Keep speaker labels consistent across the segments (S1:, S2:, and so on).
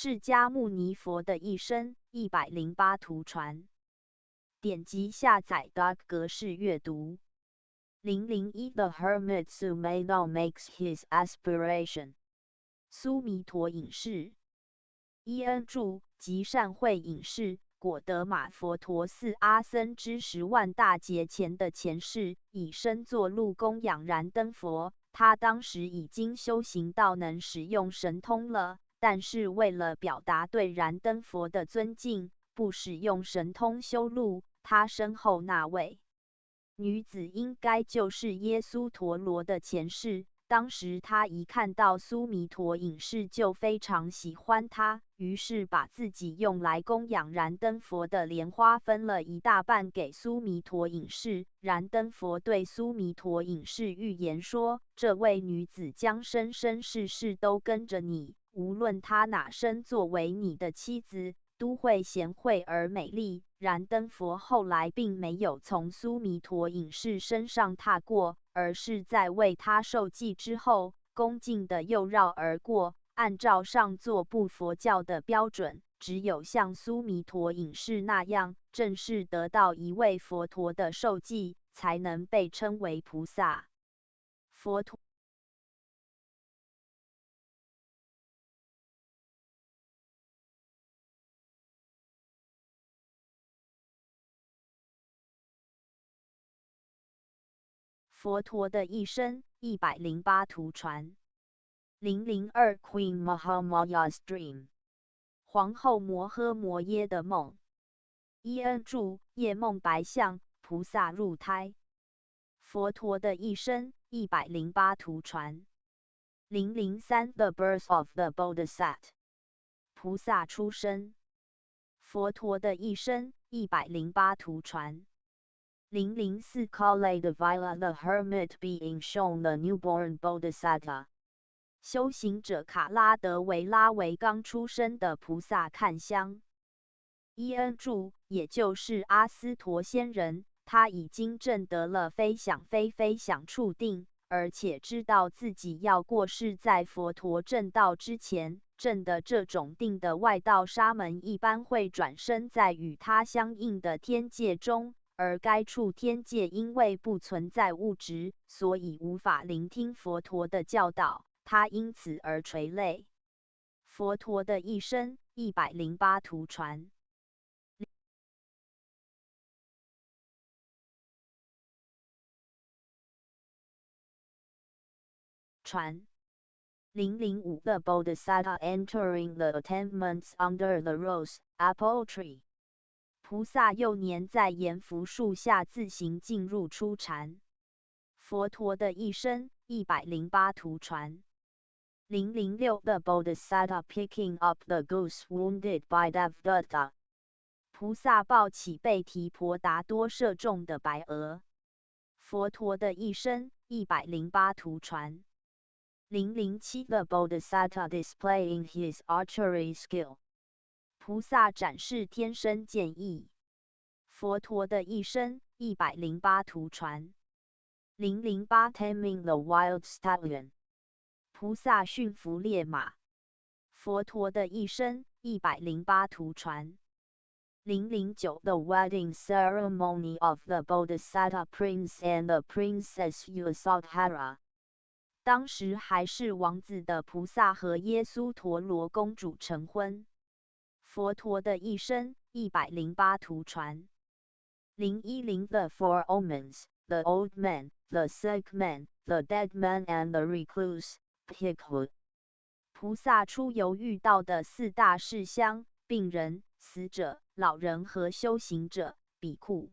S1: 释迦牟尼佛的一生108图传。点击下载 Doc 格式阅读。001 The Hermit Sumedho makes his aspiration。苏弥陀隐士。伊恩著，即善慧隐士，果得马佛陀寺阿僧之10万大劫前的前世，以身作路供养燃灯佛。他当时已经修行到能使用神通了，但是为了表达对燃灯佛的尊敬，不使用神通修路。他身后那位女子应该就是耶稣陀罗的前世。当时他一看到苏弥陀隐士就非常喜欢他，于是把自己用来供养燃灯佛的莲花分了一大半给苏弥陀隐士。燃灯佛对苏弥陀隐士预言说，这位女子将生生世世都跟着你，无论她哪生作为你的妻子，都会贤惠而美丽。燃灯佛后来并没有从苏弥陀隐士身上踏过，而是在为他受记之后，恭敬地又绕而过。按照上座部佛教的标准，只有像苏弥陀隐士那样正式得到一位佛陀的受记，才能被称为菩萨。佛陀的一生108图传。002 Queen Mahamaya's Dream。皇后摩诃摩耶的梦。伊恩著，夜梦白象，菩萨入胎。佛陀的一生108图传。003 The Birth of the Bodhisattva。菩萨出生。佛陀的一生108图传。004 Kale Devila the Hermit being shown the newborn Bodhisattva。修行者卡拉德维拉为刚出生的菩萨看香。伊恩著，也就是阿斯陀仙人，他已经证得了非想非非想处定，而且知道自己要过世在佛陀证道之前。证的这种定的外道沙门一般会转生在与他相应的天界中，而该处天界因为不存在物质，所以无法聆听佛陀的教导，他因此而垂泪。佛陀的一生108图传。传。005 The Bodhisattva entering the attainments under the rose apple tree。菩萨幼年在阎浮树下自行进入初禅。佛陀的一生108图传。006 The Bodhisattva picking up the goose wounded by Devdatta。菩萨抱起被提婆达多射中的白鹅。佛陀的一生108图传。007 The Bodhisattva displaying his archery skill。菩萨展示天生剑艺。佛陀的一生108图传。008 Taming the wild stallion。菩萨驯服烈马。佛陀的一生108图传。009 The wedding ceremony of the Bodhisattva prince and the princess Yasodhara。当时还是王子的菩萨和耶稣陀罗公主成婚。佛陀的一生108图传。010 The Four Omens, the Old Man, the Sick Man, the Dead Man and the Recluse, Bhikkhu。菩萨出游遇到的4大事项：病人、死者、老人和修行者、比库。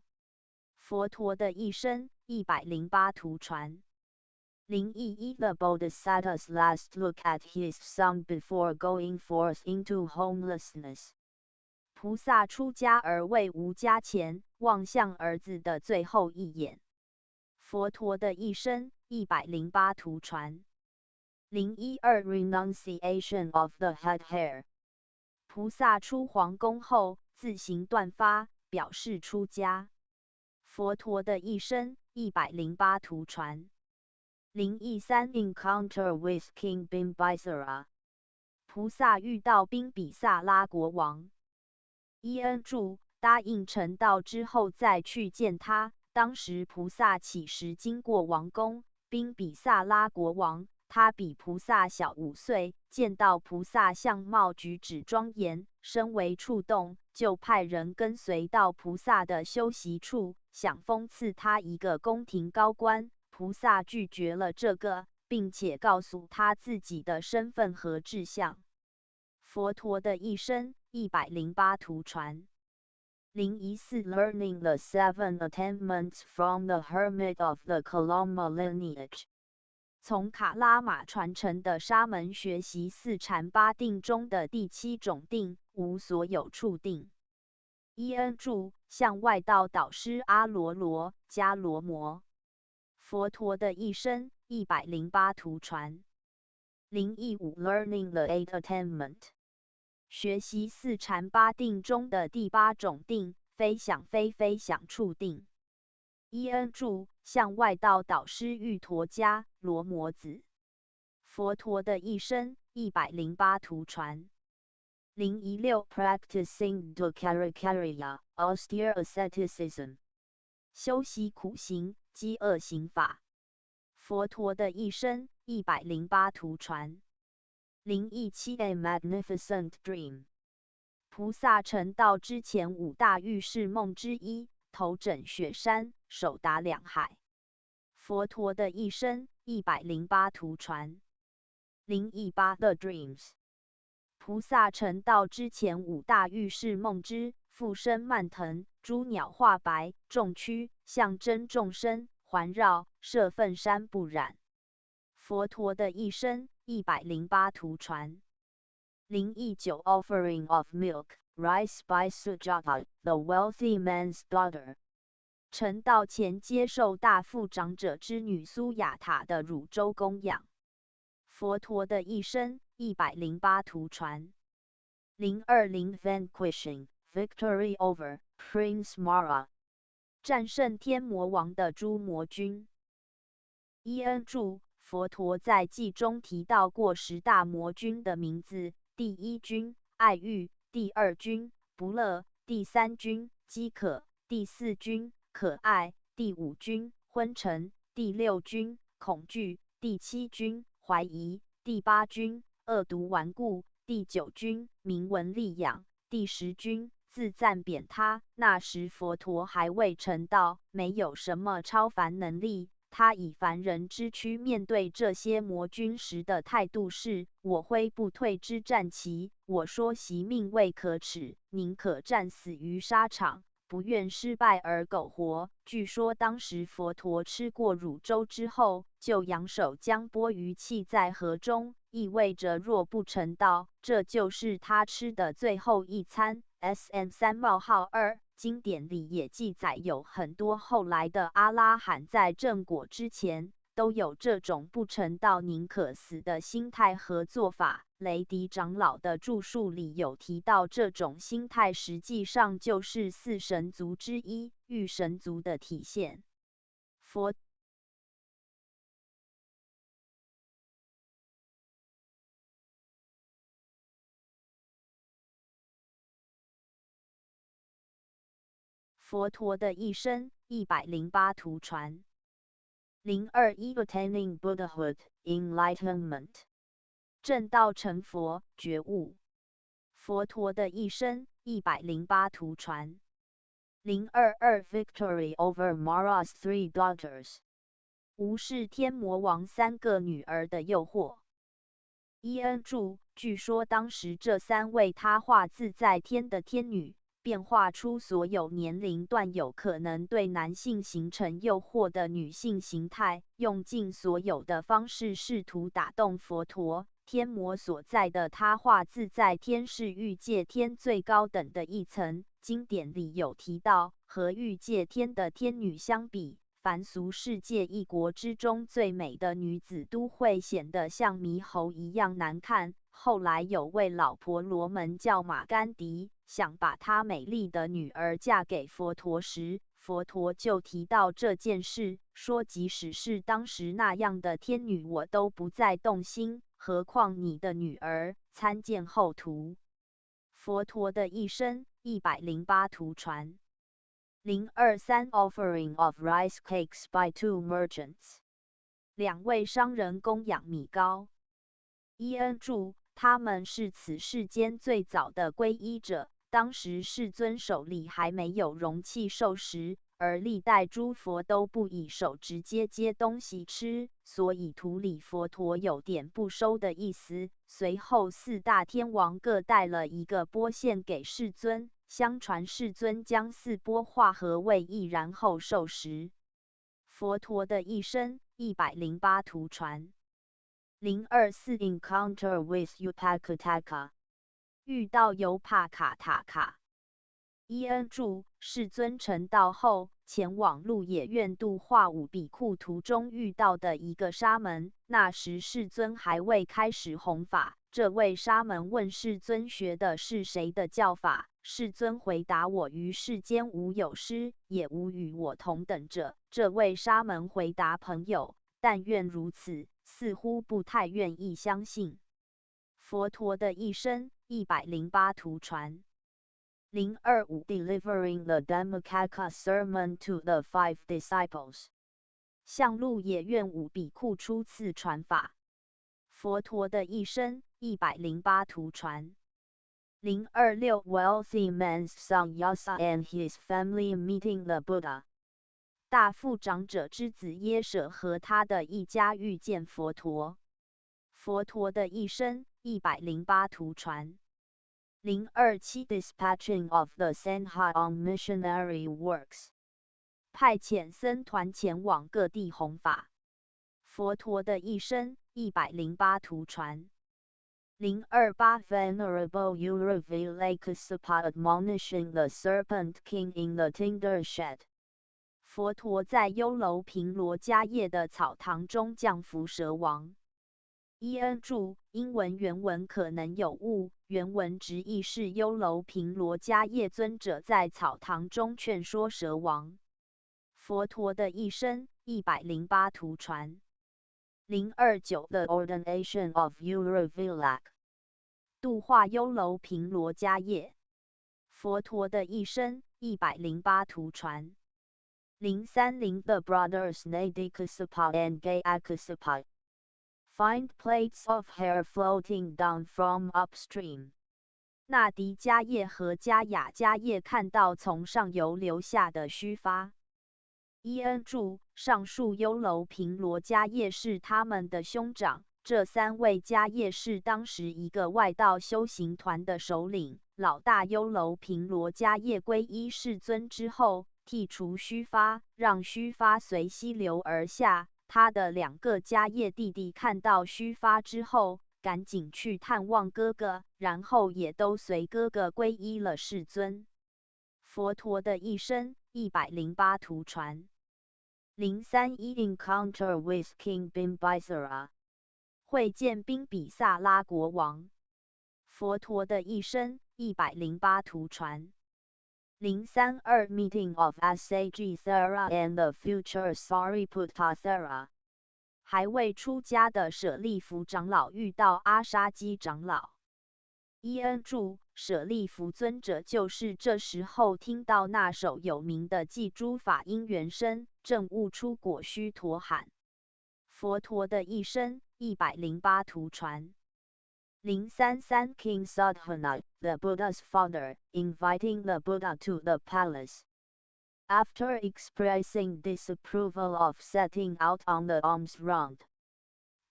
S1: 佛陀的一生108图传。011 The Bodhisattva's last look at his son before going forth into homelessness。菩萨出家而为无家前，望向儿子的最后一眼。佛陀的一生108图传。012 Renunciation of the head hair。菩萨出皇宫后，自行断发，表示出家。佛陀的一生108图传。013 Encounter with King Bimbisara。菩萨遇到宾比萨拉国王。伊恩注答应成道之后再去见他。当时菩萨起时经过王宫，宾比萨拉国王，他比菩萨小5岁，见到菩萨相貌举止庄严，深为触动，就派人跟随到菩萨的修习处，想封赐他一个宫廷高官。菩萨拒绝了这个，并且告诉他自己的身份和志向。佛陀的一生108图传。014 Learning the 7 attainments from the hermit of the Kalama lineage。从卡拉玛传承的沙门学习4禅8定中的第7种定，无所有处定。伊恩注向外道导师阿罗罗迦罗摩。佛陀的一生108图传。015 Learning the 8 attainment。学习4禅8定中的第8种定，非想非非想处定。伊恩注向外道导师玉陀迦罗摩子。佛陀的一生108图传。016 Practicing Dukkarikariya austere asceticism。修习苦行饥饿行法。佛陀的一生108图传。017 A Magnificent Dream。菩萨成道之前5大预示梦之一，头枕雪山，手达两海。佛陀的一生108图传。018 The Dreams。菩萨成道之前5大预示梦之复生蔓藤，诸鸟化白，众躯象征众生，环绕摄粪山不染。佛陀的一生108图传。019 Offering of Milk, Rice by Sujata, the wealthy man's daughter。成道前接受大富长者之女苏雅塔的乳粥供养。佛陀的一生108图传。020 Vanquishing, Victory over, Prince Mara。战胜天魔王的诸魔君。伊恩注佛陀在记中提到过10大魔君的名字：第1君爱欲，第2君不乐，第3君饥渴，第4君可爱，第5君昏沉，第6君恐惧，第7君怀疑，第8君恶毒顽固，第9君名闻利养，第10君自赞贬他。那时佛陀还未成道，没有什么超凡能力。他以凡人之躯面对这些魔君时的态度是：我挥不退之战旗，我说惜命未可耻，宁可战死于沙场，不愿失败而苟活。据说当时佛陀吃过乳粥之后，就扬手将钵盂弃在河中，意味着若不成道，这就是他吃的最后一餐。SN3-2经典里也记载有很多后来的阿拉罕在正果之前都有这种不成道宁可死的心态和做法。雷迪长老的著述里有提到，这种心态实际上就是4神族之一御神族的体现。佛陀的一生108图传。021 Attaining Buddhahood, Enlightenment。证道成佛，觉悟。佛陀的一生108图传。022 Victory over Mara's 3 daughters。无视天魔王3个女儿的诱惑。伊恩注据说当时这3位他化自在天的天女，变化出所有年龄段有可能对男性形成诱惑的女性形态，用尽所有的方式试图打动佛陀。天魔所在的他化自在天是欲界天最高等的一层，经典里有提到，和欲界天的天女相比，凡俗世界一国之中最美的女子都会显得像猕猴一样难看。后来有位老婆罗门叫马干迪，想把她美丽的女儿嫁给佛陀时，佛陀就提到这件事，说即使是当时那样的天女，我都不再动心。何况你的女儿。参见后图。佛陀的一生108图传。023 Offering of rice cakes by two merchants。两位商人供养米糕。伊恩注：他们是此世间最早的皈依者。当时世尊手里还没有容器受食，而历代诸佛都不以手直接接东西吃，所以图里佛陀有点不收的意思。随后四大天王各带了一个钵献给世尊，相传世尊将四钵化合为一，然后受食。佛陀的一生108图传。024 Encounter with Upakataka。遇到尤帕卡塔卡。伊恩注：世尊成道后，前往鹿野苑度化五比库途中遇到的一个沙门。那时世尊还未开始弘法。这位沙门问世尊学的是谁的教法？世尊回答：我于世间无有师，也无与我同等者。这位沙门回答：朋友，但愿如此，似乎不太愿意相信。佛陀的一生108图传。025 Delivering the Dhammacakka Sermon to the Five Disciples。向鹿野苑五比库初次传法。佛陀的一生108图传。026 Wealthy man's son Yasa and his family meeting the Buddha。大富长者之子耶舍和他的一家遇见佛陀。佛陀的一生108图传。027 Dispatching of the Sangha on missionary works。派遣僧团前往各地弘法。佛陀的一生108图传。028 Venerable Uravilakasapa admonishing the Serpent King in the Tinder Shed。佛陀在优楼频罗迦叶的草堂中降伏蛇王。伊恩注：英文原文可能有误，原文直译是优楼频罗迦叶尊者在草堂中劝说蛇王。佛陀的一生108图传。029 The ordination of Uravilak。度化优楼频罗迦叶。佛陀的一生108图传。030 The brothers Nadikasapa and Gayakasapa find plates of hair floating down from upstream。那迪迦叶和迦雅迦叶看到从上游流下的须发。伊恩注：上述优楼频罗迦叶是他们的兄长。这三位迦叶是当时一个外道修行团的首领。老大优楼频罗迦叶皈依世尊之后，剔除须发，让须发随溪流而下。他的两个迦叶弟弟看到须发之后，赶紧去探望哥哥，然后也都随哥哥皈依了世尊。佛陀的一生108图传。031 Encounter with King Bimbisara。会见宾比萨拉国王。佛陀的一生108图传。032 Meeting of Assaji-Thera and the future Sariputta-Thera。还未出家的舍利弗长老遇到阿沙基长老。伊恩注：舍利弗尊者就是这时候听到那首有名的记诸法因缘声，证悟出果须陀罕。佛陀的一生108图传。033 King Sadhana, the Buddha's father, inviting the Buddha to the palace. After expressing disapproval of setting out on the alms round。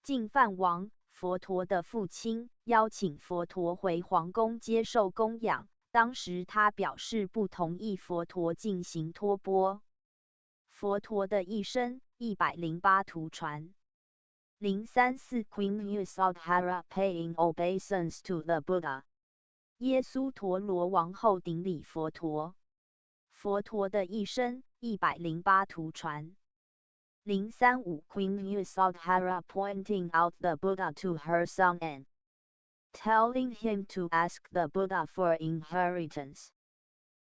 S1: 净饭王，佛陀的父亲，邀请佛陀回皇宫接受供养。当时他表示不同意佛陀进行托钵。佛陀的一生108图传。034 Queen Yasodhara paying obeisance to the Buddha。耶稣陀罗王后顶礼佛陀。佛陀的一生108图传。035 Queen Yasodhara pointing out the Buddha to her son and telling him to ask the Buddha for inheritance。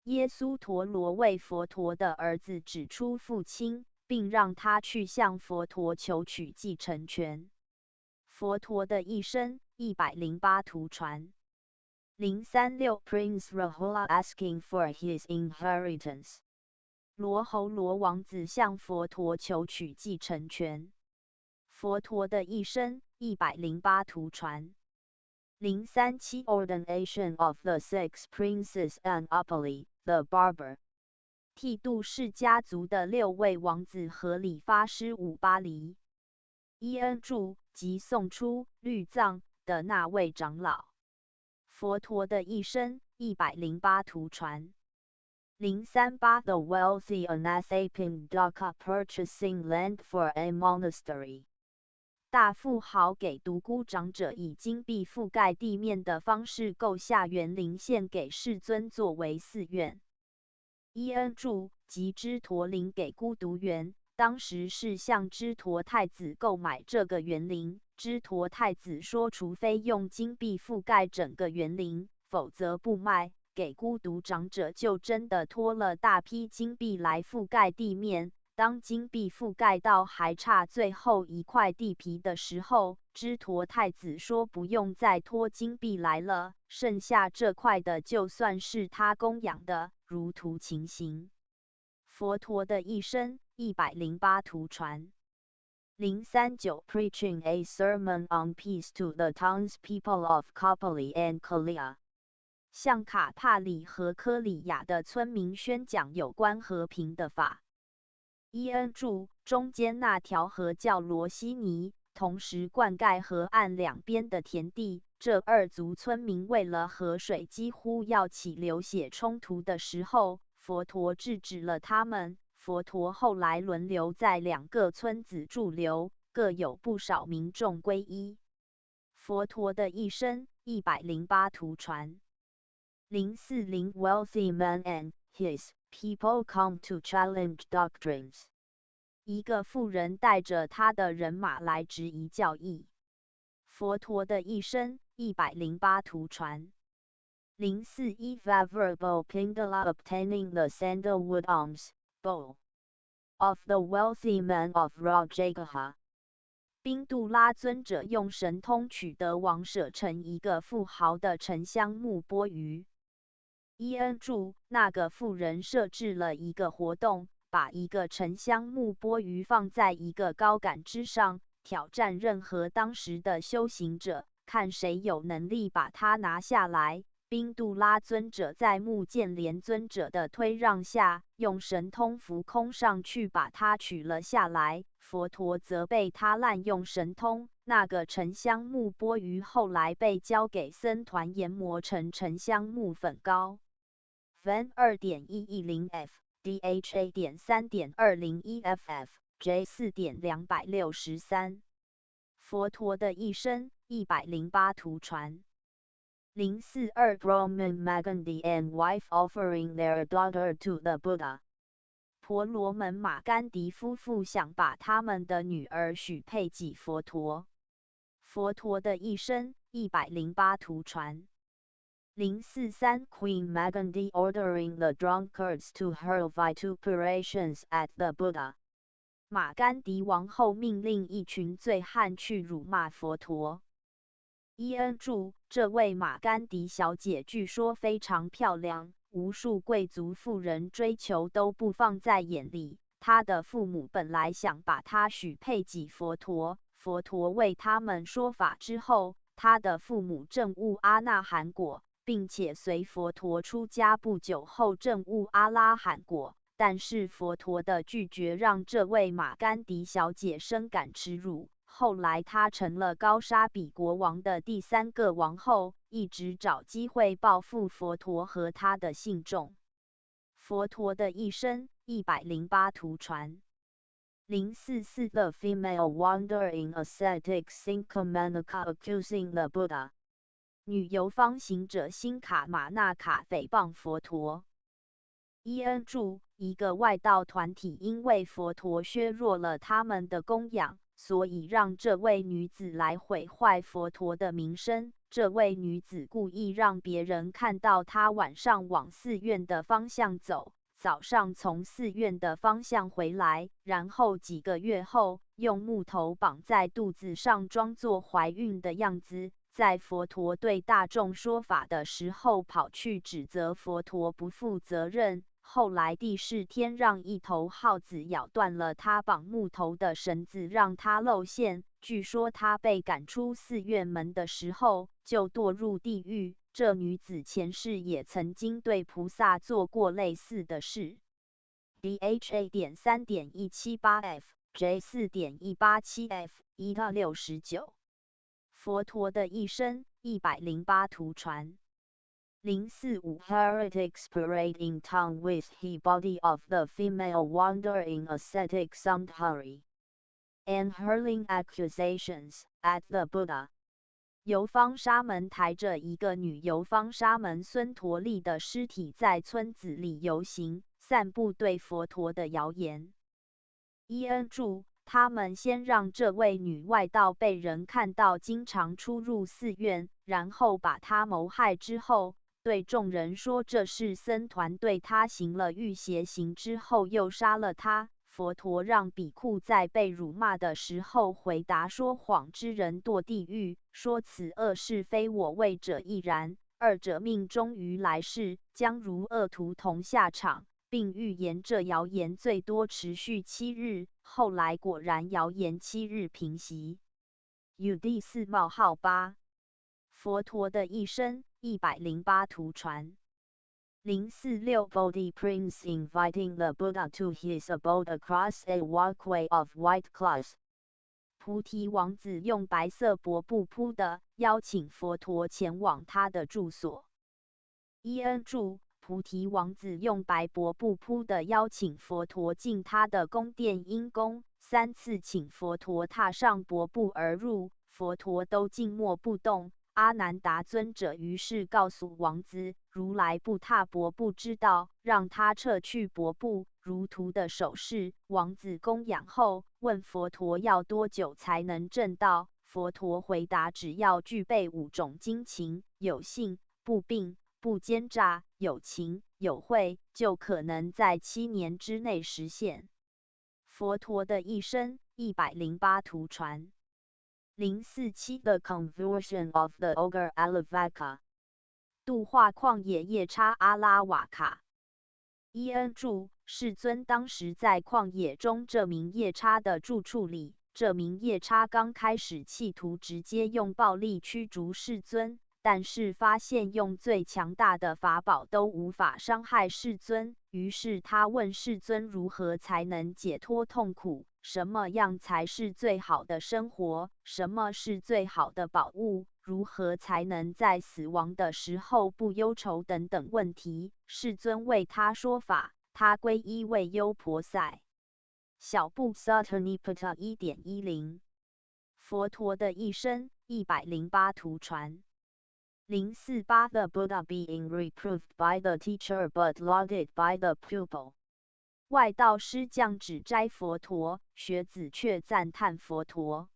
S1: 耶稣陀罗为佛陀的儿子指出父亲，并让他去向佛陀求取继承权。佛陀的一生108图传。036 Prince Rahula asking for his inheritance。罗睺罗王子向佛陀求取继承权。佛陀的一生108图传。037 Ordination of the Six Princes and Upali, the Barber。剃度氏家族的6位王子和理发师五巴黎。伊恩著及送出律藏的那位长老。佛陀的一生108图传。038 The wealthy Anathapindaka purchasing land for a monastery。大富豪给独孤长者以金币覆盖地面的方式购下园林献给世尊作为寺院。伊恩著及支陀林给孤独园，当时是向支陀太子购买这个园林。支陀太子说，除非用金币覆盖整个园林，否则不卖。给孤独长者就真的拖了大批金币来覆盖地面。当金币覆盖到还差最后一块地皮的时候，支陀太子说不用再拖金币来了，剩下这块的就算是他供养的，如图情形。佛陀的一生108图传。039 Preaching a sermon on peace to the townspeople of Kapali and Kalia。向卡帕里和科里亚的村民宣讲有关和平的法。伊恩著中间那条河叫罗西尼，同时灌溉河岸两边的田地。这2族村民为了河水几乎要起流血冲突的时候，佛陀制止了他们。佛陀后来轮流在2个村子驻留，各有不少民众皈依。佛陀的一生108图传。040 Wealthy man and his people come to challenge doctrines。一个富人带着他的人马来质疑教义。佛陀的一生108图传。041 Favorable Pingala obtaining the sandalwood alms bowl of the wealthy man of Rajagaha。宾杜拉尊者用神通取得王舍城一个富豪的沉香木钵盂。伊恩著那个富人设置了一个活动，把一个沉香木钵盂放在一个高杆之上，挑战任何当时的修行者，看谁有能力把它拿下来。宾杜拉尊者在目犍连尊者的推让下，用神通浮空上去把它取了下来。佛陀责备他滥用神通。那个沉香木钵盂后来被交给僧团研磨成沉香木粉膏。Ven 2.110F DHA.3.201FF J 4.263。佛陀的一生108图传。042 Brahman Magandi and wife offering their daughter to the Buddha。婆罗门马干迪夫妇想把他们的女儿许配给佛陀。佛陀的一生108图传。043 Queen Magandi ordering the drunkards to hurl vituperations at the Buddha。马干迪王后命令一群醉汉去辱骂佛陀。伊恩著这位马干迪小姐据说非常漂亮，无数贵族妇人追求都不放在眼里。她的父母本来想把她许配给佛陀，佛陀为他们说法之后，她的父母证悟阿那含果，并且随佛陀出家不久后证悟阿拉罕果。但是佛陀的拒绝让这位马干迪小姐深感耻辱。后来她成了高沙比国王的第3个王后，一直找机会报复佛陀和他的信众。佛陀的一生108图传。044 The female wandering ascetic Sinkamanaka accusing the Buddha。女游方行者辛卡玛纳卡诽谤佛陀。伊恩著一个外道团体因为佛陀削弱了他们的供养，所以让这位女子来毁坏佛陀的名声。这位女子故意让别人看到她晚上往寺院的方向走，早上从寺院的方向回来，然后几个月后，用木头绑在肚子上，装作怀孕的样子。在佛陀对大众说法的时候，跑去指责佛陀不负责任。后来帝释天让一头耗子咬断了他绑木头的绳子，让他露馅。据说他被赶出寺院门的时候，就堕入地狱。这女子前世也曾经对菩萨做过类似的事。DHA.3.178F、J4.187F、1-69。佛陀的一生108图传。045 Heretics parade in town with he body of the female wandering ascetic Sanghari and hurling accusations at the Buddha。游方沙门抬着一个女游方沙门孙陀利的尸体在村子里游行，散布对佛陀的谣言。伊恩注：他们先让这位女外道被人看到经常出入寺院，然后把她谋害之后，对众人说这是僧团对她行了欲邪行之后又杀了她。佛陀让比库在被辱骂的时候回答说谎之人堕地狱，说此恶事非我为者亦然，二者命中于来世，将如恶徒同下场，并预言这谣言最多持续7日。后来果然谣言7日平息。UD 4-8。佛陀的一生108图传。046 Bodhi Prince inviting the Buddha to his abode across a walkway of white cloth。菩提王子用白色帛布铺的，邀请佛陀前往他的住所。伊恩注：菩提王子用白帛布铺的，邀请佛陀进他的宫殿因宫，3次请佛陀踏上帛布而入，佛陀都静默不动。阿难达尊者于是告诉王子，如来不踏帛布之道，让他撤去帛布，如图的手势。王子供养后，问佛陀要多久才能证道。佛陀回答，只要具备5种精勤，有信、不病、不奸诈，有情、有慧，就可能在7年之内实现。佛陀的一生108图传。047 The Conversion of the Ogre Alavaka。度化旷野夜叉阿拉瓦卡。伊恩注：世尊当时在旷野中这名夜叉的住处里，这名夜叉刚开始企图直接用暴力驱逐世尊，但是发现用最强大的法宝都无法伤害世尊，于是他问世尊如何才能解脱痛苦，什么样才是最好的生活，什么是最好的宝物，如何才能在死亡的时候不忧愁等等问题。世尊为他说法，他皈依为优婆塞。小部 Saturnipata 1.10。佛陀的一生108图传。048 The Buddha being reproved by the teacher but lauded by the pupil。外道师降旨摘佛陀，学子却赞叹佛陀。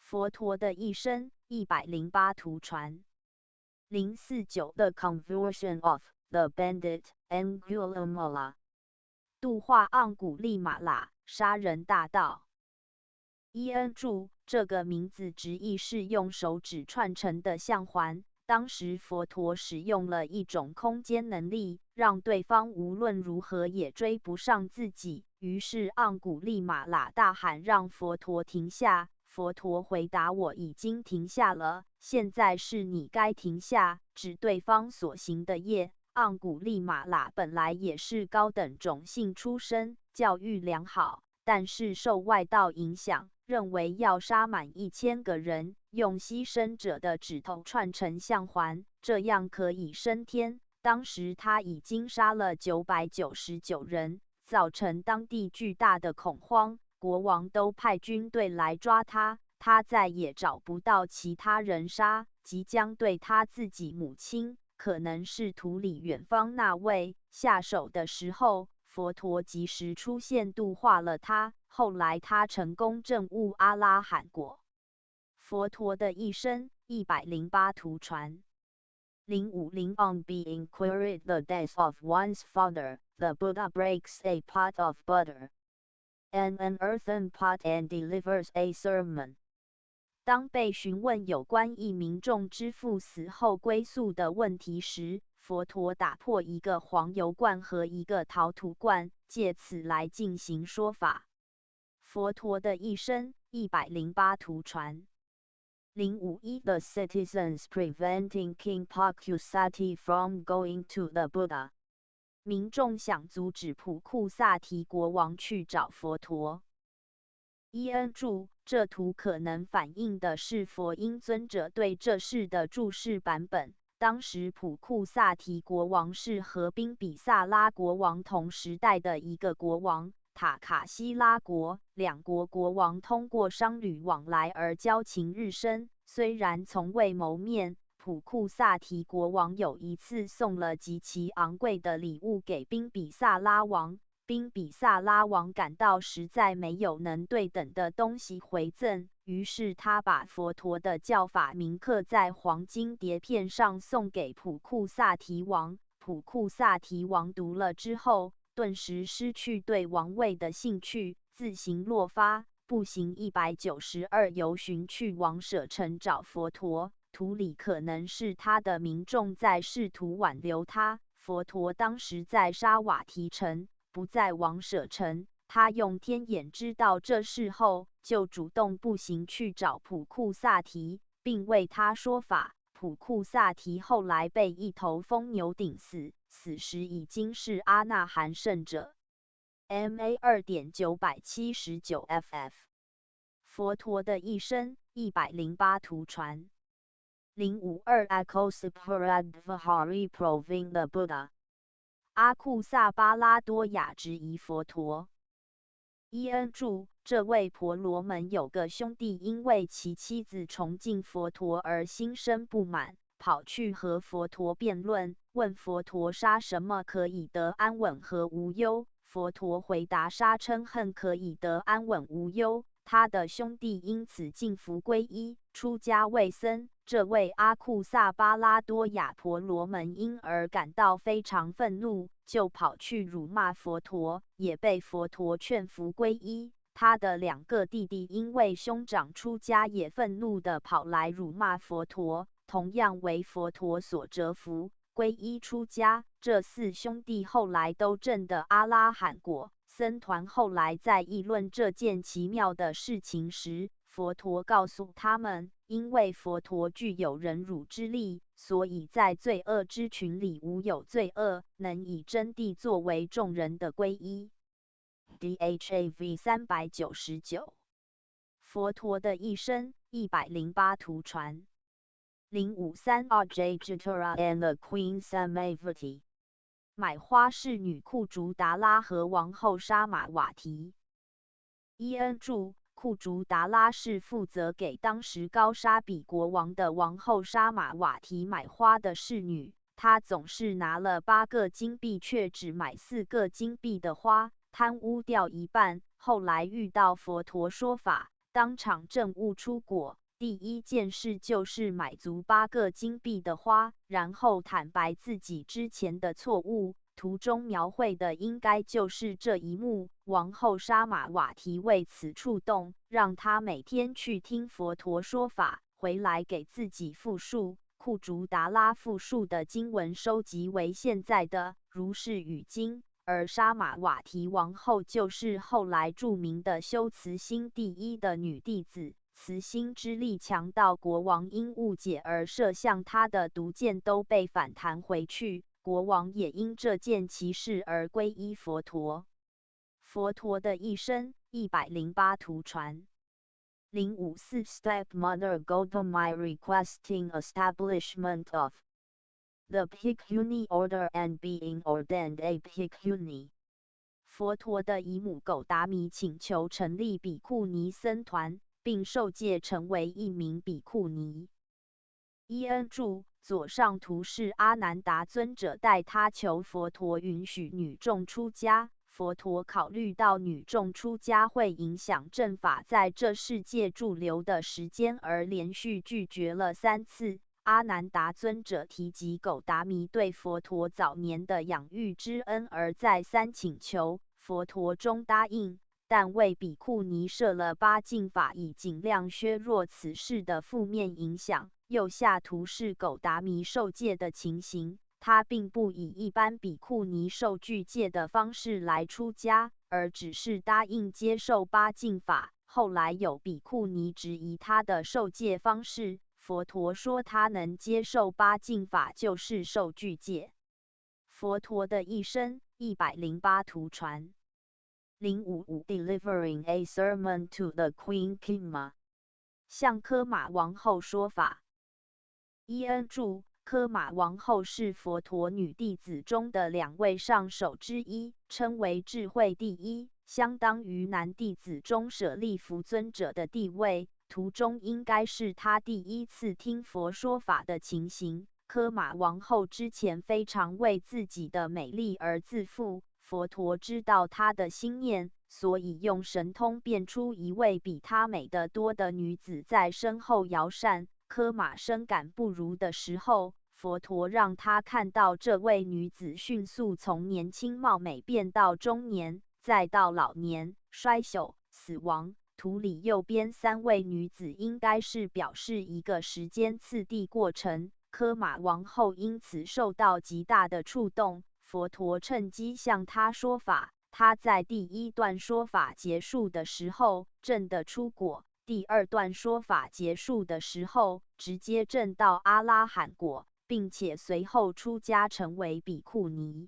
S1: 佛陀的一生108图传。049 The Conversion of the Bandit Angulimala。度化盎古利马喇，杀人大盗。伊恩注：这个名字直译是用手指串成的相环。当时佛陀使用了一种空间能力，让对方无论如何也追不上自己。于是盎古利马喇大喊让佛陀停下。佛陀回答：我已经停下了，现在是你该停下，指对方所行的业。盎古利马喇本来也是高等种姓出身，教育良好，但是受外道影响，认为要杀满1000个人，用牺牲者的指头串成相环，这样可以升天。当时他已经杀了999人，造成当地巨大的恐慌，国王都派军队来抓他，他再也找不到其他人杀，即将对他自己母亲，可能是图里远方那位，下手的时候，佛陀及时出现度化了他，后来他成功证悟阿拉罕果。佛陀的一生108图传。050 On being queried the death of one's father, the Buddha breaks a pot of butter and an earthen pot and delivers a sermon. 当被询问有关一民众之父死后归宿的问题时，佛陀打破一个黄油罐和一个陶土罐，借此来进行说法。佛陀的一生108图传。051 The citizens preventing King Pakusati from going to the Buddha. 民众想阻止普库萨提国王去找佛陀。伊恩注，这图可能反映的是佛音尊者对这事的注释版本。当时普库萨提国王是和宾比萨拉国王同时代的一个国王。塔卡西拉国，两国国王通过商旅往来而交情日深，虽然从未谋面。普库萨提国王有一次送了极其昂贵的礼物给宾比萨拉王，宾比萨拉王感到实在没有能对等的东西回赠，于是他把佛陀的教法铭刻在黄金碟片上送给普库萨提王。普库萨提王读了之后，顿时失去对王位的兴趣，自行落发，步行192游巡去王舍城找佛陀。图里可能是他的民众在试图挽留他。佛陀当时在沙瓦提城，不在王舍城。他用天眼知道这事后，就主动步行去找普库萨提，并为他说法。普库萨提后来被一头疯牛顶死，死时已经是阿那含圣者。MA 2.979 ff。佛陀的一生108图传。052 Akosiparadvahari proving the Buddha。阿库萨巴拉多雅质疑佛陀。伊恩注，这位婆罗门有个兄弟因为其妻子崇敬佛陀而心生不满，跑去和佛陀辩论，问佛陀杀什么可以得安稳和无忧。佛陀回答杀嗔恨可以得安稳无忧。他的兄弟因此敬服皈依，出家为僧。这位阿库萨巴拉多雅婆罗门因而感到非常愤怒，就跑去辱骂佛陀，也被佛陀劝服皈依。他的两个弟弟因为兄长出家，也愤怒地跑来辱骂佛陀，同样为佛陀所折服，皈依出家。这4兄弟后来都证得阿拉罕果。僧团后来在议论这件奇妙的事情时，佛陀告诉他们，因为佛陀具有忍辱之力，所以在罪恶之群里无有罪恶，能以真谛作为众人的皈依。DHAV 399。佛陀的一生108图传。053 Ajay Chitura and the Queen Samavati。买花侍女库竹达拉和王后沙玛瓦提。伊恩注，库竹达拉是负责给当时高沙比国王的王后沙玛瓦提买花的侍女，她总是拿了8个金币，却只买4个金币的花，贪污掉一半。后来遇到佛陀说法，当场证悟出果。第一件事就是买足8个金币的花，然后坦白自己之前的错误。图中描绘的应该就是这一幕。王后沙玛瓦提为此触动，让她每天去听佛陀说法，回来给自己复述。库竹达拉复述的经文收集为现在的如是语经，而沙玛瓦提王后就是后来著名的修慈心第一的女弟子。慈心之力强到国王因误解而射向他的毒箭都被反弹回去，国王也因这件奇事而皈依佛陀。佛陀的一生108图传。054 Stepmother Gautamai requesting establishment of the Bhikkhuni order and being ordained a Bhikkhuni。佛陀的姨母狗达米请求成立比库尼僧团，并受戒成为一名比库尼。伊恩注，左上图是阿难达尊者带他求佛陀允许女众出家。佛陀考虑到女众出家会影响正法在这世界驻留的时间，而连续拒绝了3次。阿难达尊者提及狗达弥对佛陀早年的养育之恩，而再三请求，佛陀终答应，但为比库尼设了八敬法，以尽量削弱此事的负面影响，又下图示狗达弥受戒的情形。他并不以一般比库尼受具戒的方式来出家，而只是答应接受八敬法。后来有比库尼质疑他的受戒方式，佛陀说他能接受八敬法就是受具戒。佛陀的一生108图传055 Delivering a sermon to the Queen Khema 向科玛王后说法。伊恩注：科玛王后是佛陀女弟子中的2位上首之一，称为智慧第一，相当于男弟子中舍利弗尊者的地位。图中应该是他第一次听佛说法的情形。科玛王后之前非常为自己的美丽而自负，佛陀知道她的心念，所以用神通变出一位比她美得多的女子在身后摇扇。科玛深感不如的时候，佛陀让她看到这位女子迅速从年轻貌美变到中年，再到老年、衰朽、死亡。图里右边3位女子应该是表示一个时间次第过程。科玛王后因此受到极大的触动，佛陀趁机向她说法。她在第1段说法结束的时候证得出果，第2段说法结束的时候直接证到阿拉罕果，并且随后出家成为比库尼。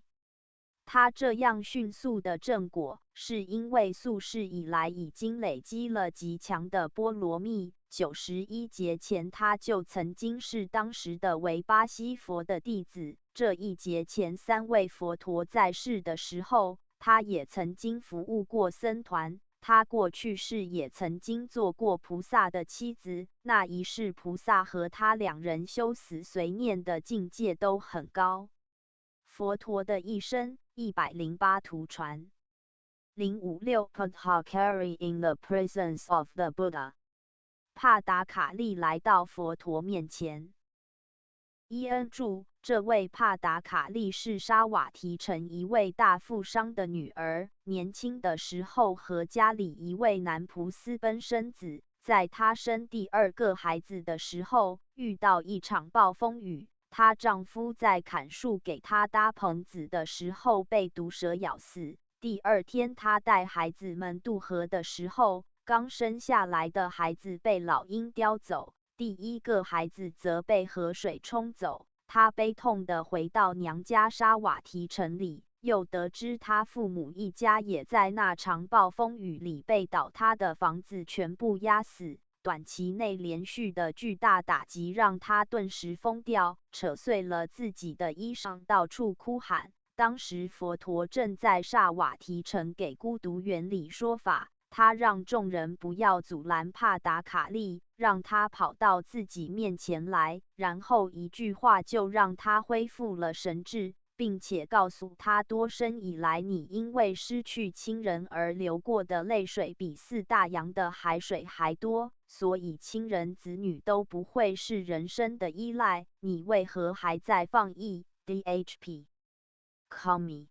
S1: 他这样迅速的正果，是因为宿世以来已经累积了极强的波罗蜜。91劫前，他就曾经是当时的维巴西佛的弟子。这一劫前3位佛陀在世的时候，他也曾经服务过僧团。他过去世也曾经做过菩萨的妻子。那一世菩萨和他2人修死随念的境界都很高。佛陀的一生108图传056 Padhakari in the presence of the Buddha 帕达卡利来到佛陀面前。伊恩注：这位帕达卡利是沙瓦提城一位大富商的女儿，年轻的时候和家里一位男仆私奔生子。在她生第2个孩子的时候，遇到一场暴风雨。她丈夫在砍树给她搭棚子的时候被毒蛇咬死。第2天，她带孩子们渡河的时候，刚生下来的孩子被老鹰叼走，第1个孩子则被河水冲走。她悲痛地回到娘家沙瓦提城里，又得知她父母一家也在那场暴风雨里被倒塌的房子全部压死。短期内连续的巨大打击让他顿时疯掉，扯碎了自己的衣裳，到处哭喊。当时佛陀正在萨瓦提城给孤独园里说法，他让众人不要阻拦帕达卡利，让他跑到自己面前来，然后一句话就让他恢复了神智，并且告诉他多生以来你因为失去亲人而流过的泪水比4大洋的海水还多，所以亲人子女都不会是人生的依赖，你为何还在放逸 ？DHP Kami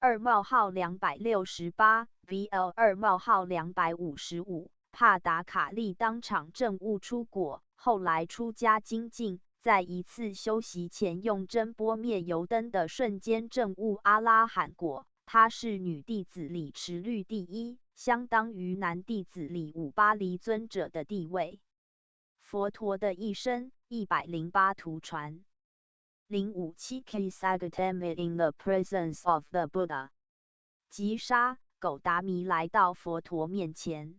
S1: 2:268 VL 2:255帕达卡利当场证悟出果，后来出家精进。在一次修习前用真波灭油灯的瞬间证悟阿拉罕果。他是女弟子里持律第一，相当于男弟子里5巴黎尊者的地位。佛陀的一生108图传057 Kisagatame in the presence of the Buddha 吉沙狗达弥来到佛陀面前。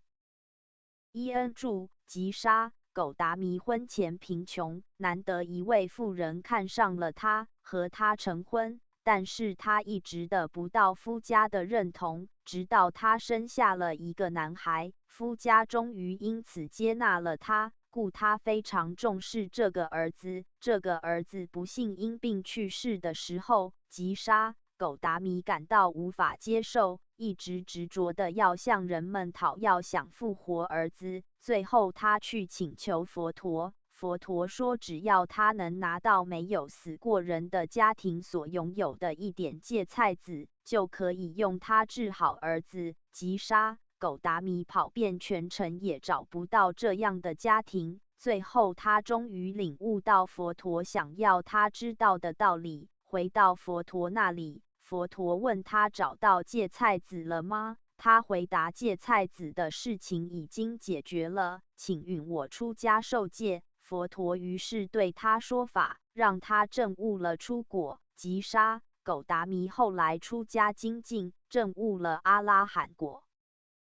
S1: 伊恩注：吉沙狗达弥婚前贫穷，难得一位妇人看上了他，和他成婚，但是他一直得不到夫家的认同，直到他生下了一个男孩，夫家终于因此接纳了他，故他非常重视这个儿子。这个儿子不幸因病去世的时候，吉沙狗达弥感到无法接受，一直执着的要向人们讨要想复活儿子。最后他去请求佛陀，佛陀说，只要他能拿到没有死过人的家庭所拥有的一点芥菜籽，就可以用它治好儿子。吉沙、狗达米跑遍全城也找不到这样的家庭。最后他终于领悟到佛陀想要他知道的道理，回到佛陀那里，佛陀问他找到芥菜籽了吗？他回答芥菜籽的事情已经解决了，请允我出家受戒。佛陀于是对他说法，让他证悟了出果。吉沙、狗达弥后来出家精进，证悟了阿拉罕果。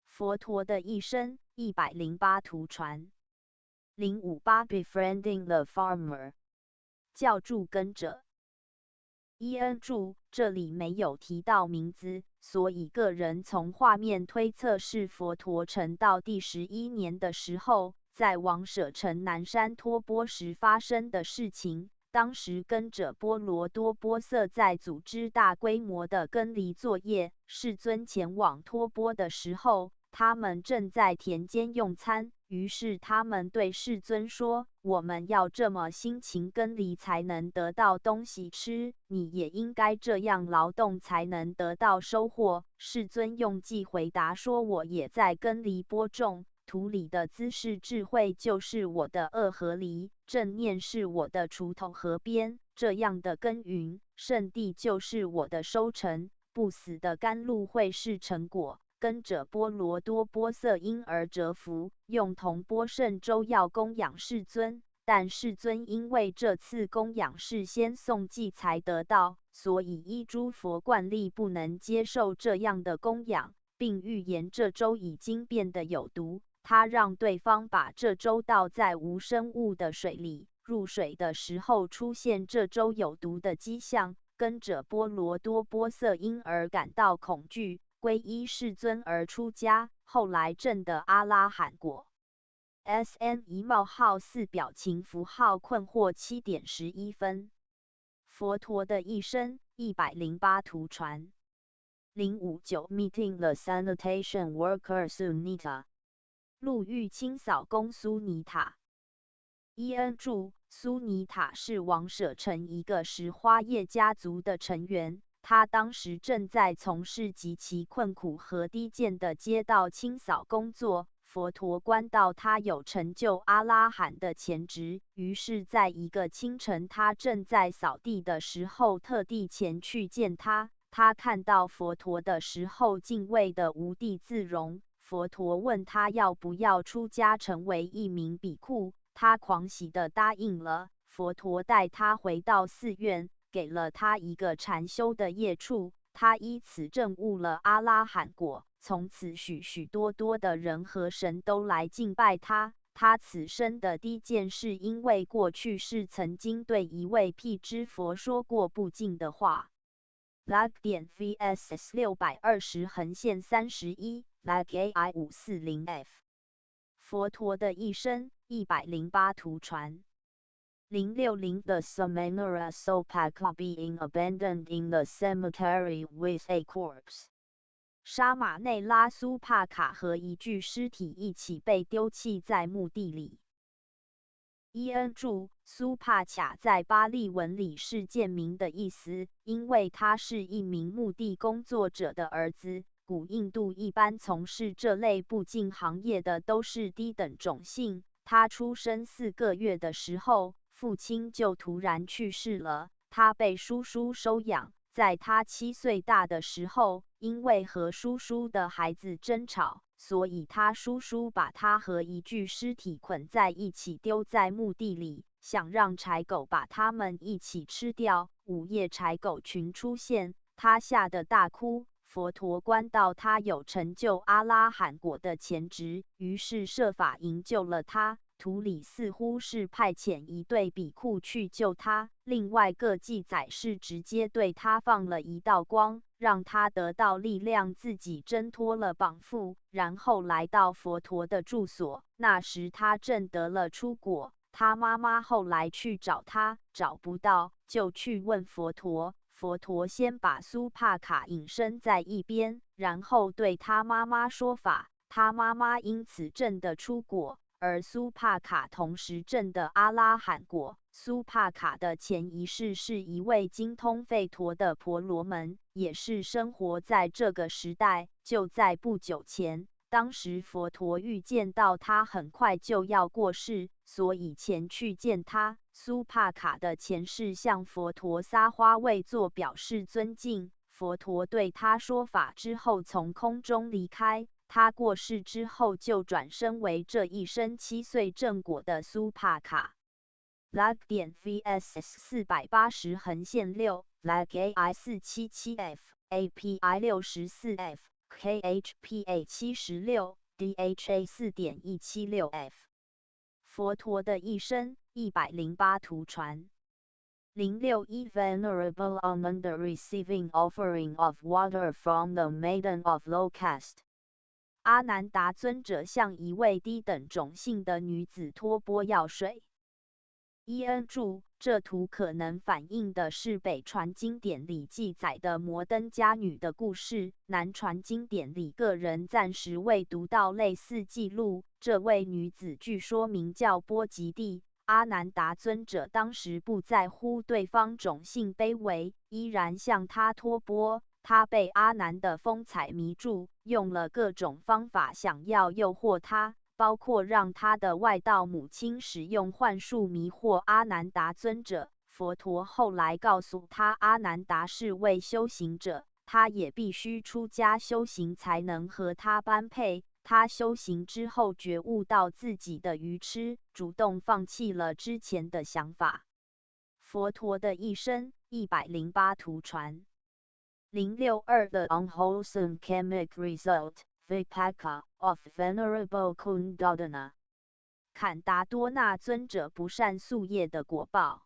S1: 佛陀的一生108图传。058 Befriending the Farmer 教助跟者。EN 注，这里没有提到名字，所以个人从画面推测是佛陀成道第11年的时候，在王舍城南山托钵时发生的事情。当时跟着波罗多波瑟在组织大规模的耕犁作业，世尊前往托钵的时候，他们正在田间用餐。于是他们对世尊说，我们要这么辛勤耕犁才能得到东西吃，你也应该这样劳动才能得到收获。世尊用偈回答说，我也在耕犁播种，土里的姿势智慧就是我的二合离，正念是我的锄头和鞭，这样的耕耘，圣地就是我的收成，不死的甘露会是成果。跟着波罗多波瑟因而折服，用铜钵圣粥要供养世尊，但世尊因为这次供养是先诵偈才得到，所以依诸佛惯例不能接受这样的供养，并预言这粥已经变得有毒。他让对方把这粥倒在无生物的水里，入水的时候出现这粥有毒的迹象，跟着波罗多波瑟因而感到恐惧，皈依世尊而出家，后来证得阿拉罕果。SN 一冒号4表情符号困惑7.11分。佛陀的一生108图传。059 Meeting the sanitation worker Sunita 路遇清扫工苏尼塔。EN 注，苏尼塔是王舍城一个石花叶家族的成员。他当时正在从事极其困苦和低贱的街道清扫工作。佛陀观到他有成就阿拉罕的潜质，于是在一个清晨，他正在扫地的时候，特地前去见他。他看到佛陀的时候，敬畏的无地自容。佛陀问他要不要出家成为一名比库，他狂喜地答应了。佛陀带他回到寺院，给了他一个禅修的业处，他依此证悟了阿拉罕果。从此许许多多的人和神都来敬拜他。他此生的低贱是因为过去世曾经对一位辟支佛说过不敬的话。lag 点 vss 620横线31 lag AI 540F。佛陀的一生108图传。060 The Samanera Sopaka being abandoned in the cemetery with a corpse。沙马内拉苏帕卡和一具尸体一起被丢弃在墓地里。EN 注，苏帕卡在巴利文里是贱民的意思，因为他是一名墓地工作者的儿子。古印度一般从事这类不敬行业的都是低等种姓。他出生4个月的时候，父亲就突然去世了，他被叔叔收养。在他7岁大的时候，因为和叔叔的孩子争吵，所以他叔叔把他和一具尸体捆在一起丢在墓地里，想让豺狗把他们一起吃掉。午夜豺狗群出现，他吓得大哭。佛陀观到他有成就阿拉罕果的潜质，于是设法营救了他。图里似乎是派遣一对比库去救他，另外个记载是直接对他放了一道光，让他得到力量，自己挣脱了绑缚，然后来到佛陀的住所。那时他正得了出果。他妈妈后来去找他，找不到，就去问佛陀。佛陀先把苏帕卡隐身在一边，然后对他妈妈说法，他妈妈因此证得出果。而苏帕卡同时证的阿拉罕果。苏帕卡的前一世是一位精通吠陀的婆罗门，也是生活在这个时代。就在不久前，当时佛陀预见到他很快就要过世，所以前去见他。苏帕卡的前世向佛陀撒花未作表示尊敬，佛陀对他说法之后从空中离开。他过世之后就转生为这一生7岁正果的苏帕卡。lag 点 vss 480横线6 lag AI 477f API 64f KHPA 76 DHA 4.176f 佛陀的一生108图传061 Venerable Ananda receiving offering of water from the maiden of low caste。阿难达尊者向一位低等种姓的女子托钵药水。伊恩注：这图可能反映的是北传经典里记载的摩登伽女的故事，南传经典里个人暂时未读到类似记录。这位女子据说名叫波吉蒂。阿难达尊者当时不在乎对方种姓卑微，依然向她托钵。他被阿难的风采迷住，用了各种方法想要诱惑他，包括让他的外道母亲使用幻术迷惑阿难达尊者。佛陀后来告诉他，阿难达是位修行者，他也必须出家修行才能和他般配。他修行之后觉悟到自己的愚痴，主动放弃了之前的想法。佛陀的一生108图传062 The unwholesome chemic result Vipaka of Venerable Kundadana。 坎达多那尊者不善宿业的果报。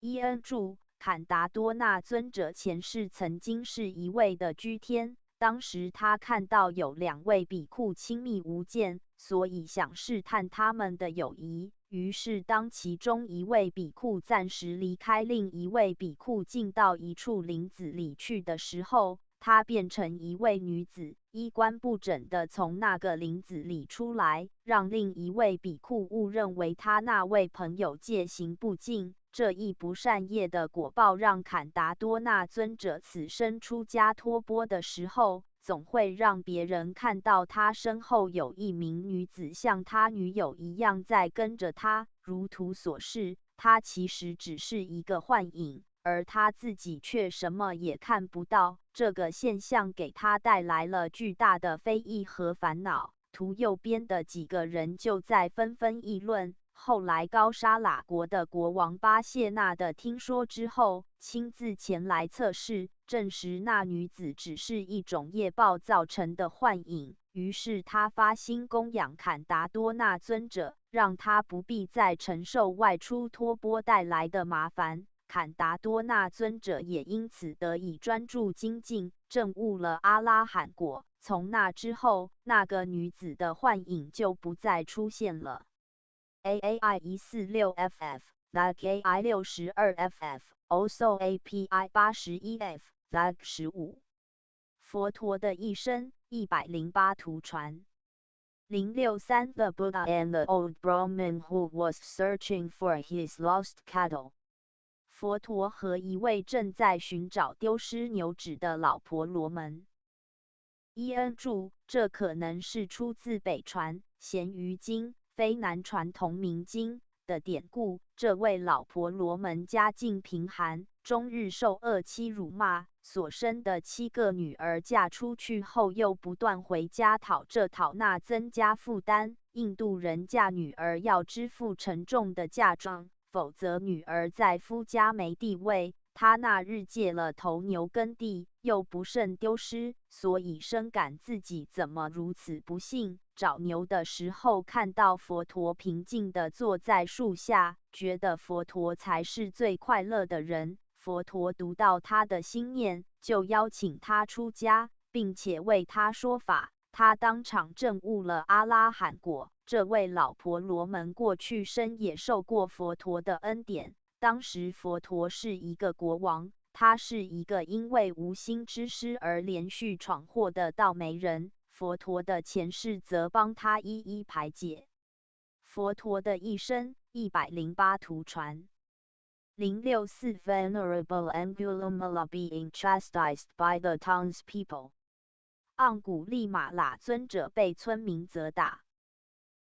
S1: 伊恩注：坎达多那尊者前世曾经是一位的居天，当时他看到有2位比库亲密无间，所以想试探他们的友谊。于是当其中一位比库暂时离开另一位比库进到一处林子里去的时候，她变成一位女子，衣冠不整地从那个林子里出来，让另一位比库误认为他那位朋友戒行不敬。这一不善业的果报让坎达多那尊者此生出家托钵的时候，总会让别人看到他身后有一名女子像他女友一样在跟着他。如图所示，他其实只是一个幻影，而他自己却什么也看不到。这个现象给他带来了巨大的非议和烦恼。图右边的几个人就在纷纷议论。后来高沙喇国的国王巴谢纳的听说之后，亲自前来测试，证实那女子只是一种业报造成的幻影。于是他发心供养坎达多那尊者，让他不必再承受外出托钵带来的麻烦。坎达多那尊者也因此得以专注精进，证悟了阿拉罕果。从那之后，那个女子的幻影就不再出现了。AAI 146FF lag AI 62FF also API 81F lag 15。佛陀的一生108图传063 The Buddha and the old Brahmin who was searching for his lost cattle。 佛陀和一位正在寻找丢失牛脂的老婆罗门。伊恩注：这可能是出自北传咸鱼经非南传同名经的典故。这位老婆罗门家境贫寒，终日受恶欺辱骂，所生的7个女儿嫁出去后又不断回家讨这讨那，增加负担。印度人嫁女儿要支付沉重的嫁妆，否则女儿在夫家没地位。他那日借了头牛耕地，又不慎丢失，所以深感自己怎么如此不幸。找牛的时候看到佛陀平静地坐在树下，觉得佛陀才是最快乐的人。佛陀读到他的心念，就邀请他出家，并且为他说法。他当场证悟了阿拉罕果。这位老婆罗门过去生也受过佛陀的恩典。当时佛陀是一个国王，他是一个因为无心之失而连续闯祸的倒霉人。佛陀的前世则帮他一一排解。佛陀的一生108图传。064 Venerable Angulimala being chastised by the townspeople。盎古利马喇尊者被村民责打。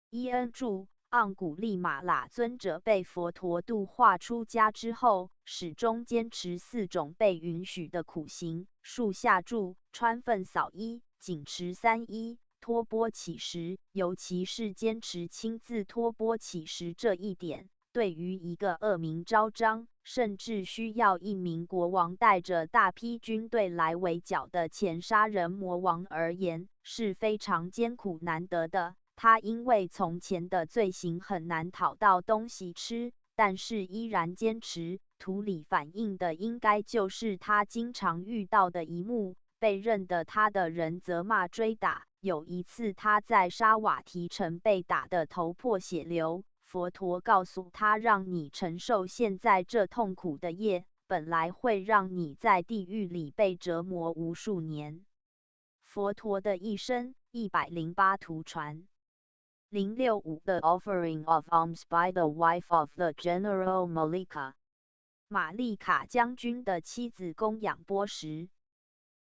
S1: 伊恩注：盎古利马喇尊者被佛陀度化出家之后，始终坚持4种被允许的苦行：树下住、穿粪扫衣、紧持3衣、托钵乞食。尤其是坚持亲自托钵乞食这一点，对于一个恶名昭彰，甚至需要一名国王带着大批军队来围剿的前杀人魔王而言，是非常艰苦难得的。他因为从前的罪行很难讨到东西吃，但是依然坚持。图里反映的应该就是他经常遇到的一幕：被认得他的人责骂追打。有一次他在沙瓦提城被打得头破血流，佛陀告诉他，让你承受现在这痛苦的业，本来会让你在地狱里被折磨无数年。佛陀的一生108图传。065 The offering of alms by the wife of the general Malika。 玛丽卡将军的妻子供养钵食。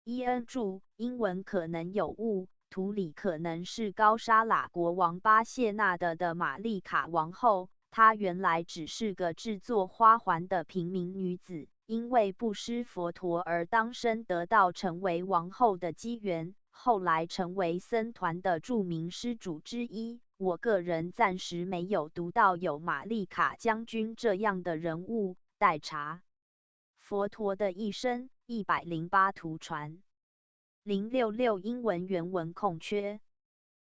S1: 伊恩注：英文可能有误，图里可能是高沙喇国王巴谢纳的玛丽卡王后，她原来只是个制作花环的平民女子，因为布施佛陀而当生，得到成为王后的机缘，后来成为僧团的著名施主之一。我个人暂时没有读到有玛丽卡将军这样的人物，待查。佛陀的一生108图传。066英文原文空缺。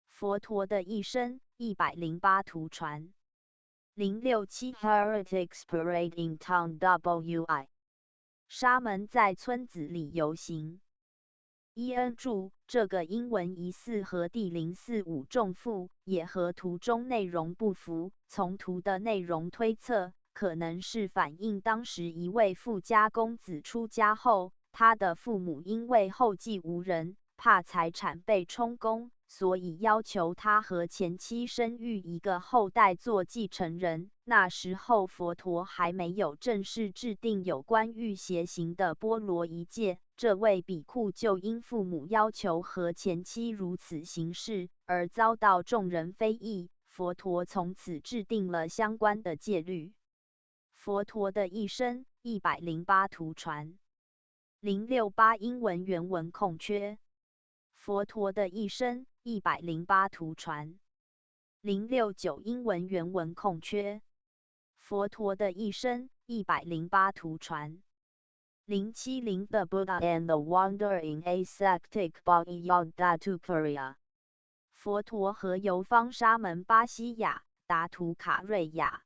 S1: 佛陀的一生108图传。067 Heretics Parade in Town WI。 沙门在村子里游行。伊恩注：这个英文疑似和第045重复，也和图中内容不符。从图的内容推测，可能是反映当时一位富家公子出家后，他的父母因为后继无人，怕财产被充公，所以要求他和前妻生育一个后代做继承人。那时候佛陀还没有正式制定有关欲邪行的波罗夷戒，这位比库就因父母要求和前妻如此行事而遭到众人非议，佛陀从此制定了相关的戒律。佛陀的一生108图传。068英文原文空缺。佛陀的一生108图传。069英文原文空缺。佛陀的一生108图传。070 The Buddha and the Wandering Ascetic Body Yogdatukarya。 佛陀和游方沙门巴西亚达图卡瑞亚。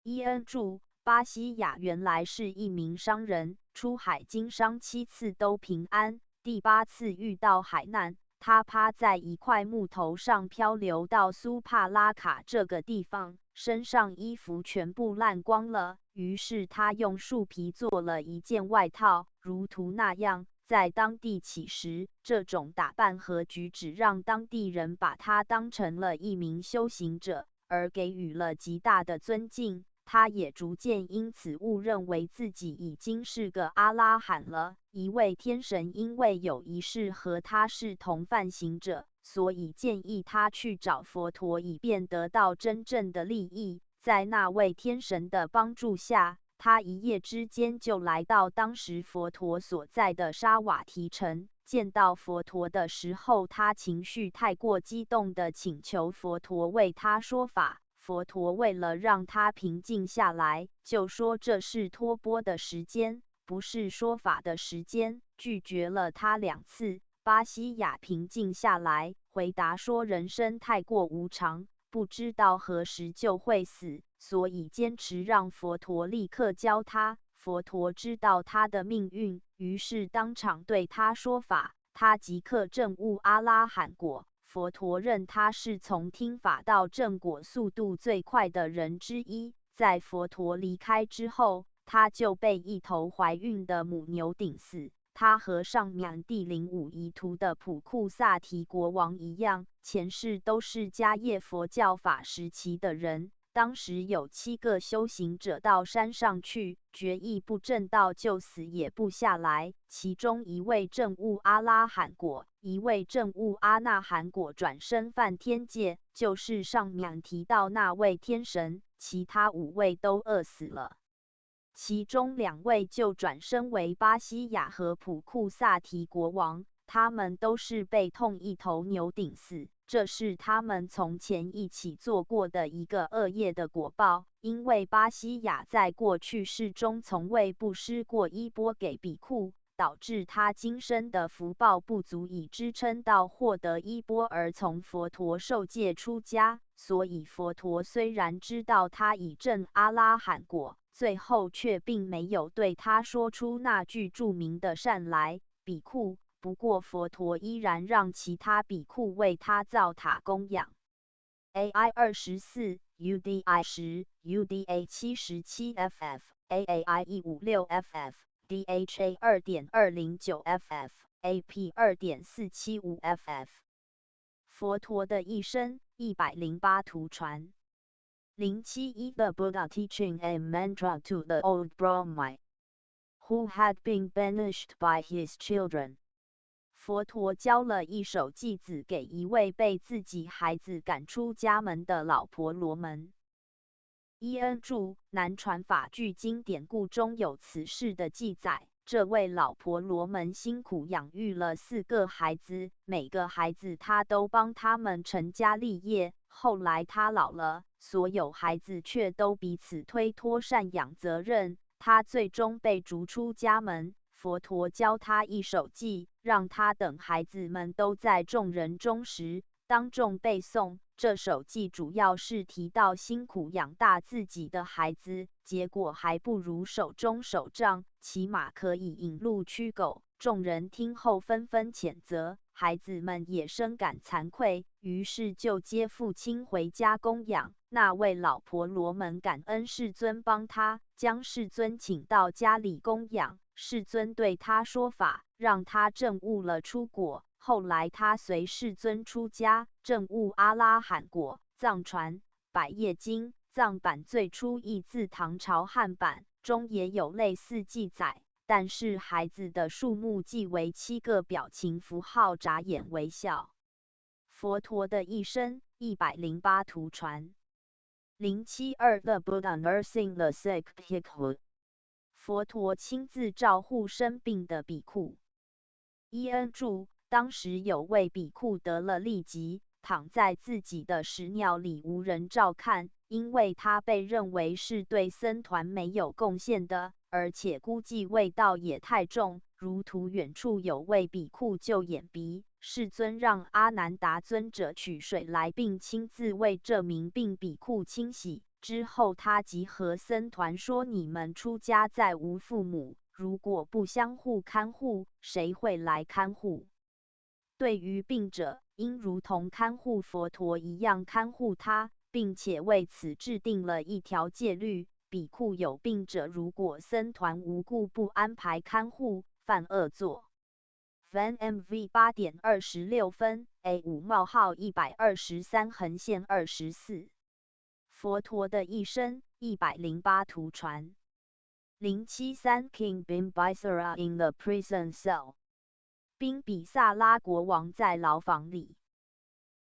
S1: 伊恩注：巴西亚原来是一名商人，出海经商7次都平安，第8次遇到海难，他趴在一块木头上漂流到苏帕拉卡这个地方，身上衣服全部烂光了，于是他用树皮做了一件外套，如图那样，在当地乞食。这种打扮和举止让当地人把他当成了一名修行者，而给予了极大的尊敬。他也逐渐因此误认为自己已经是个阿拉罕了。一位天神因为有一事和他是同犯行者，所以建议他去找佛陀，以便得到真正的利益。在那位天神的帮助下，他一夜之间就来到当时佛陀所在的沙瓦提城。见到佛陀的时候，他情绪太过激动地请求佛陀为他说法。佛陀为了让他平静下来，就说这是托钵的时间，不是说法的时间，拒绝了他2次。巴西亚平静下来，回答说人生太过无常，不知道何时就会死，所以坚持让佛陀立刻教他。佛陀知道他的命运，于是当场对他说法，他即刻证悟阿拉罕果。佛陀认他是从听法到正果速度最快的人之一。在佛陀离开之后，他就被一头怀孕的母牛顶死，他和上面第05遗图的普库萨提国王一样，前世都是迦叶佛教法时期的人。当时有7个修行者到山上去，决意不证道就死也不下来。其中一位证悟阿拉罕果，一位证悟阿那含果，转身犯天界，就是上面提到那位天神。其他5位都饿死了。其中2位就转身为巴西亚和普库萨提国王，他们都是被痛一头牛顶死，这是他们从前一起做过的一个恶业的果报。因为巴西亚在过去世中从未布施过衣钵给比库，导致他今生的福报不足以支撑到获得衣钵而从佛陀受戒出家，所以佛陀虽然知道他已证阿拉罕果，最后却并没有对他说出那句著名的善来，比库。不过佛陀依然让其他比库为他造塔供养。AI 24 UDI 10 UDA 77 FF AAI 156 FF DHA 2.209 FF AP 2.475 FF 佛陀的一生108图传。071 The Buddha teaching a mantra to the old Brahmai who had been banished by his children。 佛陀教了一首偈子给一位被自己孩子赶出家门的老婆罗门。伊恩注：南传法句经典故中有此事的记载。这位老婆罗门辛苦养育了4个孩子，每个孩子她都帮他们成家立业。后来她老了，所有孩子却都彼此推脱赡养责任，她最终被逐出家门。佛陀教他一首偈，让他等孩子们都在众人中时，当众背诵。这首偈主要是提到辛苦养大自己的孩子，结果还不如手中手杖，起码可以引鹿驱狗。众人听后纷纷谴责，孩子们也深感惭愧，于是就接父亲回家供养。那位老婆罗门感恩世尊帮他，将世尊请到家里供养。世尊对他说法，让他证悟了出果。后来他随世尊出家，证悟阿拉罕果。藏传《百业经》藏版最初译自唐朝汉版，中也有类似记载，但是孩子的数目计为7个表情符号，眨眼微笑。佛陀的一生108图传。072 The Buddha nursing the sick bhikkhu。佛陀亲自照护生病的比库。伊恩注：当时有位比库得了痢疾，躺在自己的屎尿里无人照看，因为他被认为是对僧团没有贡献的，而且估计味道也太重。如图远处有位比库就眼鼻，世尊让阿难达尊者取水来，并亲自为这名病比库清洗。之后他集合僧团说：你们出家再无父母，如果不相互看护，谁会来看护？对于病者，应如同看护佛陀一样看护他，并且为此制定了一条戒律：比库有病者，如果僧团无故不安排看护，犯恶作。Van MV 8.26分 A5 冒号123横线24。佛陀的一生108图传。073 King Bimbisara in the prison cell。宾比萨拉国王在牢房里。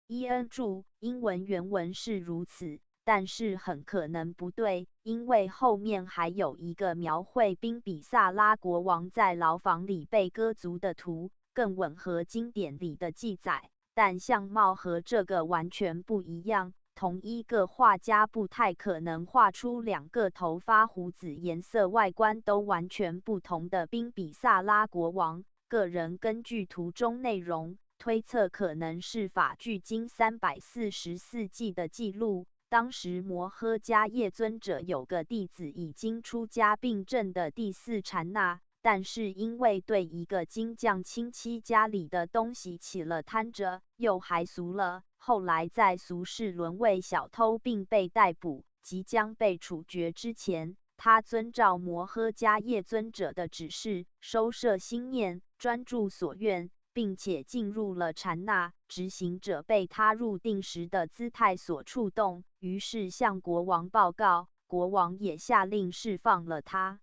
S1: 伊恩注：英文原文是如此，但是很可能不对，因为后面还有一个描绘宾比萨拉国王在牢房里被割足的图，更吻合经典里的记载，但相貌和这个完全不一样。同一个画家不太可能画出2个头发、胡子颜色、外观都完全不同的宾比萨拉国王。个人根据图中内容推测，可能是法句经344记的记录。当时摩诃迦叶尊者有个弟子已经出家并证的第4禅那，但是因为对一个金匠亲戚家里的东西起了贪着，又还俗了。后来在俗世沦为小偷并被逮捕，即将被处决之前，他遵照摩诃迦叶尊者的指示，收摄心念，专注所愿，并且进入了禅那。执行者被他入定时的姿态所触动，于是向国王报告，国王也下令释放了他。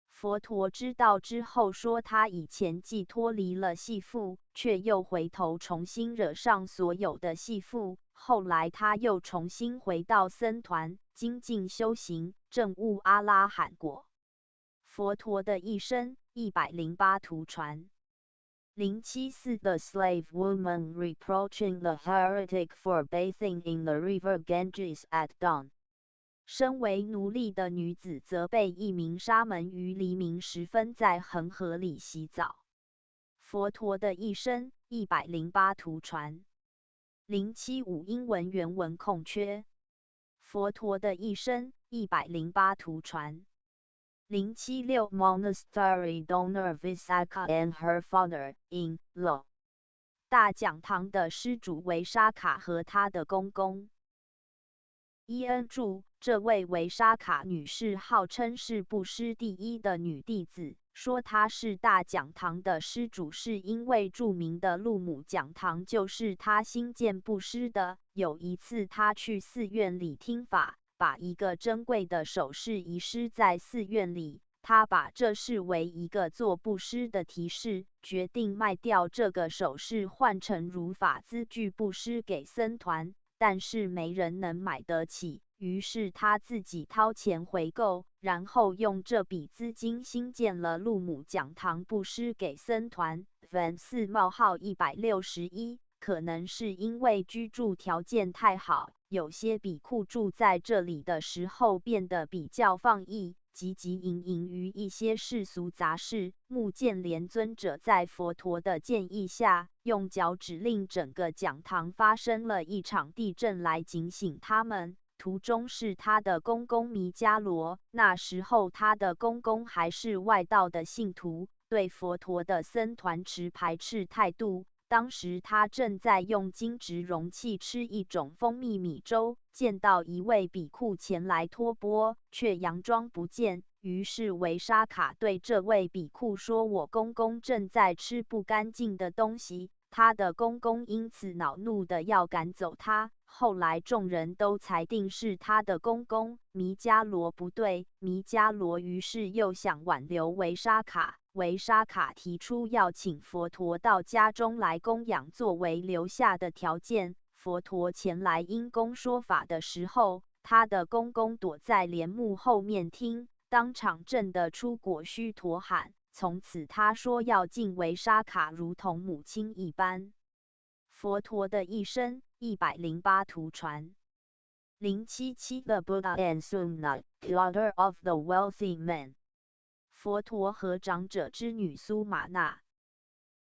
S1: 佛陀知道之后说，他以前既脱离了系缚，却又回头重新惹上所有的系缚。后来他又重新回到僧团，精进修行，证悟阿拉罕果。佛陀的一生108图传。074 The slave woman reproaching the heretic for bathing in the river Ganges at dawn。身为奴隶的女子责备一名沙门于黎明时分在恒河里洗澡。佛陀的一生108图传。075英文原文空缺。佛陀的一生108图传。076 Monastery donor Visakha and her father in law。大讲堂的施主维沙卡和她的公公。伊恩注：这位维沙卡女士号称是布施第一的女弟子，说她是大讲堂的施主，是因为著名的路姆讲堂就是她新建布施的。有一次，她去寺院里听法，把一个珍贵的首饰遗失在寺院里。他把这视为一个做布施的提示，决定卖掉这个首饰，换成如法资具布施给僧团。但是没人能买得起，于是他自己掏钱回购，然后用这笔资金新建了路姆讲堂，布施给僧团。Van 4冒号161，可能是因为居住条件太好，有些比库住在这里的时候变得比较放逸，汲汲营营于一些世俗杂事。目犍连尊者在佛陀的建议下，用脚指令整个讲堂发生了一场地震来警醒他们。途中是他的公公弥迦罗，那时候他的公公还是外道的信徒，对佛陀的僧团持排斥态度。当时他正在用金质容器吃一种蜂蜜米粥，见到一位比库前来托钵，却佯装不见。于是维沙卡对这位比库说：“我公公正在吃不干净的东西。”他的公公因此恼怒的要赶走他。后来众人都裁定是他的公公弥迦罗不对。弥迦罗于是又想挽留维沙卡。维沙卡提出要请佛陀到家中来供养作为留下的条件。佛陀前来因公说法的时候，他的公公躲在帘幕后面听，当场震得出果须陀喊。从此他说要敬维沙卡如同母亲一般。佛陀的一生108图传。077 The Buddha and Sumna, daughter of the wealthy man。佛陀和长者之女苏玛那。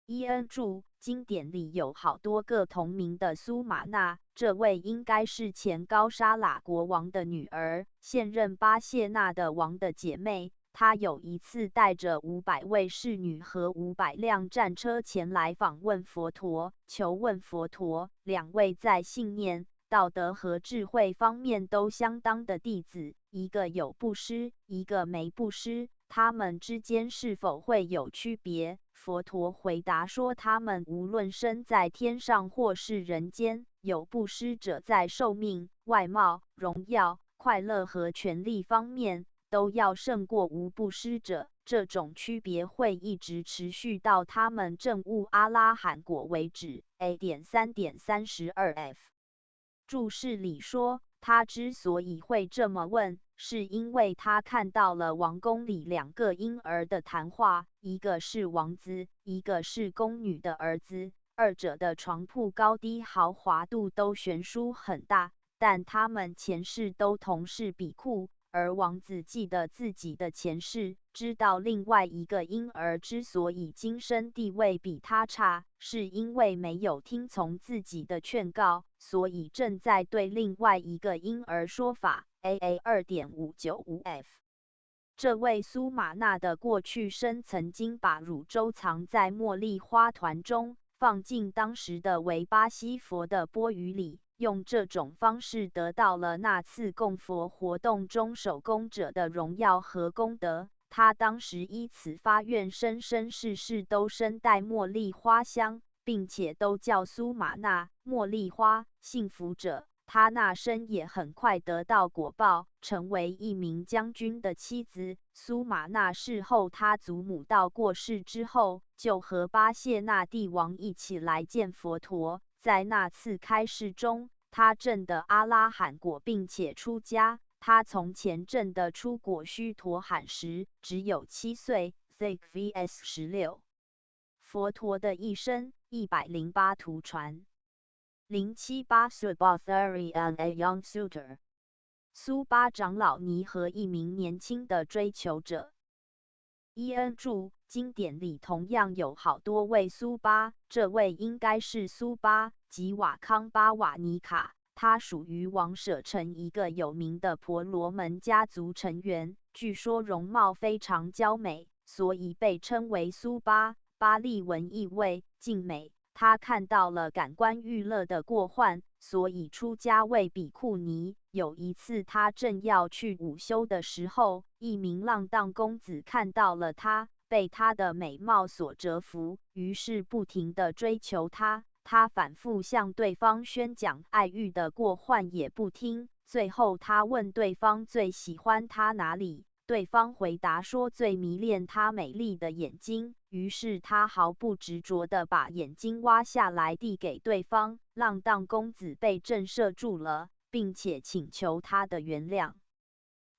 S1: 伊恩注：经典里有好多个同名的苏玛那，这位应该是前高沙喇国王的女儿，现任巴谢纳的王的姐妹。她有一次带着500位侍女和500辆战车前来访问佛陀，求问佛陀。两位在信念、道德和智慧方面都相当的弟子，一个有布施，一个没布施，他们之间是否会有区别？佛陀回答说，他们无论身在天上或是人间，有布施者在寿命、外貌、荣耀、快乐和权力方面都要胜过无布施者。这种区别会一直持续到他们证悟阿拉罕果为止。A.3.32F 注释里说，他之所以会这么问，是因为他看到了王宫里2个婴儿的谈话，一个是王子，一个是宫女的儿子，二者的床铺高低豪华度都悬殊很大，但他们前世都同是比库。而王子记得自己的前世，知道另外一个婴儿之所以今生地位比他差，是因为没有听从自己的劝告，所以正在对另外一个婴儿说法。AA2.595F 这位苏玛那的过去生曾经把乳粥藏在茉莉花团中，放进当时的维巴西佛的钵盂里，用这种方式得到了那次供佛活动中守功者的荣耀和功德。他当时依此发愿，生生世世都身带茉莉花香，并且都叫苏玛那茉莉花。幸福者，他那生也很快得到果报，成为一名将军的妻子。苏玛那事后，他祖母到过世之后，就和巴谢那帝王一起来见佛陀。在那次开示中，他证得阿拉罕果，并且出家。他从前证的出果须陀罕时只有7岁。Thick vs 16。佛陀的一生108图传。078 Subhathari and a young suitor。苏巴长老尼和一名年轻的追求者。伊恩注：经典里同样有好多位苏巴，这位应该是苏巴，即瓦康巴瓦尼卡。他属于王舍城一个有名的婆罗门家族成员，据说容貌非常娇美，所以被称为苏巴。巴利文意味静美。他看到了感官娱乐的过患，所以出家为比库尼。有一次，他正要去午休的时候，一名浪荡公子看到了他，被他的美貌所折服，于是不停地追求他。他反复向对方宣讲爱欲的过患，也不听。最后，他问对方最喜欢他哪里，对方回答说最迷恋他美丽的眼睛。于是他毫不执着地把眼睛挖下来递给对方。浪荡公子被震慑住了，并且请求他的原谅。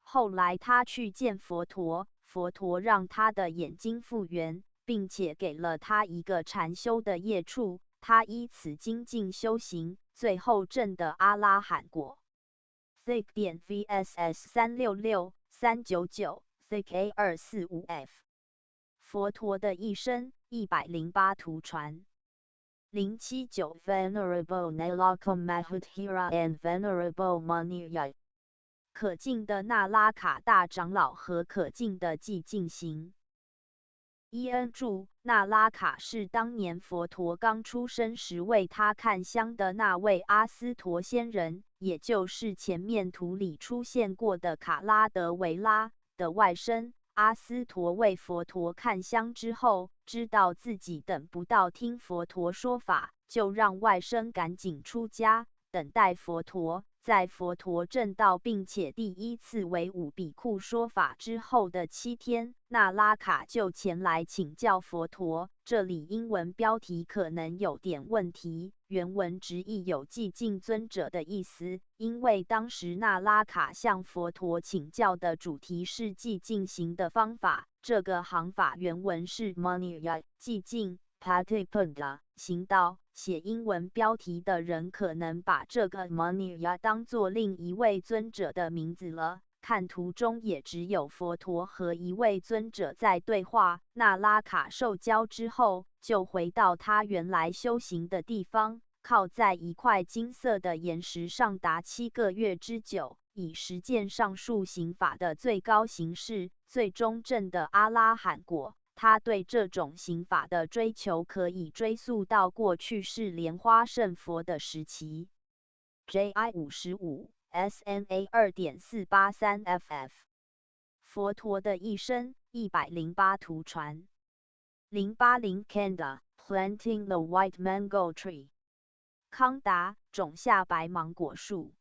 S1: 后来他去见佛陀，佛陀让他的眼睛复原，并且给了他一个禅修的业处。他依此精进修行，最后证得阿拉罕果。Thick 点 VSS 366 399 Thick A245F。佛陀的一生108图传。079 Venerable Nalakam Mahudhira and Venerable Maniyai。可敬的那拉卡大长老和可敬的寂静行。伊恩注：那拉卡是当年佛陀刚出生时为他看香的那位阿斯陀仙人，也就是前面图里出现过的卡拉德维拉的外甥。阿斯陀为佛陀看香之后，知道自己等不到听佛陀说法，就让外甥赶紧出家，等待佛陀。在佛陀证道并且第一次为5比库说法之后的7天，那拉卡就前来请教佛陀。这里英文标题可能有点问题，原文直译有寂静尊者的意思，因为当时那拉卡向佛陀请教的主题是寂静行的方法。这个行法原文是 Maniya 寂静 Patipada 行道。写英文标题的人可能把这个 Maniya 当作另一位尊者的名字了。看图中也只有佛陀和一位尊者在对话。那拉卡受教之后，就回到他原来修行的地方，靠在一块金色的岩石上达7个月之久，以实践上述行法的最高形式，最终证得阿拉罕果。他对这种行法的追求可以追溯到过去是莲花圣佛的时期。JI 55 SMA 2.483FF。佛陀的一生108图传。080 Kanda Planting the White Mango Tree。康达种下白芒果树。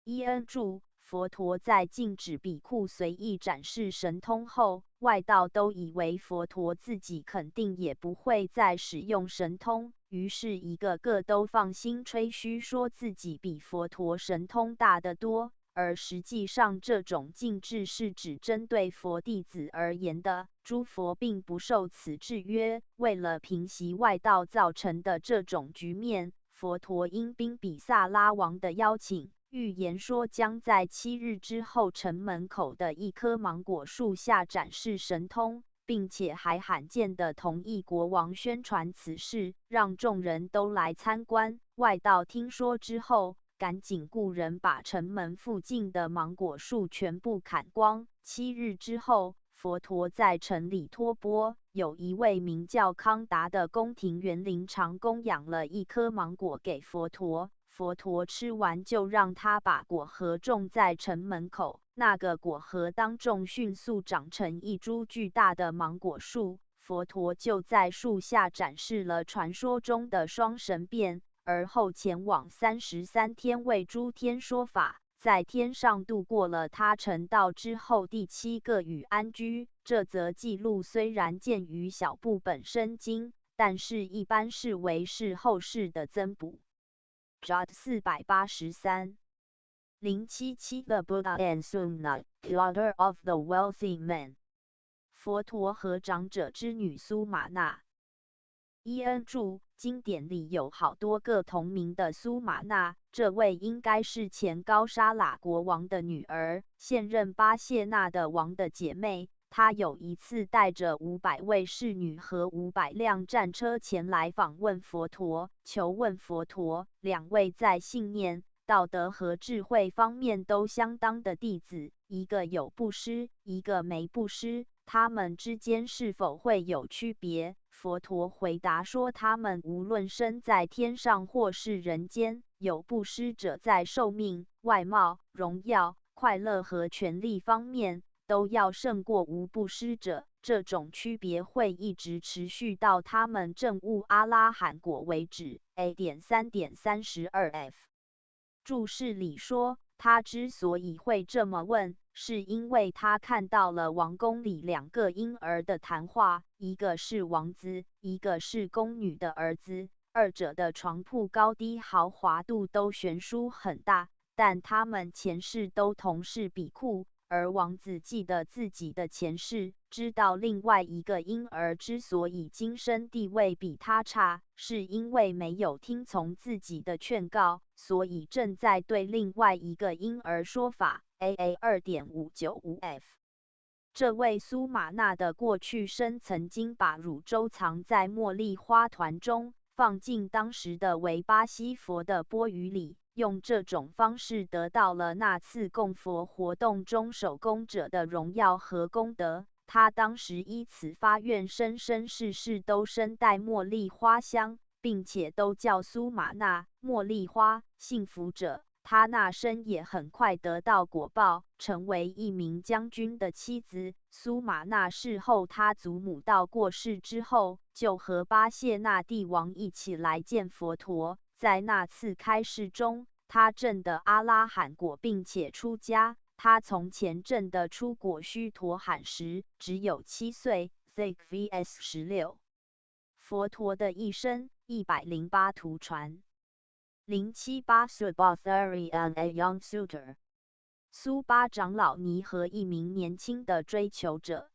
S1: 伊恩注：佛陀在禁止比库随意展示神通后，外道都以为佛陀自己肯定也不会再使用神通，于是一个个都放心吹嘘说自己比佛陀神通大得多。而实际上这种禁制是只针对佛弟子而言的，诸佛并不受此制约。为了平息外道造成的这种局面，佛陀应宾比萨拉王的邀请，预言说将在7日之后城门口的一棵芒果树下展示神通，并且还罕见地同意国王宣传此事，让众人都来参观。外道听说之后，赶紧雇人把城门附近的芒果树全部砍光。7日之后，佛陀在城里托钵，有一位名叫康达的宫廷园林长供养了一颗芒果给佛陀。佛陀吃完就让他把果核种在城门口，那个果核当众迅速长成一株巨大的芒果树。佛陀就在树下展示了传说中的双神变，而后前往33天为诸天说法，在天上度过了他成道之后第7个与安居。这则记录虽然见于小部本生经，但是一般视为是后世的增补。Jot 483 077 The Buddha and Sumna, daughter of the wealthy man. 佛陀和长者之女苏玛那。伊恩注：经典里有好多个同名的苏玛那，这位应该是前高沙喇国王的女儿，现任巴谢纳的王的姐妹。她有一次带着500位侍女和500辆战车前来访问佛陀，求问佛陀。2位在信念、道德和智慧方面都相当的弟子，一个有布施，一个没布施，他们之间是否会有区别？佛陀回答说，他们无论身在天上或是人间，有布施者在寿命、外貌、荣耀、快乐和权力方面都要胜过无布施者，这种区别会一直持续到他们证悟阿拉罕果为止。A.3.32f 注释里说，他之所以会这么问，是因为他看到了王宫里2个婴儿的谈话，一个是王子，一个是宫女的儿子，二者的床铺高低豪华度都悬殊很大，但他们前世都同是比库。而王子记得自己的前世，知道另外一个婴儿之所以今生地位比他差，是因为没有听从自己的劝告，所以正在对另外一个婴儿说法。AA 2.595f 这位苏玛那的过去生曾经把乳粥藏在茉莉花团中，放进当时的维巴西佛的钵盂里，用这种方式得到了那次供佛活动中手工者的荣耀和功德。他当时依此发愿，生生世世都身带茉莉花香，并且都叫苏玛那茉莉花幸福者。他那生也很快得到果报，成为一名将军的妻子。苏玛那事后，他祖母到过世之后，就和巴谢纳帝王一起来见佛陀。在那次开示中，他证得阿拉罕果，并且出家。他从前证的出果须陀罕时只有7岁。Thick vs 16。佛陀的一生108图传。078 Subhathari and a young suitor。苏巴长老尼和一名年轻的追求者。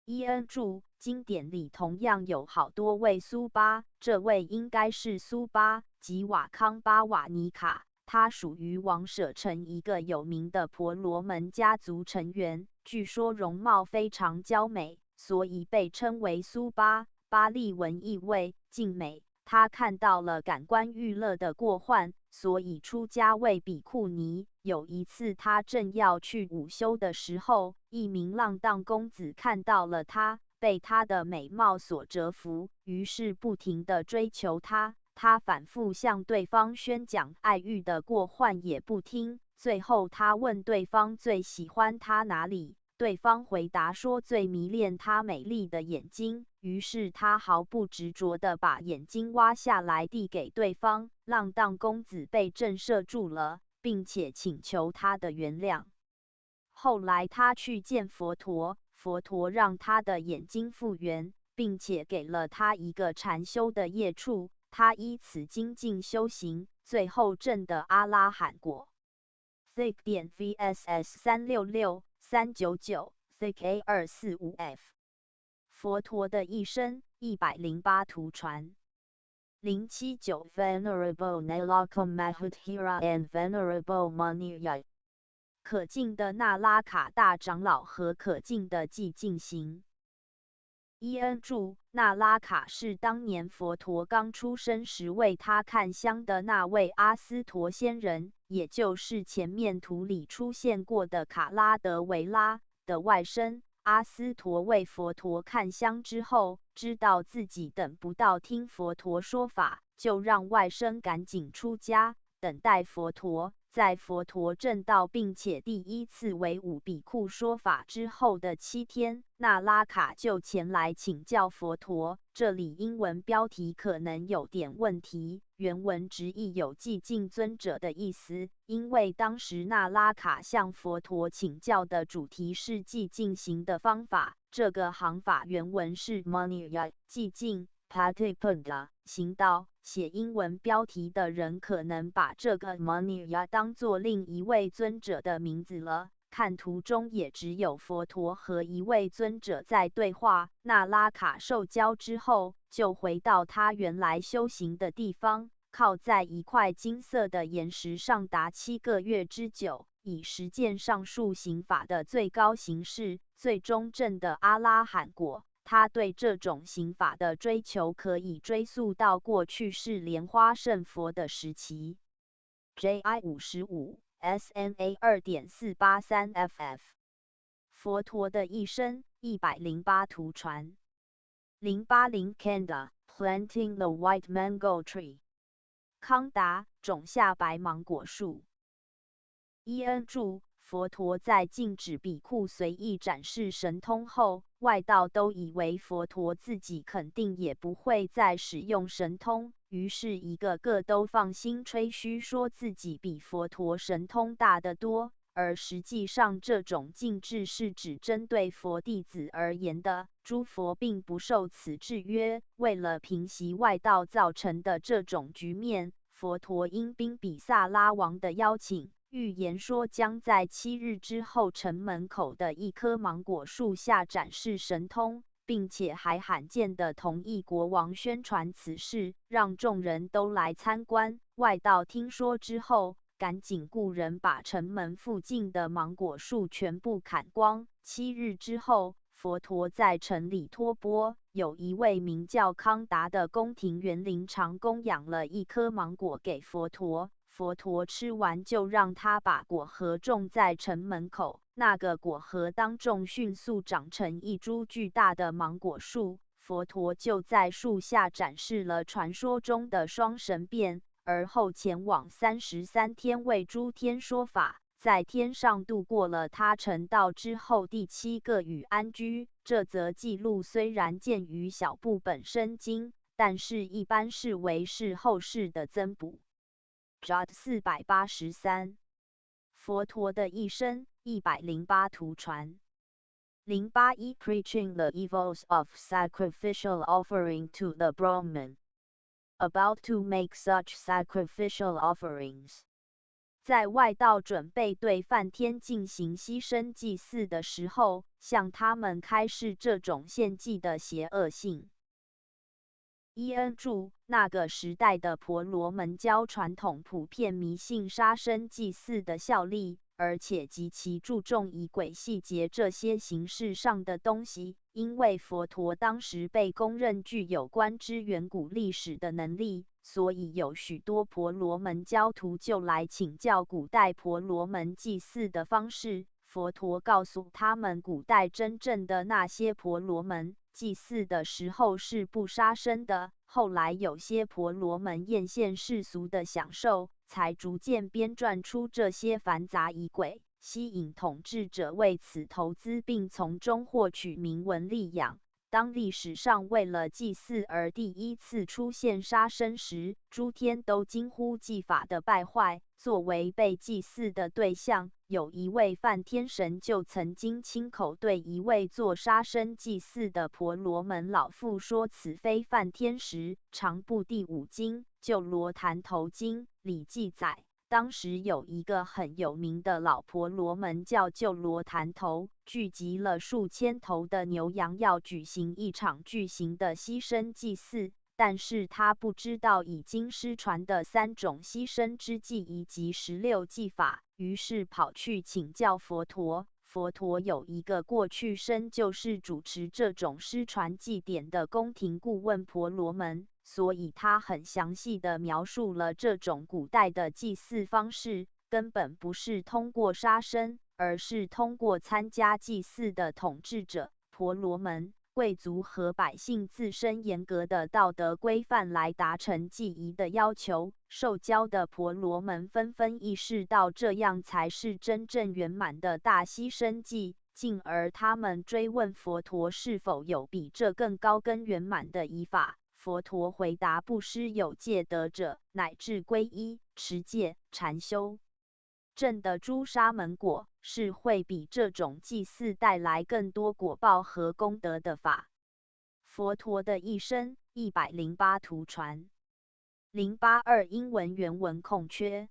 S1: 伊恩注：经典里同样有好多位苏巴，这位应该是苏巴，即瓦康巴瓦尼卡。他属于王舍城一个有名的婆罗门家族成员，据说容貌非常娇美，所以被称为苏巴。巴利文意味静美。他看到了感官娱乐的过患，所以出家为比库尼。有一次，他正要去午休的时候，一名浪荡公子看到了他，被他的美貌所折服，于是不停地追求他。他反复向对方宣讲爱欲的过患，也不听。最后，他问对方最喜欢他哪里？对方回答说最迷恋她美丽的眼睛，于是他毫不执着地把眼睛挖下来递给对方。浪荡公子被震慑住了，并且请求他的原谅。后来他去见佛陀，佛陀让他的眼睛复原，并且给了他一个禅修的业处，他依此精进修行，最后证得阿拉罕果。Thick 点 VSS 366。399 Thick A 245F 佛陀的一生108图传。079 Venerable Nalakam Mahuthira and Venerable Maniya 可敬的那拉卡大长老和可敬的寂静行。伊恩注：那拉卡是当年佛陀刚出生时为他看香的那位阿斯陀仙人，也就是前面图里出现过的卡拉德维拉的外甥。阿斯陀为佛陀看香之后，知道自己等不到听佛陀说法，就让外甥赶紧出家，等待佛陀。在佛陀证道并且第一次为5比库说法之后的7天，那拉卡就前来请教佛陀。这里英文标题可能有点问题，原文直译有寂静尊者的意思，因为当时那拉卡向佛陀请教的主题是寂静行的方法。这个行法原文是 Maniya 寂静 Patipada 行道。写英文标题的人可能把这个 Maniya 当作另一位尊者的名字了。看图中也只有佛陀和一位尊者在对话。那拉卡受教之后，就回到他原来修行的地方，靠在一块金色的岩石上达7个月之久，以实践上述行法的最高形式，最终证得阿拉罕果。他对这种行法的追求可以追溯到过去是莲花圣佛的时期。JI 55 SMA 2.483 FF 佛陀的一生108图传080 Kanda Planting the White Mango Tree 康达种下白芒果树。伊恩注佛陀在禁止比库随意展示神通后，外道都以为佛陀自己肯定也不会再使用神通，于是一个个都放心吹嘘说自己比佛陀神通大得多。而实际上这种禁制是只针对佛弟子而言的，诸佛并不受此制约。为了平息外道造成的这种局面，佛陀应宾比萨拉王的邀请，预言说将在7日之后城门口的一棵芒果树下展示神通，并且还罕见地同意国王宣传此事，让众人都来参观。外道听说之后，赶紧雇人把城门附近的芒果树全部砍光。7日之后，佛陀在城里托钵，有一位名叫康达的宫廷园林长供养了一颗芒果给佛陀。佛陀吃完就让他把果核种在城门口，那个果核当众迅速长成一株巨大的芒果树。佛陀就在树下展示了传说中的双神变，而后前往33天为诸天说法，在天上度过了他成道之后第7个雨安居。这则记录虽然见于小部本生经，但是一般视为是后世的增补。JOD 483佛陀的一生108图传081 Preaching the evils of sacrificial offering to the Brahman. About to make such sacrificial offerings. 在外道准备对梵天进行牺牲祭祀的时候，向他们开示这种献祭的邪恶性。伊恩注那个时代的婆罗门教传统普遍迷信杀生祭祀的效力，而且极其注重仪轨细节这些形式上的东西。因为佛陀当时被公认具有观知远古历史的能力，所以有许多婆罗门教徒就来请教古代婆罗门祭祀的方式。佛陀告诉他们，古代真正的那些婆罗门祭祀的时候是不杀生的，后来有些婆罗门艳羡世俗的享受，才逐渐编撰出这些繁杂仪轨，吸引统治者为此投资，并从中获取名闻利养。当历史上为了祭祀而第一次出现杀生时，诸天都惊呼祭法的败坏。作为被祭祀的对象，有一位梵天神就曾经亲口对一位做杀生祭祀的婆罗门老妇说：“此非梵天时。”长部第5经《救罗坛头经》里记载，当时有一个很有名的老婆罗门叫救罗坛头，聚集了数千头的牛羊，要举行一场巨型的牺牲祭祀。但是他不知道已经失传的3种牺牲之祭以及16祭法，于是跑去请教佛陀。佛陀有一个过去生就是主持这种失传祭典的宫廷顾问婆罗门，所以他很详细地描述了这种古代的祭祀方式，根本不是通过杀生，而是通过参加祭祀的统治者、婆罗门、贵族和百姓自身严格的道德规范来达成祭仪的要求。受教的婆罗门纷纷意识到这样才是真正圆满的大牺牲祭，进而他们追问佛陀是否有比这更高更圆满的仪法。佛陀回答：布施有戒德者，乃至皈依、持戒、禅修证的诸沙门果，是会比这种祭祀带来更多果报和功德的法。佛陀的一生108图传082英文原文空缺。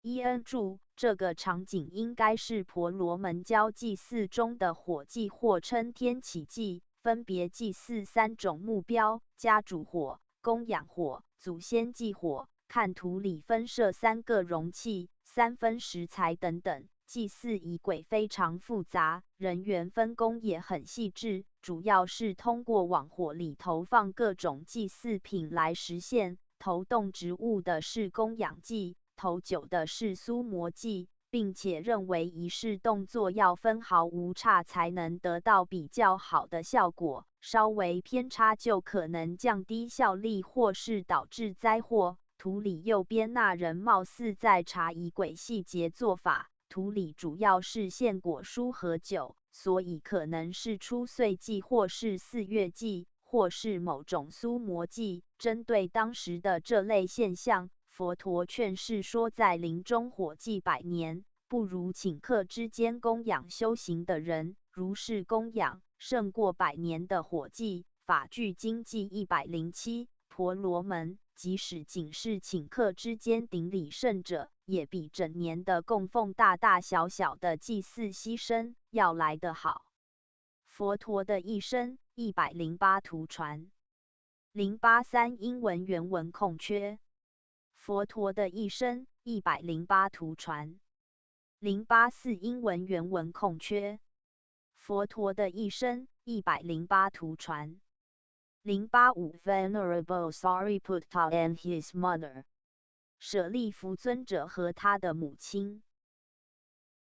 S1: EN 注：这个场景应该是婆罗门教祭祀中的火祭，或称天起祭，分别祭祀3种目标：家主火、供养火、祖先祭火。看图里分设3个容器，3分食材等等。祭祀仪轨非常复杂，人员分工也很细致，主要是通过往火里投放各种祭祀品来实现。投动植物的是供养祭，投酒的是苏摩祭，并且认为仪式动作要分毫无差才能得到比较好的效果，稍微偏差就可能降低效力或是导致灾祸。图里右边那人貌似在查仪轨细节做法，图里主要是献果蔬和酒，所以可能是初岁祭或是4月祭，或是某种苏摩祭。针对当时的这类现象，佛陀劝示说，在林中火祭100年，不如顷刻之间供养修行的人。如是供养胜过100年的火祭。法句经记107，婆罗门即使仅是顷刻之间顶礼圣者，也比整年的供奉大大小小的祭祀牺牲要来得好。佛陀的一生108图传083英文原文空缺。佛陀的一生108图传084英文原文空缺。佛陀的一生108图传085 Venerable Sariputta and his mother， 舍利弗尊者和他的母亲。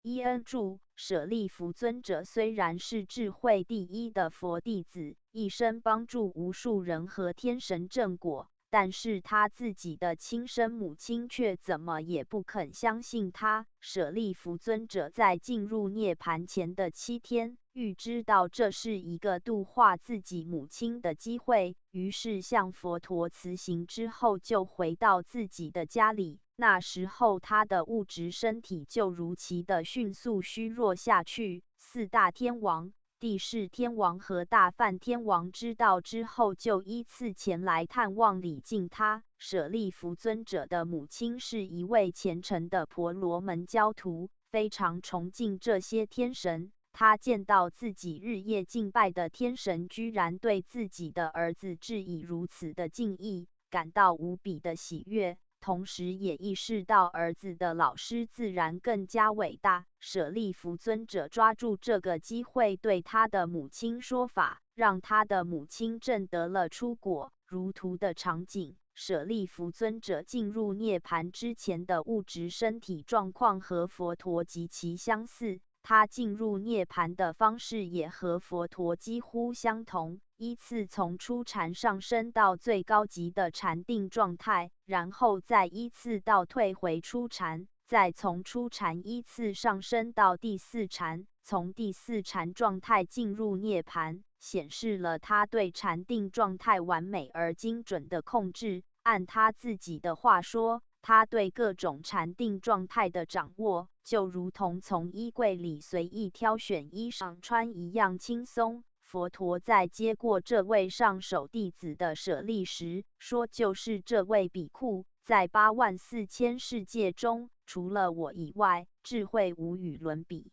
S1: EN 注：舍利弗尊者虽然是智慧第一的佛弟子，一生帮助无数人和天神正果，但是他自己的亲生母亲却怎么也不肯相信他。舍利弗尊者在进入涅槃前的7天，预知到这是一个度化自己母亲的机会，于是向佛陀辞行之后就回到自己的家里。那时候他的物质身体就如期的迅速虚弱下去。4大天王、帝释天王和大梵天王知道之后，就依次前来探望礼敬他。舍利弗尊者的母亲是一位虔诚的婆罗门教徒，非常崇敬这些天神。他见到自己日夜敬拜的天神居然对自己的儿子致以如此的敬意，感到无比的喜悦，同时也意识到儿子的老师自然更加伟大。舍利弗尊者抓住这个机会对他的母亲说法，让他的母亲证得了出果。如图的场景，舍利弗尊者进入涅槃之前的物质身体状况和佛陀极其相似，他进入涅槃的方式也和佛陀几乎相同，依次从初禅上升到最高级的禅定状态，然后再依次倒退回初禅，再从初禅依次上升到第4禅，从第4禅状态进入涅槃，显示了他对禅定状态完美而精准的控制。按他自己的话说，他对各种禅定状态的掌握，就如同从衣柜里随意挑选衣裳穿一样轻松。佛陀在接过这位上首弟子的舍利时，说：“就是这位比库，在84000世界中，除了我以外，智慧无与伦比。”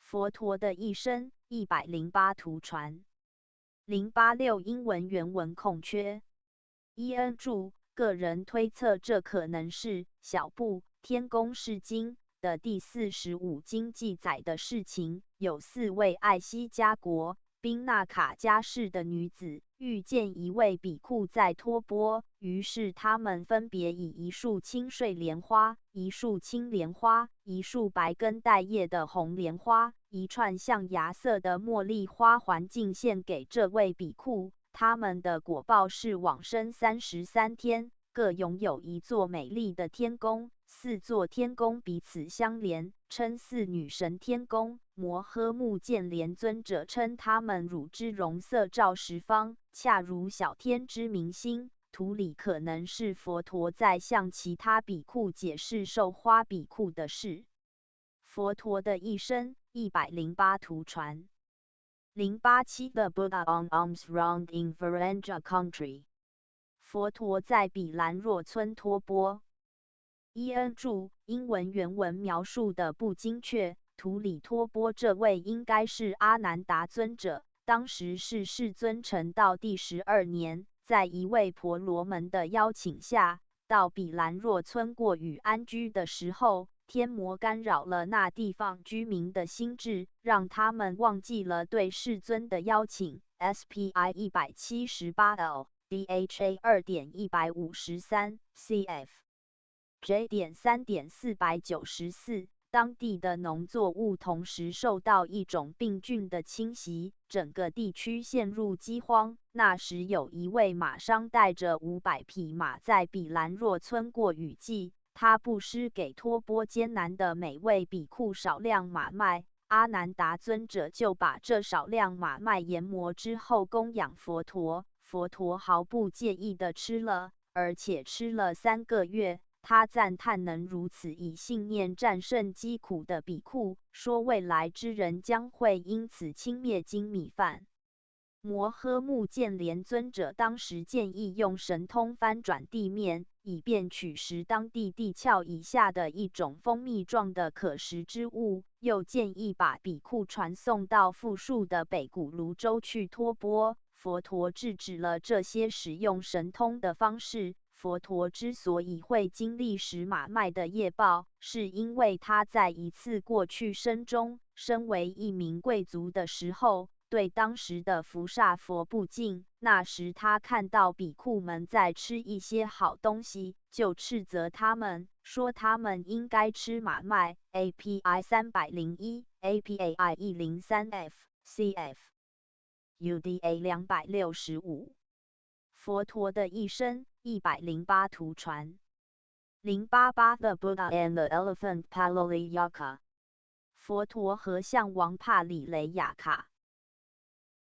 S1: 佛陀的一生108图传086英文原文空缺。EN 注：个人推测这可能是小部天宫释经的第45经记载的事情。有4位爱悉迦国宾纳卡家氏的女子遇见一位比库在托钵，于是他们分别以一束青睡莲花、一束青莲花、一束白根带叶的红莲花、一串象牙色的茉莉花环敬献给这位比库。他们的果报是往生33天，各拥有一座美丽的天宫，4座天宫彼此相连，称4女神天宫。摩诃目犍连尊者称他们乳之容色照十方，恰如小天之明星。图里可能是佛陀在向其他比库解释授花比库的事。佛陀的一生108图传。087 The Buddha on alms round in Varanja country。佛陀在比兰若村托钵。伊恩注：英文原文描述的不精确，图里托钵这位应该是阿难达尊者，当时是世尊成道第12年，在一位婆罗门的邀请下，到比兰若村过雨安居的时候，天魔干扰了那地方居民的心智，让他们忘记了对世尊的邀请。SPI 178L DHA 2.153 CF J.3.494，当地的农作物同时受到一种病菌的侵袭，整个地区陷入饥荒。那时有一位马商带着500匹马在比兰若村过雨季，他布施给托钵艰难的每位比库少量马麦，阿难达尊者就把这少量马麦研磨之后供养佛陀，佛陀毫不介意地吃了，而且吃了3个月。他赞叹能如此以信念战胜饥苦的比库，说未来之人将会因此轻蔑精米饭。摩诃目犍连尊者当时建议用神通翻转地面，以便取食当地地壳以下的一种蜂蜜状的可食之物，又建议把比库传送到富庶的北古泸州去托钵。佛陀制止了这些使用神通的方式。佛陀之所以会经历食马麦的业报，是因为他在一次过去生中，身为一名贵族的时候，对当时的福萨佛不敬。那时他看到比库们在吃一些好东西，就斥责他们，说他们应该吃马麦。API 301 APAI 103F CF UDA 265。佛陀的一生108图传。088 The Buddha and the Elephant Paloliyaka。佛陀和象王帕里雷雅卡。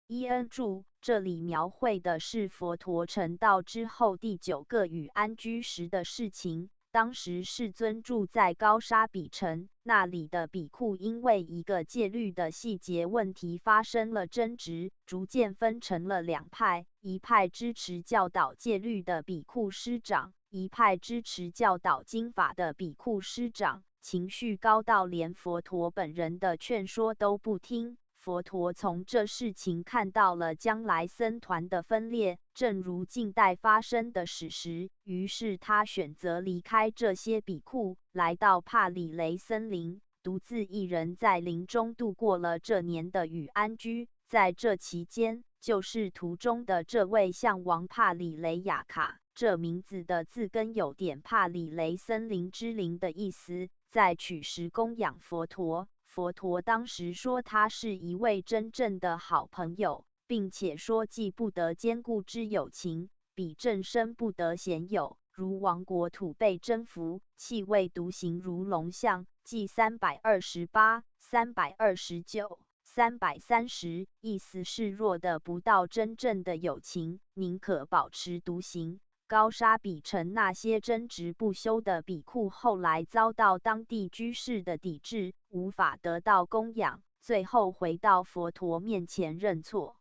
S1: 伊恩注：这里描绘的是佛陀成道之后第9个雨安居时的事情。当时世尊住在高沙比城，那里的比库因为一个戒律的细节问题发生了争执，逐渐分成了2派，一派支持教导戒律的比库师长，一派支持教导经法的比库师长，情绪高到连佛陀本人的劝说都不听。佛陀从这事情看到了将来僧团的分裂，正如近代发生的史实，于是他选择离开这些比库，来到帕里雷森林，独自一人在林中度过了这年的雨安居。在这期间，就是图中的这位象王帕里雷雅卡，这名字的字根有点帕里雷森林之林的意思，在取食供养佛陀。佛陀当时说他是一位真正的好朋友，并且说既不得坚固之友情，彼正生不得鲜有，如亡国土被征服，气味独行如龙象。记328、329、330，意思是弱的不到真正的友情，宁可保持独行。高沙比城那些争执不休的比库后来遭到当地居士的抵制，无法得到供养，最后回到佛陀面前认错。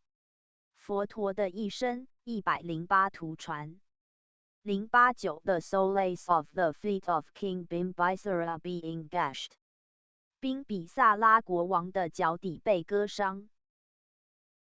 S1: 佛陀的一生108图传。089 The solace of the feet of King Bimbisara being gashed。宾比萨拉国王的脚底被割伤。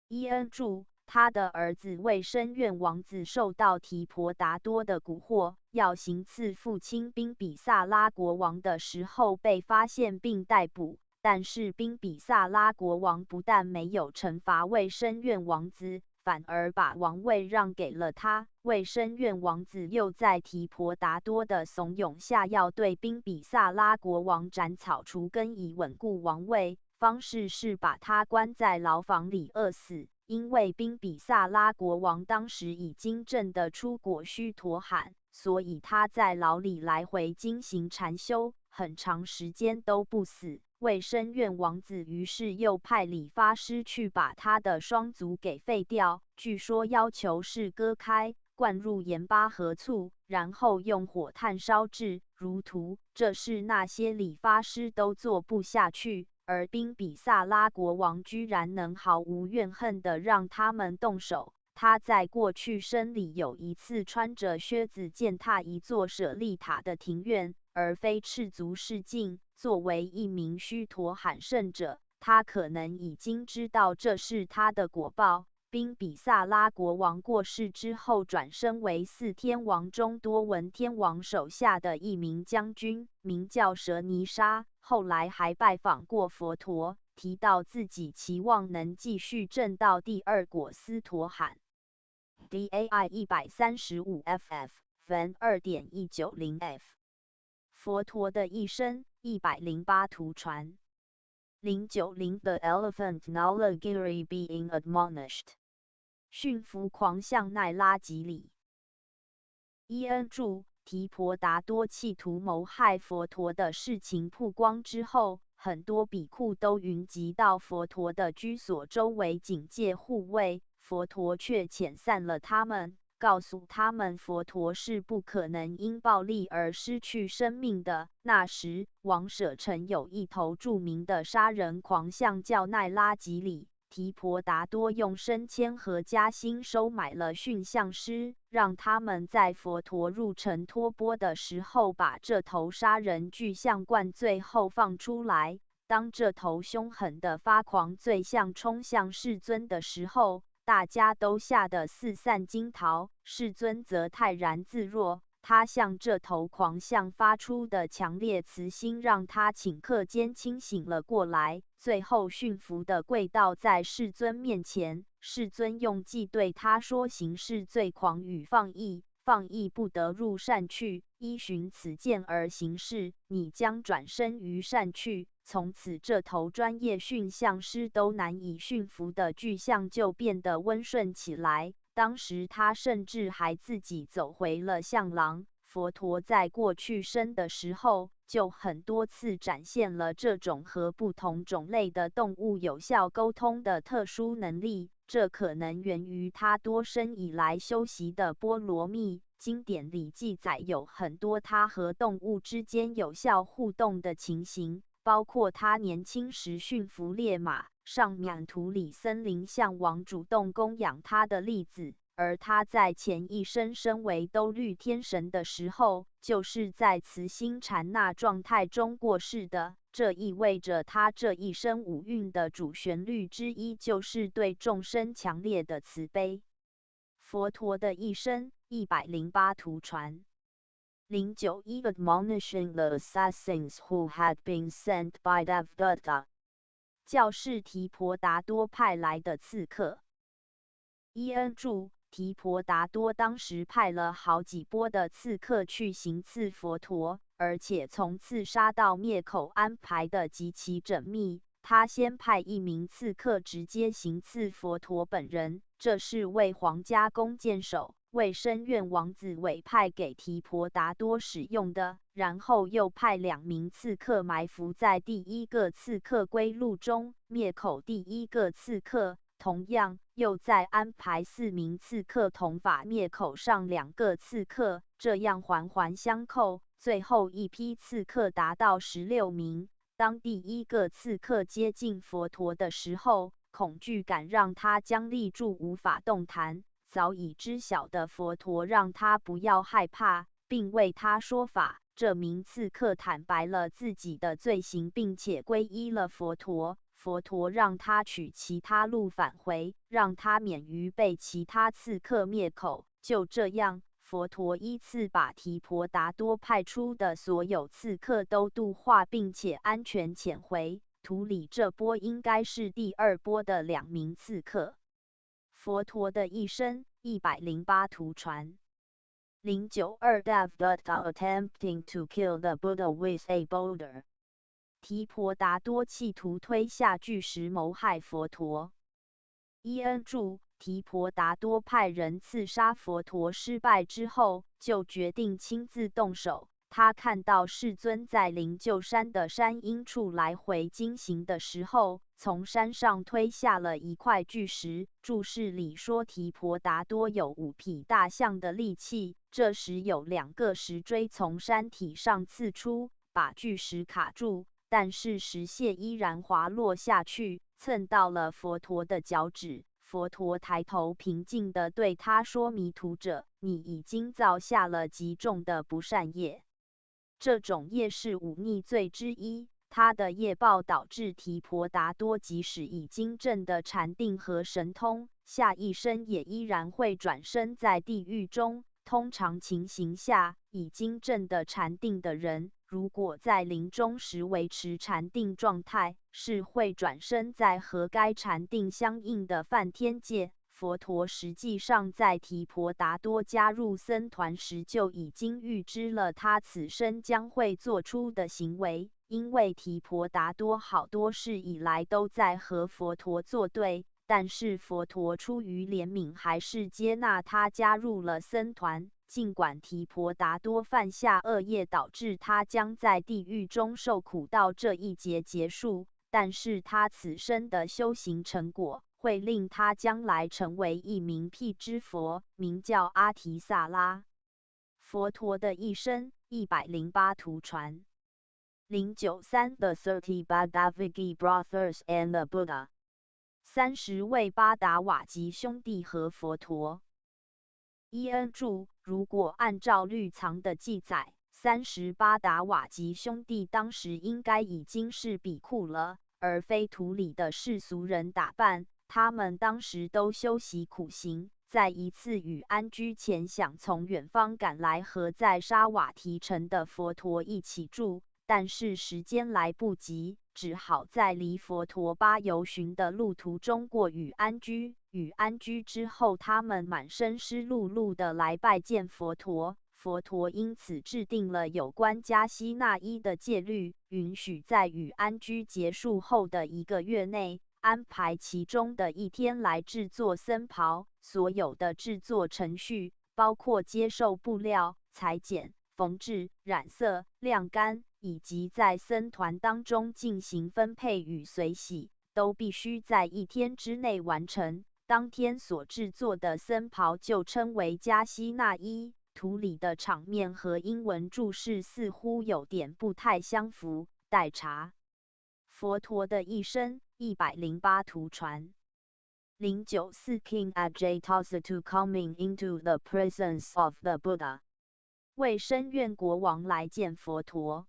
S1: 伊恩注：他的儿子为深愿王子受到提婆达多的蛊惑，要行刺父亲宾比萨拉国王的时候被发现并逮捕。但是宾比萨拉国王不但没有惩罚卫生院王子，反而把王位让给了他。卫生院王子又在提婆达多的怂恿下，要对宾比萨拉国王斩草除根，以稳固王位。方式是把他关在牢房里饿死。因为宾比萨拉国王当时已经震得出果须陀罕，所以他在牢里来回经行禅修，很长时间都不死。卫生院王子于是又派理发师去把他的双足给废掉，据说要求是割开，灌入盐巴和醋，然后用火炭烧制如荼。这是那些理发师都做不下去，而宾比萨拉国王居然能毫无怨恨地让他们动手。他在过去生里有一次穿着靴子践踏一座舍利塔的庭院，而非赤足示镜。作为一名须陀罕圣者，他可能已经知道这是他的果报。宾比萨拉国王过世之后，转身为四天王中多闻天王手下的一名将军，名叫舍尼沙。后来还拜访过佛陀，提到自己期望能继续证到第二果斯陀罕。DAI 135FF Ven 2.190F 佛陀的一生108图传。090 The elephant Nalagiri being admonished。驯服狂象奈拉吉里。伊恩注：提婆达多企图谋害佛陀的事情曝光之后，很多比库都云集到佛陀的居所周围警戒护卫，佛陀却遣散了他们，告诉他们佛陀是不可能因暴力而失去生命的。那时，王舍城有一头著名的杀人狂象叫奈拉吉里。提婆达多用升迁和加薪收买了驯象师，让他们在佛陀入城托钵的时候把这头杀人巨象灌醉后放出来。当这头凶狠的发狂醉象冲向世尊的时候，大家都吓得四散惊逃，世尊则泰然自若。他向这头狂象发出的强烈慈心，让他顷刻间清醒了过来，最后驯服的跪倒在世尊面前。世尊用偈对他说：行事最狂与放逸，放逸不得入善趣，依循此见而行事，你将转身于善趣。从此，这头专业驯象师都难以驯服的巨象就变得温顺起来。当时他甚至还自己走回了象廊。佛陀在过去生的时候，就很多次展现了这种和不同种类的动物有效沟通的特殊能力。这可能源于他多生以来修习的波罗蜜。经典里记载有很多他和动物之间有效互动的情形，包括他年轻时驯服烈马，上满图里森林象王主动供养他的例子。而他在前一生身为兜率天神的时候，就是在慈心禅那状态中过世的。这意味着他这一生五蕴的主旋律之一就是对众生强烈的慈悲。佛陀的一生108图传。091 Admonishing the assassins who had been sent by Devdatta。教士提婆达多派来的刺客。伊恩注：提婆达多当时派了好几波的刺客去行刺佛陀，而且从刺杀到灭口安排的极其缜密。他先派一名刺客直接行刺佛陀本人，这是为皇家弓箭手卫生院王子委派给提婆达多使用的。然后又派2名刺客埋伏在第一个刺客归路中，灭口第一个刺客。同样，又再安排4名刺客同法灭口上2个刺客，这样环环相扣，最后一批刺客达到16名。当第一个刺客接近佛陀的时候，恐惧感让他僵立住，无法动弹。早已知晓的佛陀让他不要害怕，并为他说法。这名刺客坦白了自己的罪行，并且皈依了佛陀。佛陀让他取其他路返回，让他免于被其他刺客灭口。就这样，佛陀依次把提婆达多派出的所有刺客都度化，并且安全遣回。图里这波应该是第2波的2名刺客。佛陀的一生108图传。092 Devdatta attempting to kill the Buddha with a boulder。提婆达多企图推下巨石谋害佛陀。伊恩注：提婆达多派人刺杀佛陀失败之后，就决定亲自动手。他看到世尊在灵鹫山的山阴处来回经行的时候，从山上推下了一块巨石。注释里说提婆达多有5匹大象的力气，这时有2个石锥从山体上刺出，把巨石卡住，但是石屑依然滑落下去，蹭到了佛陀的脚趾。佛陀抬头平静地对他说：迷途者，你已经造下了极重的不善业。这种业是忤逆罪之一，他的业报导致提婆达多即使已经证的禅定和神通，下一生也依然会转生在地狱中。通常情形下，已经证的禅定的人，如果在临终时维持禅定状态，是会转生在和该禅定相应的梵天界。佛陀实际上在提婆达多加入僧团时就已经预知了他此生将会做出的行为，因为提婆达多好多世以来都在和佛陀作对，但是佛陀出于怜悯还是接纳他加入了僧团。尽管提婆达多犯下恶业导致他将在地狱中受苦到这一劫结束，但是他此生的修行成果会令他将来成为一名辟支佛，名叫阿提萨拉。佛陀的一生108图传。093 The 30 Badavigi Brothers and the Buddha。30位巴达瓦吉兄弟和佛陀。伊恩注：如果按照律藏的记载，30巴达瓦吉兄弟当时应该已经是比库了，而非土里的世俗人打扮。他们当时都修习苦行，在一次与安居前想从远方赶来和在沙瓦提城的佛陀一起住，但是时间来不及，只好在离佛陀巴游巡的路途中过与安居。与安居之后，他们满身湿漉漉的来拜见佛陀。佛陀因此制定了有关迦西那伊的戒律，允许在与安居结束后的1个月内，安排其中的一天来制作僧袍。所有的制作程序，包括接受布料、裁剪、缝制、染色、晾干，以及在僧团当中进行分配与随喜，都必须在1天之内完成。当天所制作的僧袍就称为迦西那伊。图里的场面和英文注释似乎有点不太相符，待查。佛陀的一生108图传。094 King Ajatasattu coming into the presence of the Buddha。为深愿国王来见佛陀。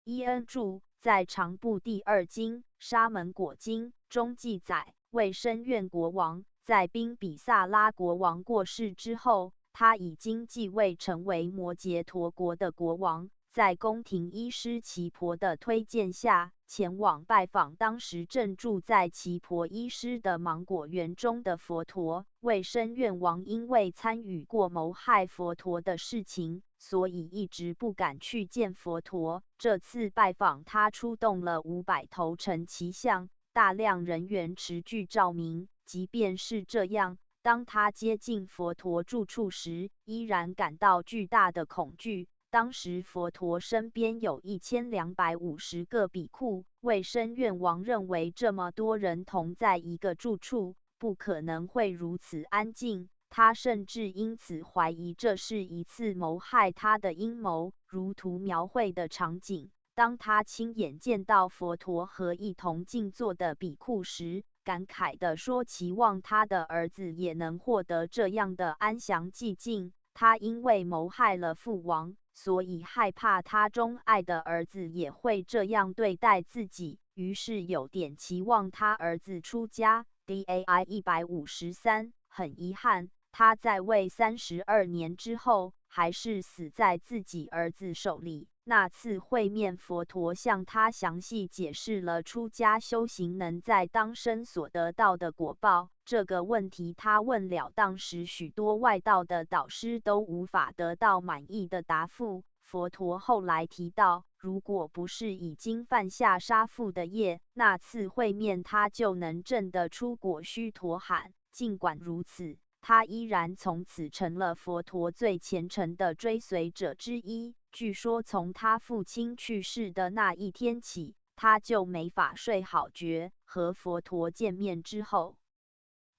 S1: 伊恩注：在长部第2经《沙门果经》中记载，为深愿国王在宾比萨拉国王过世之后，他已经继位成为摩羯陀国的国王，在宫廷医师奇婆的推荐下，前往拜访当时正住在奇婆医师的芒果园中的佛陀。为深愿王因为参与过谋害佛陀的事情，所以一直不敢去见佛陀。这次拜访他出动了500头乘骑象，大量人员持具照明。即便是这样，当他接近佛陀住处时，依然感到巨大的恐惧。当时佛陀身边有1250个比库，为深愿王认为这么多人同在一个住处，不可能会如此安静。他甚至因此怀疑这是一次谋害他的阴谋。如图描绘的场景，当他亲眼见到佛陀和一同静坐的比库时，感慨地说期望他的儿子也能获得这样的安详寂静。他因为谋害了父王，所以害怕他钟爱的儿子也会这样对待自己，于是有点期望他儿子出家。DAI 153，很遗憾，他在位32年之后，还是死在自己儿子手里。那次会面，佛陀向他详细解释了出家修行能在当生所得到的果报。这个问题他问了当时许多外道的导师都无法得到满意的答复。佛陀后来提到，如果不是已经犯下杀父的业，那次会面他就能证得出果须陀洹。尽管如此，他依然从此成了佛陀最虔诚的追随者之一。据说从他父亲去世的那一天起，他就没法睡好觉。和佛陀见面之后，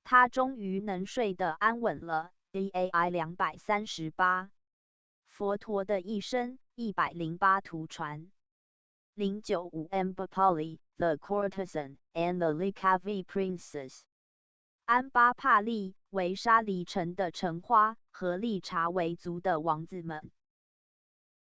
S1: 他终于能睡得安稳了。DAI 238。佛陀的一生108图传。095 Ambapali, the courtesan, and the Likavi princess。安巴帕利为沙黎城的橙花和利察维族的王子们。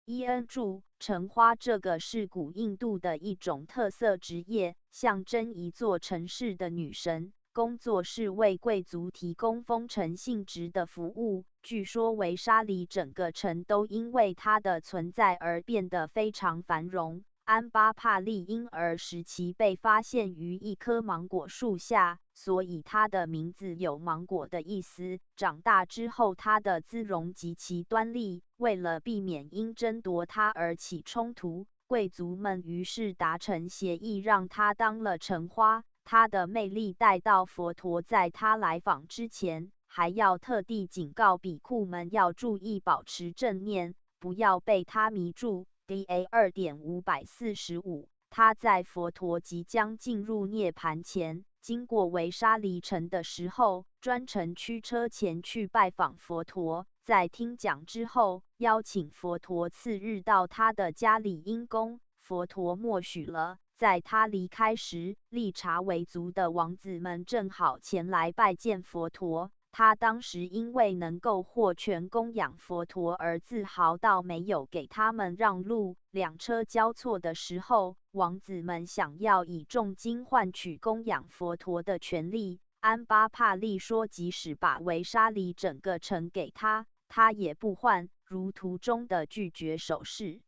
S1: 伊恩注：橙花这个是古印度的一种特色职业，象征一座城市的女神。工作是为贵族提供封城性质的服务。据说维沙黎整个城都因为它的存在而变得非常繁荣。安巴帕利婴儿时期被发现于一棵芒果树下，所以它的名字有芒果的意思。长大之后，它的姿容极其端丽，为了避免因争夺它而起冲突，贵族们于是达成协议，让它当了橙花。他的魅力带到佛陀在他来访之前，还要特地警告比库们要注意保持正念，不要被他迷住。DA 2.545。他在佛陀即将进入涅盘前，经过维沙黎城的时候，专程驱车前去拜访佛陀。在听讲之后，邀请佛陀次日到他的家里因供，佛陀默许了。在他离开时，利察维族的王子们正好前来拜见佛陀。他当时因为能够获全供养佛陀而自豪到没有给他们让路。两车交错的时候，王子们想要以重金换取供养佛陀的权利。安巴帕利说，即使把维沙黎整个城给他，他也不换，如图中的拒绝手势。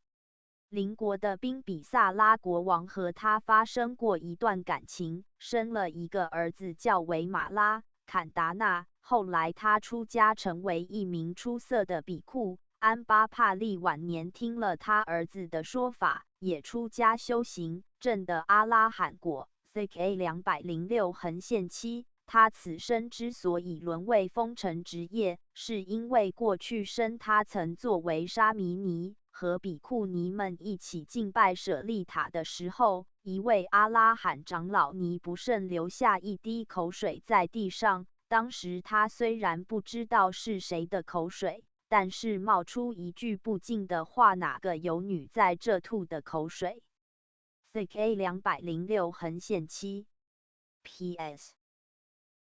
S1: 邻国的宾比萨拉国王和他发生过一段感情，生了一个儿子叫维马拉坎达纳。后来他出家成为一名出色的比库。安巴帕利晚年听了他儿子的说法，也出家修行，证得阿拉罕果。CK 206-7。他此生之所以沦为风尘职业，是因为过去生他曾作为沙弥尼，和比库尼们一起敬拜舍利塔的时候，一位阿拉罕长老尼不慎留下一滴口水在地上。当时他虽然不知道是谁的口水，但是冒出一句不敬的话：哪个有女在这吐的口水？CK 206-7。PS。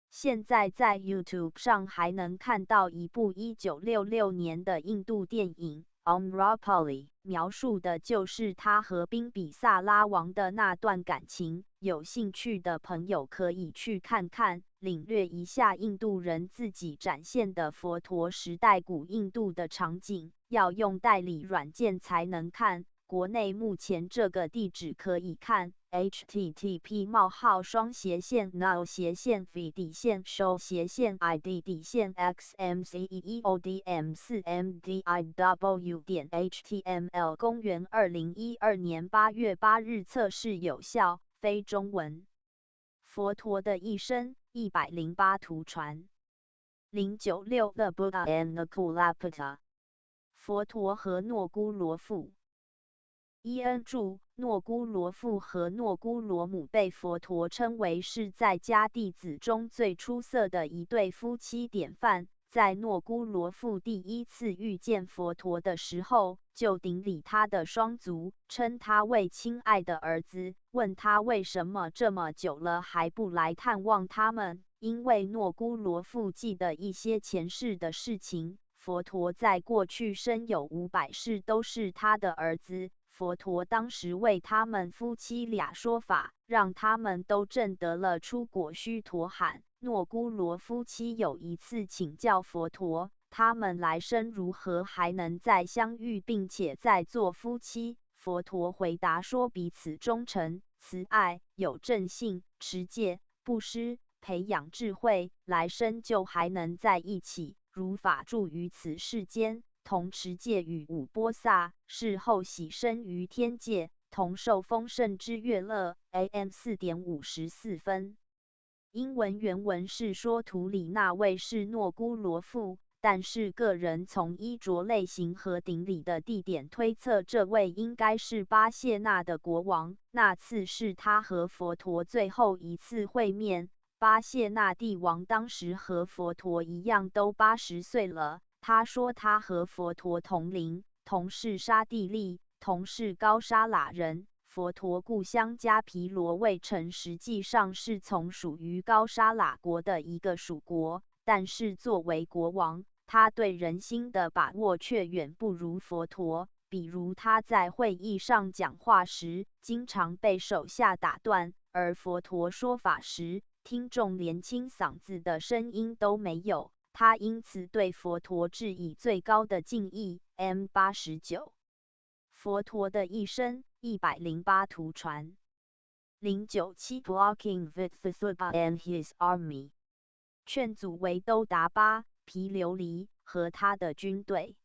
S1: 现在在 YouTube 上还能看到一部1966年的印度电影 Amrapali， 描述的就是他和宾比萨拉王的那段感情。有兴趣的朋友可以去看看，领略一下印度人自己展现的佛陀时代古印度的场景。要用代理软件才能看，国内目前这个地址可以看。http://v底线show斜线id_show_xmcEODM4MDIW.html 公元2012年8月8日测试有效，非中文。佛陀的一生108图传。096 The Buddha and the Kulapata。佛陀和诺姑罗父。伊恩注：诺姑罗父和诺姑罗母被佛陀称为是在家弟子中最出色的一对夫妻典范。在诺姑罗父第一次遇见佛陀的时候，就顶礼他的双足，称他为亲爱的儿子，问他为什么这么久了还不来探望他们。因为诺姑罗父记得一些前世的事情，佛陀在过去生有500世都是他的儿子。佛陀当时为他们夫妻俩说法，让他们都证得了出果须陀洹。诺姑罗夫妻有一次请教佛陀，他们来生如何还能再相遇，并且再做夫妻？佛陀回答说，彼此忠诚、慈爱、有正信、持戒、布施，培养智慧，来生就还能在一起，如法住于此世间，同持戒与五波萨，事后喜生于天界，同受丰盛之乐乐。AM 4:54。英文原文是说图里那位是诺姑罗父，但是个人从衣着类型和顶礼的地点推测，这位应该是巴谢那的国王。那次是他和佛陀最后一次会面。巴谢那帝王当时和佛陀一样都80岁了。他说他和佛陀同龄，同是沙地利，同是高沙喇人。佛陀故乡迦毗罗卫城实际上是从属于高沙喇国的一个属国，但是作为国王，他对人心的把握却远不如佛陀。比如他在会议上讲话时，经常被手下打断，而佛陀说法时，听众连清嗓子的声音都没有。他因此对佛陀致以最高的敬意。M89。佛陀的一生108图传。097 Blocking Vithathupa and his army。劝阻维都达巴、毗琉璃和他的军队。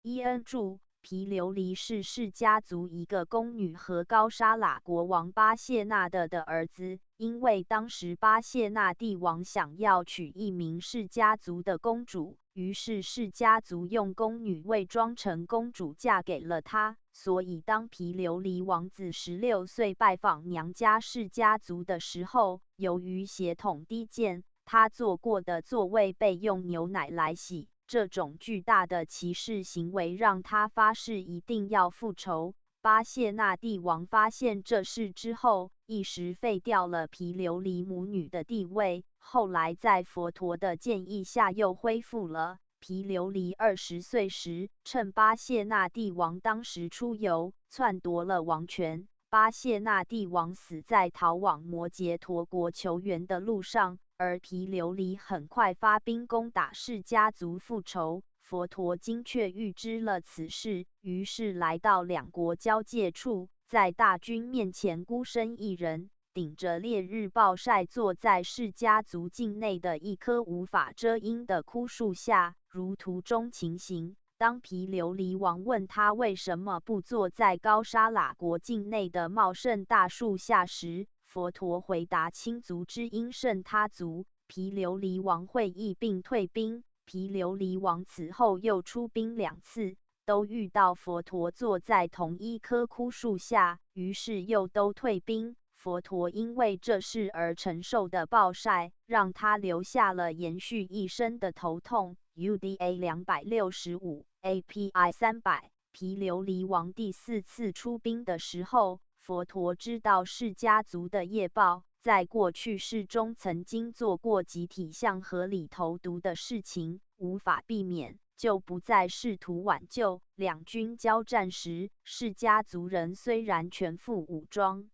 S1: 伊恩注：毗琉璃是释家族一个宫女和高沙喇国王巴谢那的儿子。因为当时巴谢那帝王想要娶一名释家族的公主，于是释家族用宫女伪装成公主嫁给了他。所以当毗琉璃王子16岁拜访娘家释家族的时候，由于血统低贱，他坐过的座位被用牛奶来洗。这种巨大的歧视行为让他发誓一定要复仇。巴谢那帝王发现这事之后，一时废掉了毗琉璃母女的地位，后来在佛陀的建议下又恢复了。毗琉璃20岁时，趁巴谢那帝王当时出游，篡夺了王权。巴谢那帝王死在逃往摩羯陀国求援的路上，而毗琉璃很快发兵攻打释家族复仇。佛陀精确预知了此事，于是来到两国交界处，在大军面前孤身一人，顶着烈日暴晒，坐在释家族境内的一棵无法遮阴的枯树下，如图中情形。当毗琉璃王问他为什么不坐在高沙喇国境内的茂盛大树下时，佛陀回答：亲族之因胜他族。毗琉璃王会意并退兵。毗琉璃王此后又出兵2次，都遇到佛陀坐在同一棵枯树下，于是又都退兵。佛陀因为这事而承受的暴晒，让他留下了延续一生的头痛。UDA 265 API 300。毗琉璃王第4次出兵的时候，佛陀知道释家族的业报，在过去世中曾经做过集体向河里投毒的事情，无法避免，就不再试图挽救。两军交战时，释家族人虽然全副武装，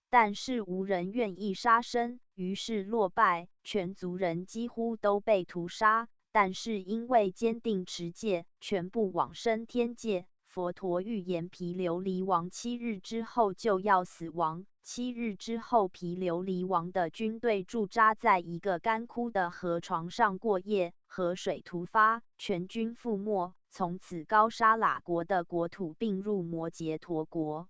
S1: 但是无人愿意杀生，于是落败，全族人几乎都被屠杀。但是因为坚定持戒，全部往生天界。佛陀预言毗琉璃王7日之后就要死亡。7日之后，毗琉璃王的军队驻扎在一个干枯的河床上过夜，河水突发，全军覆没。从此高沙喇国的国土并入摩羯陀国。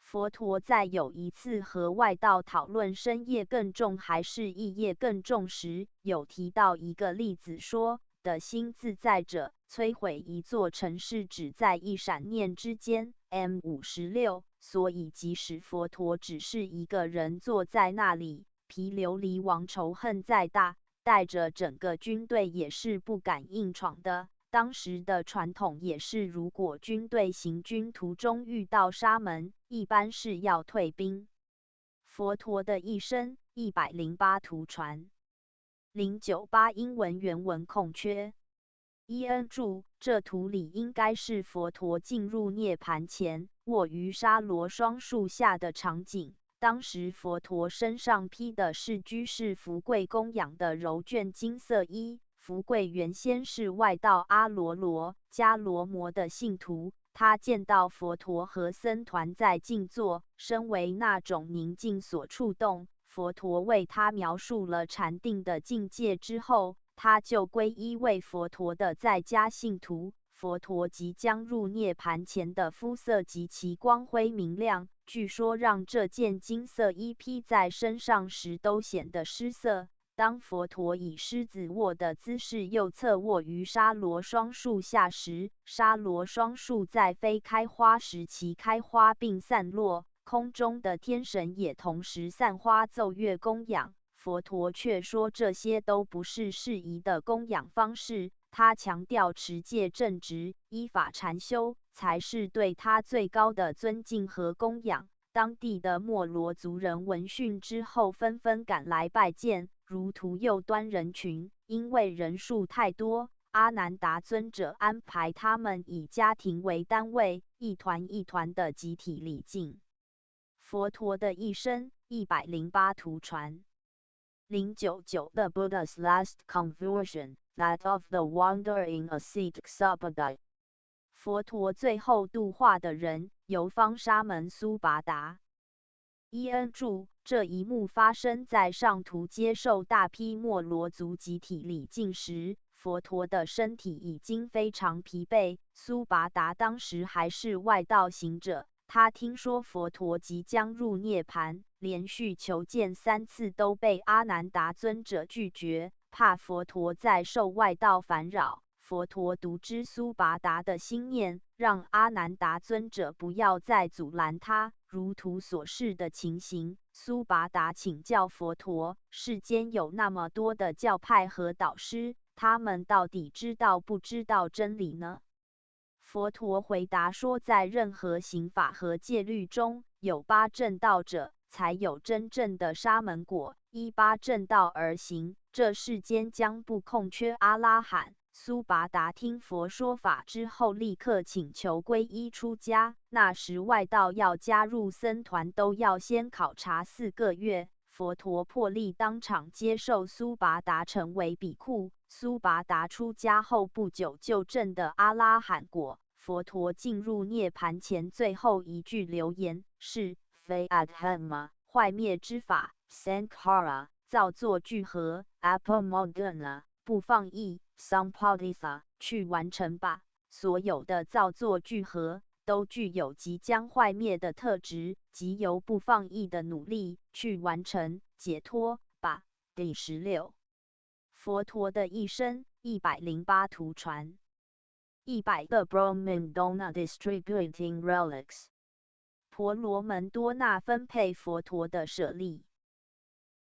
S1: 佛陀在有一次和外道讨论身业更重还是意业更重时，有提到一个例子说，的心自在者，摧毁一座城市只在一闪念之间。M56。所以即使佛陀只是一个人坐在那里，毗琉璃王仇恨再大，带着整个军队也是不敢硬闯的。当时的传统也是，如果军队行军途中遇到沙门，一般是要退兵。佛陀的一生108图传。098英文原文空缺。伊恩注：这图里应该是佛陀进入涅盘前，卧于沙罗双树下的场景。当时佛陀身上披的是居士福贵供养的柔绢金色衣，福贵原先是外道阿罗罗迦罗摩的信徒，他见到佛陀和僧团在静坐，身为那种宁静所触动。佛陀为他描述了禅定的境界之后，他就皈依为佛陀的在家信徒。佛陀即将入涅盘前的肤色极其光辉明亮，据说让这件金色衣披在身上时都显得失色。当佛陀以狮子卧的姿势右侧卧于沙罗双树下时，沙罗双树在非开花时其开花并散落，空中的天神也同时散花奏乐供养。佛陀却说这些都不是适宜的供养方式，他强调持戒正直、依法禅修才是对他最高的尊敬和供养。当地的莫罗族人闻讯之后纷纷赶来拜见，如图右端人群，因为人数太多，阿难达尊者安排他们以家庭为单位，一团一团的集体礼敬。佛陀的一生108图传。099 The Buddha's last conversion, that of the wandering ascetic Subhadai。佛陀最后度化的人，由方沙门苏拔达。伊恩注：这一幕发生在上图接受大批莫罗族集体礼敬时，佛陀的身体已经非常疲惫。苏拔达当时还是外道行者，他听说佛陀即将入涅盘，连续求见3次都被阿难达尊者拒绝，怕佛陀再受外道烦扰。佛陀独知苏拔达的心念，让阿难达尊者不要再阻拦他。如图所示的情形，苏拔达请教佛陀：世间有那么多的教派和导师，他们到底知道不知道真理呢？佛陀回答说，在任何刑法和戒律中，有8正道者，才有真正的沙门果。依8正道而行，这世间将不空缺阿拉罕。苏拔达听佛说法之后，立刻请求皈依出家。那时外道要加入僧团，都要先考察4个月。佛陀破例当场接受苏拔达成为比库。苏拔达出家后不久就证得阿拉罕果。佛陀进入涅盘前最后一句留言是非 adhamma 坏灭之法 sankhara 造作聚合 apamodana 不放逸 sampaditha 去完成吧。所有的造作聚合都具有即将坏灭的特质，即由不放逸的努力去完成解脱吧。第16。佛陀的一生108图传。100个 Brahmin Dona distributing relics。婆罗门多那分配佛陀的舍利。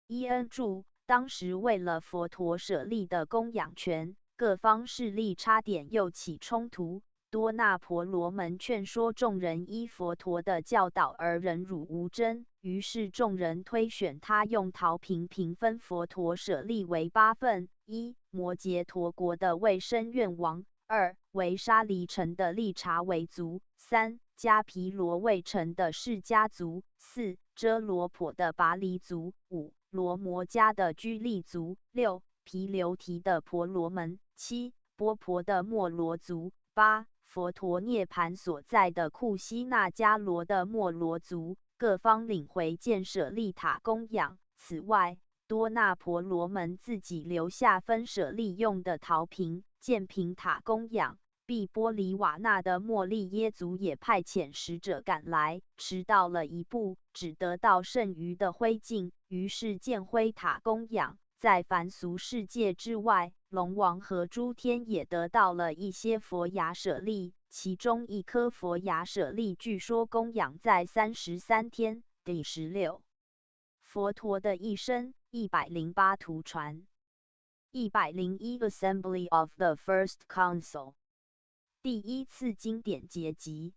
S1: 伊恩注：当时为了佛陀舍利的供养权，各方势力差点又起冲突。多那婆罗门劝说众人依佛陀的教导而忍辱无争，于是众人推选他用陶瓶平分佛陀舍利为8份：1. 摩羯陀国的卫生院王；2. 为沙黎城的利察维族；3. 迦毗罗卫城的释迦族；4. 遮罗婆的拔黎族；5. 罗摩迦的居利族；6. 毗留提的婆罗门；7. 波婆的莫罗族；8. 佛陀涅盘所在的库西那迦罗的莫罗族。各方领回建舍利塔供养。此外，多那婆罗门自己留下分舍利用的陶瓶、建瓶塔供养。毕波黎瓦那的莫利耶族也派遣使者赶来，迟到了一步，只得到剩余的灰烬，于是建灰塔供养。在凡俗世界之外，龙王和诸天也得到了一些佛牙舍利，其中一颗佛牙舍利据说供养在33天。第16。佛陀的一生108图传。101 Assembly of the First Council。第一次经典结集。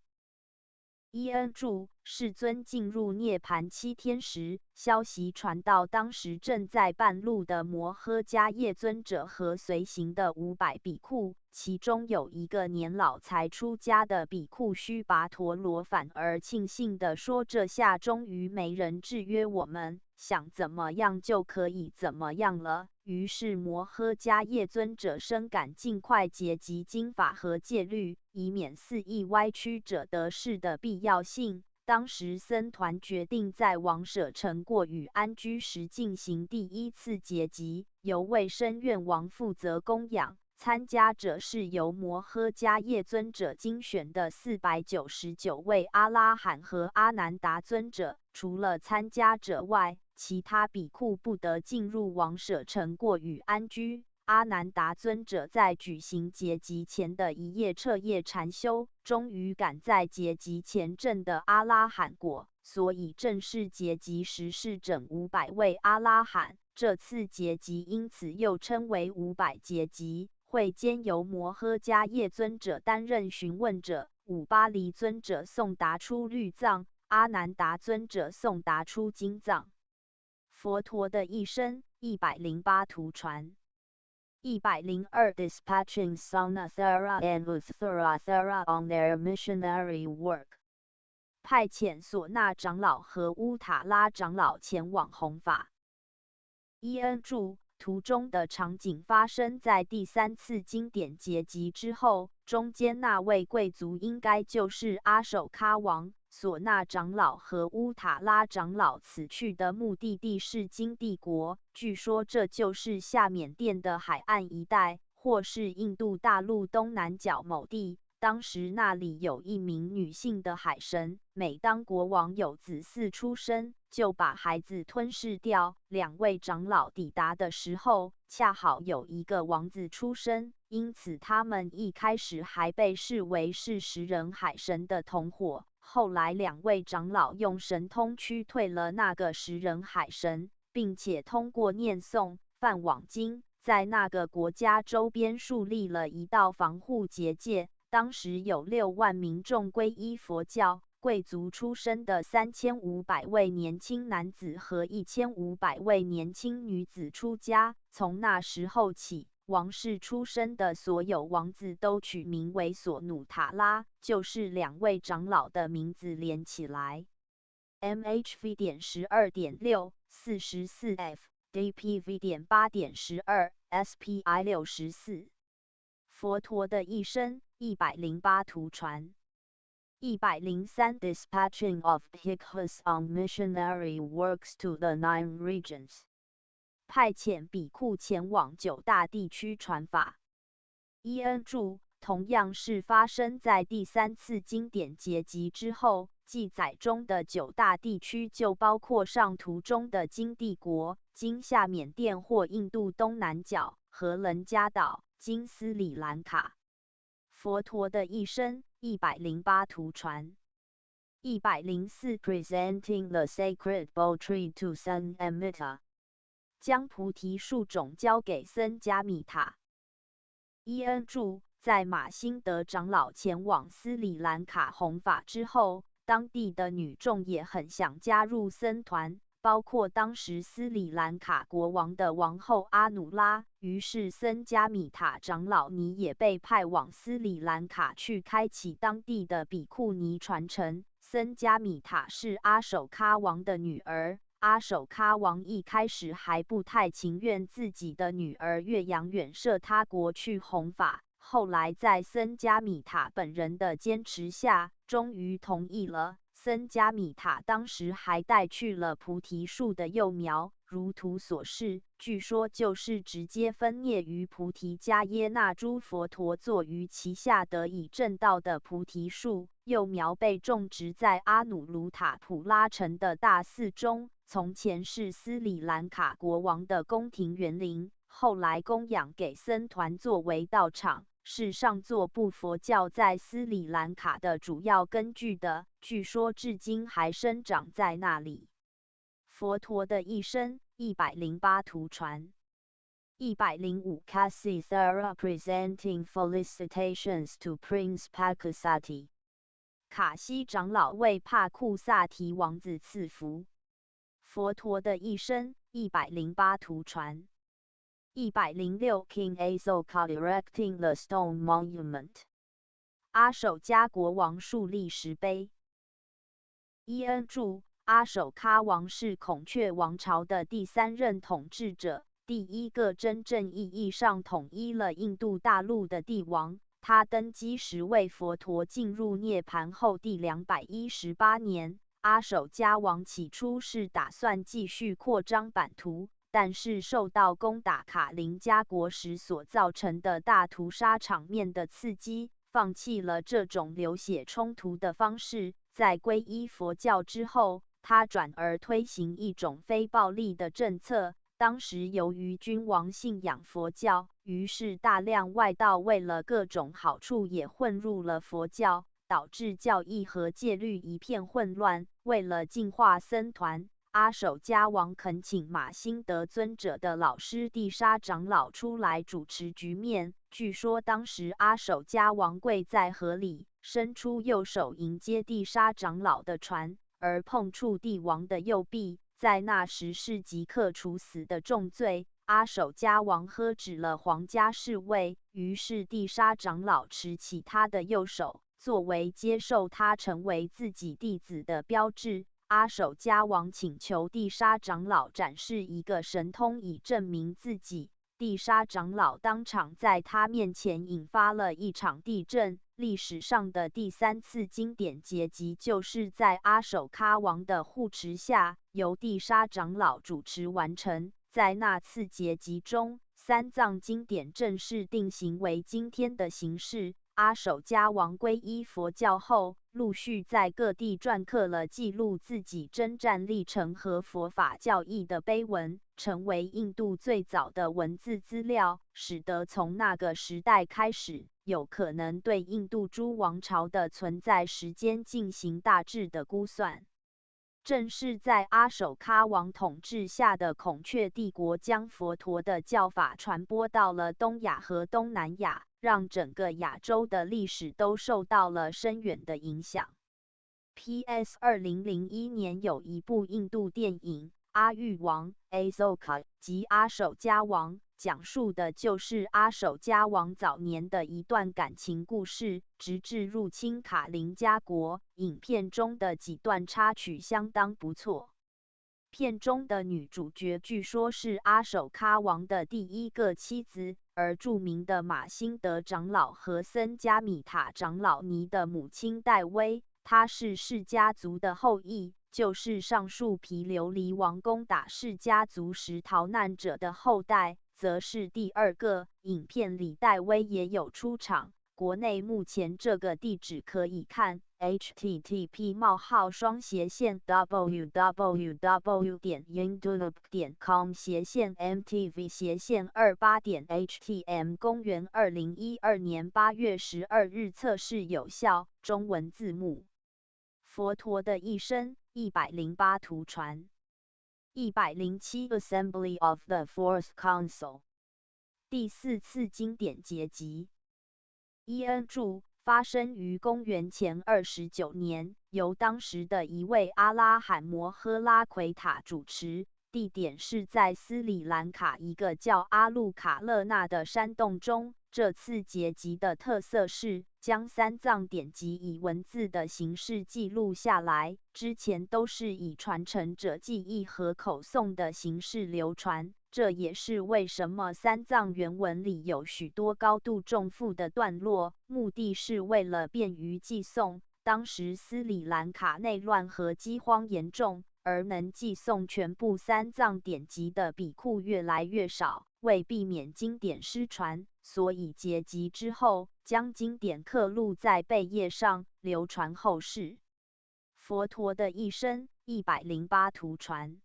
S1: 伊恩注：世尊进入涅盘7天时，消息传到当时正在半路的摩诃迦叶尊者和随行的500比库，其中有一个年老才出家的比库须跋陀罗反而庆幸地说：这下终于没人制约我们，想怎么样就可以怎么样了。于是摩诃迦叶尊者深感尽快结集经法和戒律，以免肆意歪曲者得势的必要性。当时僧团决定在王舍城过与安居时进行第一次结集，由卫生院王负责供养。参加者是由摩诃迦叶尊者精选的499位阿拉罕和阿难达尊者。除了参加者外，其他比库不得进入王舍城过与安居。阿难达尊者在举行结集前的一夜彻夜禅修，终于赶在结集前证的阿拉罕果，所以正式结集时是整500位阿拉罕。这次结集因此又称为500结集。会间由摩诃迦叶尊者担任询问者，五巴黎尊者诵达出律藏，阿难达尊者诵达出经藏。佛陀的一生108图传。102 Dispatching Sanathara and Uttarathara on their missionary work， 派遣索那长老和乌塔拉长老前往弘法。伊恩注：图中的场景发生在第3次经典结集之后，中间那位贵族应该就是阿首喀王。索那长老和乌塔拉长老此去的目的地是金帝国，据说这就是下缅甸的海岸一带，或是印度大陆东南角某地。当时那里有一名女性的海神，每当国王有子嗣出生，就把孩子吞噬掉。2位长老抵达的时候，恰好有一个王子出生，因此他们一开始还被视为是食人海神的同伙。后来2位长老用神通驱退了那个食人海神，并且通过念诵梵网经，在那个国家周边树立了一道防护结界。当时有6万民众皈依佛教，贵族出身的3500位年轻男子和1500位年轻女子出家。从那时候起，王室出身的所有王子都取名为索努塔拉，就是2位长老的名字连起来。MHV.12.6 44F DPV.8.12 SPI 64。佛陀的一生108图传。103 Dispatching of Bhikkhus on missionary works to the 9 regions， 派遣比库前往9大地区传法。伊恩注：同样是发生在第3次经典结集之后，记载中的9大地区就包括上图中的金帝国、今下缅甸或印度东南角、和伦加岛、今斯里兰卡。佛陀的一生108图传。104 Presenting the sacred bowl tree to Sun Amita， 将菩提树种交给僧迦米塔。伊恩注：在马辛德长老前往斯里兰卡弘法之后，当地的女众也很想加入僧团，包括当时斯里兰卡国王的王后阿努拉。于是僧迦米塔长老尼也被派往斯里兰卡去开启当地的比库尼传承。僧迦米塔是阿首喀王的女儿，阿首喀王一开始还不太情愿自己的女儿岳阳远涉他国去弘法，后来在僧迦米塔本人的坚持下，终于同意了。僧迦米塔当时还带去了菩提树的幼苗，如图所示，据说就是直接分贄于菩提迦耶那诸佛陀坐于其下得以证道的菩提树。幼苗被种植在阿努卢塔普拉城的大寺中，从前是斯里兰卡国王的宫廷园林，后来供养给僧团作为道场，是上座部佛教在斯里兰卡的主要根据的，据说至今还生长在那里。佛陀的一生108图传。105 Kasithara presenting felicitations to Prince Pakasati， 卡西长老为帕库萨提王子赐福。佛陀的一生108图传。106 King Asoka erecting the stone monument， 阿首迦国王树立石碑。伊恩注：阿首喀王是孔雀王朝的第3任统治者，第一个真正意义上统一了印度大陆的帝王。他登基时为佛陀进入涅槃后第218年。阿守迦王起初是打算继续扩张版图，但是受到攻打卡林加国时所造成的大屠杀场面的刺激，放弃了这种流血冲突的方式。在皈依佛教之后，他转而推行一种非暴力的政策。当时由于君王信仰佛教，于是大量外道为了各种好处也混入了佛教，导致教义和戒律一片混乱。为了净化僧团，阿守迦王恳请马辛德尊者的老师地沙长老出来主持局面。据说当时阿守迦王跪在河里，伸出右手迎接地沙长老的船，而碰触帝王的右臂，在那时是即刻处死的重罪。阿守迦王喝止了皇家侍卫，于是地沙长老持起他的右手，作为接受他成为自己弟子的标志。阿守迦王请求地沙长老展示一个神通以证明自己。地沙长老当场在他面前引发了一场地震。历史上的第3次经典结集就是在阿守喀王的护持下，由地沙长老主持完成。在那次结集中，三藏经典正式定型为今天的形式。阿守迦王皈依佛教后，陆续在各地篆刻了记录自己征战历程和佛法教义的碑文，成为印度最早的文字资料，使得从那个时代开始，有可能对印度诸王朝的存在时间进行大致的估算。正是在阿守喀王统治下的孔雀帝国将佛陀的教法传播到了东亚和东南亚，让整个亚洲的历史都受到了深远的影响。P.S. 2001年有一部印度电影《阿育王》Asoka 及阿守迦王，讲述的就是阿守迦王早年的一段感情故事，直至入侵卡林加国。影片中的几段插曲相当不错。片中的女主角据说是阿守喀王的第一个妻子，而著名的马辛德长老和僧伽米塔长老尼的母亲戴薇，她是释家族的后裔，就是上述毗琉璃王攻打释家族时逃难者的后代，则是第二个。影片里戴薇也有出场。国内目前这个地址可以看 http://www.youtube.com/mtv/28.htm 公元2012年8月12日测试有效，中文字幕。佛陀的一生108图传。107 Assembly of the Fourth Council 第4次经典结集。伊恩著，发生于公元前29年，由当时的一位阿拉罕摩诃拉奎塔主持，地点是在斯里兰卡一个叫阿路卡勒纳的山洞中。这次结集的特色是将三藏典籍以文字的形式记录下来，之前都是以传承者记忆和口诵的形式流传。这也是为什么三藏原文里有许多高度重复的段落，目的是为了便于记诵。当时斯里兰卡内乱和饥荒严重，而能记诵全部三藏典籍的比库越来越少，为避免经典失传，所以结集之后，将经典刻录在碑页上，流传后世。佛陀的一生108图传。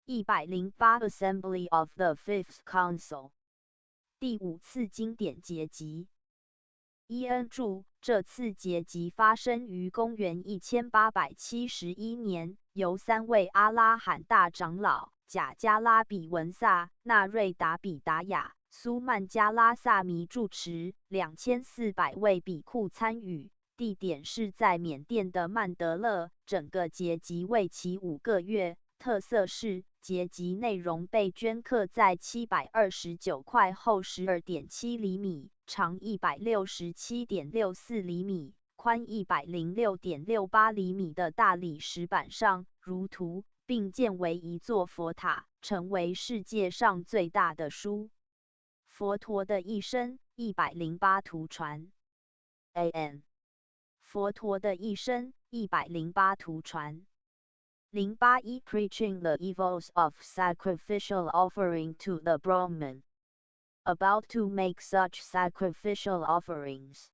S1: 108 Assembly of the Fifth Council 第5次经典结集。伊恩著，这次结集发生于公元1871年，由3位阿拉罕大长老贾加拉比文萨、纳瑞达比达雅、苏曼加拉萨弥主持，2400位比库参与。地点是在缅甸的曼德勒。整个结集为期5个月。特色是结集内容被镌刻在729块厚12.7厘米、长167.64厘米、宽106.68厘米的大理石板上，如图，并建为一座佛塔，成为世界上最大的书。佛陀的一生108图传 ，AN。佛陀的一生108图传。081 Preaching the evils of sacrificial offering to the Brahman. About to make such sacrificial offerings.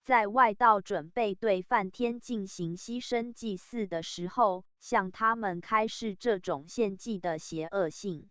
S1: 在外道准备对梵天进行牺牲祭祀的时候，向他们开示这种献祭的邪恶性。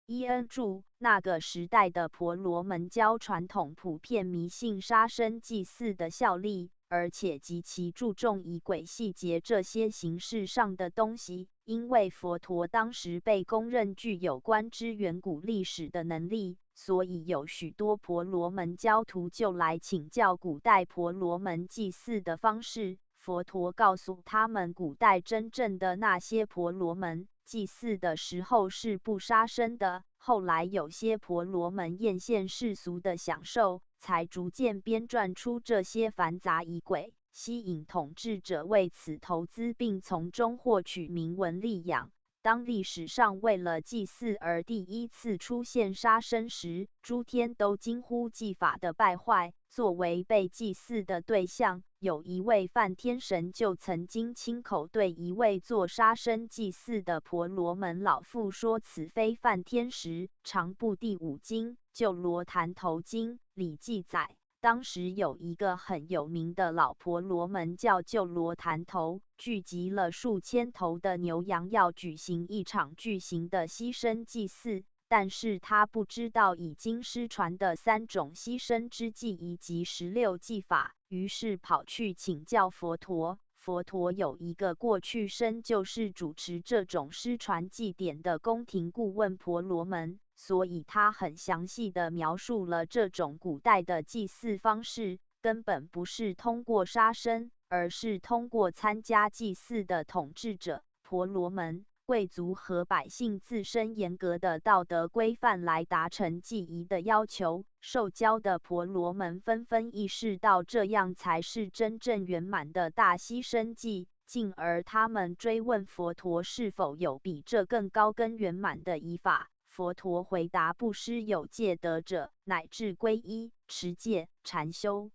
S1: 伊恩注：那个时代的婆罗门教传统普遍迷信杀生祭祀的效力，而且极其注重仪轨细节这些形式上的东西。因为佛陀当时被公认具有观知远古历史的能力，所以有许多婆罗门教徒就来请教古代婆罗门祭祀的方式。佛陀告诉他们，古代真正的那些婆罗门祭祀的时候是不杀生的，后来有些婆罗门艳羡世俗的享受，才逐渐编撰出这些繁杂仪轨，吸引统治者为此投资，并从中获取名闻利养。当历史上为了祭祀而第一次出现杀生时，诸天都惊呼祭法的败坏。作为被祭祀的对象，有一位梵天神就曾经亲口对一位做杀生祭祀的婆罗门老妇说：“此非梵天时。”长部第5经《救罗坛头经》里记载，当时有一个很有名的老婆罗门叫救罗坛头，聚集了数千头的牛羊，要举行一场巨型的牺牲祭祀。但是他不知道已经失传的3种牺牲之祭以及16祭法，于是跑去请教佛陀。佛陀有一个过去生就是主持这种失传祭典的宫廷顾问婆罗门，所以他很详细地描述了这种古代的祭祀方式，根本不是通过杀生，而是通过参加祭祀的统治者、婆罗门、贵族和百姓自身严格的道德规范来达成祭仪的要求。受教的婆罗门纷纷意识到这样才是真正圆满的大牺牲祭，进而他们追问佛陀是否有比这更高更圆满的仪法。佛陀回答：不施有戒德者，乃至皈依、持戒、禅修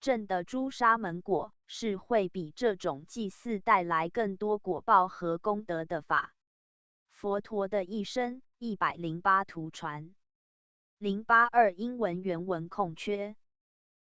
S1: 证的诸沙门果，是会比这种祭祀带来更多果报和功德的法。佛陀的一生108图传。082英文原文空缺。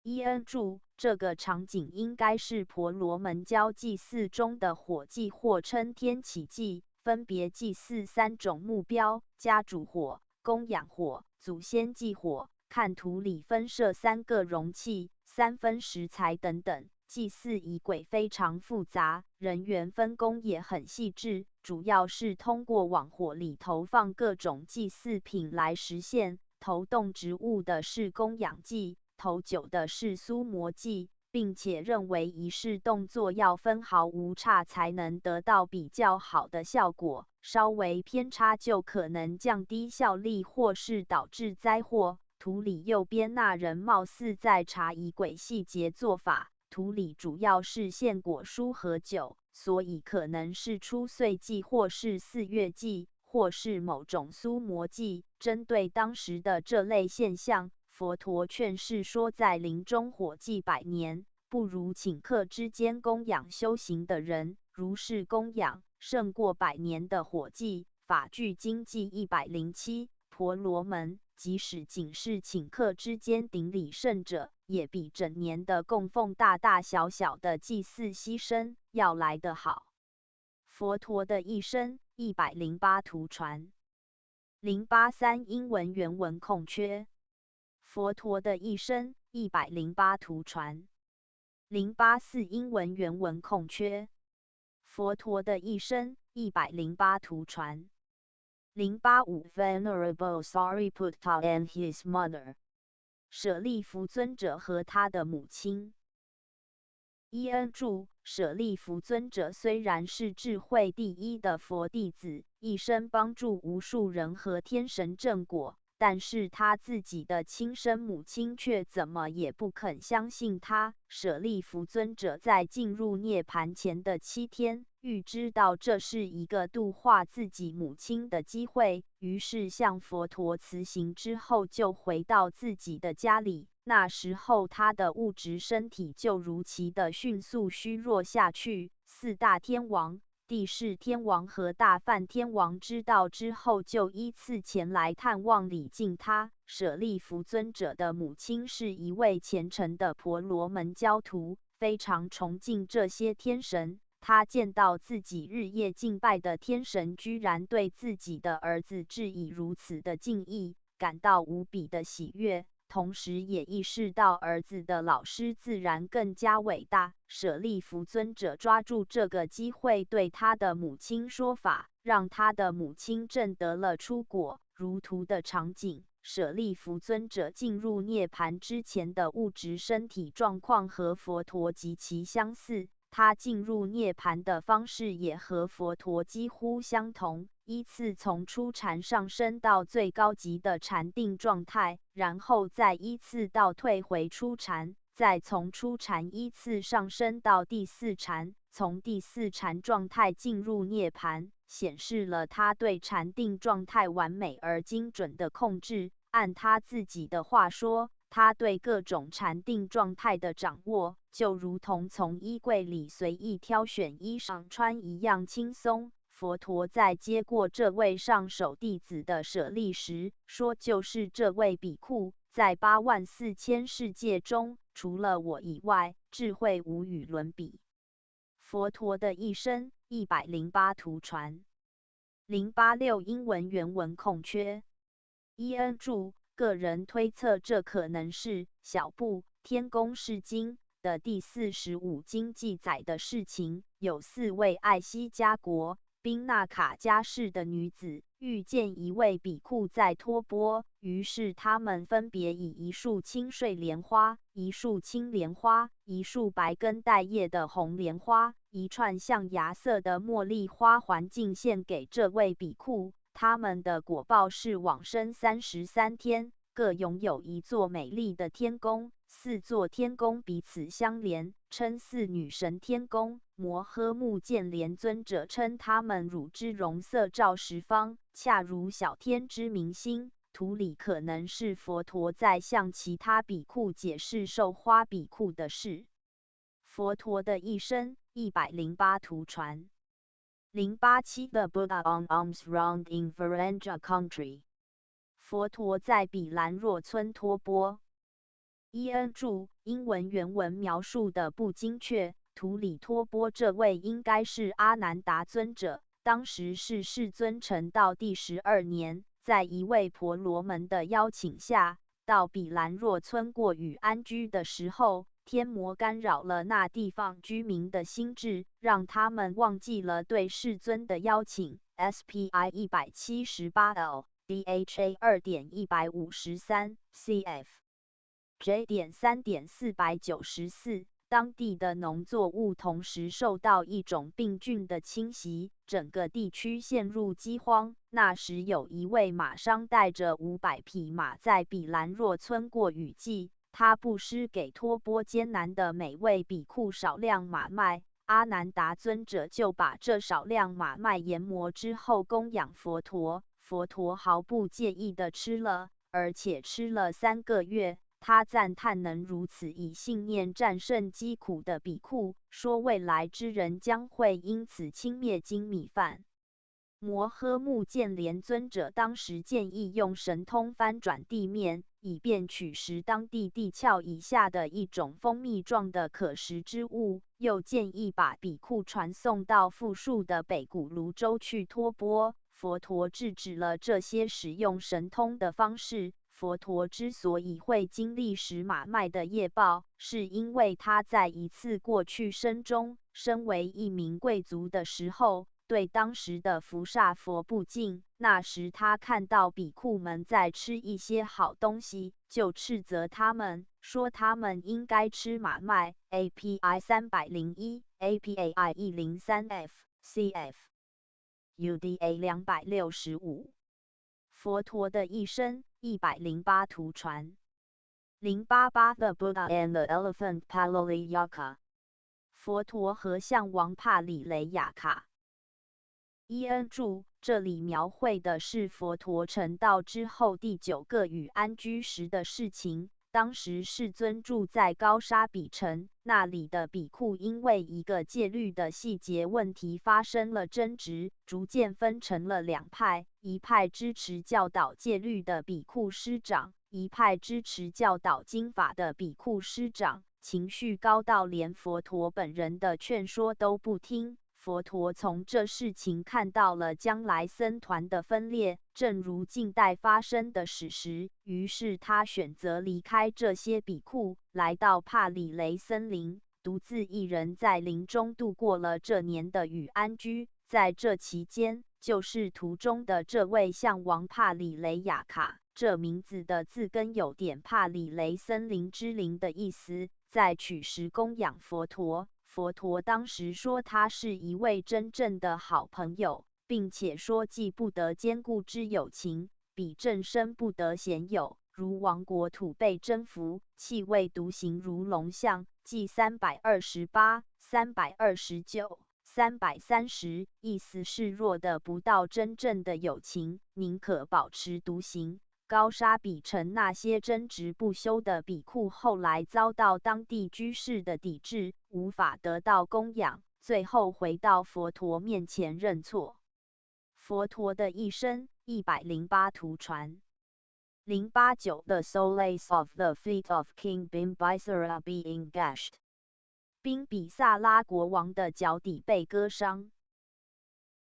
S1: 伊恩注：这个场景应该是婆罗门教祭祀中的火祭，或称天起祭，分别祭祀3种目标：家主火、供养火、祖先祭火。看图里分设3个容器、3分食材等等。祭祀仪轨非常复杂，人员分工也很细致，主要是通过往火里投放各种祭祀品来实现。投动植物的是供养祭，投酒的是苏摩祭，并且认为仪式动作要分毫无差才能得到比较好的效果，稍微偏差就可能降低效力或是导致灾祸。图里右边那人貌似在查仪轨细节做法，图里主要是献果蔬和酒，所以可能是初岁祭或是4月祭，或是某种苏摩祭。针对当时的这类现象，佛陀劝示说，在林中火祭100年，不如顷刻之间供养修行的人。如是供养胜过100年的火祭。法句经记107，婆罗门即使仅是顷刻之间顶礼圣者，也比整年的供奉大大小小的祭祀牺牲要来得好。佛陀的一生108图传。083英文原文空缺。佛陀的一生108图传。084英文原文空缺。佛陀的一生108图传。085 Venerable Sariputta and his mother. 舍利弗尊者和他的母亲。伊恩注：舍利弗尊者虽然是智慧第一的佛弟子，一生帮助无数人和天神正果，但是他自己的亲生母亲却怎么也不肯相信他。舍利弗尊者在进入涅槃前的7天，预知道这是一个度化自己母亲的机会，于是向佛陀辞行之后就回到自己的家里。那时候他的物质身体就如期的迅速虚弱下去。四大天王、帝释天王和大梵天王知道之后，就依次前来探望礼敬他。舍利弗尊者的母亲是一位虔诚的婆罗门教徒，非常崇敬这些天神。他见到自己日夜敬拜的天神居然对自己的儿子致以如此的敬意，感到无比的喜悦，同时也意识到儿子的老师自然更加伟大。舍利弗尊者抓住这个机会对他的母亲说法，让他的母亲证得了出果。如图的场景，舍利弗尊者进入涅槃之前的物质身体状况和佛陀极其相似，他进入涅槃的方式也和佛陀几乎相同，依次从初禅上升到最高级的禅定状态，然后再依次倒退回初禅，再从初禅依次上升到第四禅，从第四禅状态进入涅槃，显示了他对禅定状态完美而精准的控制。按他自己的话说，他对各种禅定状态的掌握，就如同从衣柜里随意挑选衣裳穿一样轻松。佛陀在接过这位上首弟子的舍利时，说：“就是这位比库，在84000世界中，除了我以外，智慧无与伦比。”佛陀的一生108图传086英文原文空缺。EN 注，个人推测这可能是小部天宫释经的第45经记载的事情。有4位爱西加国宾纳卡加氏的女子遇见一位比库在托钵，于是他们分别以一束青睡莲花、一束青莲花、一束白根带叶的红莲花、一串象牙色的茉莉花环敬献给这位比库。他们的果报是往生33天，各拥有一座美丽的天宫，4座天宫彼此相连，称4女神天宫。摩诃目犍连尊者称他们乳之容色照十方，恰如小天之明星。图里可能是佛陀在向其他比库解释授花比库的事。佛陀的一生108图传087 The Buddha on alms round in Varangia country。佛陀在比兰若村托钵。EN 注，英文原文描述的不精确，图里托钵这位应该是阿难达尊者，当时是世尊成道第12年，在一位婆罗门的邀请下，到比兰若村过雨安居的时候，天魔干扰了那地方居民的心智，让他们忘记了对世尊的邀请。SPI 178L DHA 2.153 CF J.3.494。当地的农作物同时受到一种病菌的侵袭，整个地区陷入饥荒。那时有一位马商带着500匹马在比兰若村过雨季，他布施给托钵艰难的每位比库少量马麦，阿难达尊者就把这少量马麦研磨之后供养佛陀，佛陀毫不介意地吃了，而且吃了3个月。他赞叹能如此以信念战胜饥苦的比库，说未来之人将会因此轻蔑精米饭。摩诃目犍连尊者当时建议用神通翻转地面，以便取食当地地壳以下的一种蜂蜜状的可食之物，又建议把比库传送到富庶的北古泸州去托钵。佛陀制止了这些使用神通的方式。佛陀之所以会经历食马麦的业报，是因为他在一次过去生中，身为一名贵族的时候，对当时的福萨佛不敬。那时他看到比库们在吃一些好东西，就斥责他们，说他们应该吃马麦。API 301 APAI 103F CF UDA 265。佛陀的一生108图传088 The Buddha and the Elephant Palalyaka。佛陀和象王帕里雷雅卡。伊恩注，这里描绘的是佛陀成道之后第9个雨安居时的事情。当时世尊住在高沙比城，那里的比库因为一个戒律的细节问题发生了争执，逐渐分成了2派，一派支持教导戒律的比库师长，一派支持教导经法的比库师长，情绪高到连佛陀本人的劝说都不听。佛陀从这事情看到了将来僧团的分裂，正如近代发生的史实，于是他选择离开这些比库，来到帕里雷森林，独自一人在林中度过了这年的雨安居。在这期间，就是途中的这位象王帕里雷雅卡，这名字的字根有点帕里雷森林之林的意思，在取食供养佛陀。佛陀当时说他是一位真正的好朋友，并且说既不得坚固之友情，彼正生不得鲜有，如亡国土被征服，气味独行如龙象，即328、329、330，意思是弱的不到真正的友情，宁可保持独行。高沙比城那些争执不休的比库后来遭到当地居士的抵制，无法得到供养，最后回到佛陀面前认错。佛陀的一生108图传。089 The solace of the feet of King Bimbisara being gashed。宾比萨拉国王的脚底被割伤。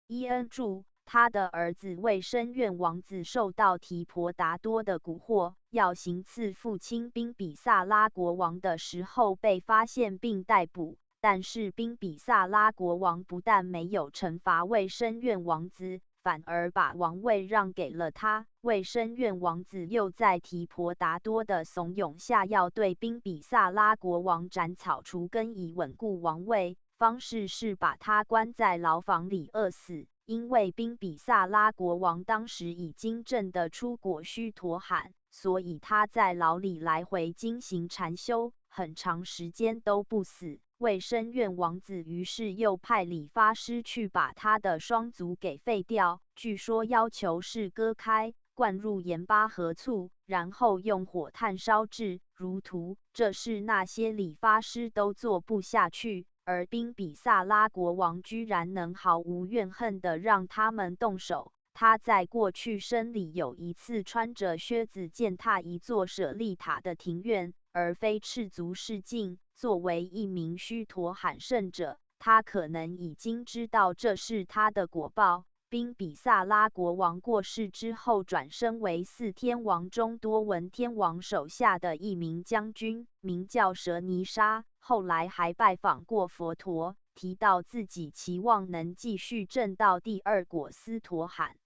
S1: 伊恩注，他的儿子卫生院王子受到提婆达多的蛊惑，要行刺父亲宾比萨拉国王的时候被发现并逮捕，但是宾比萨拉国王不但没有惩罚卫生院王子，反而把王位让给了他。卫生院王子又在提婆达多的怂恿下，要对宾比萨拉国王斩草除根以稳固王位，方式是把他关在牢房里饿死。因为宾比萨拉国王当时已经证得出果须陀罕，所以他在牢里来回经行禅修，很长时间都不死。卫生院王子于是又派理发师去把他的双足给废掉，据说要求是割开，灌入盐巴和醋，然后用火炭烧制如图。这是那些理发师都做不下去，而宾比萨拉国王居然能毫无怨恨地让他们动手。他在过去生里有一次穿着靴子践踏一座舍利塔的庭院，而非赤足示镜。作为一名须陀罕圣者，他可能已经知道这是他的果报。宾比萨拉国王过世之后，转身为4天王中多闻天王手下的一名将军，名叫舍尼沙。后来还拜访过佛陀，提到自己期望能继续证到第2果斯陀罕。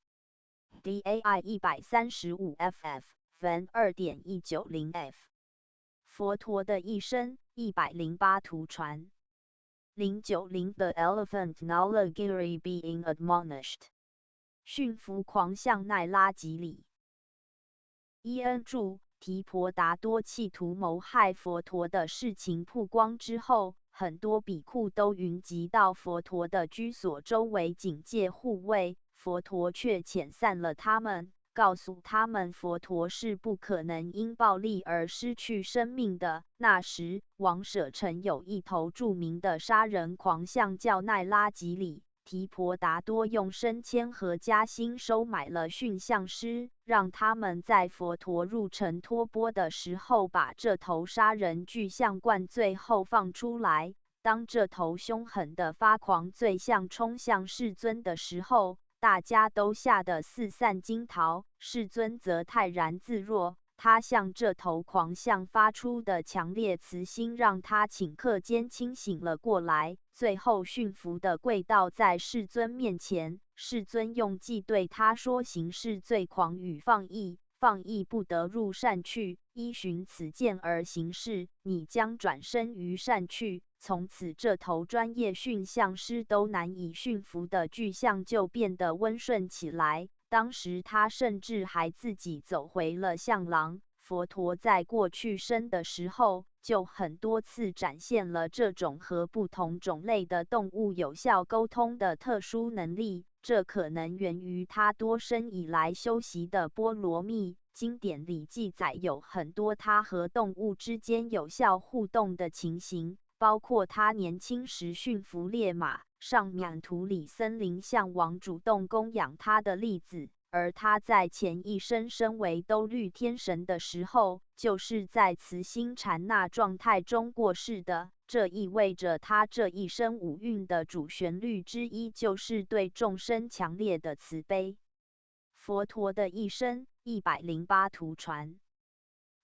S1: DAI 135FF Ven 2.190F。佛陀的一生108图传。090 The elephant Nalagiri being admonished。驯服狂象奈拉吉里。伊恩注，提婆达多企图谋害佛陀的事情曝光之后，很多比库都云集到佛陀的居所周围警戒护卫，佛陀却遣散了他们，告诉他们佛陀是不可能因暴力而失去生命的。那时，王舍城有一头著名的杀人狂象叫奈拉吉里。提婆达多用升迁和加薪收买了驯象师，让他们在佛陀入城托钵的时候把这头杀人巨象灌醉后放出来。当这头凶狠的发狂醉象冲向世尊的时候，大家都吓得四散惊逃，世尊则泰然自若。他向这头狂象发出的强烈慈心，让他顷刻间清醒了过来。最后驯服的跪倒在世尊面前，世尊用偈对他说：行事最狂与放逸，放逸不得入善趣，依循此见而行事，你将转生于善趣。从此这头专业驯象师都难以驯服的巨象就变得温顺起来。当时他甚至还自己走回了象廊。佛陀在过去生的时候，就很多次展现了这种和不同种类的动物有效沟通的特殊能力。这可能源于他多生以来修习的波罗蜜。经典里记载有很多他和动物之间有效互动的情形，包括他年轻时驯服烈马，上满图里森林象王主动供养他的例子。而他在前一生身为兜率天神的时候，就是在慈心禅那状态中过世的。这意味着他这一生五蕴的主旋律之一就是对众生强烈的慈悲。佛陀的一生108图传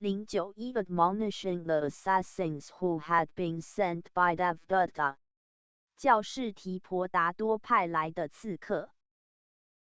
S1: 091 Admonishing the assassins who had been sent by Devdatta 教士提婆达多派来的刺客。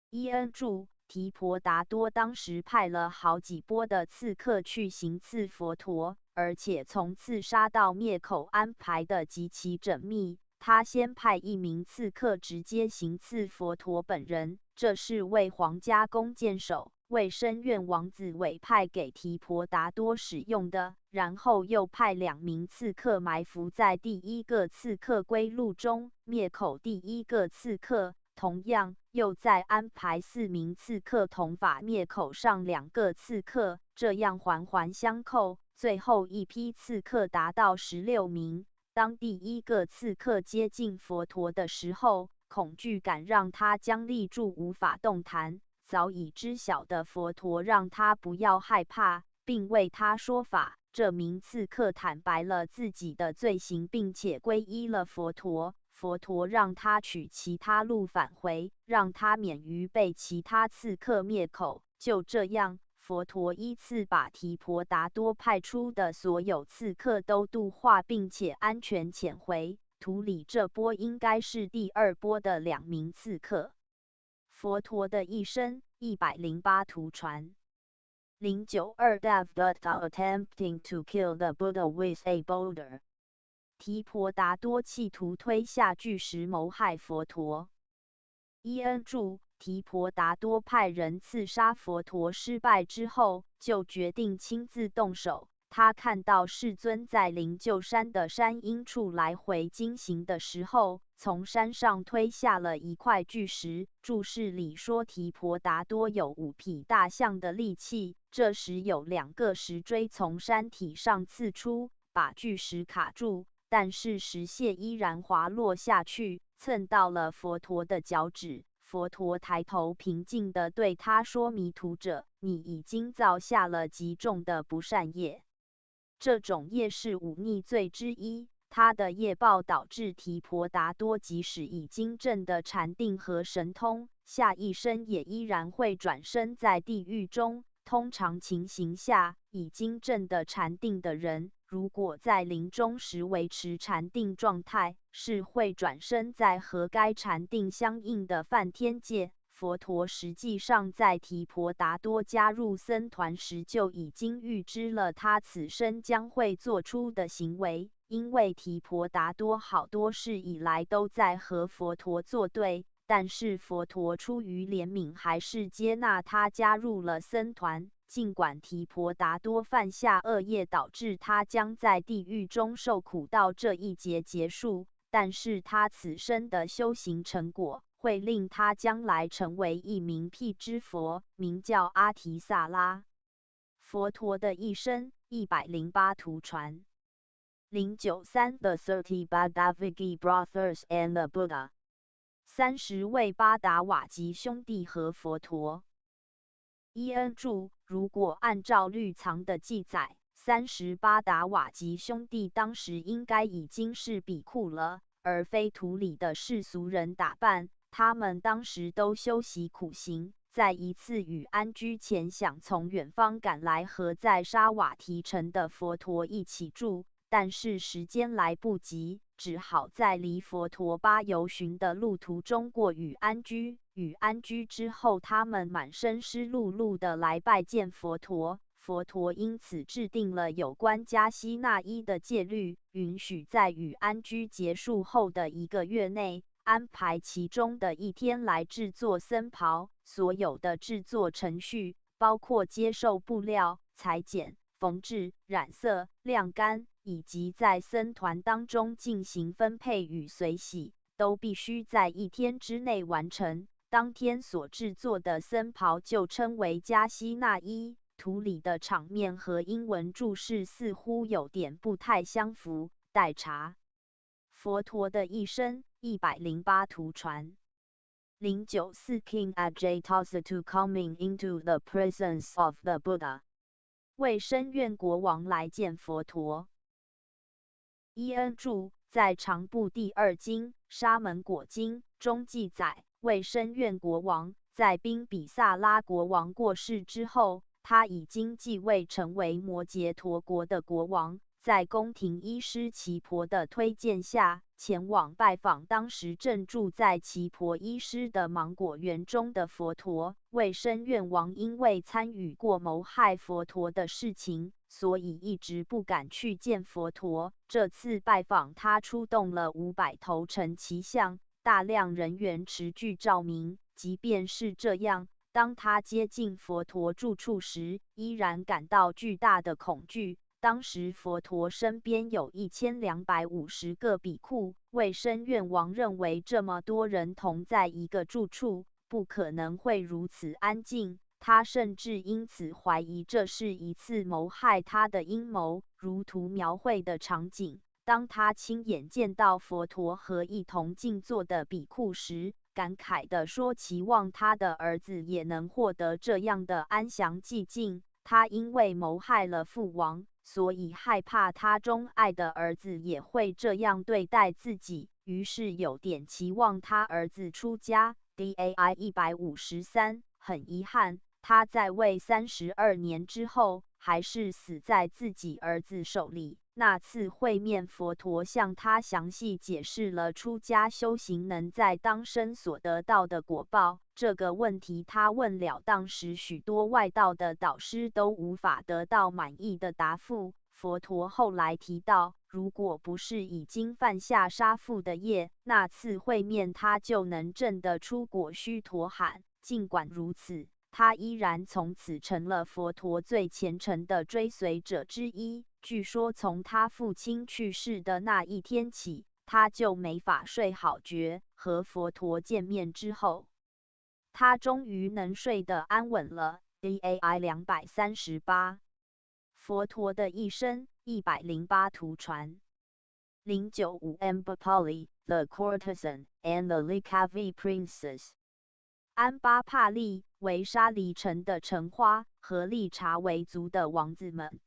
S1: 伊恩注提婆达多当时派了好几波的刺客去行刺佛陀，而且从刺杀到灭口安排的极其缜密。他先派一名刺客直接行刺佛陀本人，这是为皇家弓箭手为深院王子委派给提婆达多使用的。然后又派2名刺客埋伏在第一个刺客归路中，灭口第一个刺客。同样，又再安排4名刺客同法灭口上2个刺客，这样环环相扣，最后一批刺客达到16名。当第一个刺客接近佛陀的时候，恐惧感让他僵立住，无法动弹。早已知晓的佛陀让他不要害怕，并为他说法。这名刺客坦白了自己的罪行，并且皈依了佛陀。佛陀让他取其他路返回，让他免于被其他刺客灭口。就这样，佛陀依次把提婆达多派出的所有刺客都度化，并且安全遣回。图里这波应该是第2波的2名刺客。佛陀的一生108图传092 Devdatta attempting to kill the Buddha with a boulder提婆达多企图推下巨石谋害佛陀。伊恩注提婆达多派人刺杀佛陀失败之后，就决定亲自动手。他看到世尊在灵鹫山的山阴处来回经行的时候，从山上推下了一块巨石。注释里说提婆达多有5匹大象的力气，这时有2个石锥从山体上刺出，把巨石卡住。但是石屑依然滑落下去，蹭到了佛陀的脚趾。佛陀抬头平静地对他说：“迷途者，你已经造下了极重的不善业。这种业是忤逆罪之一，他的业报导致提婆达多即使已经证的禅定和神通，下一生也依然会转生在地狱中。通常情形下，已经证的禅定的人，如果在临终时维持禅定状态，是会转生在和该禅定相应的梵天界。佛陀实际上在提婆达多加入僧团时就已经预知了他此生将会做出的行为，因为提婆达多好多世以来都在和佛陀作对。但是佛陀出于怜悯，还是接纳他加入了僧团。尽管提婆达多犯下恶业，导致他将在地狱中受苦到这一劫结束，但是他此生的修行成果会令他将来成为一名辟支佛，名叫阿提萨拉。佛陀的一生108图传093 The 30 Bhagavagi Brothers and the Buddha 30位巴达瓦吉兄弟和佛陀。伊恩注：如果按照律藏的记载，30巴达瓦吉兄弟当时应该已经是比库了，而非图里的世俗人打扮。他们当时都修习苦行，在一次与安居前想从远方赶来和在沙瓦提城的佛陀一起住，但是时间来不及，只好在离佛陀巴游巡的路途中过与安居。与安居之后，他们满身湿漉漉的来拜见佛陀。佛陀因此制定了有关加西那衣的戒律，允许在与安居结束后的1个月内，安排其中的1天来制作僧袍。所有的制作程序，包括接受布料、裁剪、缝制、染色、晾干，以及在僧团当中进行分配与随喜，都必须在1天之内完成。当天所制作的僧袍就称为迦西那衣。图里的场面和英文注释似乎有点不太相符，待查。佛陀的一生108图传。094 King Ajatasattu coming into the presence of the Buddha。为深愿国王来见佛陀。伊恩注在长部第2经沙门果经中记载，为深愿国王在宾比萨拉国王过世之后，他已经继位成为摩羯陀国的国王，在宫廷医师奇婆的推荐下，前往拜访当时正住在奇婆医师的芒果园中的佛陀。为深愿王因为参与过谋害佛陀的事情，所以一直不敢去见佛陀。这次拜访他出动了500头乘骑象，大量人员持具照明。即便是这样，当他接近佛陀住处时，依然感到巨大的恐惧。当时佛陀身边有1250个比库，为深愿王认为这么多人同在一个住处，不可能会如此安静。他甚至因此怀疑这是一次谋害他的阴谋。如图描绘的场景，当他亲眼见到佛陀和一同静坐的比库时，感慨地说期望他的儿子也能获得这样的安详寂静。他因为谋害了父王，所以害怕他钟爱的儿子也会这样对待自己，于是有点期望他儿子出家。DAI 153，很遗憾，他在位32年之后，还是死在自己儿子手里。那次会面，佛陀向他详细解释了出家修行能在当生所得到的果报。这个问题他问了当时许多外道的导师都无法得到满意的答复。佛陀后来提到，如果不是已经犯下杀父的业，那次会面他就能证得出果须陀洹。尽管如此，他依然从此成了佛陀最虔诚的追随者之一。据说从他父亲去世的那一天起，他就没法睡好觉。和佛陀见面之后，他终于能睡得安稳了。DAI 238。佛陀的一生108图传。095 Ambapali, the courtesan, and the Likavi princess。安巴帕利为沙黎城的橙花和利察维族的王子们。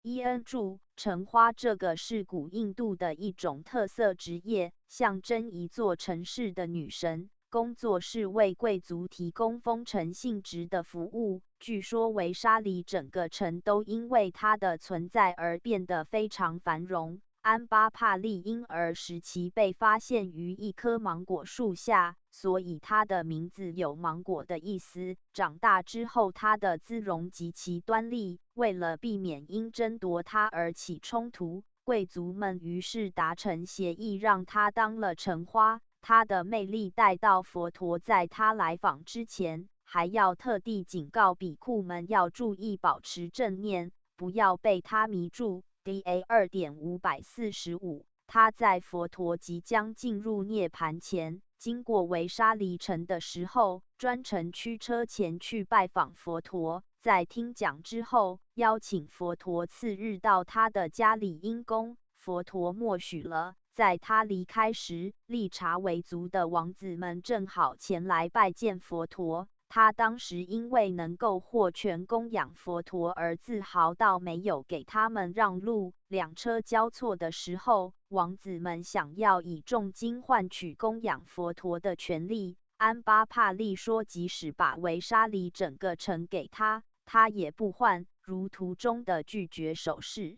S1: 伊恩注橙花这个是古印度的一种特色职业，象征一座城市的女神，工作是为贵族提供封城性质的服务。据说维沙黎整个城都因为它的存在而变得非常繁荣。安巴帕利婴儿时期被发现于一棵芒果树下，所以它的名字有芒果的意思。长大之后，它的姿容极其端丽，为了避免因争夺它而起冲突，贵族们于是达成协议，让它当了橙花。它的魅力带到佛陀在他来访之前，还要特地警告比库们要注意保持正念，不要被它迷住。DA 2.545，他在佛陀即将进入涅盘前，经过维沙黎城的时候，专程驱车前去拜访佛陀。在听讲之后，邀请佛陀次日到他的家里因供，佛陀默许了。在他离开时，利察维族的王子们正好前来拜见佛陀。他当时因为能够获全供养佛陀而自豪到没有给他们让路。两车交错的时候，王子们想要以重金换取供养佛陀的权利。安巴帕利说，即使把维沙黎整个城给他，他也不换，如图中的拒绝手势。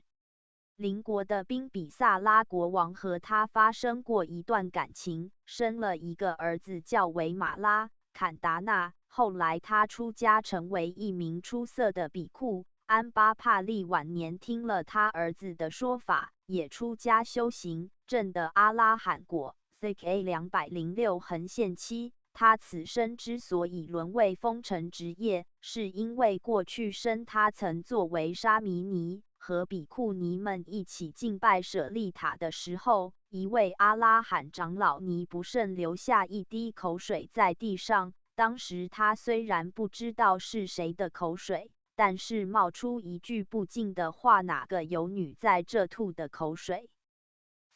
S1: 邻国的宾比萨拉国王和他发生过一段感情，生了一个儿子叫为马拉坎达纳。后来他出家成为一名出色的比库。安巴帕利晚年听了他儿子的说法，也出家修行，证得阿拉罕果。CK 206横线7他此生之所以沦为风尘职业，是因为过去生他曾作为沙弥尼和比库尼们一起敬拜舍利塔的时候，一位阿拉罕长老尼不慎留下一滴口水在地上。当时他虽然不知道是谁的口水，但是冒出一句不敬的话：哪个有女在这吐的口水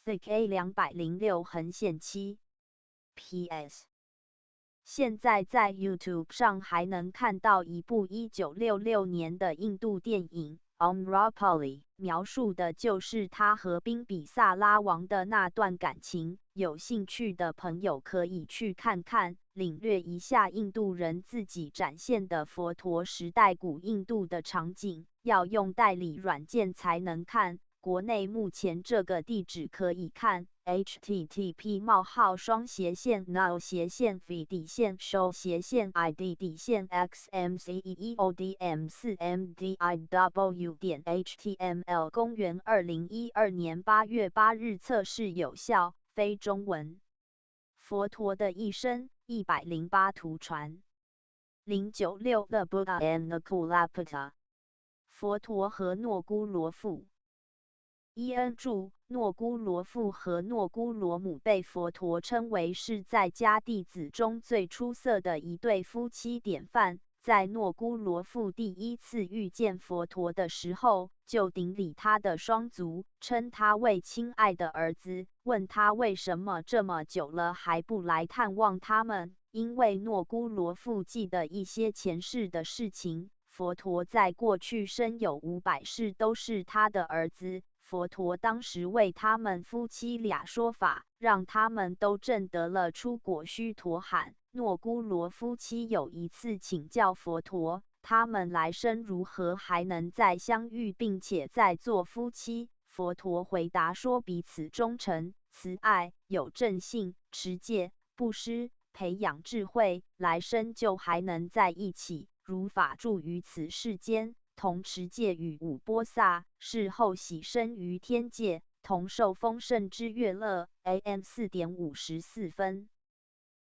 S1: ？CK 206横线7 PS。现在在 YouTube 上还能看到一部1966年的印度电影 Amrapali， 描述的就是他和宾比萨拉王的那段感情。有兴趣的朋友可以去看看，领略一下印度人自己展现的佛陀时代古印度的场景。要用代理软件才能看，国内目前这个地址可以看。http://v底线show斜线id_show_xmcodm4mdiw.html 公元2012年8月8日测试有效，非中文。佛陀的一生108图传。096 The Buddha and Nakulapita。佛陀和诺姑罗父。伊恩注：诺姑罗父和诺姑罗母被佛陀称为是在家弟子中最出色的一对夫妻典范。在诺姑罗父第一次遇见佛陀的时候，就顶礼他的双足，称他为亲爱的儿子，问他为什么这么久了还不来探望他们。因为诺姑罗父记得一些前世的事情，佛陀在过去生有500世都是他的儿子。佛陀当时为他们夫妻俩说法，让他们都证得了出果须陀洹。诺姑罗夫妻有一次请教佛陀，他们来生如何还能再相遇，并且再做夫妻？佛陀回答说，彼此忠诚、慈爱、有正信、持戒、布施、培养智慧，来生就还能在一起，如法住于此世间，同持戒与五波萨，事后喜生于天界，同受丰盛之乐乐。AM 4:54分。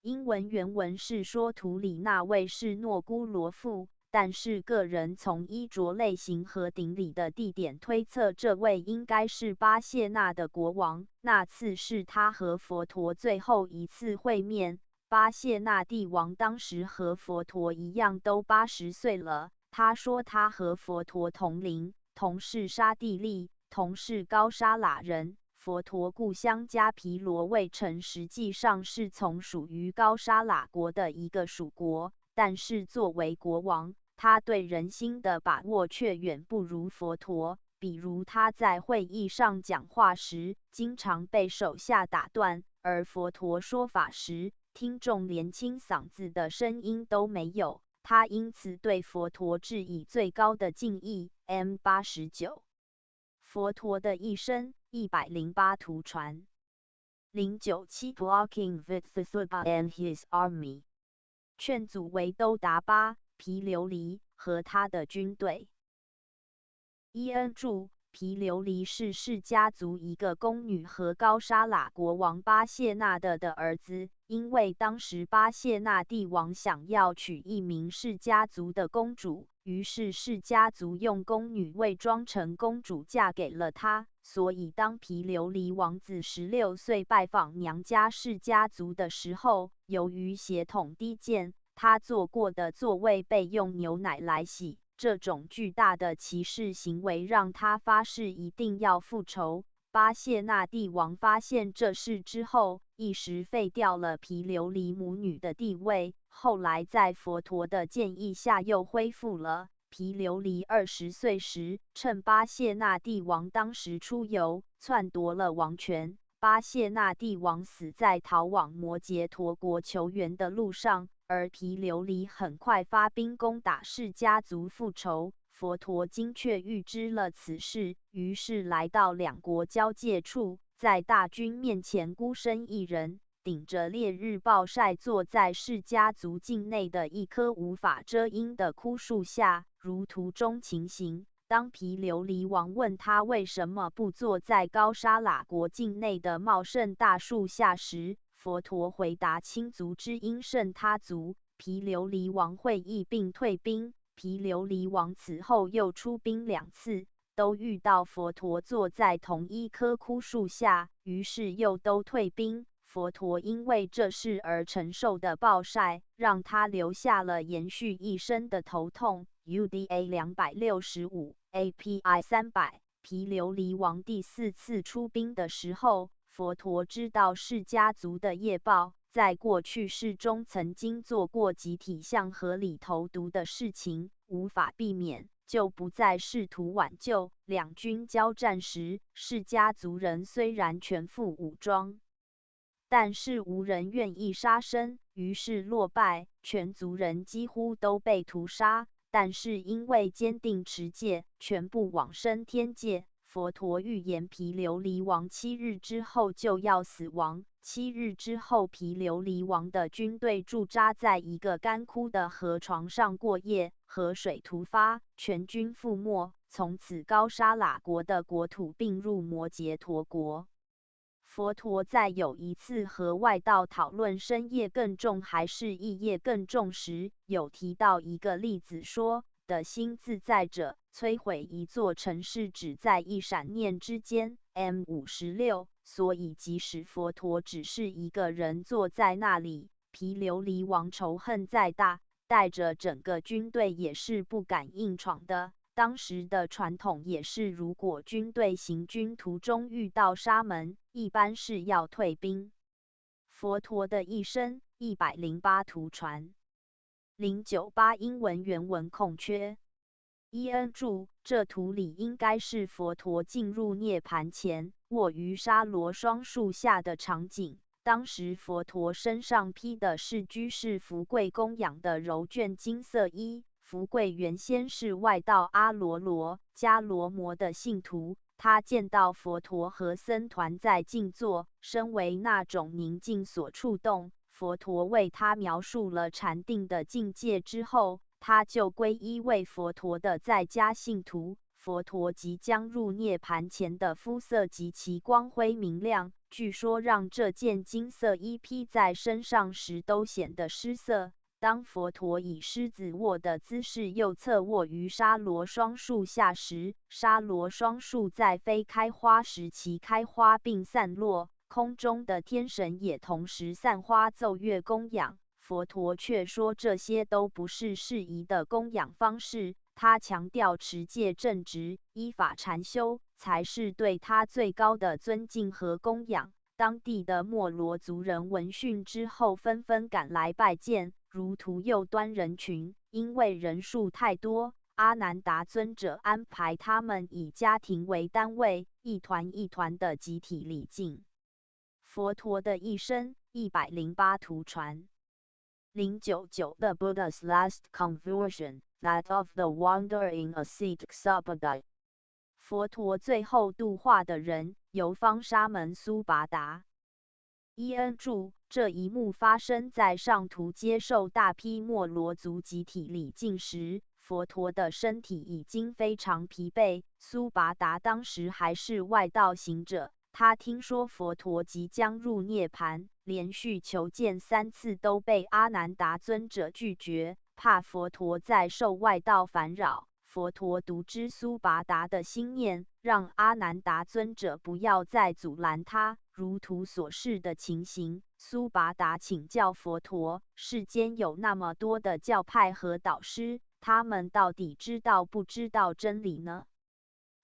S1: 英文原文是说图里那位是诺姑罗父，但是个人从衣着类型和顶礼的地点推测，这位应该是巴谢纳的国王。那次是他和佛陀最后一次会面。巴谢纳帝王当时和佛陀一样都80岁了。他说他和佛陀同龄，同是沙地利，同是高沙喇人。佛陀故乡迦毗罗卫城实际上是从属于高沙喇国的一个属国，但是作为国王，他对人心的把握却远不如佛陀。比如他在会议上讲话时，经常被手下打断，而佛陀说法时，听众连清嗓子的声音都没有。他因此对佛陀致以最高的敬意。M89。佛陀的一生108图传。097 Blocking Vithathuta and his army。劝阻维都达巴、毗琉璃和他的军队。伊恩注：毗琉璃是释家族一个宫女和高沙喇国王巴谢纳的儿子。因为当时巴谢纳帝王想要娶一名释家族的公主，于是释家族用宫女伪装成公主嫁给了他。所以当毗琉璃王子16岁拜访娘家释家族的时候，由于血统低贱，他坐过的座位被用牛奶来洗。这种巨大的歧视行为让他发誓一定要复仇。巴谢纳帝王发现这事之后，一时废掉了毗琉璃母女的地位，后来在佛陀的建议下又恢复了。毗琉璃20岁时，趁巴谢纳帝王当时出游，篡夺了王权。巴谢纳帝王死在逃往摩羯陀国求援的路上，而毗琉璃很快发兵攻打释家族复仇。佛陀精确预知了此事，于是来到两国交界处，在大军面前孤身一人，顶着烈日暴晒，坐在释家族境内的一棵无法遮阴的枯树下，如图中情形。当毗琉璃王问他为什么不坐在高沙喇国境内的茂盛大树下时，佛陀回答：亲族之因胜他族。毗琉璃王会议并退兵。毗琉璃王此后又出兵2次，都遇到佛陀坐在同一棵枯树下，于是又都退兵。佛陀因为这事而承受的暴晒，让他留下了延续一生的头痛。UDA 265 API 300。毗琉璃王第4次出兵的时候，佛陀知道是家族的业报，在过去世中曾经做过集体向河里投毒的事情，无法避免，就不再试图挽救。两军交战时，释家族人虽然全副武装，但是无人愿意杀生，于是落败，全族人几乎都被屠杀。但是因为坚定持戒，全部往生天界。佛陀预言毗琉璃王7日之后就要死亡。7日之后，毗琉璃王的军队驻扎在一个干枯的河床上过夜，河水突发，全军覆没。从此高沙喇国的国土并入摩羯陀国。佛陀在有一次和外道讨论身业更重还是意业更重时，有提到一个例子说，的心自在者，摧毁一座城市只在一闪念之间。M56。所以即使佛陀只是一个人坐在那里，毗琉璃王仇恨再大，带着整个军队也是不敢硬闯的。当时的传统也是，如果军队行军途中遇到沙门，一般是要退兵。佛陀的一生108图传098英文原文空缺。EN 注：这图里应该是佛陀进入涅盘前卧于沙罗双树下的场景。当时佛陀身上披的是居士福贵供养的柔绢金色衣。福贵原先是外道阿罗罗迦罗摩的信徒，他见到佛陀和僧团在静坐，身为那种宁静所触动。佛陀为他描述了禅定的境界之后，他就皈依为佛陀的在家信徒。佛陀即将入涅盘前的肤色极其光辉明亮，据说让这件金色衣披在身上时都显得失色。当佛陀以狮子卧的姿势右侧卧于沙罗双树下时，沙罗双树在非开花时其开花并散落，空中的天神也同时散花奏乐供养。佛陀却说这些都不是适宜的供养方式，他强调持戒正直、依法禅修才是对他最高的尊敬和供养。当地的摩罗族人闻讯之后纷纷赶来拜见，如图右端人群，因为人数太多，阿难达尊者安排他们以家庭为单位，一团一团的集体礼敬。佛陀的一生108图传099 The Buddha's last conversion, that of the wandering ascetic Subhadai。佛陀最后度化的人，游方沙门苏拔达。EN 注：这一幕发生在上图接受大批摩罗族集体礼敬时，佛陀的身体已经非常疲惫。苏拔达当时还是外道行者，他听说佛陀即将入涅盘，连续求见3次都被阿难达尊者拒绝，怕佛陀再受外道烦扰。佛陀独知苏拔达的心念，让阿难达尊者不要再阻拦他。如图所示的情形，苏拔达请教佛陀：世间有那么多的教派和导师，他们到底知道不知道真理呢？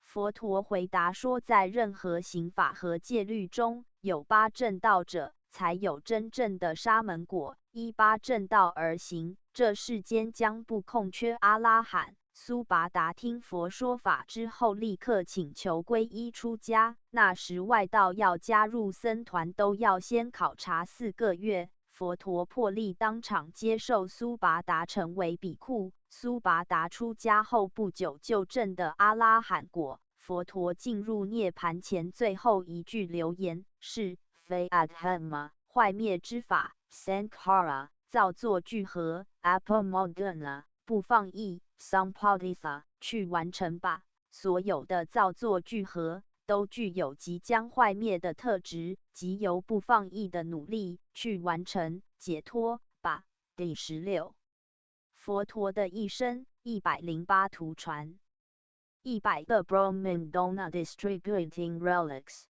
S1: 佛陀回答说，在任何刑法和戒律中，有8正道者，才有真正的沙门果。依8正道而行，这世间将不空缺阿拉罕。苏拔达听佛说法之后，立刻请求皈依出家。那时外道要加入僧团，都要先考察4个月。佛陀破例当场接受苏拔达成为比库。苏拔达出家后不久就证得阿拉罕果。佛陀进入涅盘前最后一句留言是非 adhamma 坏灭之法 sankhara 造作聚合 apamodana 不放逸 sampaditha 去完成吧。所有的造作聚合都具有即将坏灭的特质，即由不放逸的努力去完成解脱吧。第16。佛陀的一生108图传100个 Brahmandana distributing relics。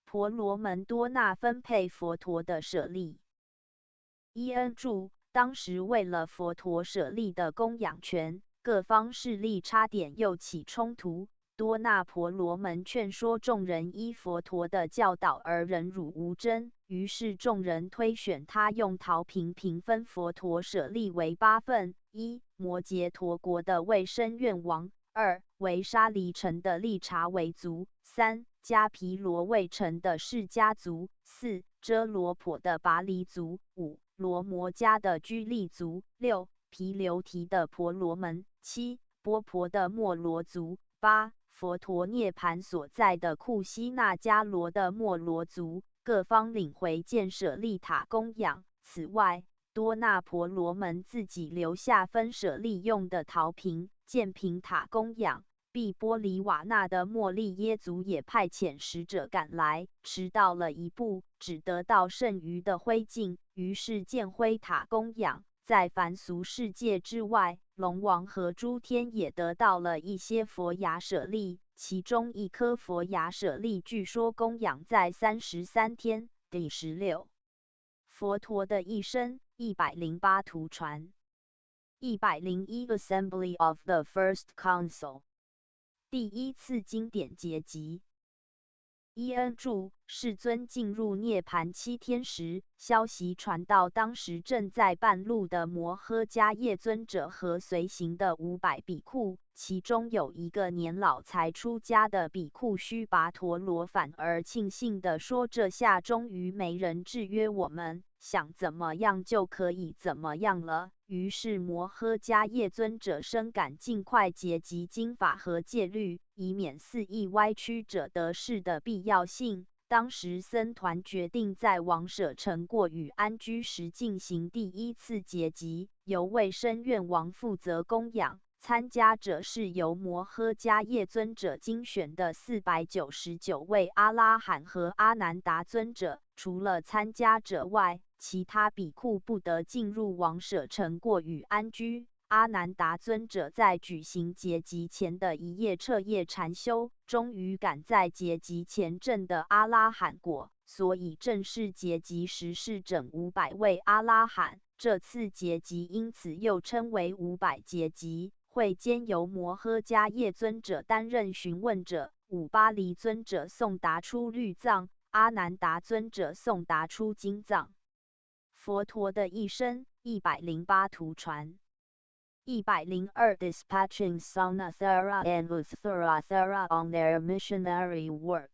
S1: 婆罗门多那分配佛陀的舍利。伊恩注：当时为了佛陀舍利的供养权，各方势力差点又起冲突。多那婆罗门劝说众人依佛陀的教导而忍辱无争，于是众人推选他用陶瓶平分佛陀舍利为8份：1. 摩羯陀国的卫生院王；2. 为沙离城的利察维族；3. 迦毗罗卫城的释迦族；4. 遮罗婆的拔离族；5. 罗摩迦的居利族；6. 毗留提的婆罗门；7. 波婆的摩罗族；8. 佛陀涅盘所在的库西那迦罗的摩罗族，各方领回建舍利塔供养。此外，多那婆罗门自己留下分舍利用的陶瓶，建瓶塔供养。毕波利瓦那的莫利耶族也派遣使者赶来，迟到了一步，只得到剩余的灰烬，于是建灰塔供养。在凡俗世界之外，龙王和诸天也得到了一些佛牙舍利，其中一颗佛牙舍利据说供养在33天。第16。佛陀的一生108图传101 Assembly of the First Council。第一次经典结集。伊恩注：世尊进入涅盘7天时，消息传到当时正在半路的摩诃迦叶尊者和随行的500比库，其中有一个年老才出家的比库须跋陀罗反而庆幸地说：“这下终于没人制约我们，想怎么样就可以怎么样了。”于是摩诃迦叶尊者深感尽快结集经法和戒律，以免肆意歪曲者得势的必要性。当时僧团决定在王舍城过与安居时进行第一次结集，由卫生院王负责供养。参加者是由摩诃迦叶尊者精选的499位阿拉罕和阿难达尊者。除了参加者外，其他比库不得进入王舍城过与安居。阿难达尊者在举行结集前的一夜彻夜禅修，终于赶在结集前证的阿拉罕果，所以正式结集时是整500位阿拉罕。这次结集因此又称为500结集。会间由摩诃迦叶尊者担任询问者，五巴黎尊者送达出律藏，阿难达尊者送达出经藏。佛陀的一生108图传102 Dispatching Sanathara and Uttarathara on their missionary work。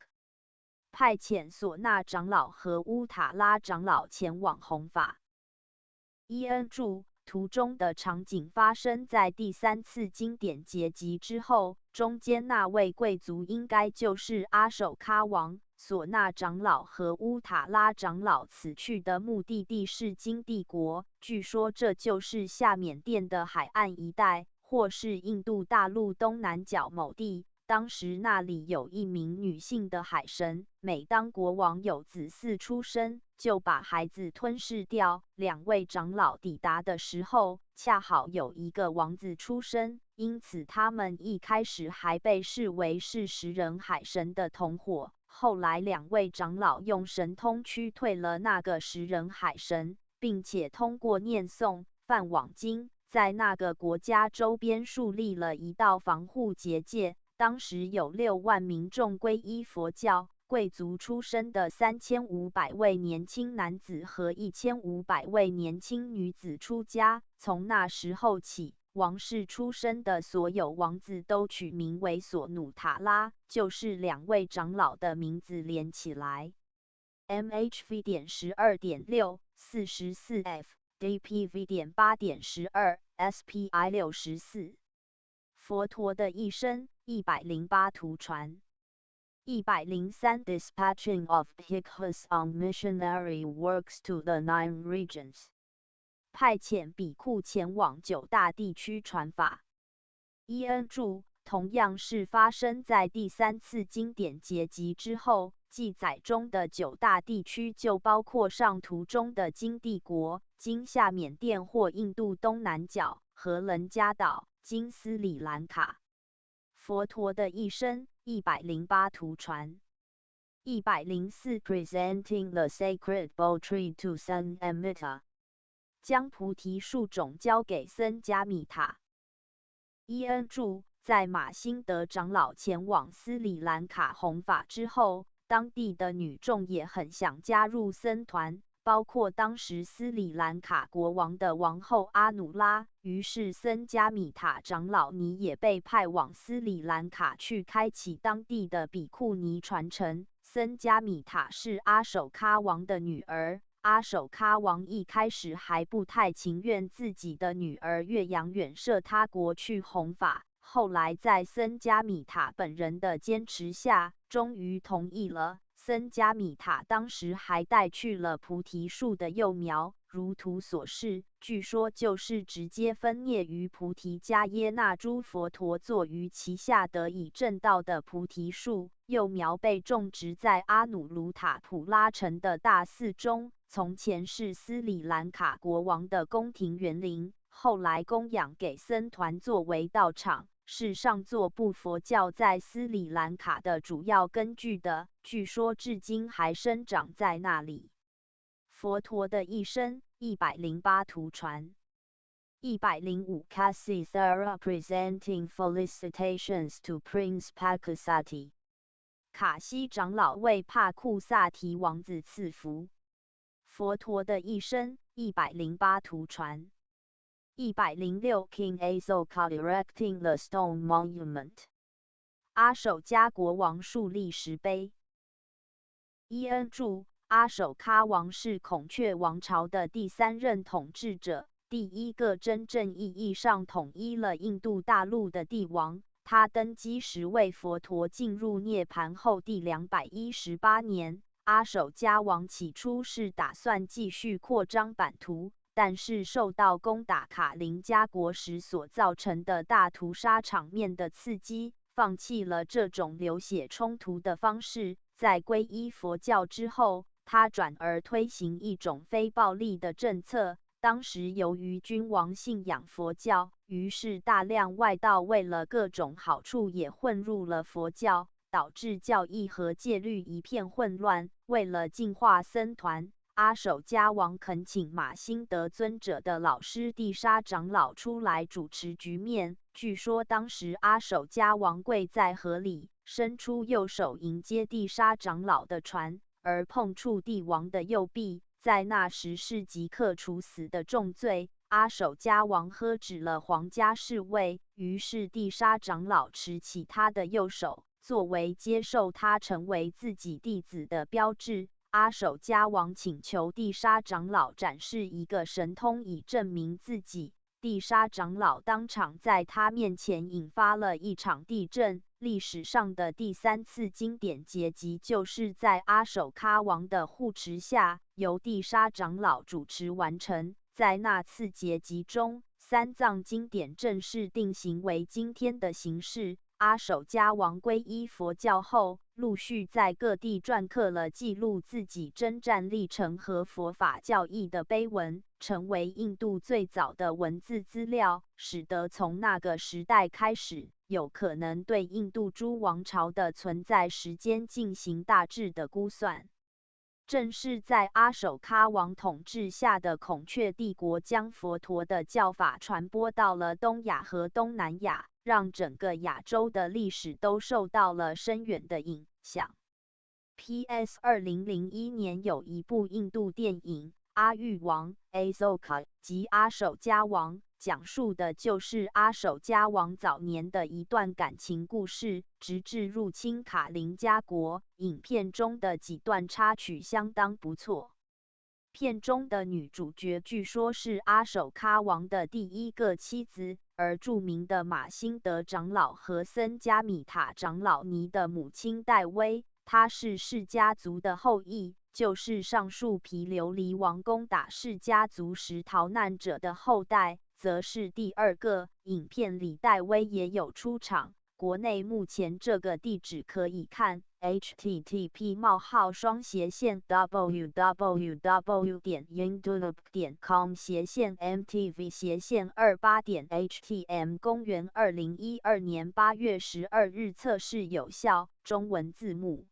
S1: 派遣唢呐长老和乌塔拉长老前往弘法。伊恩注：图中的场景发生在第3次经典结集之后，中间那位贵族应该就是阿首喀王。唢呐长老和乌塔拉长老此去的目的地是金帝国，据说这就是下缅甸的海岸一带，或是印度大陆东南角某地。当时那里有一名女性的海神，每当国王有子嗣出生，就把孩子吞噬掉。2位长老抵达的时候，恰好有一个王子出生，因此他们一开始还被视为是食人海神的同伙。后来2位长老用神通驱退了那个食人海神，并且通过念诵梵网经，在那个国家周边树立了一道防护结界。当时有6万民众皈依佛教，贵族出身的3500位年轻男子和1500位年轻女子出家。从那时候起，王室出身的所有王子都取名为索努塔拉，就是2位长老的名字连起来。MHV.12.6 44F DPV.8.12 SPI 64。佛陀的一生108图传103 Dispatching of Bhikkhus on missionary works to the 9 regions。 派遣比库前往9大地区传法。伊恩注：同样是发生在第3次经典结集之后。记载中的9大地区就包括上图中的金帝国、今夏缅甸或印度东南角、和伦加岛、今斯里兰卡。佛陀的一生108图传。104 Presenting the sacred bowl tree to Sun Amrita， 将菩提树种交给僧伽米塔。伊恩注，在马辛德长老前往斯里兰卡弘法之后，当地的女众也很想加入僧团，包括当时斯里兰卡国王的王后阿努拉。于是僧伽米塔长老尼也被派往斯里兰卡去开启当地的比库尼传承。僧伽米塔是阿守喀王的女儿，阿守喀王一开始还不太情愿自己的女儿岳阳远涉他国去弘法，后来在僧伽米塔本人的坚持下，终于同意了。僧伽米塔当时还带去了菩提树的幼苗，如图所示，据说就是直接分蘖于菩提迦耶那诸佛陀坐于其下得以证道的菩提树。幼苗被种植在阿努鲁塔普拉城的大寺中，从前是斯里兰卡国王的宫廷园林，后来供养给僧团作为道场，是上座部佛教在斯里兰卡的主要根据的，据说至今还生长在那里。佛陀的一生108图传。105 Kasithara Presenting Felicitations to Prince Pakasati， 卡西长老为帕库萨提王子赐福。佛陀的一生108图传。106 King Asoka Erecting the Stone Monument， 阿守迦国王树立石碑。伊恩注，阿守喀王是孔雀王朝的第3任统治者，第一个真正意义上统一了印度大陆的帝王。他登基时为佛陀进入涅槃后第218年。阿守迦王起初是打算继续扩张版图，但是受到攻打卡林加国时所造成的大屠杀场面的刺激，放弃了这种流血冲突的方式。在皈依佛教之后，他转而推行一种非暴力的政策。当时由于君王信仰佛教，于是大量外道为了各种好处也混入了佛教，导致教义和戒律一片混乱。为了净化僧团，阿守迦王恳请马辛德尊者的老师地沙长老出来主持局面。据说当时阿守迦王跪在河里，伸出右手迎接地沙长老的船，而碰触帝王的右臂，在那时是即刻处死的重罪。阿守迦王喝止了皇家侍卫，于是地沙长老持起他的右手，作为接受他成为自己弟子的标志。阿守迦王请求地沙长老展示一个神通以证明自己，地沙长老当场在他面前引发了一场地震。历史上的第3次经典结集就是在阿守喀王的护持下，由地沙长老主持完成。在那次结集中，3藏经典正式定型为今天的形式。阿守迦王皈依佛教后，陆续在各地篆刻了记录自己征战历程和佛法教义的碑文，成为印度最早的文字资料，使得从那个时代开始，有可能对印度诸王朝的存在时间进行大致的估算。正是在阿守喀王统治下的孔雀帝国将佛陀的教法传播到了东亚和东南亚，让整个亚洲的历史都受到了深远的影响。P.S. 2001年有一部印度电影《阿育王》Asoka 及阿守迦王，讲述的就是阿守迦王早年的一段感情故事，直至入侵卡林加国。影片中的几段插曲相当不错。片中的女主角据说是阿守喀王的第一个妻子，而著名的马辛德长老和僧伽米塔长老尼的母亲戴薇，她是氏家族的后裔，就是上述毗琉璃王攻打氏家族时逃难者的后代，则是第2个。影片里戴薇也有出场，国内目前这个地址可以看 http://www.youtube.com/mtv/28. htm 公元2012年8月12日测试有效，中文字幕。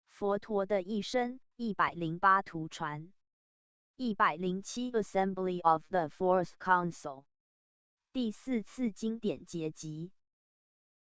S1: 佛陀的一生108图传。107 Assembly of the Fourth Council 第4次经典结集。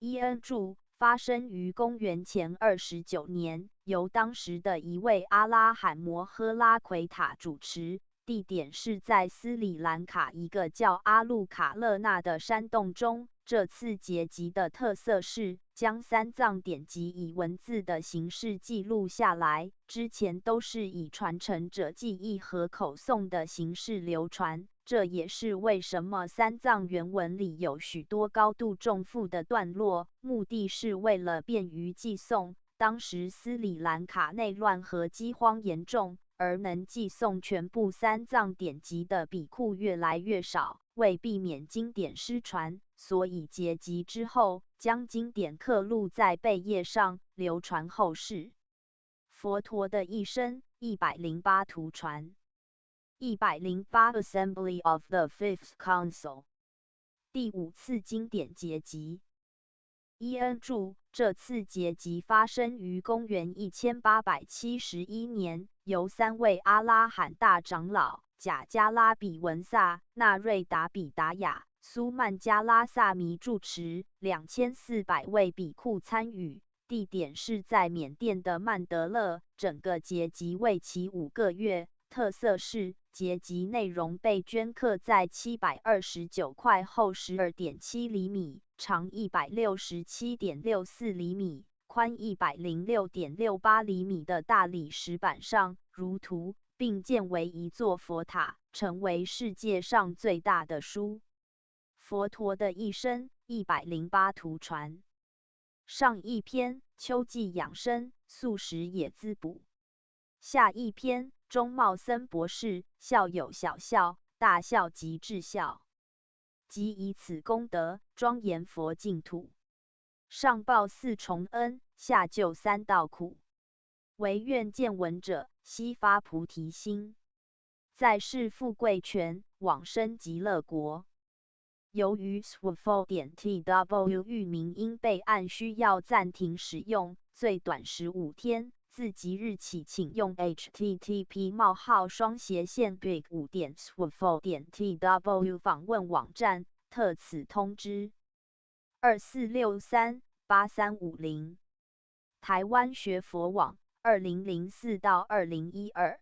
S1: 伊恩著，发生于公元前29年，由当时的一位阿拉罕摩诃拉奎塔主持，地点是在斯里兰卡一个叫阿路卡勒纳的山洞中。这次结集的特色是将三藏典籍以文字的形式记录下来，之前都是以传承者记忆和口诵的形式流传。这也是为什么三藏原文里有许多高度重复的段落，目的是为了便于记诵。当时斯里兰卡内乱和饥荒严重，而能记诵全部三藏典籍的比库越来越少，为避免经典失传，所以结集之后，将经典刻录在贝叶上，流传后世。佛陀的一生108图传。108 Assembly of the Fifth Council 第5次经典结集。伊恩著，这次结集发生于公元1871年，由3位阿拉罕大长老贾加拉比文萨、纳瑞达比达雅、苏曼加拉萨弥住持，2400位比库参与。地点是在缅甸的曼德勒，整个结集为期5个月。特色是结集内容被镌刻在729块厚12.7厘米、长167.64厘米、宽106.68厘米的大理石板上，如图，并建为一座佛塔，成为世界上最大的书。佛陀的一生108图传。上一篇秋季养生，素食也滋补。下一篇钟茂森博士，孝有小孝，大孝即至孝，即以此功德庄严佛净土，上报4重恩，下救3道苦。唯愿见闻者悉发菩提心，在世富贵全，往生极乐国。由于 swfo.tw 域名因备案需要暂停使用，最短15天。自即日起，请用 http://big5.swfo.tw 访问网站，特此通知。24638350台湾学佛网2004到2012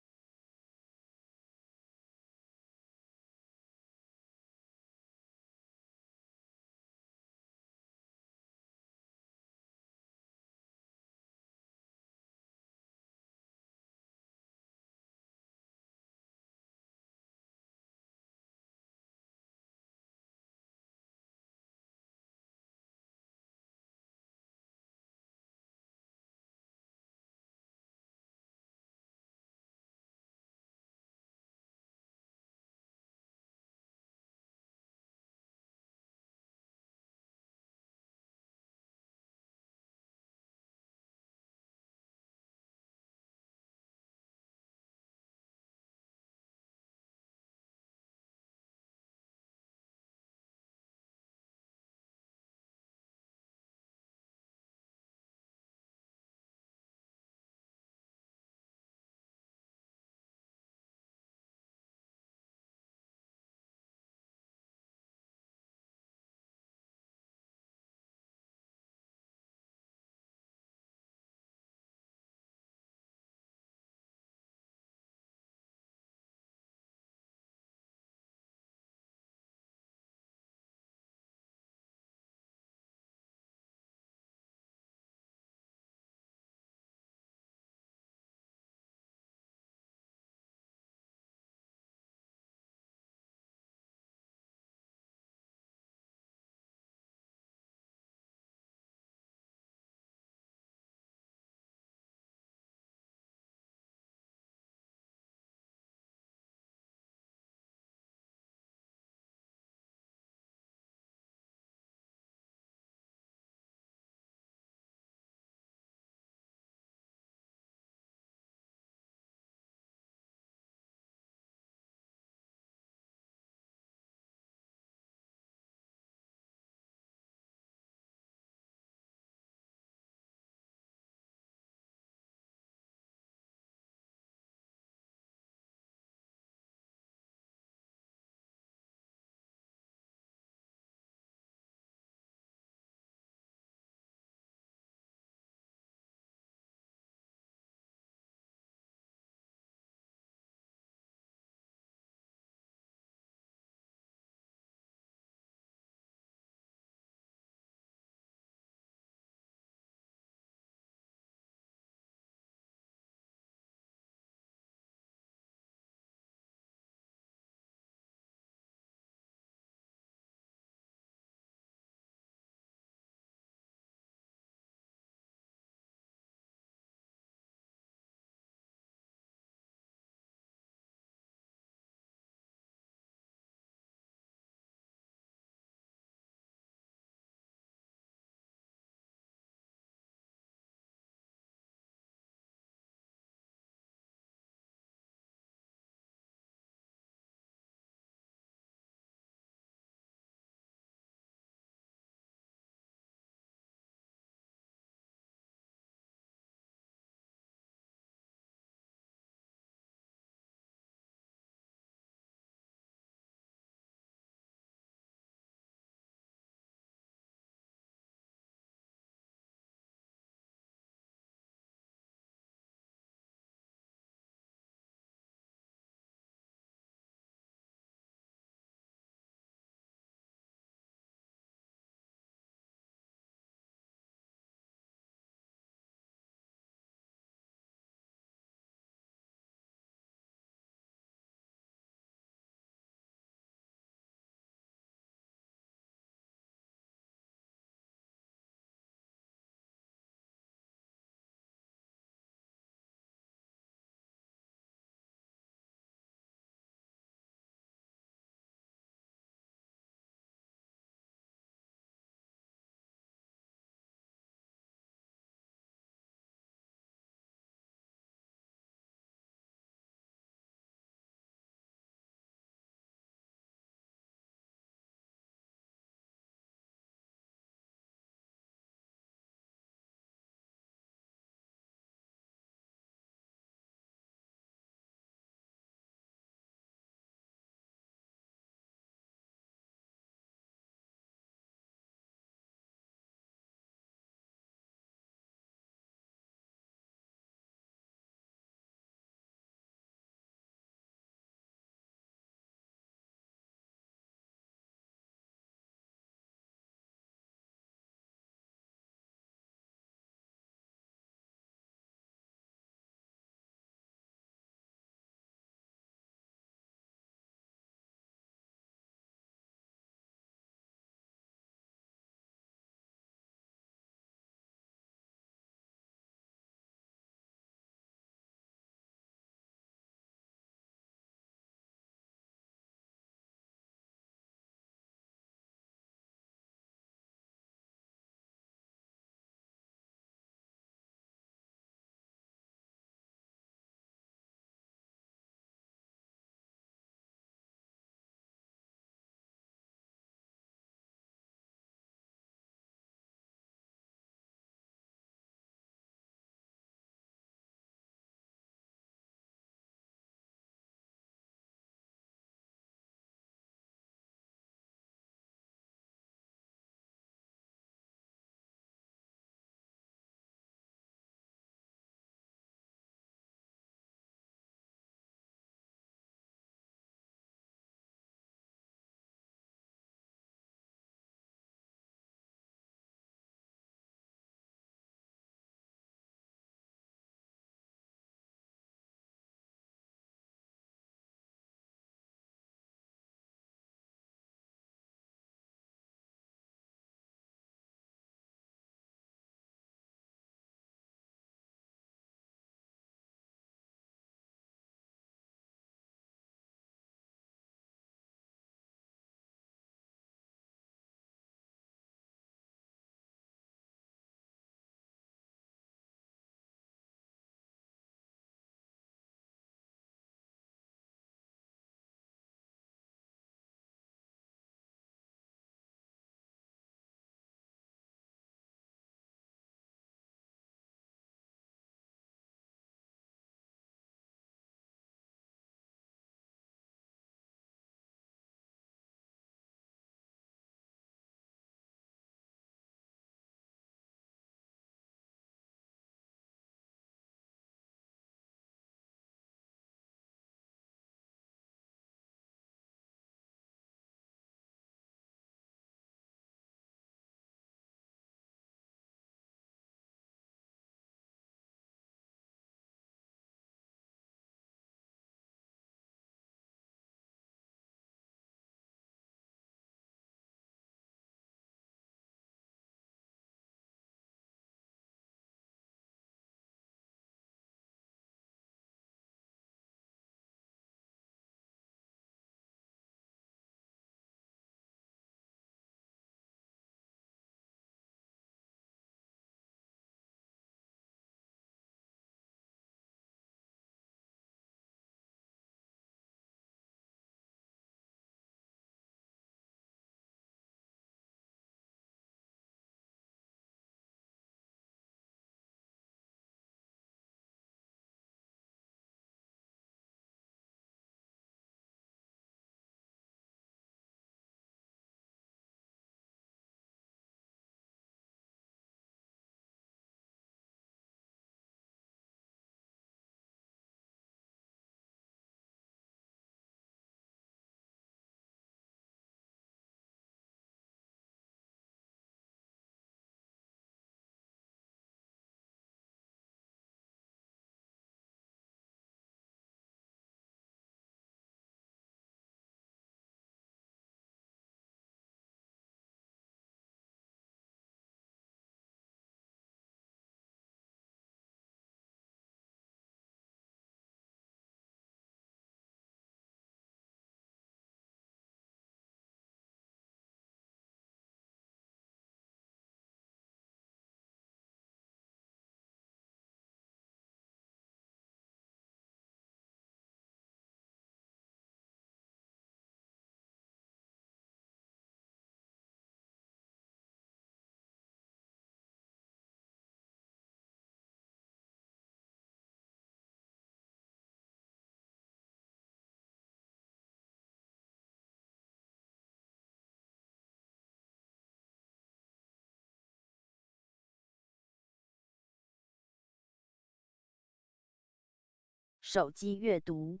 S1: 手机阅读。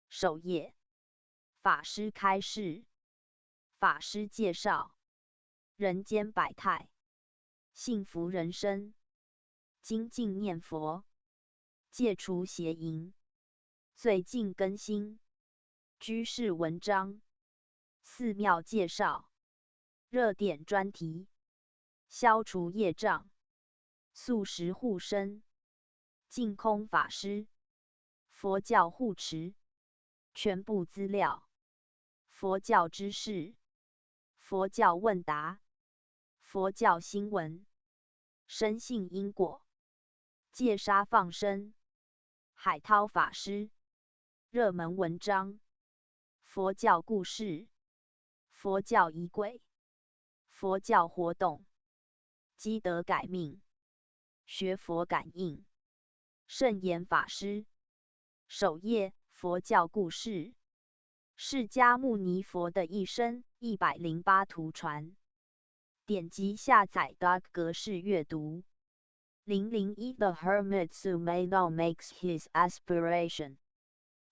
S1: 首页，法师开示。法师介绍：人间百态，幸福人生，精进念佛，戒除邪淫，最近更新居士文章、寺庙介绍、热点专题，消除业障，素食护身，净空法师，佛教护持，全部资料，佛教知识，佛教问答，佛教新闻，深信因果，戒杀放生，海涛法师，热门文章，佛教故事，佛教仪轨，佛教活动，积德改命，学佛感应，圣严法师。首页，佛教故事，释迦牟尼佛的一生108图传。点击下载 Doc 格式阅读。001 The Hermit Sumedho makes his aspiration。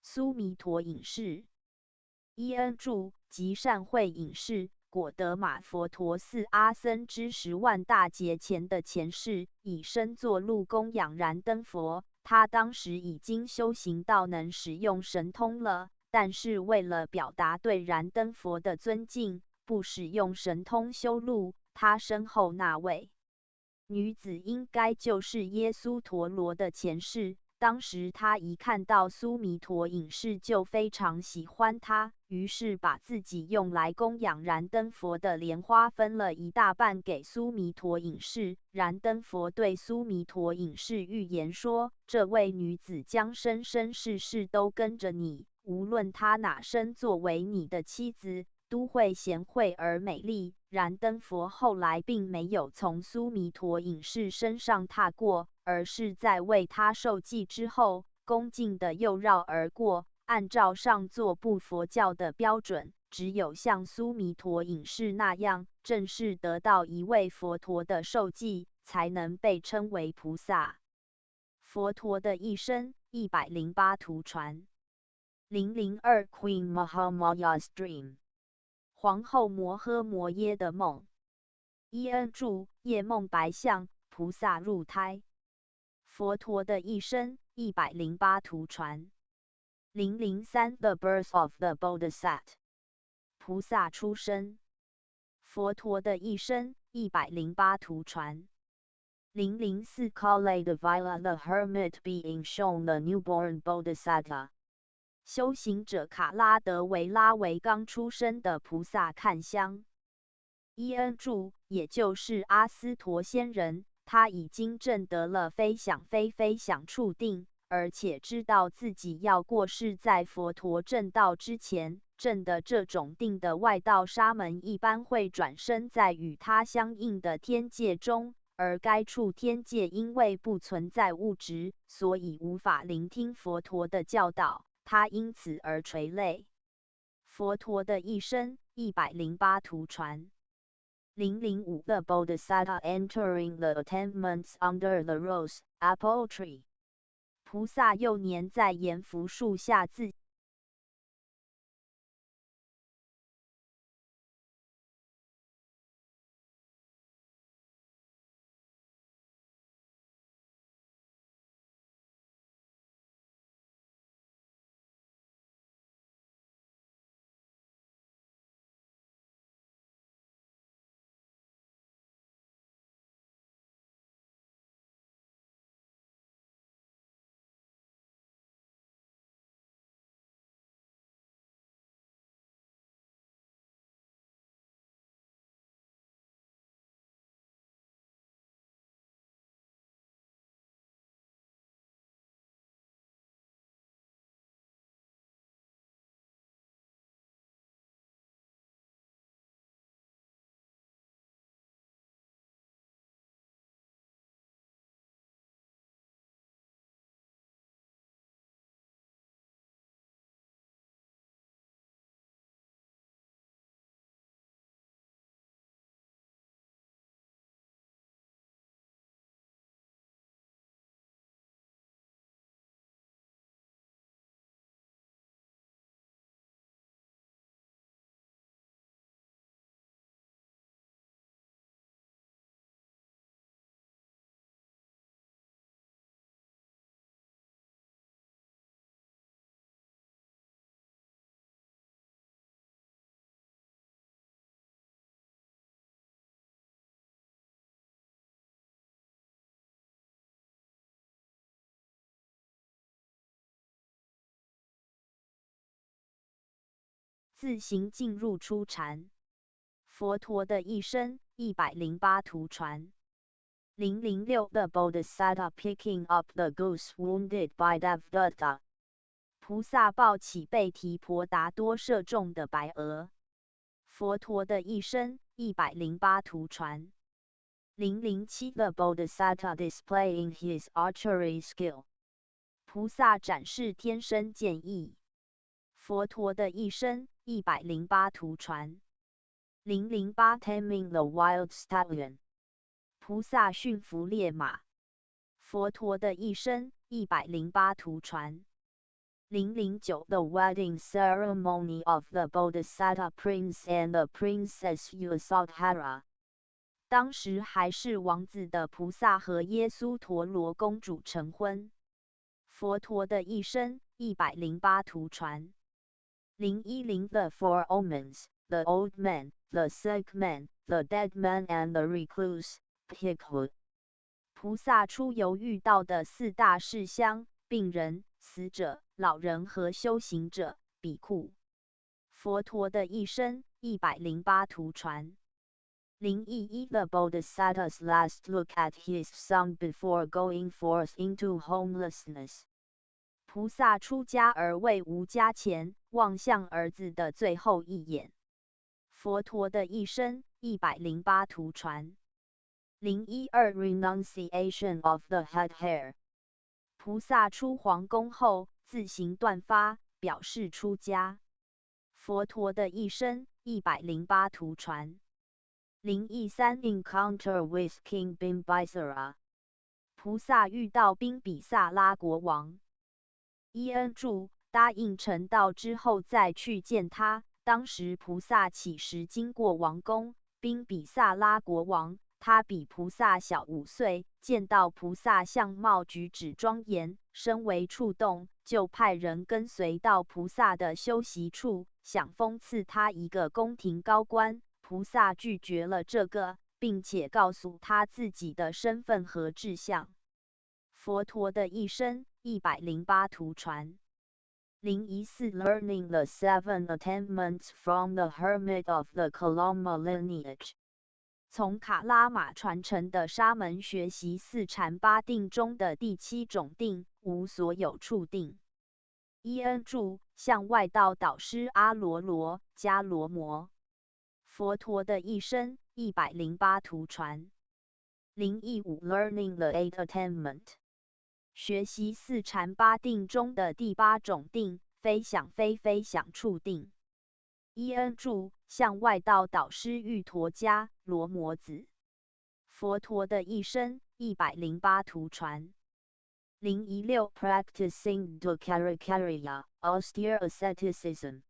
S1: 苏弥陀隐士。伊恩著，即善慧隐士，果得马佛陀寺阿僧之10万大劫前的前世，以身作路供养燃灯佛。他当时已经修行到能使用神通了，但是为了表达对燃灯佛的尊敬，不使用神通修路。他身后那位女子应该就是耶稣陀罗的前世。当时他一看到苏弥陀隐士就非常喜欢他，于是把自己用来供养燃灯佛的莲花分了一大半给苏弥陀隐士。燃灯佛对苏弥陀隐士预言说，这位女子将生生世世都跟着你，无论她哪生作为你的妻子，都会贤惠而美丽。燃灯佛后来并没有从苏弥陀隐士身上踏过，而是在为他受记之后，恭敬地又绕而过。按照上座部佛教的标准，只有像苏弥陀隐士那样正式得到一位佛陀的受记，才能被称为菩萨。佛陀的一生108图传。002 Queen Mahamaya's Dream。皇后摩诃摩耶的梦。伊恩著，夜梦白象，菩萨入胎。佛陀的一生108图传。003 The Birth of the Bodhisattva。菩萨出生。佛陀的一生108图传。004 Kale Devila the Hermit being shown the newborn Bodhisattva。修行者卡拉德维拉为刚出生的菩萨看香。伊恩著，也就是阿斯陀仙人，他已经证得了非想非非想处定，而且知道自己要过世在佛陀证道之前。证的这种定的外道沙门一般会转生在与他相应的天界中，而该处天界因为不存在物质，所以无法聆听佛陀的教导。他因此而垂泪。佛陀的一生108图传。005 The Bodhisattva entering the attainments under the rose apple tree。菩萨幼年在阎浮树下自自行进入初禅。佛陀的一生108图传。006 The Bodhisattva picking up the goose wounded by Devdutta。菩萨抱起被提婆达多射中的白鹅。佛陀的一生108图传。007 The Bodhisattva displaying his archery skill。菩萨展示天生剑艺。佛陀的一生108图传。008 Taming the wild stallion。菩萨驯服烈马。佛陀的一生108图传。009 The wedding ceremony of the Bodhisattva prince and the princess Yasodhara。当时还是王子的菩萨和耶稣陀罗公主成婚。佛陀的一生108图传。010 The Four Omens, the old man, the sick man, the dead man and the recluse, Bhikkhu。菩萨出游遇到的四大事项：病人、死者、老人和修行者、比库。佛陀的一生108图传。011 The Bodhisattva's last look at his son before going forth into homelessness。菩萨出家而为无家前，望向儿子的最后一眼。佛陀的一生108图传。012 Renunciation of the head hair。菩萨出皇宫后自行断发，表示出家。佛陀的一生108图传。013 Encounter with King Bimbisara。菩萨遇到宾比萨拉国王。伊恩注：答应成道之后再去见他。当时菩萨起时经过王宫，宾比萨拉国王，他比菩萨小5岁，见到菩萨相貌举止庄严，深为触动，就派人跟随到菩萨的修习处，想封赐他一个宫廷高官。菩萨拒绝了这个，并且告诉他自己的身份和志向。佛陀的一生108图传。014 Learning the seven attainments from the hermit of the Kalama lineage。从卡拉玛传承的沙门学习四禅八定中的第7种定，无所有处定。伊恩注：向外道导师阿罗罗迦罗摩。佛陀的一生108图传。015 Learning the eight attainment。学习四禅八定中的第8种定，非想非非想处定。伊恩注：向外道导师玉陀迦罗摩子。佛陀的一生108图传。016 Practicing Dukkhacarya austere asceticism。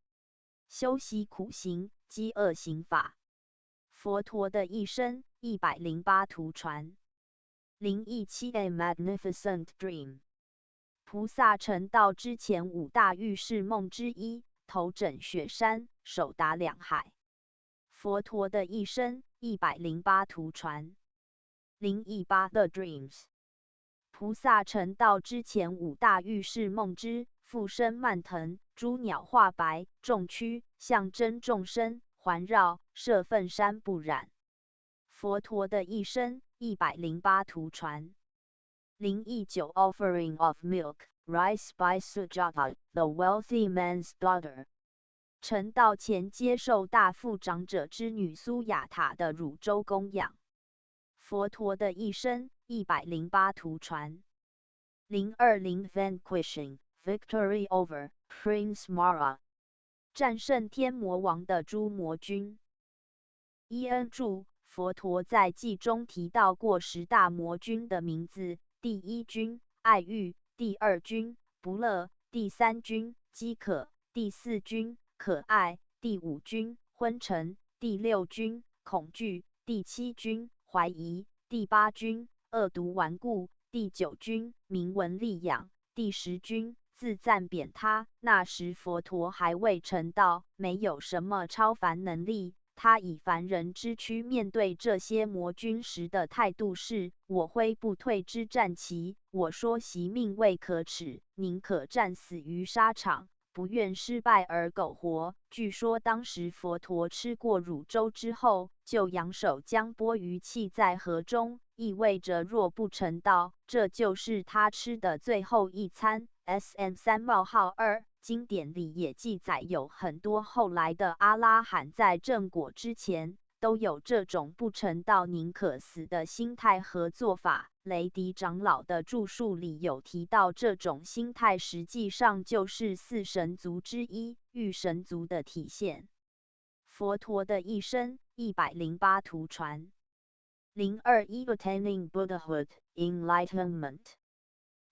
S1: 修习苦行饥饿行法。佛陀的一生108图传。017 A Magnificent Dream。菩萨成道之前5大预示梦之一，头枕雪山，手达两海。佛陀的一生108图传。018 The Dreams。菩萨成道之前5大预示梦之复生蔓藤，诸鸟化白，众躯象征众生，环绕摄粪山不染。佛陀的一生108图传。019 Offering of milk, rice by Sujata, the wealthy man's daughter。成道前接受大富长者之女苏雅塔的乳粥供养。佛陀的一生108图传。020 Vanquishing, victory over, Prince Mara。战胜天魔王的诸魔君。伊恩注：佛陀在记中提到过10大魔君的名字：第1君爱欲，第2君不乐，第3君饥渴，第4君可爱，第5君昏沉，第6君恐惧，第7君怀疑，第8君恶毒顽固，第9君名闻利养，第10君自赞贬他。那时佛陀还未成道，没有什么超凡能力。他以凡人之躯面对这些魔君时的态度是：我挥不退之战旗，我说袭命未可耻，宁可战死于沙场。不愿失败而苟活。据说当时佛陀吃过乳粥之后，就扬手将钵盂弃在河中，意味着若不成道，这就是他吃的最后一餐。SM3-2经典里也记载有很多后来的阿拉罕在正果之前都有这种不成道宁可死的心态和做法。雷迪长老的著述里有提到，这种心态实际上就是四神族之一御神族的体现。佛陀的一生108图传。021 Attaining Buddhahood, Enlightenment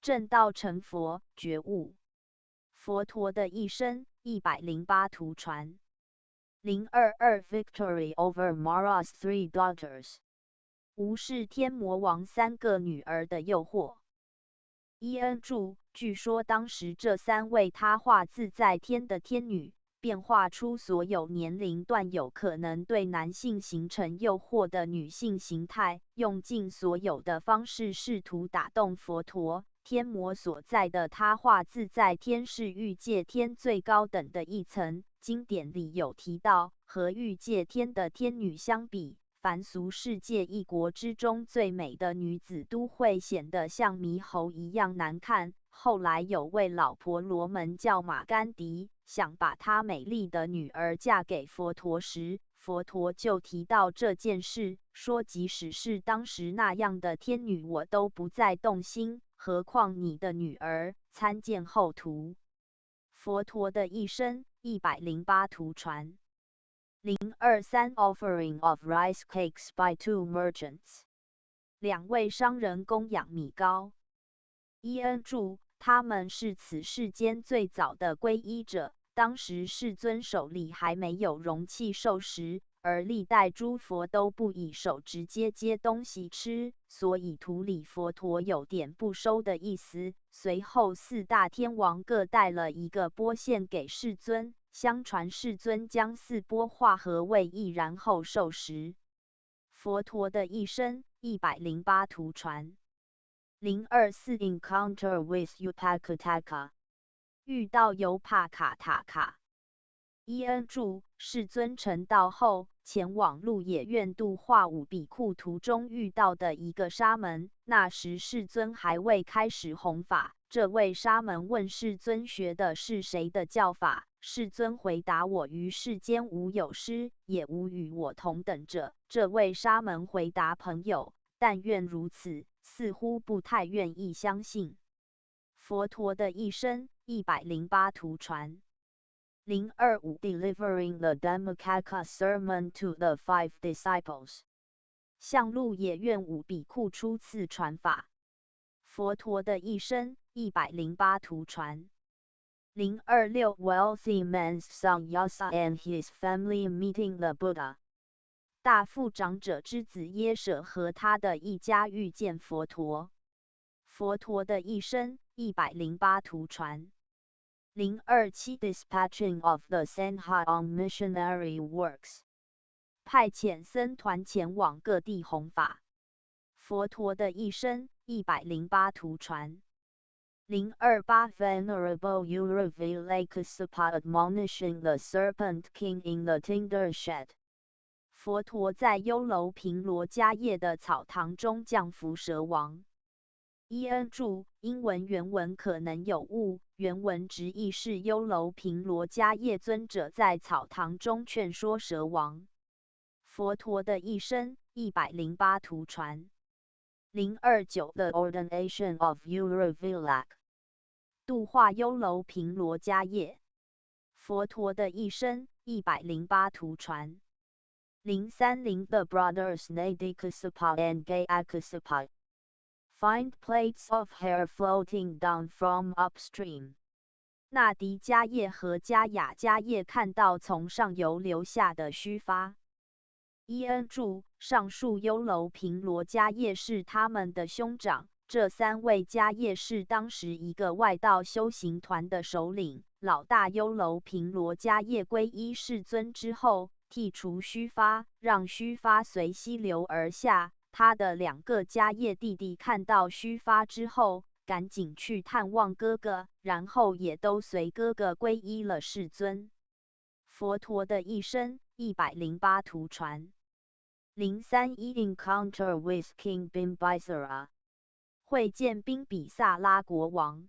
S1: 证道成佛，觉悟。佛陀的一生108图传。022 Victory over Mara's three daughters 无视天魔王3个女儿的诱惑。伊恩注：据说当时这3位他化自在天的天女，变化出所有年龄段有可能对男性形成诱惑的女性形态，用尽所有的方式试图打动佛陀。天魔所在的他化自在天是欲界天最高等的一层，经典里有提到，和欲界天的天女相比，凡俗世界一国之中最美的女子都会显得像猕猴一样难看。后来有位老婆罗门叫马干迪，想把她美丽的女儿嫁给佛陀时，佛陀就提到这件事，说即使是当时那样的天女，我都不再动心，何况你的女儿。参见后图。佛陀的一生108图传。023 Offering of rice cakes by two merchants 2位商人供养米糕。伊恩注：他们是此世间最早的皈依者，当时世尊手里还没有容器受食，而历代诸佛都不以手直接接东西吃，所以图里佛陀有点不收的意思。随后4大天王各带了一个钵献给世尊，相传世尊将4钵化合为一，然后受食。佛陀的一生108图传。024 Encounter with Upakataka 遇到尤帕卡塔卡。伊恩注：世尊成道后，前往鹿野苑度化五比库途中遇到的一个沙门，那时世尊还未开始弘法。这位沙门问世尊学的是谁的教法，世尊回答：我于世间无有师，也无与我同等者。这位沙门回答：朋友，但愿如此，似乎不太愿意相信。佛陀的一生108图传。025 Delivering the Dhammacakka Sermon to the Five Disciples 向鹿野苑五比库初次传法。佛陀的一生108图传。026 Wealthy man's son Yasa and his family meeting the Buddha 大富长者之子耶舍和他的一家遇见佛陀。佛陀的一生108图传。027 Dispatching of the Sangha on missionary works 派遣僧团前往各地弘法。佛陀的一生108图传。028 Venerable Uravilakasapa admonishing the Serpent King in the Tinder Shed 佛陀在优楼频罗迦叶的草堂中降伏蛇王。伊恩注：英文原文可能有误，原文直译是优楼频罗迦叶尊者在草堂中劝说蛇王。佛陀的一生108图传。029 The ordination of Uravilak 度化优楼频罗迦叶。佛陀的一生108图传。030 The brothers Nadikasapa and Gayakasapa find plates of hair floating down from upstream 那迪迦叶和迦雅迦叶看到从上游流下的须发。伊恩注：上述优楼频罗迦叶是他们的兄长，这3位迦叶是当时一个外道修行团的首领。老大优楼频罗迦叶皈依世尊之后，剔除须发，让须发随溪流而下。他的2个迦叶弟弟看到须发之后，赶紧去探望哥哥，然后也都随哥哥皈依了世尊。佛陀的一生108图传。031 Encounter with King Bimbisara， 会见宾比萨拉国王。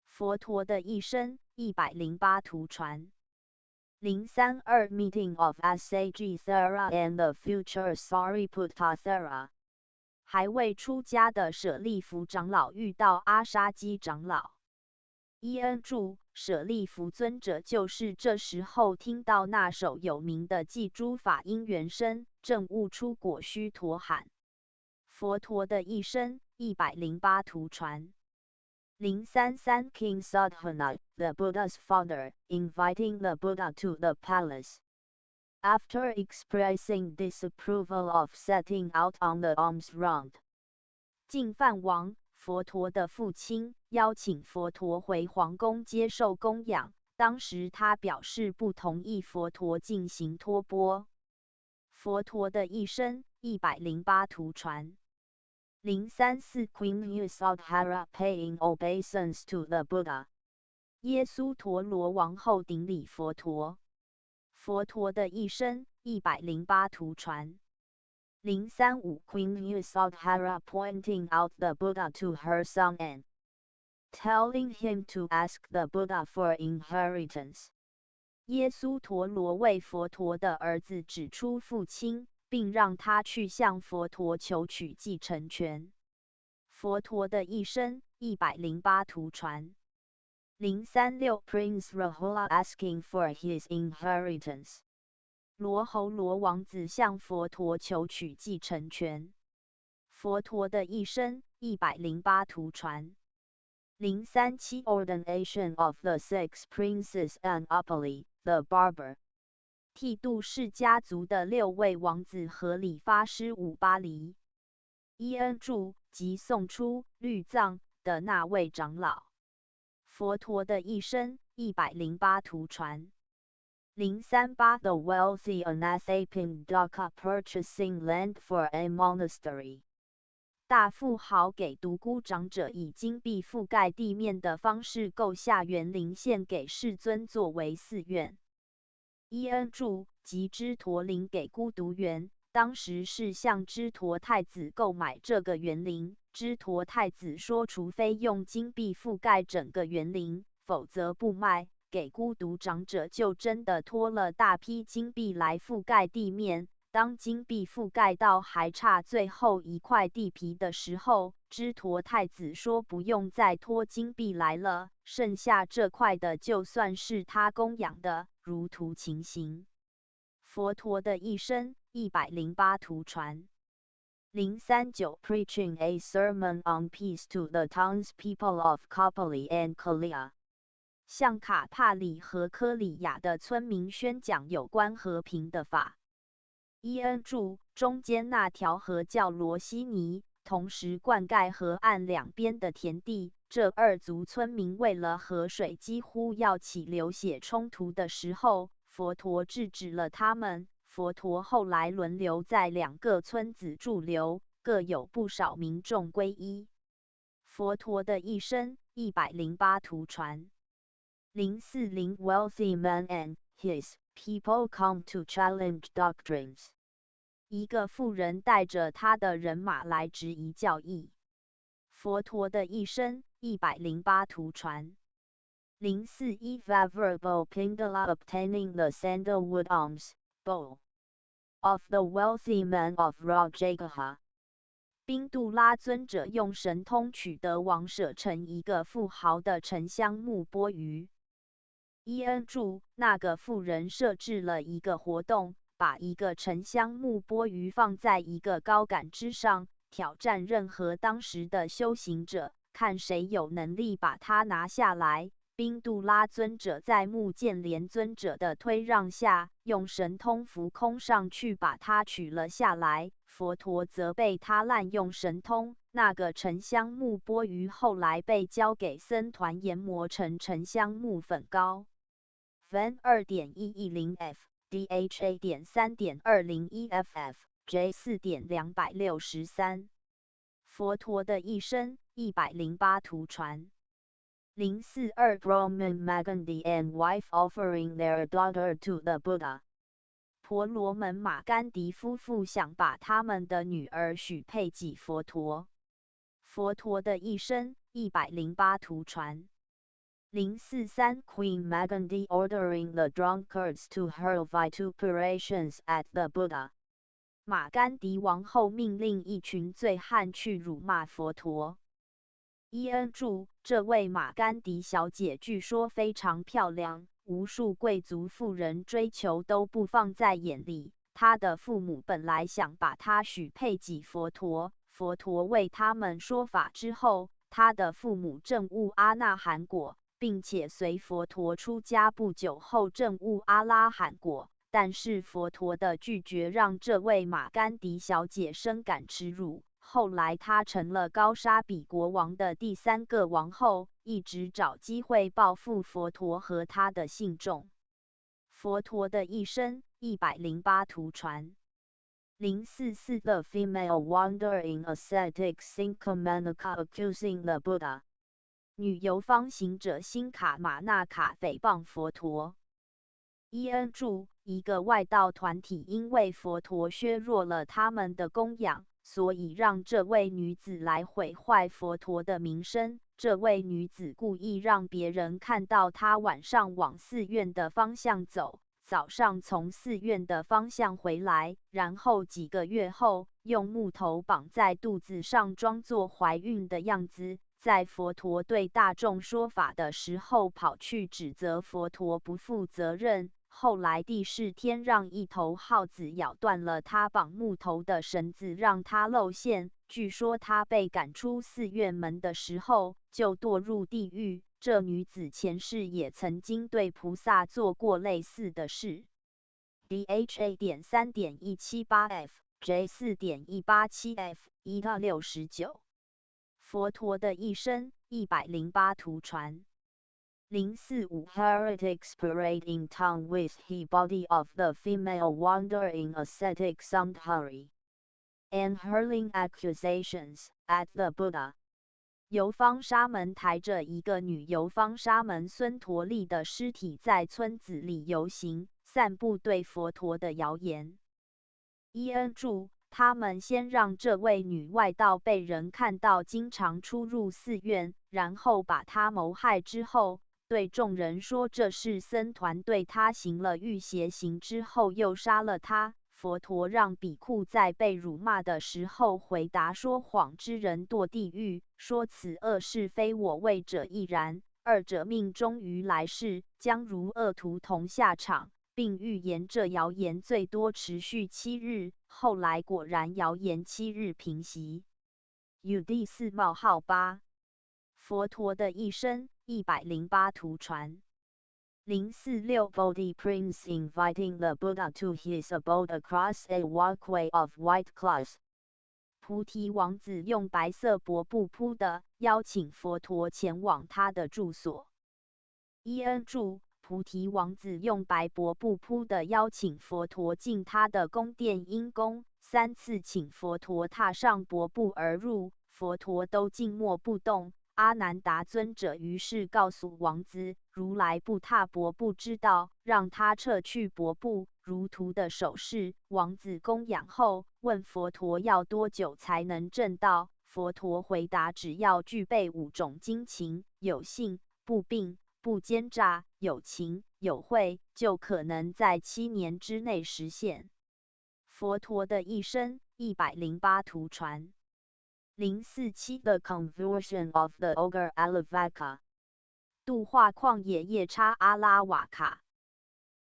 S1: 佛陀的一生108图传。032 Meeting of Asagisthara and the future Sariputta， 还未出家的舍利弗长老遇到阿沙基长老。伊恩注：舍利弗尊者就是这时候听到那首有名的祭诸法因缘声，正悟出果须陀含。佛陀的一生108图传。033 King Sadhana, the Buddha's father, inviting the Buddha to the palace. After expressing disapproval of setting out on the alms round， 净饭王佛陀的父亲邀请佛陀回皇宫接受供养，当时他表示不同意佛陀进行托钵。佛陀的一生108图传。034 Queen Yasodhara paying obeisance to the Buddha， 耶稣陀罗王后顶礼佛陀。佛陀的一生108图传。035 Queen Yasodhara pointing out the Buddha to her son and telling him to ask the Buddha for inheritance， 耶稣陀罗为佛陀的儿子指出父亲，并让他去向佛陀求取继承权。佛陀的一生108图传。036 Prince Rahula asking for his inheritance， 罗睺罗王子向佛陀求取继承权。佛陀的一生108图传。037 Ordination of the six princes and Upali, the barber， 剃度氏家族的6位王子和理发师五巴黎。伊恩注：即送出律藏的那位长老。佛陀的一生108图传。038 The wealthy Anathapindaka purchasing land for a monastery， 大富豪给独孤长者以金币覆盖地面的方式购下园林献给世尊作为寺院。伊恩注：即支陀林给孤独园，当时是向支陀太子购买这个园林。支陀太子说，除非用金币覆盖整个园林，否则不卖。给孤独长者就真的拖了大批金币来覆盖地面。当金币覆盖到还差最后一块地皮的时候，支陀太子说不用再拖金币来了，剩下这块的就算是他供养的，如图情形。佛陀的一生108图传。039 Preaching a sermon on peace to the townspeople of Kapali and Kalia， 向卡帕里和科里亚的村民宣讲有关和平的法。伊恩注：中间那条河叫罗西尼，同时灌溉河岸两边的田地。这二族村民为了河水几乎要起流血冲突的时候，佛陀制止了他们。佛陀后来轮流在2个村子驻留，各有不少民众皈依。佛陀的一生108图传。040 Wealthy man and his people come to challenge doctrines， 一个富人带着他的人马来质疑教义。佛陀的一生108图传。041 Vairabhava Pingala obtaining the sandalwood alms bowl of the wealthy man of Rajagaha， 宾杜拉尊者用神通取得王舍城一个富豪的沉香木钵盂。伊恩注：那个富人设置了一个活动，把一个沉香木钵盂放在一个高杆之上，挑战任何当时的修行者，看谁有能力把它拿下来。宾杜拉尊者在目犍连尊者的推让下，用神通浮空上去把它取了下来。佛陀责备他滥用神通。那个沉香木钵盂后来被交给僧团研磨成沉香木粉膏。Ven 2.110F DHA.3.201FF J 4.263佛陀的一生108图传。042 Brahman Magandi and wife offering their daughter to the Buddha。婆罗门马干迪夫妇想把他们的女儿许配给佛陀。佛陀的一生108图传。043 Queen Magandi ordering the drunkards to hurl vituperations at the Buddha。马干迪王后命令一群醉汉去辱骂佛陀。伊恩注：这位马干迪小姐据说非常漂亮，无数贵族妇人追求都不放在眼里。她的父母本来想把她许配给佛陀，佛陀为他们说法之后，她的父母证悟阿那含果，并且随佛陀出家不久后证悟阿拉罕果。但是佛陀的拒绝让这位马干迪小姐深感耻辱。后来她成了高沙比国王的第3个王后，一直找机会报复佛陀和他的信众。佛陀的一生108图传。044 The female wandering ascetic Sinkamanaka accusing the Buddha。女游方行者辛卡玛纳卡诽谤佛陀。伊恩注：一个外道团体因为佛陀削弱了他们的供养，所以让这位女子来毁坏佛陀的名声。这位女子故意让别人看到她晚上往寺院的方向走，早上从寺院的方向回来，然后几个月后用木头绑在肚子上，装作怀孕的样子。在佛陀对大众说法的时候，跑去指责佛陀不负责任。后来帝释天让一头耗子咬断了他绑木头的绳子，让他露馅。据说他被赶出寺院门的时候，就堕入地狱。这女子前世也曾经对菩萨做过类似的事。DHA.3.178F、J4.187F1-69。佛陀的一生108图传。045 Heretics parading tongue with he body of the female wandering ascetic Samdhari and hurling accusations at the Buddha。游方沙门抬着一个女游方沙门孙陀利的尸体在村子里游行，散布对佛陀的谣言。伊恩注：他们先让这位女外道被人看到经常出入寺院，然后把她谋害之后，对众人说这是僧团对他行了欲邪行之后又杀了他。佛陀让比库在被辱骂的时候回答说谎之人堕地狱，说此恶事非我为者亦然，二者命中于来世，将如恶徒同下场，并预言这谣言最多持续7日。后来果然谣言7日平息。UD 4:8。佛陀的一生108图传。046 Bodhi Prince inviting the Buddha to his abode across a walkway of white cloth。菩提王子用白色帛布铺的，邀请佛陀前往他的住所。伊恩注：菩提王子用白帛布铺的，邀请佛陀进他的宫殿阴宫，3次请佛陀踏上帛布而入，佛陀都静默不动。阿难达尊者于是告诉王子，如来不踏帛布之道，让他撤去帛布，如图的手势。王子供养后，问佛陀要多久才能证道。佛陀回答，只要具备5种精勤，有信、不病、不奸诈，有情、有慧，就可能在7年之内实现。佛陀的一生108图传。047 The conversion of the ogre Alavaka。度化旷野夜叉阿拉瓦卡。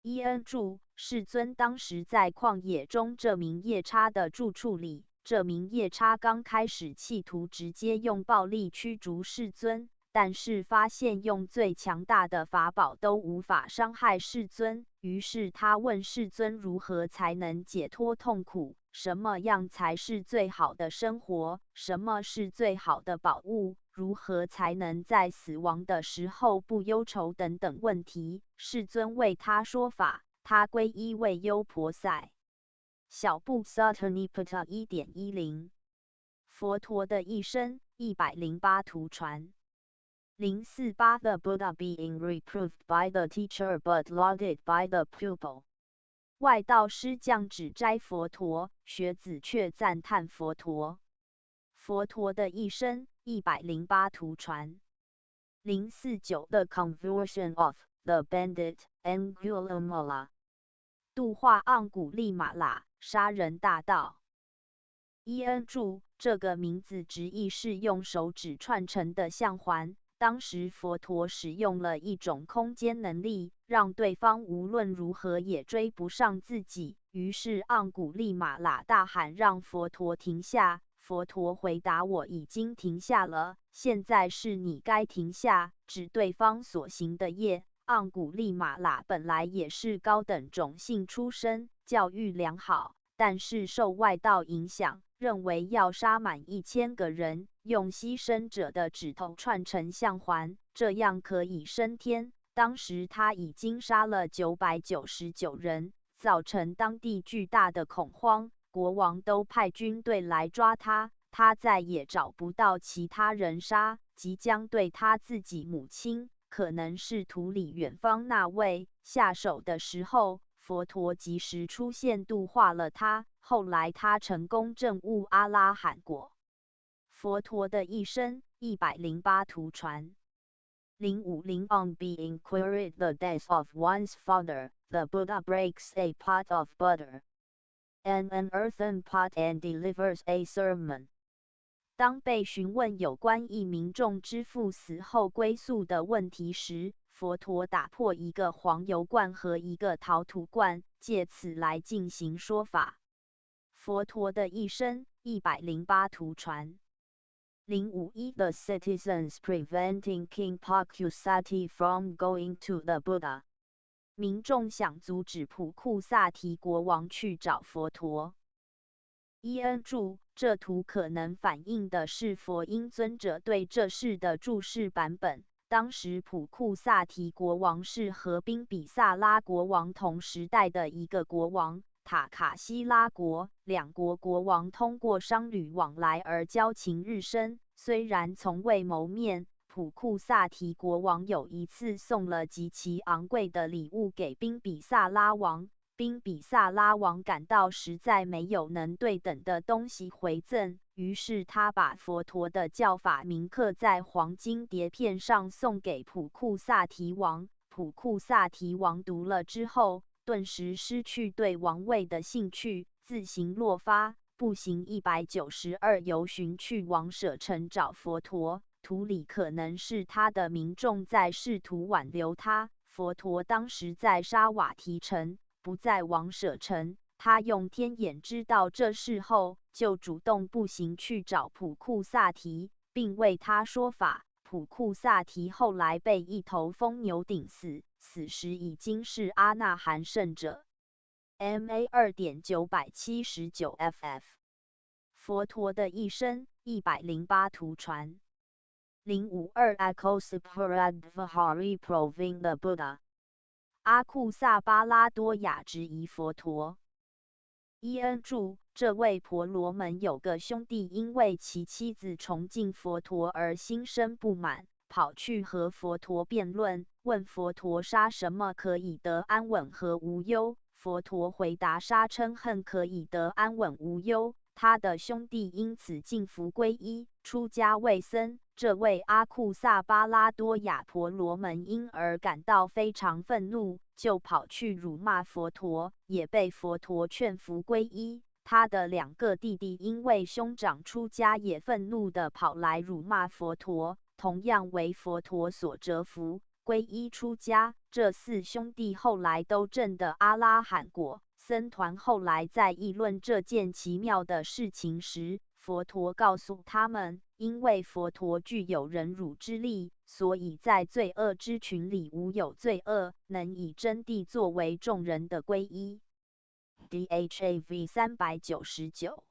S1: 伊恩注：世尊当时在旷野中这名夜叉的住处里，这名夜叉刚开始企图直接用暴力驱逐世尊，但是发现用最强大的法宝都无法伤害世尊，于是他问世尊如何才能解脱痛苦，什么样才是最好的生活，什么是最好的宝物，如何才能在死亡的时候不忧愁等等问题。世尊为他说法，他皈依为优婆塞。小部 Sattanipata 1.10。佛陀的一生108图传。048 The Buddha being reproved by the teacher but lauded by the pupil。外道师降旨摘佛陀，学子却赞叹佛陀。佛陀的一生108图传。049 The conversion of the bandit Angulimala。度化盎古利马喇，杀人大盗。伊恩注，这个名字直译是用手指串成的相环。当时佛陀使用了一种空间能力，让对方无论如何也追不上自己。于是盎古利马喇大喊让佛陀停下。佛陀回答：我已经停下了，现在是你该停下，指对方所行的业。盎古利马喇本来也是高等种姓出身，教育良好，但是受外道影响，认为要杀满1000个人，用牺牲者的指头串成相环，这样可以升天。当时他已经杀了999人，造成当地巨大的恐慌，国王都派军队来抓他，他再也找不到其他人杀，即将对他自己母亲，可能是土里远方那位，下手的时候，佛陀及时出现度化了他，后来他成功证悟阿拉罕果。佛陀的一生108图传。050 On being queried the death of one's father, the Buddha breaks a pot of butter and an earthen pot and delivers a sermon。当被询问有关一民众之父死后归宿的问题时，佛陀打破一个黄油罐和一个陶土罐，借此来进行说法。佛陀的一生108图传。051 The citizens preventing King Pakusati from going to the Buddha。民众想阻止普库萨提国王去找佛陀。伊恩注，这图可能反映的是佛音尊者对这事的注释版本。当时普库萨提国王是和宾比萨拉国王同时代的一个国王，塔卡西拉国，两国国王通过商旅往来而交情日深，虽然从未谋面。普库萨提国王有一次送了极其昂贵的礼物给宾比萨拉王，宾比萨拉王感到实在没有能对等的东西回赠，于是他把佛陀的教法铭刻在黄金碟片上送给普库萨提王。普库萨提王读了之后，顿时失去对王位的兴趣，自行落发，步行192游巡去王舍城找佛陀。图里可能是他的民众在试图挽留他。佛陀当时在沙瓦提城，不在王舍城。他用天眼知道这事后，就主动步行去找普库萨提，并为他说法。普库萨提后来被一头疯牛顶死，死时已经是阿那含圣者。MA 2.979 FF。佛陀的一生108图传。052 Akosipharadvahari proving the Buddha。阿库萨巴拉多雅质疑佛陀。伊恩注，这位婆罗门有个兄弟，因为其妻子崇敬佛陀而心生不满，跑去和佛陀辩论，问佛陀杀什么可以得安稳和无忧。佛陀回答：杀嗔恨可以得安稳无忧。他的兄弟因此敬服皈依，出家为僧。这位阿库萨巴拉多雅婆罗门因而感到非常愤怒，就跑去辱骂佛陀，也被佛陀劝服皈依。他的2个弟弟因为兄长出家，也愤怒地跑来辱骂佛陀，同样为佛陀所折服，皈依出家。这4兄弟后来都证得阿拉罕果。僧团后来在议论这件奇妙的事情时，佛陀告诉他们，因为佛陀具有忍辱之力，所以在罪恶之群里无有罪恶，能以真谛作为众人的皈依。DHAV 399。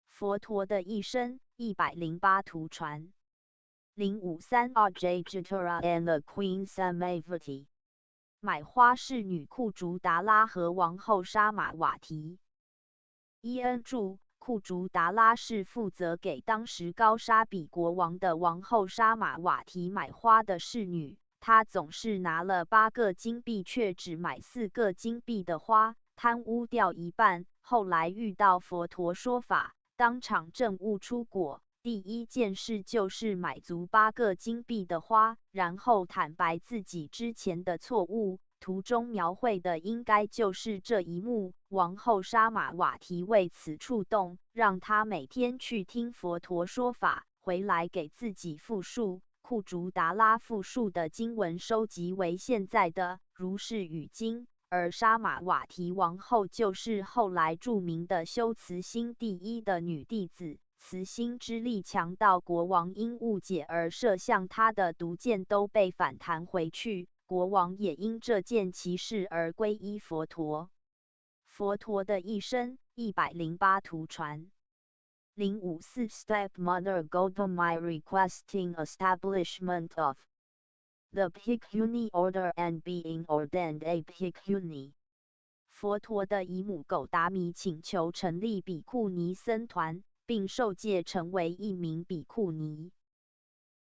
S1: 佛陀的一生108图传。053 Ajayajitra and the Queen Samavati。买花侍女库竹达拉和王后沙马瓦提。伊恩注，库竹达拉是负责给当时高沙比国王的王后沙玛瓦提买花的侍女。她总是拿了8个金币，却只买4个金币的花，贪污掉一半。后来遇到佛陀说法，当场证悟出果。第一件事就是买足8个金币的花，然后坦白自己之前的错误。图中描绘的应该就是这一幕。王后沙玛瓦提为此触动，让她每天去听佛陀说法，回来给自己复述。库竹达拉复述的经文收集为现在的如是语经，而沙玛瓦提王后就是后来著名的修慈心第一的女弟子。慈心之力强到国王因误解而射向她的毒箭都被反弹回去，国王也因这件奇事而皈依佛陀。佛陀的一生108图传。054 Stepmother Gotami requesting establishment of the Bhikkhuni order and being ordained a Bhikkhuni。佛陀的姨母狗达米请求成立比库尼僧团，并受戒成为一名比库尼。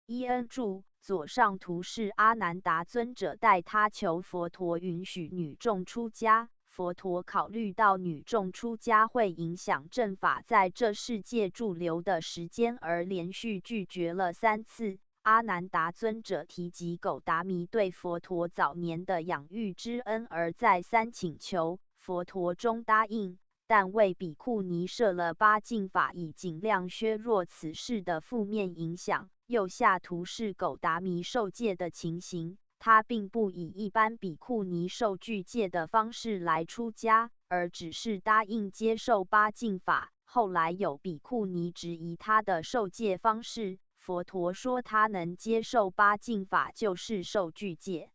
S1: 伊恩注：左上图是阿难达尊者代他求佛陀允许女众出家。佛陀考虑到女众出家会影响正法在这世界驻留的时间，而连续拒绝了3次。阿难达尊者提及狗达弥对佛陀早年的养育之恩，而再三请求，佛陀终答应，但为比库尼设了8禁法，以尽量削弱此事的负面影响。右下图是狗达弥受戒的情形。他并不以一般比库尼受具戒的方式来出家，而只是答应接受8禁法。后来有比库尼质疑他的受戒方式，佛陀说他能接受8禁法就是受具戒。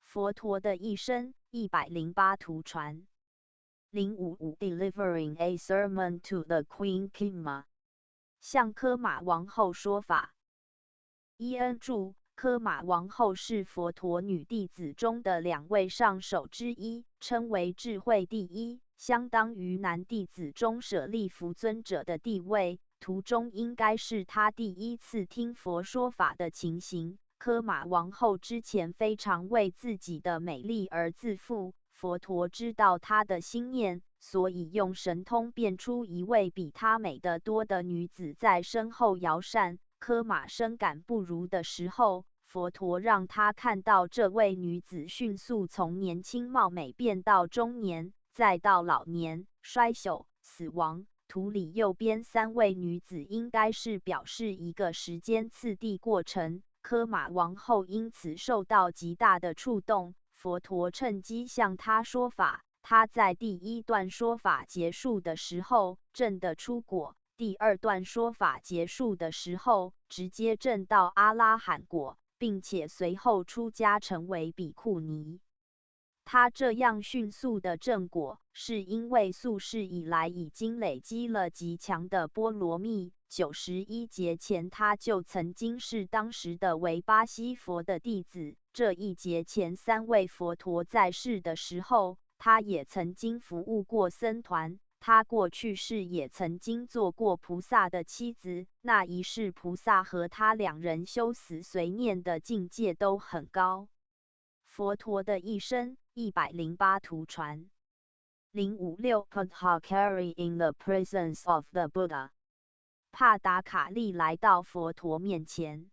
S1: 佛陀的一生108图传。055 Delivering a sermon to the Queen Khema， 向科玛王后说法。伊恩注：科玛王后是佛陀女弟子中的2位上首之一，称为智慧第一，相当于男弟子中舍利弗尊者的地位。图中应该是她第一次听佛说法的情形。科玛王后之前非常为自己的美丽而自负，佛陀知道她的心念，所以用神通变出一位比她美得多的女子在身后摇扇。科玛深感不如的时候，佛陀让他看到这位女子迅速从年轻貌美变到中年，再到老年、衰朽、死亡。图里右边3位女子应该是表示一个时间次第过程。科玛王后因此受到极大的触动，佛陀趁机向她说法。她在第1段说法结束的时候证得出果，第2段说法结束的时候直接证到阿拉罕果，并且随后出家成为比库尼。他这样迅速的证果，是因为宿世以来已经累积了极强的波罗蜜。91劫前，他就曾经是当时的维巴西佛的弟子。这一劫前3位佛陀在世的时候，他也曾经服务过僧团。他过去世也曾经做过菩萨的妻子，那一世菩萨和他2人修死随念的境界都很高。佛陀的一生108图传。056 Padhakari in the presence of the Buddha， 帕达卡利来到佛陀面前。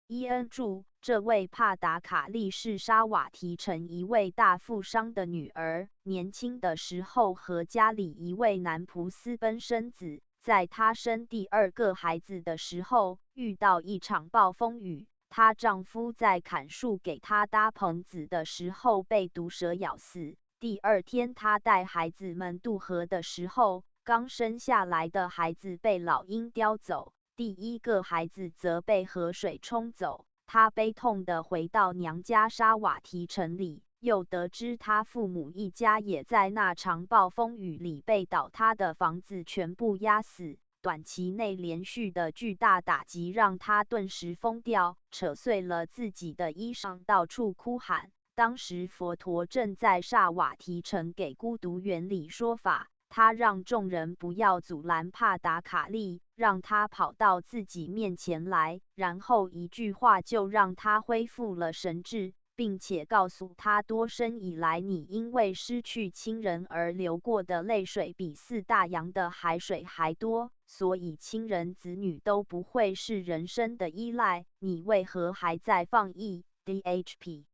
S1: 伊恩注：这位帕达卡利是沙瓦提城一位大富商的女儿，年轻的时候和家里一位男仆私奔生子，在她生第2个孩子的时候，遇到一场暴风雨。她丈夫在砍树给她搭棚子的时候被毒蛇咬死。第2天，她带孩子们渡河的时候，刚生下来的孩子被老鹰叼走，第1个孩子则被河水冲走。她悲痛地回到娘家沙瓦提城里，又得知她父母一家也在那场暴风雨里被倒塌的房子全部压死。短期内连续的巨大打击让他顿时疯掉，扯碎了自己的衣裳，到处哭喊。当时佛陀正在萨瓦提城给孤独园里说法，他让众人不要阻拦帕达卡利，让他跑到自己面前来，然后一句话就让他恢复了神智，并且告诉他多生以来你因为失去亲人而流过的泪水比4大洋的海水还多，所以亲人子女都不会是人生的依赖，你为何还在放逸 ？DHP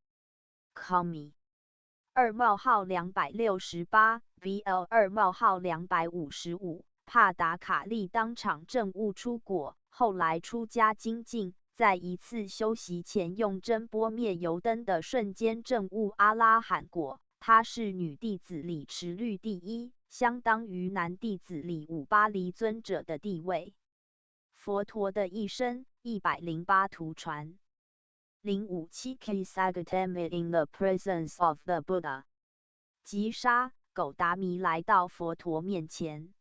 S1: Comey 2:268 VL 2:255，帕达卡利当场证悟出果，后来出家精进，在一次修习前用针拨灭油灯的瞬间证悟阿拉罕果。他是女弟子里持律第一，相当于男弟子里5巴黎尊者的地位。佛陀的一生108图传。057 Kisagatamit in the presence of the Buddha。吉沙狗达弥来到佛陀面前。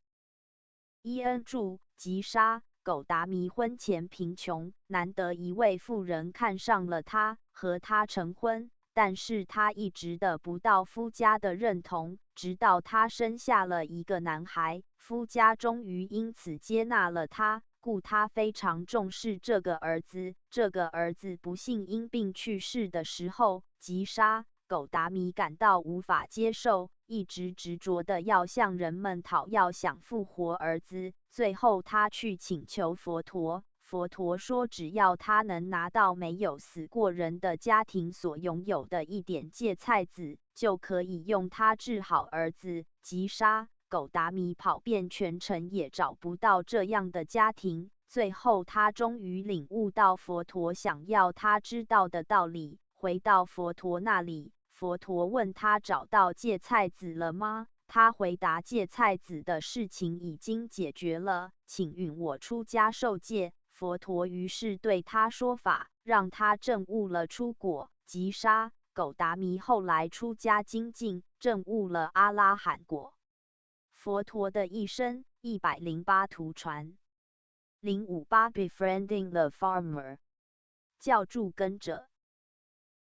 S1: 伊恩注：吉沙狗达弥婚前贫穷，难得一位妇人看上了他，和他成婚，但是他一直得不到夫家的认同，直到他生下了一个男孩，夫家终于因此接纳了他。故他非常重视这个儿子。这个儿子不幸因病去世的时候，吉沙狗达弥感到无法接受，一直执着的要向人们讨要想复活儿子。最后他去请求佛陀，佛陀说只要他能拿到没有死过人的家庭所拥有的一点芥菜籽，就可以用它治好儿子。吉沙狗达弥跑遍全城也找不到这样的家庭，最后他终于领悟到佛陀想要他知道的道理，回到佛陀那里，佛陀问他找到芥菜籽了吗？他回答芥菜籽的事情已经解决了，请允我出家受戒。佛陀于是对他说法，让他证悟了出果。吉沙狗达弥后来出家精进，证悟了阿拉罕果。佛陀的一生108图传。058 Befriending the Farmer。教助跟着。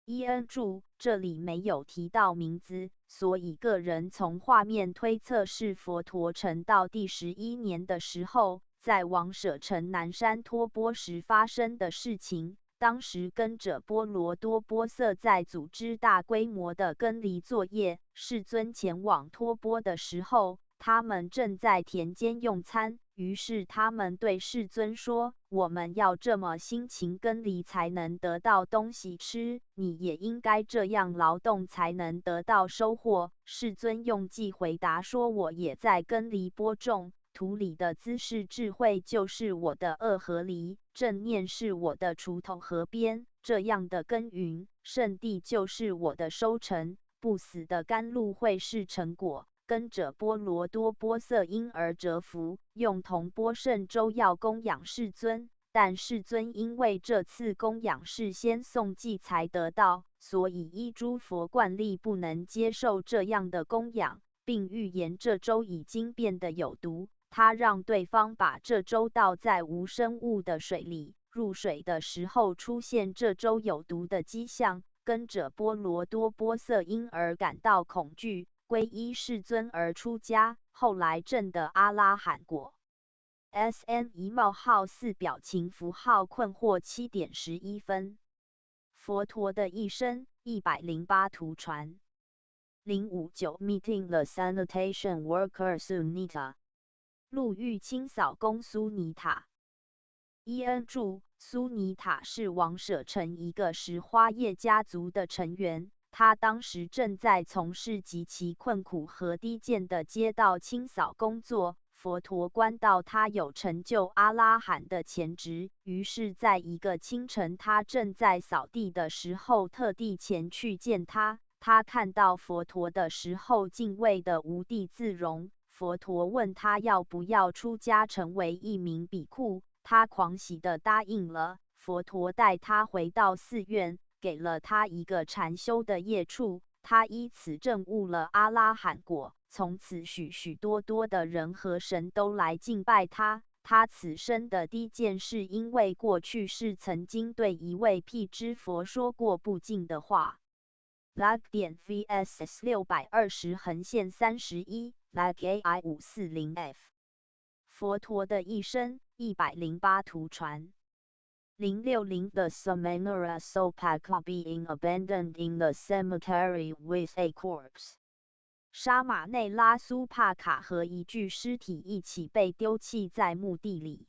S1: 伊恩注：这里没有提到名字，所以个人从画面推测是佛陀成道第11年的时候，在王舍城南山托钵时发生的事情。当时跟着波罗多波瑟在组织大规模的耕犁作业，世尊前往托钵的时候，他们正在田间用餐，于是他们对世尊说：我们要这么辛勤耕犁才能得到东西吃，你也应该这样劳动才能得到收获。世尊用偈回答说：我也在耕犁播种，土里的姿势智慧就是我的二合离，正念是我的锄头和鞭，这样的耕耘，圣地就是我的收成，不死的甘露会是成果。跟着波罗多波瑟因而折服，用铜钵圣粥要供养世尊，但世尊因为这次供养是先诵偈才得到，所以依诸佛惯例不能接受这样的供养，并预言这粥已经变得有毒。他让对方把这粥倒在无生物的水里，入水的时候出现这粥有毒的迹象，跟着波罗多波瑟因而感到恐惧，皈依世尊而出家，后来证得阿拉罕果。SN1:4表情符号困惑7:11分。佛陀的一生108图传。059 Meeting the Sanitation Worker Sunita。陆域清扫工苏尼塔。伊恩注：苏尼塔是王舍城一个石花叶家族的成员，他当时正在从事极其困苦和低贱的街道清扫工作。佛陀观到他有成就阿拉罕的潜质，于是在一个清晨，他正在扫地的时候，特地前去见他。他看到佛陀的时候，敬畏的无地自容。佛陀问他要不要出家成为一名比库，他狂喜地答应了。佛陀带他回到寺院，给了他一个禅修的业处，他依此证悟了阿拉罕果。从此许许多多的人和神都来敬拜他。他此生的低贱是因为过去世曾经对一位辟支佛说过不敬的话。Log 点 VSS 620/31 Lag AI 540F 佛陀的一生108图传060 The Samanera Sopaka being abandoned in the cemetery with a corpse 沙马内拉苏帕卡和一具尸体一起被丢弃在墓地里。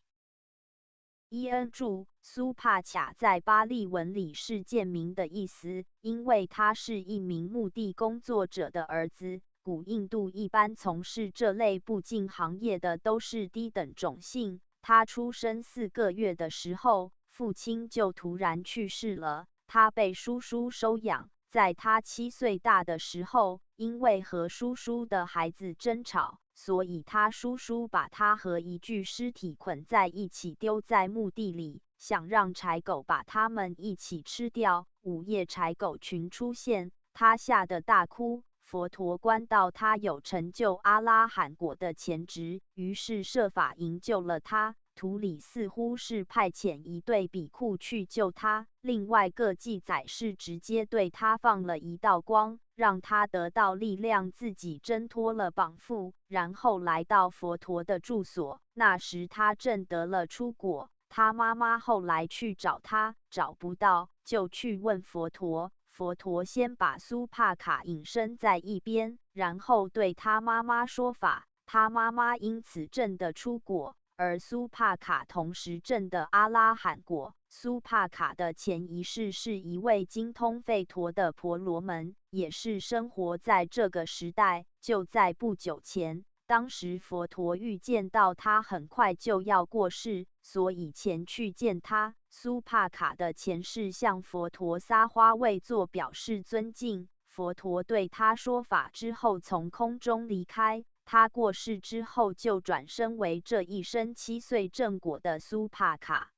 S1: 伊恩注：苏帕卡在巴利文里是贱民的意思，因为他是一名墓地工作者的儿子。古印度一般从事这类布禁行业的都是低等种姓。他出生4个月的时候，父亲就突然去世了，他被叔叔收养。在他7岁大的时候，因为和叔叔的孩子争吵，所以他叔叔把他和一具尸体捆在一起丢在墓地里，想让豺狗把它们一起吃掉。午夜豺狗群出现，他吓得大哭。佛陀观到他有成就阿拉罕果的潜质，于是设法营救了他。图里似乎是派遣一队比库去救他，另外各记载是直接对他放了一道光，让他得到力量，自己挣脱了绑缚，然后来到佛陀的住所。那时他正得了出果，他妈妈后来去找他，找不到，就去问佛陀。佛陀先把苏帕卡隐身在一边，然后对他妈妈说法，他妈妈因此证得出果。而苏帕卡同时证的阿拉罕果。苏帕卡的前一世是一位精通吠陀的婆罗门，也是生活在这个时代。就在不久前，当时佛陀预见到他很快就要过世，所以前去见他。苏帕卡的前世向佛陀撒花未作表示尊敬，佛陀对他说法之后从空中离开。他过世之后就转生为这一生7岁正果的苏帕卡。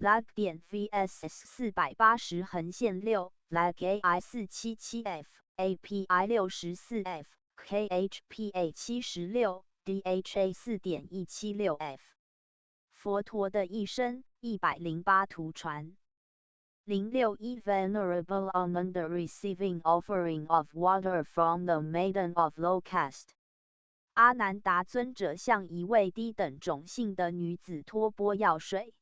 S1: lag 点 vss 480横线6 lag AI 477F API 64F KHPA 76 DHA 4.176F 佛陀的一生108图传061 Venerable Ananda receiving offering of water from the maiden of low caste阿难达尊者向一位低等种姓的女子托钵药水。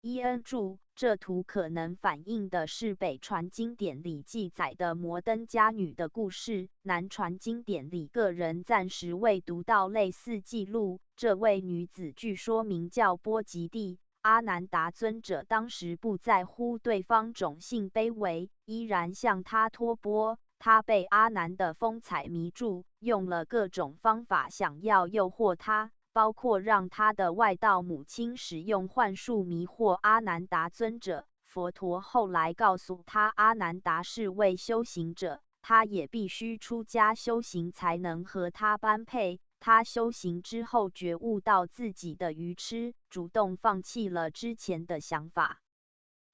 S1: 伊恩注：这图可能反映的是北传经典里记载的摩登伽女的故事，南传经典里个人暂时未读到类似记录。这位女子据说名叫波吉蒂。阿难达尊者当时不在乎对方种姓卑微，依然向她托钵。他被阿难的风采迷住，用了各种方法想要诱惑他，包括让他的外道母亲使用幻术迷惑阿难达尊者。佛陀后来告诉他，阿难达是位修行者，他也必须出家修行才能和他般配。他修行之后觉悟到自己的愚痴，主动放弃了之前的想法。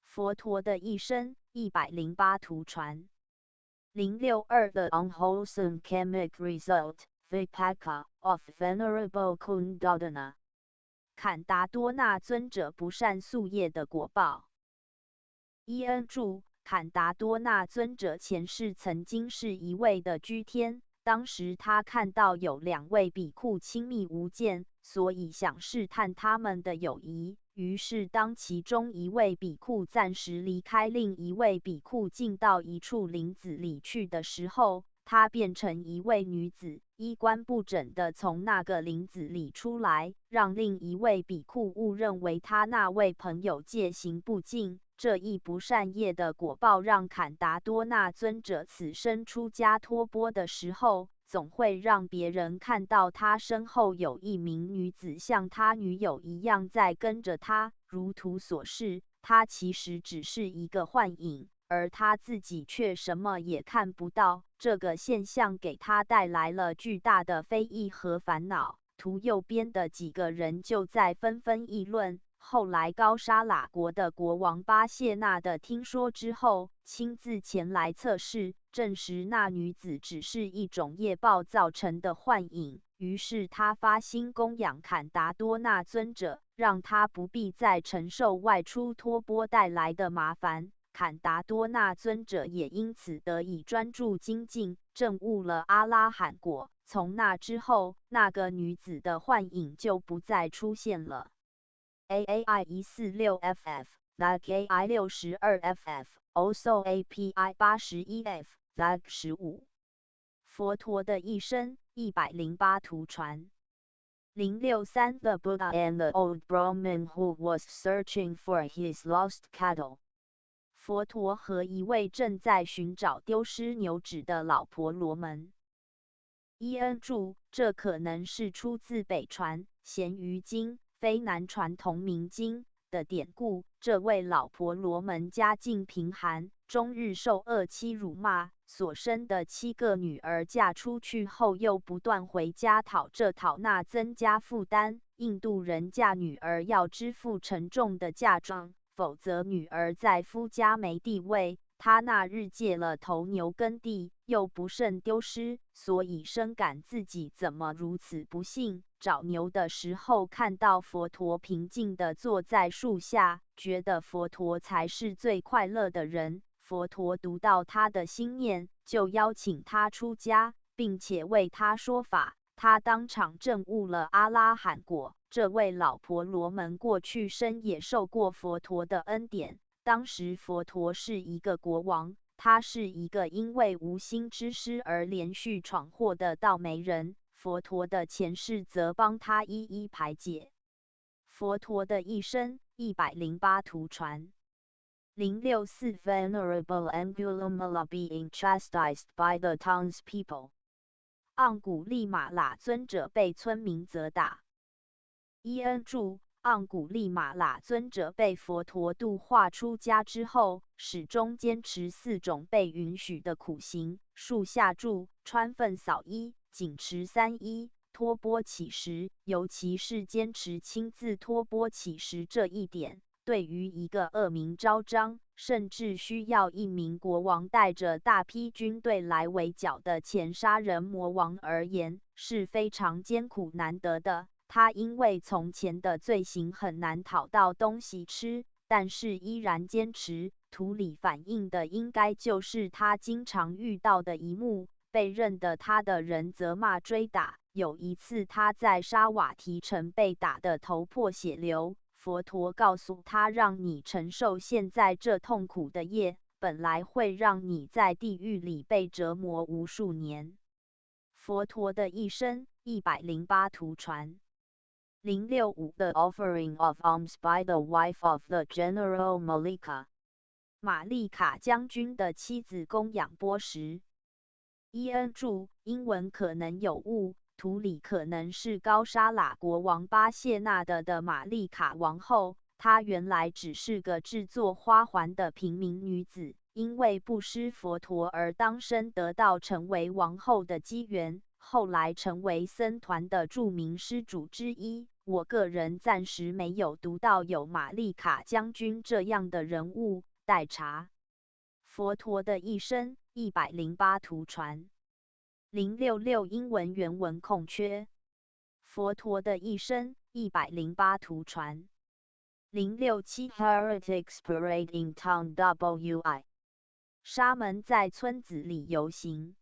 S1: 佛陀的一生108图传062 The unwholesome chemic result, Vipaka, of Venerable Kundadana 坎达多那尊者不善宿业的果报。伊恩注：坎达多那尊者前世曾经是一位的居天，当时他看到有2位比库亲密无间，所以想试探他们的友谊。于是当其中一位比库暂时离开，另一位比库进到一处林子里去的时候，她变成一位女子，衣冠不整地从那个林子里出来，让另一位比库误认为他那位朋友戒行不敬。这一不善业的果报，让坎达多那尊者此生出家托钵的时候，总会让别人看到他身后有一名女子像他女友一样在跟着他。如图所示，他其实只是一个幻影，而他自己却什么也看不到。这个现象给他带来了巨大的非议和烦恼。图右边的几个人就在纷纷议论。后来高沙喇国的国王巴谢纳的听说之后，亲自前来测试，证实那女子只是一种业报造成的幻影。于是他发心供养坎达多那尊者，让他不必再承受外出托钵带来的麻烦。坎达多那尊者也因此得以专注精进，证悟了阿拉罕果。从那之后，那个女子的幻影就不再出现了。AAI 146FF Lag AI 62FF Also API 81F Lag 15佛陀的一生108图传063 The Buddha and the old Brahmin who was searching for his lost cattle 佛陀和一位正在寻找丢失牛脂的老婆罗门。伊恩注，这可能是出自北传咸鱼经、非南传同名经的典故。这位老婆罗门家境贫寒，终日受恶妻辱骂，所生的7个女儿嫁出去后又不断回家讨这讨那，增加负担。印度人嫁女儿要支付沉重的嫁妆，否则女儿在夫家没地位。他那日借了头牛耕地，又不慎丢失，所以深感自己怎么如此不幸。找牛的时候看到佛陀平静地坐在树下，觉得佛陀才是最快乐的人。佛陀读到他的心念，就邀请他出家，并且为他说法。他当场证悟了阿拉罕果。这位老婆罗门过去生也受过佛陀的恩典。当时佛陀是一个国王，他是一个因为无心之失而连续闯祸的倒霉人，佛陀的前世则帮他一一排解。佛陀的一生108图传064 Venerable Angulimala being chastised by the townspeople 盎古利玛喇尊者被村民责打。伊恩注，盎古利玛喇尊者被佛陀度化出家之后，始终坚持4种被允许的苦行：树下住、穿粪扫衣、紧持3衣、托钵乞食。尤其是坚持亲自托钵乞食这一点，对于一个恶名昭彰，甚至需要一名国王带着大批军队来围剿的前杀人魔王而言，是非常艰苦难得的。他因为从前的罪行很难讨到东西吃，但是依然坚持。图里反映的应该就是他经常遇到的一幕，被认得他的人责骂追打。有一次他在沙瓦提城被打得头破血流，佛陀告诉他，让你承受现在这痛苦的业，本来会让你在地狱里被折磨无数年。佛陀的一生108图传065 The offering of alms by the wife of the general Malika 玛丽卡将军的妻子供养钵食。伊恩注，英文可能有误，图里可能是高沙喇国王巴谢纳的玛丽卡王后，她原来只是个制作花环的平民女子，因为布施佛陀而当生得到成为王后的机缘，后来成为僧团的著名施主之一。我个人暂时没有读到有玛丽卡将军这样的人物，待查。佛陀的一生108图传066英文原文空缺。佛陀的一生108图传067 Heretics Parade in Town WI 沙门在村子里游行。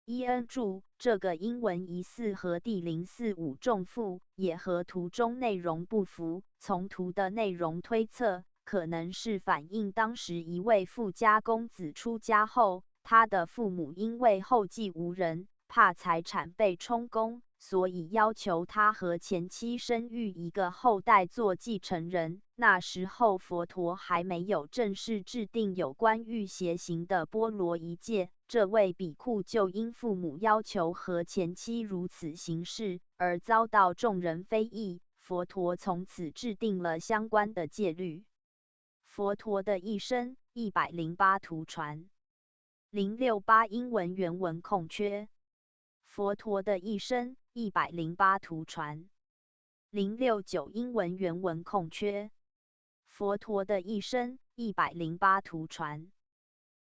S1: 伊恩注，这个英文疑似和第045重复，也和图中内容不符。从图的内容推测，可能是反映当时一位富家公子出家后，他的父母因为后继无人，怕财产被充公，所以要求他和前妻生育一个后代做继承人。那时候佛陀还没有正式制定有关欲邪行的波罗夷戒，这位比库就因父母要求和前妻如此行事，而遭到众人非议。佛陀从此制定了相关的戒律。佛陀的一生108图传068英文原文空缺。佛陀的一生108图传069英文原文空缺。佛陀的一生108图传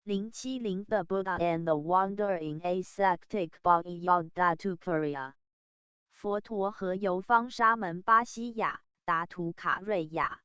S1: 070 The Buddha and the Wandering Ascetic Body Yogdatupariya 佛陀和游方沙门巴西亚达图卡瑞亚。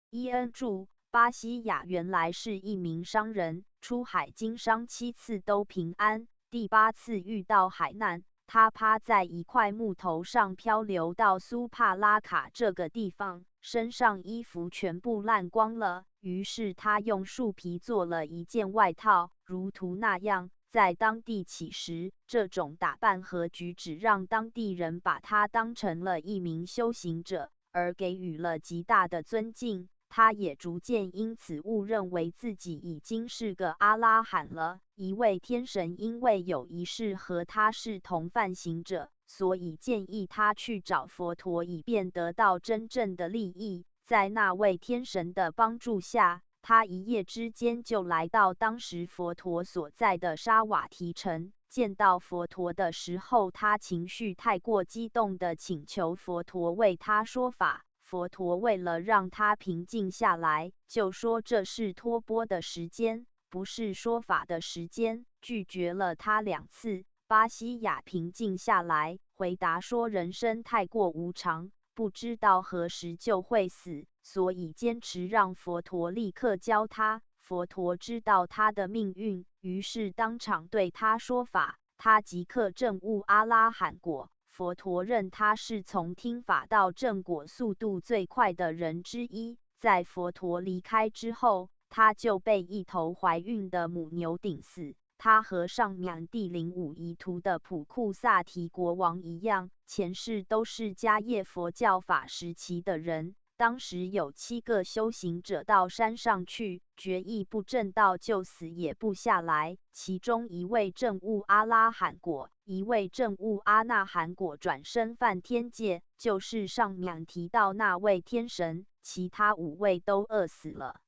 S1: 伊恩注，巴西亚原来是一名商人，出海经商7次都平安，第8次遇到海难，他趴在一块木头上漂流到苏帕拉卡这个地方，身上衣服全部烂光了。于是他用树皮做了一件外套，如图那样。在当地起时，这种打扮和举止让当地人把他当成了一名修行者，而给予了极大的尊敬。他也逐渐因此误认为自己已经是个阿拉罕了。一位天神因为有一事和他是同犯行者，所以建议他去找佛陀，以便得到真正的利益。在那位天神的帮助下，他一夜之间就来到当时佛陀所在的沙瓦提城。见到佛陀的时候，他情绪太过激动地请求佛陀为他说法。佛陀为了让他平静下来，就说这是托钵的时间，不是说法的时间，拒绝了他2次。巴西亚平静下来，回答说人生太过无常，不知道何时就会死，所以坚持让佛陀立刻教他。佛陀知道他的命运，于是当场对他说法，他即刻证悟阿拉罕果。佛陀认他是从听法到正果速度最快的人之一。在佛陀离开之后，他就被一头怀孕的母牛顶死。他和上面第05遗图的普库萨提国王一样，前世都是迦叶佛教法时期的人。当时有7个修行者到山上去，决意不证道就死也不下来。其中一位证悟阿拉罕果，一位证悟阿那含果，转身犯天界，就是上面提到那位天神。其他5位都饿死了，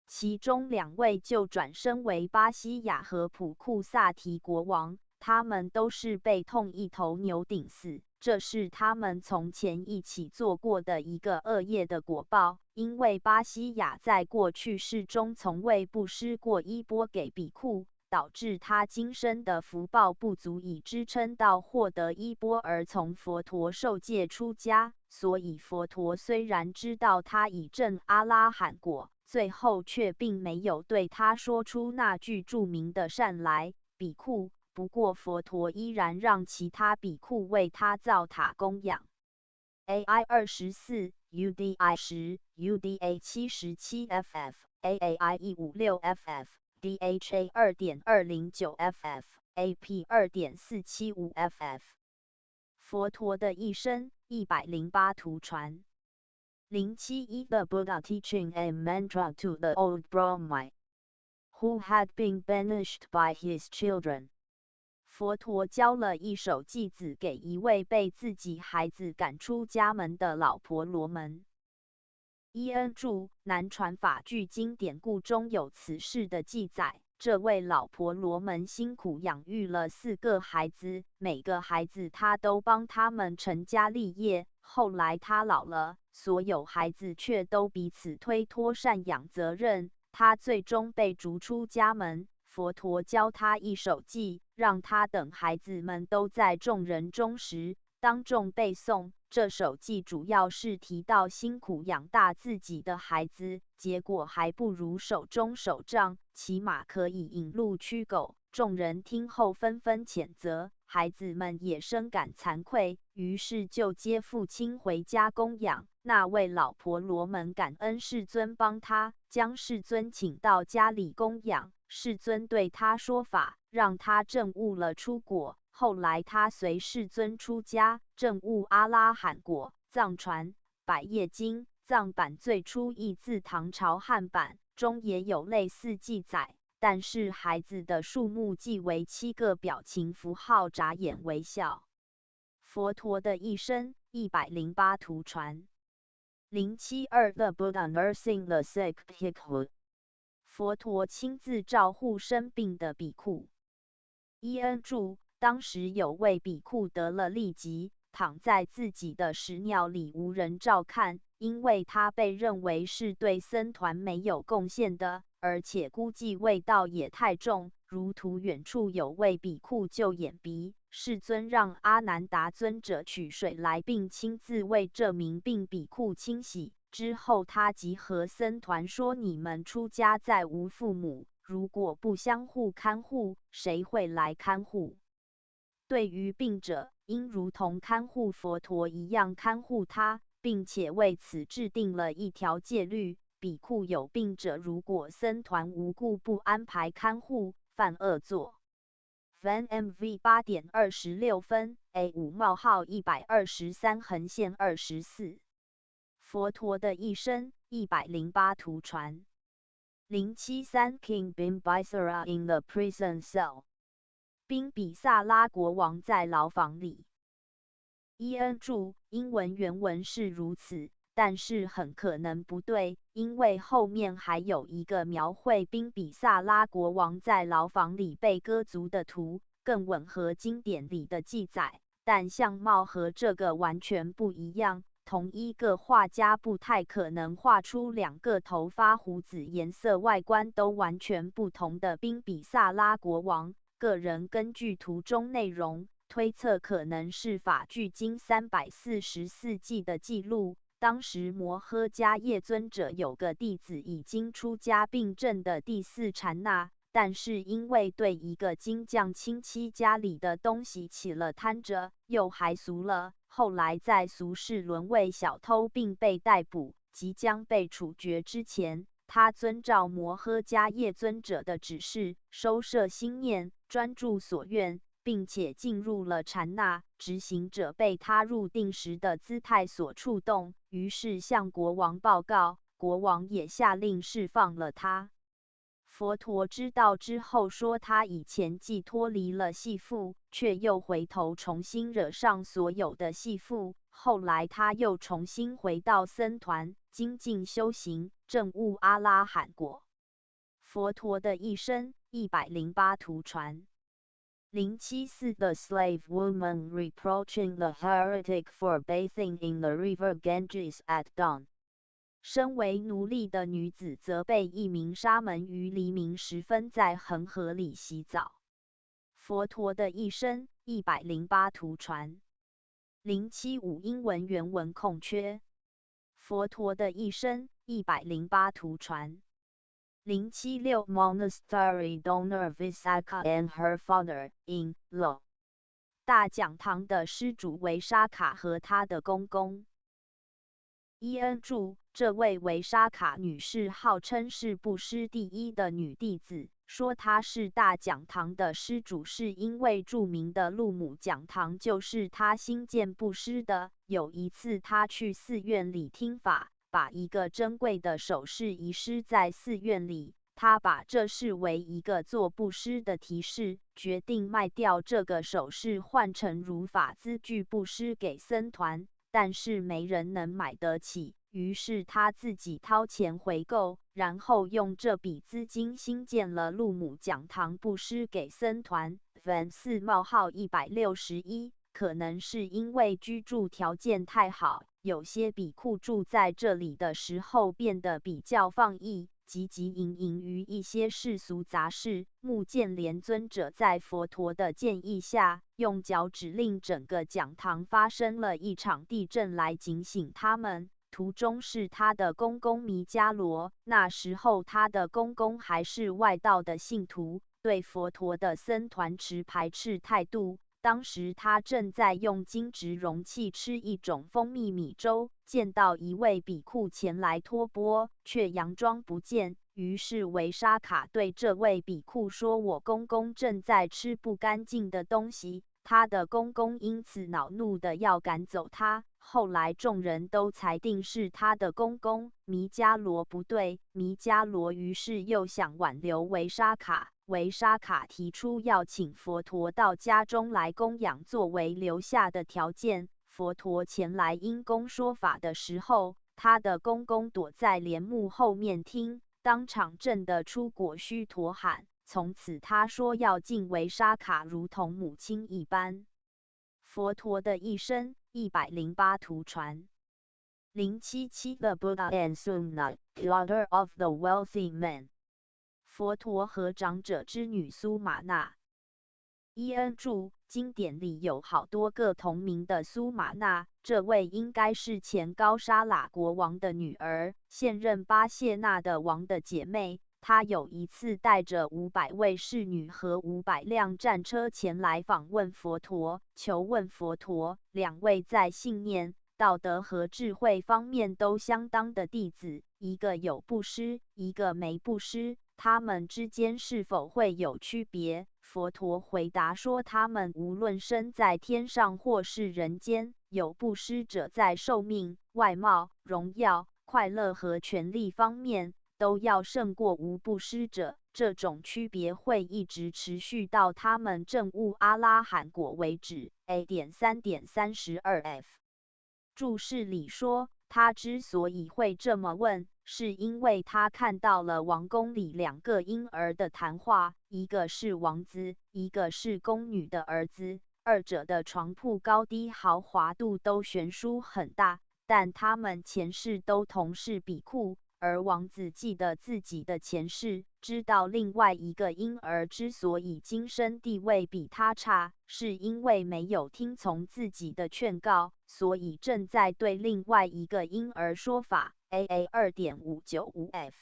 S1: 其中2位就转身为巴西亚和普库萨提国王，他们都是被痛一头牛顶死。这是他们从前一起做过的一个恶业的果报，因为巴西亚在过去世中从未布施过衣钵给比库，导致他今生的福报不足以支撑到获得衣钵而从佛陀受戒出家。所以佛陀虽然知道他已证阿拉罕果，最后却并没有对他说出那句著名的善来，比库。不过佛陀依然让其他比库为他造塔供养。AI 24 UDI 10 UDA 77 FF AAI 156 FF DHA 2.209 FF AP 2.475 FF 佛陀的一生108图传。071 The Buddha teaching a mantra to the old Brahmine who had been banished by his children。佛陀教了一首偈子给一位被自己孩子赶出家门的老婆罗门。伊恩注：南传法句经典故中有此事的记载。这位老婆罗门辛苦养育了4个孩子，每个孩子他都帮他们成家立业。后来他老了，所有孩子却都彼此推脱赡养责任，他最终被逐出家门。佛陀教他一首偈，让他等孩子们都在众人中时，当众背诵。这首偈主要是提到辛苦养大自己的孩子，结果还不如手中手杖，起码可以引鹿驱狗。众人听后纷纷谴责，孩子们也深感惭愧，于是就接父亲回家供养。那位老婆罗门感恩世尊帮他，将世尊请到家里供养。世尊对他说法，让他证悟了出果。后来他随世尊出家，证悟阿拉罕果。藏传百叶经藏版最初译自唐朝汉版，中也有类似记载，但是孩子的数目记为7个，表情符号眨眼微笑。佛陀的一生108图传。072 The Buddha nursing the sick bhikkhu。佛陀亲自照护生病的比库。伊恩注：当时有位比库得了痢疾，躺在自己的屎尿里无人照看，因为他被认为是对僧团没有贡献的，而且估计味道也太重。如图远处有位比库就眼鼻，世尊让阿难达尊者取水来，并亲自为这名病比库清洗。之后他即和僧团说：你们出家在无父母，如果不相互看护，谁会来看护？对于病者，应如同看护佛陀一样看护他，并且为此制定了一条戒律：比库有病者，如果僧团无故不安排看护，犯恶作。Van MV 8.26分 A5 冒号123横线24。佛陀的一生108图传。073 King Bimbisara in the prison cell。宾比萨拉国王在牢房里。伊恩注：英文原文是如此，但是很可能不对，因为后面还有一个描绘宾比萨拉国王在牢房里被割足的图，更吻合经典里的记载，但相貌和这个完全不一样。同一个画家不太可能画出两个头发、胡子颜色、外观都完全不同的宾比萨拉国王。个人根据图中内容推测，可能是法距今344纪的记录。当时摩诃迦叶尊者有个弟子已经出家病症的第四禅那，但是因为对一个金匠亲戚家里的东西起了贪着，又还俗了，后来在俗世沦为小偷并被逮捕，即将被处决之前，他遵照摩诃迦叶尊者的指示，收摄心念，专注所愿，并且进入了禅那。执行者被他入定时的姿态所触动，于是向国王报告，国王也下令释放了他。佛陀知道之后说，他以前既脱离了系缚，却又回头重新惹上所有的系缚。后来他又重新回到僧团，精进修行，证悟阿拉罕果。佛陀的一生108图传。074 The slave woman reproaching the heretic for bathing in the river Ganges at dawn。身为奴隶的女子责备一名沙门于黎明时分在恒河里洗澡。佛陀的一生108图传。075英文原文空缺。佛陀的一生108图传。076 Monastery donor Visakha and her father in law。大讲堂的施主维沙卡和她的公公。伊恩注：这位维沙卡女士号称是布施第一的女弟子，说她是大讲堂的施主，是因为著名的路姆讲堂就是她新建布施的。有一次，她去寺院里听法，把一个珍贵的首饰遗失在寺院里，他把这视为一个做布施的提示，决定卖掉这个首饰换成如法资具布施给僧团，但是没人能买得起，于是他自己掏钱回购，然后用这笔资金新建了路姆讲堂布施给僧团。Van 4冒号161，可能是因为居住条件太好，有些比库住在这里的时候变得比较放逸，汲汲营营于一些世俗杂事。目犍连尊者在佛陀的建议下，用脚指令整个讲堂发生了一场地震来警醒他们。图中是他的公公弥迦罗，那时候他的公公还是外道的信徒，对佛陀的僧团持排斥态度。当时他正在用金质容器吃一种蜂蜜米粥，见到一位比库前来托钵，却佯装不见。于是维沙卡对这位比库说：“我公公正在吃不干净的东西。”他的公公因此恼怒的要赶走他。后来众人都裁定是他的公公弥迦罗不对，弥迦罗于是又想挽留维沙卡。维沙卡提出要请佛陀到家中来供养作为留下的条件。佛陀前来因公说法的时候，他的公公躲在帘幕后面听，当场震得出果须陀喊。从此他说要敬维沙卡如同母亲一般。佛陀的一生108图传。077 The Buddha and Sumna, daughter of the wealthy man。佛陀和长者之女苏玛那。伊恩注：经典里有好多个同名的苏玛那，这位应该是前高沙喇国王的女儿，现任巴谢纳的王的姐妹。他有一次带着500位侍女和500辆战车前来访问佛陀，求问佛陀2位在信念、道德和智慧方面都相当的弟子，一个有布施，一个没布施，他们之间是否会有区别？佛陀回答说，他们无论身在天上或是人间，有布施者在寿命、外貌、荣耀、快乐和权力方面都要胜过无布施者，这种区别会一直持续到他们证悟阿拉罕果为止。A.3.32f 注释里说，他之所以会这么问，是因为他看到了王宫里2个婴儿的谈话，一个是王子，一个是宫女的儿子，二者的床铺高低豪华度都悬殊很大，但他们前世都同是比库。而王子记得自己的前世，知道另外一个婴儿之所以今生地位比他差，是因为没有听从自己的劝告，所以正在对另外一个婴儿说法。AA 2.595f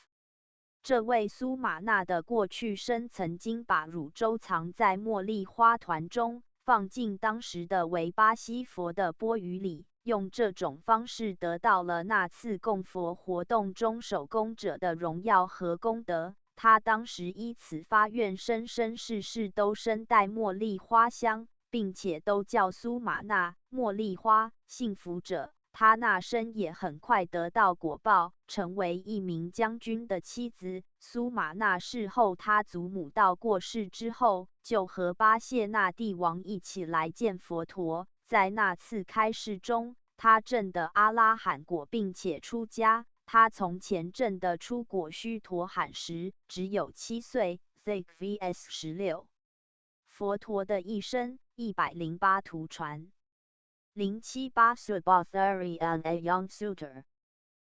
S1: 这位苏玛那的过去生曾经把乳粥藏在茉莉花团中，放进当时的维巴西佛的钵盂里，用这种方式得到了那次供佛活动中手工者的荣耀和功德。他当时依此发愿，生生世世都身带茉莉花香，并且都叫苏玛那茉莉花幸福者。他那生也很快得到果报，成为一名将军的妻子。苏玛那事后，他祖母到过世之后，就和巴谢那帝王一起来见佛陀。在那次开示中，他证得阿拉罕果，并且出家。他从前证的出果须陀罕时只有7岁。Zik vs 16。佛陀的一生108图传。078 Subathari and a young suitor。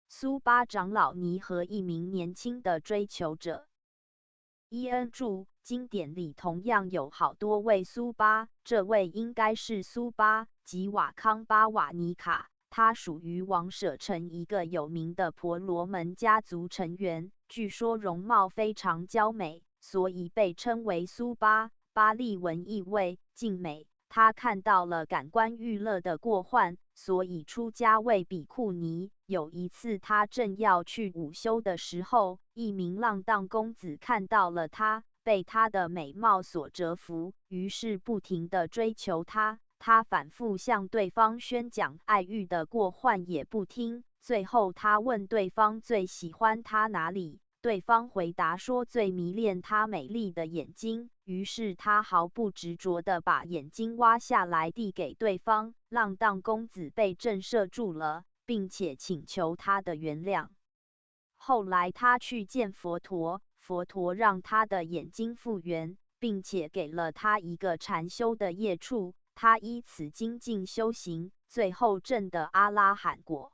S1: 苏巴长老尼和一名年轻的追求者。伊恩注：经典里同样有好多位苏巴，这位应该是苏巴，即瓦康巴瓦尼卡。他属于王舍城一个有名的婆罗门家族成员，据说容貌非常娇美，所以被称为苏巴。巴利文意味静美。他看到了感官娱乐的过患，所以出家为比库尼。有一次，他正要去午休的时候，一名浪荡公子看到了他，被他的美貌所折服，于是不停地追求他。他反复向对方宣讲爱欲的过患，也不听。最后，他问对方最喜欢他哪里？对方回答说最迷恋她美丽的眼睛，于是他毫不执着地把眼睛挖下来递给对方。浪荡公子被震慑住了，并且请求他的原谅。后来他去见佛陀，佛陀让他的眼睛复原，并且给了他一个禅修的业处，他依此精进修行，最后证得阿拉罕果。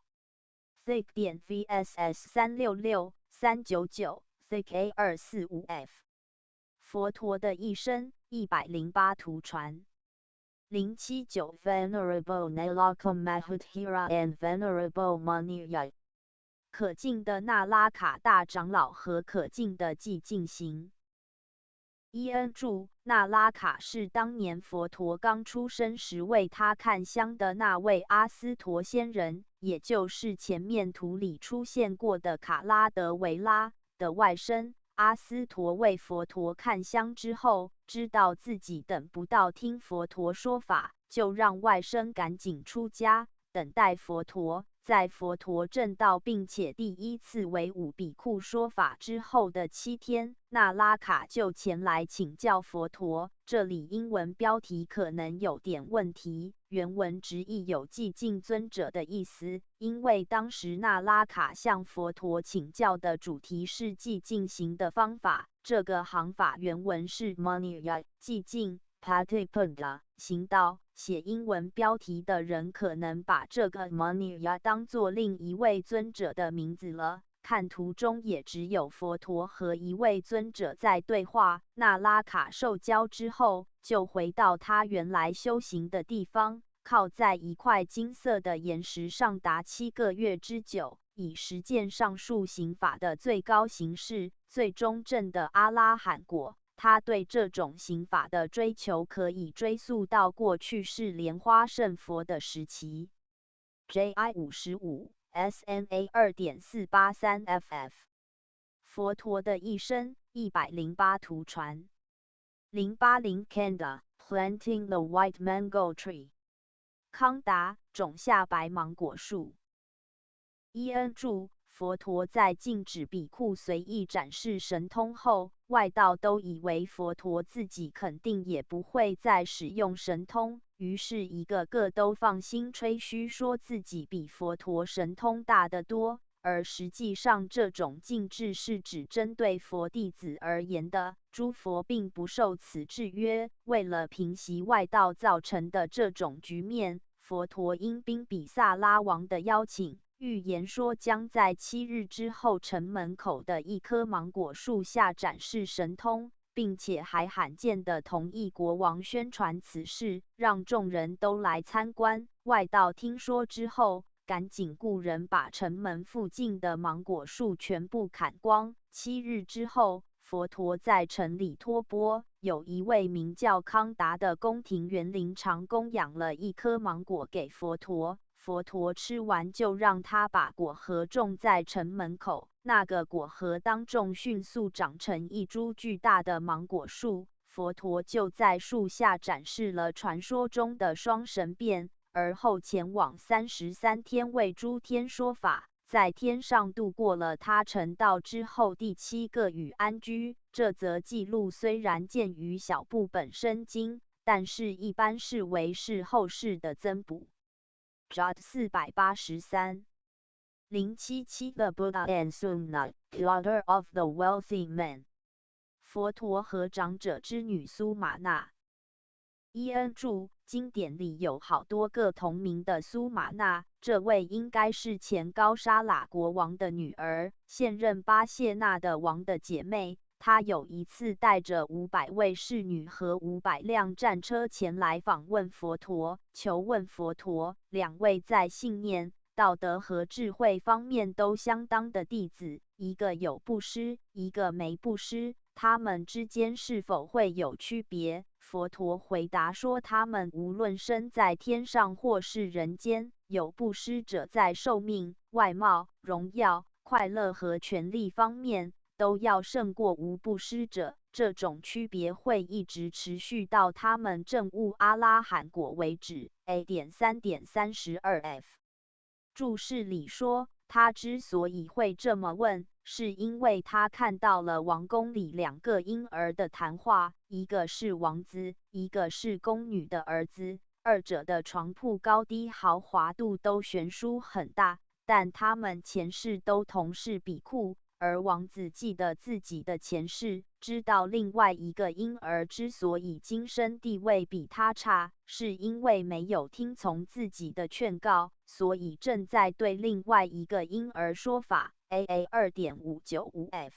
S1: Zik 点 VSS 366。399 Zik A245f 佛陀的一生108图传。079 Venerable Nalakam Mahudhira and Venerable Maniyai 可敬的那拉卡大长老和可敬的寂静行。伊恩注：那拉卡是当年佛陀刚出生时为他看香的那位阿斯陀仙人，也就是前面图里出现过的卡拉德维拉的外甥。阿斯陀为佛陀看香之后，知道自己等不到听佛陀说法，就让外甥赶紧出家，等待佛陀。在佛陀证道并且第一次为5比库说法之后的7天，那拉卡就前来请教佛陀。这里英文标题可能有点问题，原文直译有寂静尊者的意思，因为当时那拉卡向佛陀请教的主题是寂静行的方法。这个行法原文是 Maniya 寂静 Patipada 行道。写英文标题的人可能把这个 Maniya 当作另一位尊者的名字了。看图中也只有佛陀和一位尊者在对话。那拉卡受教之后，就回到他原来修行的地方，靠在一块金色的岩石上达7个月之久。以实践上述刑法的最高形式，最终证的阿拉罕果。他对这种刑法的追求可以追溯到过去是莲花圣佛的时期。JI 55 SMA 2.483 FF 佛陀的一生108图传080 Kanda Planting the White Mango Tree 康达种下白芒果树。伊恩注：佛陀在禁止比库随意展示神通后，外道都以为佛陀自己肯定也不会再使用神通，于是一个个都放心吹嘘说自己比佛陀神通大得多。而实际上，这种禁制是指针对佛弟子而言的，诸佛并不受此制约。为了平息外道造成的这种局面，佛陀应宾比萨拉王的邀请，预言说将在7日之后城门口的一棵芒果树下展示神通，并且还罕见地同意国王宣传此事，让众人都来参观。外道听说之后，赶紧雇人把城门附近的芒果树全部砍光。7日之后，佛陀在城里托钵，有一位名叫康达的宫廷园林长供养了一颗芒果给佛陀。佛陀吃完就让他把果核种在城门口，那个果核当众迅速长成一株巨大的芒果树。佛陀就在树下展示了传说中的双神变，而后前往33天为诸天说法，在天上度过了他成道之后第7个与安居。这则记录虽然见于小部本生经，但是一般视为是后世的增补。Jot 483 077 The Buddha and Sumna, daughter of the wealthy man 佛陀和长者之女苏玛那。伊恩注：经典里有好多个同名的苏玛那，这位应该是前高沙喇国王的女儿，现任巴谢纳的王的姐妹。她有一次带着500位侍女和500辆战车前来访问佛陀，求问佛陀，两位在信念、道德和智慧方面都相当的弟子，一个有布施，一个没布施，他们之间是否会有区别？佛陀回答说，他们无论身在天上或是人间，有布施者在寿命、外貌、荣耀、快乐和权力方面都要胜过无布施者。这种区别会一直持续到他们证悟阿拉罕果为止。A.3.32F 注释里说，他之所以会这么问，是因为他看到了王宫里2个婴儿的谈话，一个是王子，一个是宫女的儿子，二者的床铺高低豪华度都悬殊很大，但他们前世都同是比库。而王子记得自己的前世，知道另外一个婴儿之所以今生地位比他差，是因为没有听从自己的劝告，所以正在对另外一个婴儿说法。AA 2.595F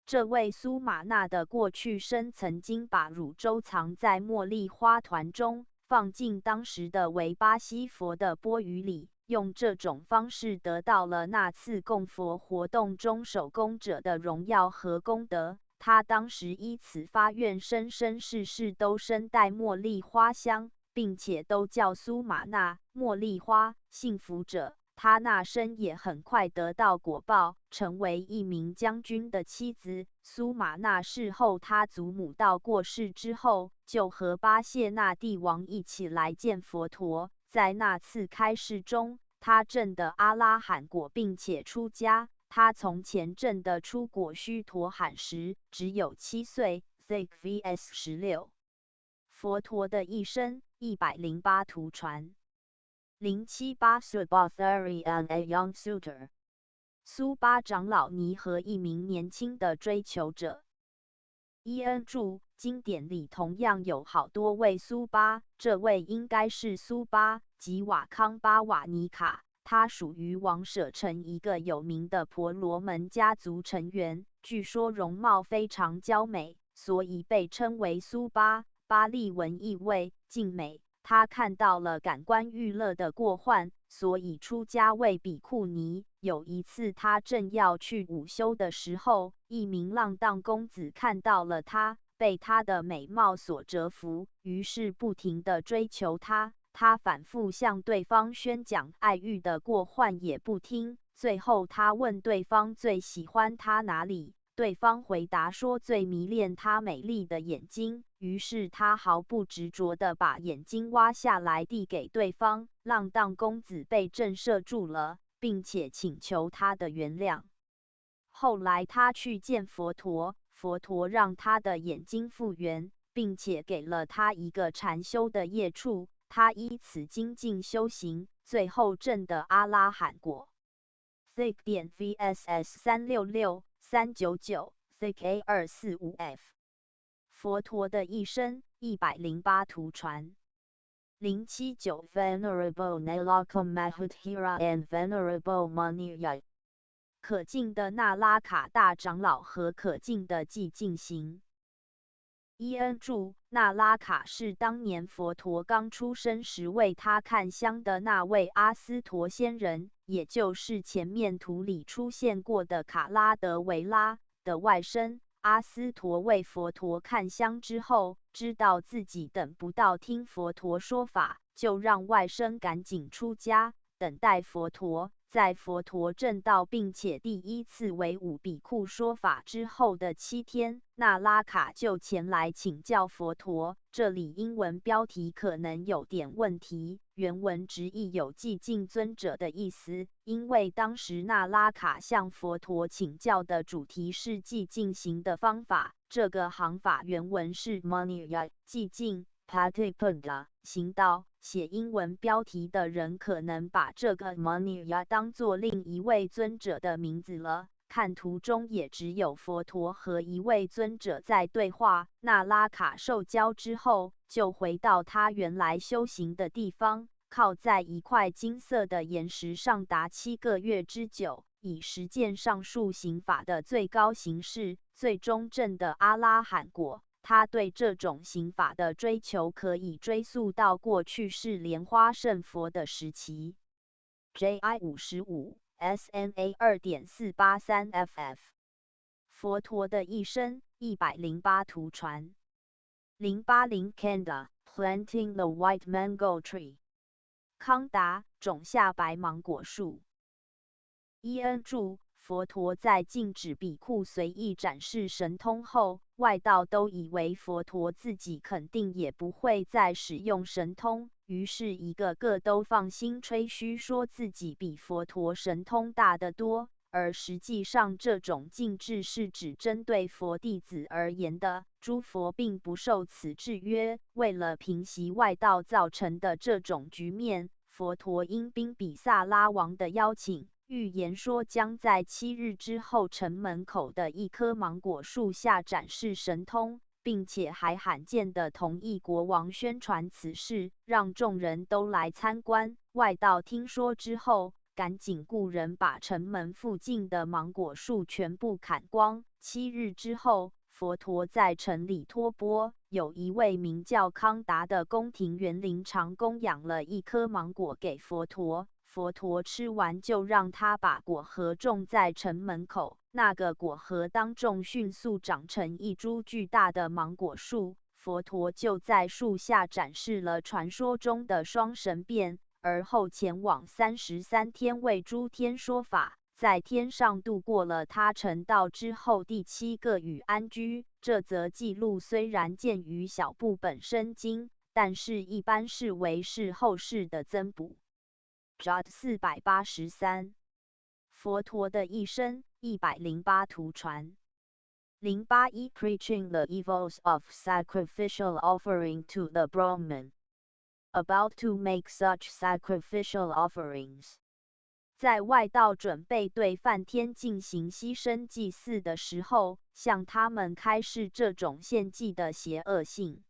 S1: 这位苏玛那的过去生曾经把乳粥藏在茉莉花团中，放进当时的维巴西佛的钵盂里，用这种方式得到了那次供佛活动中手工者的荣耀和功德。他当时依此发愿，生生世世都身带茉莉花香，并且都叫苏玛那、茉莉花、幸福者。他那生也很快得到果报，成为一名将军的妻子。苏玛那事后，他祖母到过世之后，就和巴谢纳帝王一起来见佛陀。在那次开示中，他证得阿拉罕果，并且出家。他从前证的出果须陀罕时只有7岁。Thick vs 16佛陀的一生108图传078 Subhathari and a young suitor 苏巴长老尼和一名年轻的追求者。伊恩注：经典里同样有好多位苏巴，这位应该是苏巴即瓦康巴瓦尼卡，他属于王舍城一个有名的婆罗门家族成员，据说容貌非常娇美，所以被称为苏巴。巴利文意味静美。他看到了感官娱乐的过患，所以出家为比库尼。有一次，他正要去午休的时候，一名浪荡公子看到了他，被他的美貌所折服，于是不停地追求他。他反复向对方宣讲爱欲的过患，也不听。最后，他问对方最喜欢他哪里？对方回答说最迷恋她美丽的眼睛，于是他毫不执着地把眼睛挖下来递给对方。浪荡公子被震慑住了，并且请求他的原谅。后来他去见佛陀，佛陀让他的眼睛复原，并且给了他一个禅修的业处，他依此精进修行，最后证得阿拉罕果。Thick 点 VSS 366-399 Thick A245F 佛陀的一生108图传079 Venerable Nalaka Mahuthira and Venerable Maniyai 可敬的那拉卡大长老和可敬的寂静行。伊恩注：那拉卡是当年佛陀刚出生时为他看香的那位阿斯陀仙人，也就是前面图里出现过的卡拉德维拉的外甥。阿斯陀为佛陀看香之后，知道自己等不到听佛陀说法，就让外甥赶紧出家，等待佛陀。在佛陀证道并且第一次为五比库说法之后的7天，那拉卡就前来请教佛陀。这里英文标题可能有点问题，原文直译有寂静尊者的意思，因为当时那拉卡向佛陀请教的主题是寂静行的方法。这个行法原文是 Maniya 寂静 Patipada 行道，写英文标题的人可能把这个 Maniya 当作另一位尊者的名字了。看图中也只有佛陀和一位尊者在对话。那拉卡受教之后，就回到他原来修行的地方，靠在一块金色的岩石上达7个月之久，以实践上述行法的最高形式，最终证得阿拉罕果。他对这种行法的追求可以追溯到过去世莲花圣佛的时期。JI 55 SMA 2.483FF 佛陀的一生108图传080 Kanda Planting the White Mango Tree 康达种下白芒果树。伊恩注：佛陀在禁止比库随意展示神通后，外道都以为佛陀自己肯定也不会再使用神通，于是一个个都放心吹嘘说自己比佛陀神通大得多。而实际上，这种禁制是只针对佛弟子而言的，诸佛并不受此制约。为了平息外道造成的这种局面，佛陀应宾比萨拉王的邀请，预言说将在7日之后城门口的一棵芒果树下展示神通，并且还罕见地同意国王宣传此事，让众人都来参观。外道听说之后，赶紧雇人把城门附近的芒果树全部砍光。7日之后，佛陀在城里托钵，有一位名叫康达的宫廷园林长供养了一颗芒果给佛陀。佛陀吃完就让他把果核种在城门口，那个果核当众迅速长成一株巨大的芒果树。佛陀就在树下展示了传说中的双神变，而后前往33天为诸天说法，在天上度过了他成道之后第7个与安居。这则记录虽然见于小部本生经，但是一般视为是后世的增补。JOT 483佛陀的一生108图传081 Preaching the evils of sacrificial offering to the Brahman About to make such sacrificial offerings 在外道准备对梵天进行牺牲祭祀的时候，向他们开示这种献祭的邪恶性。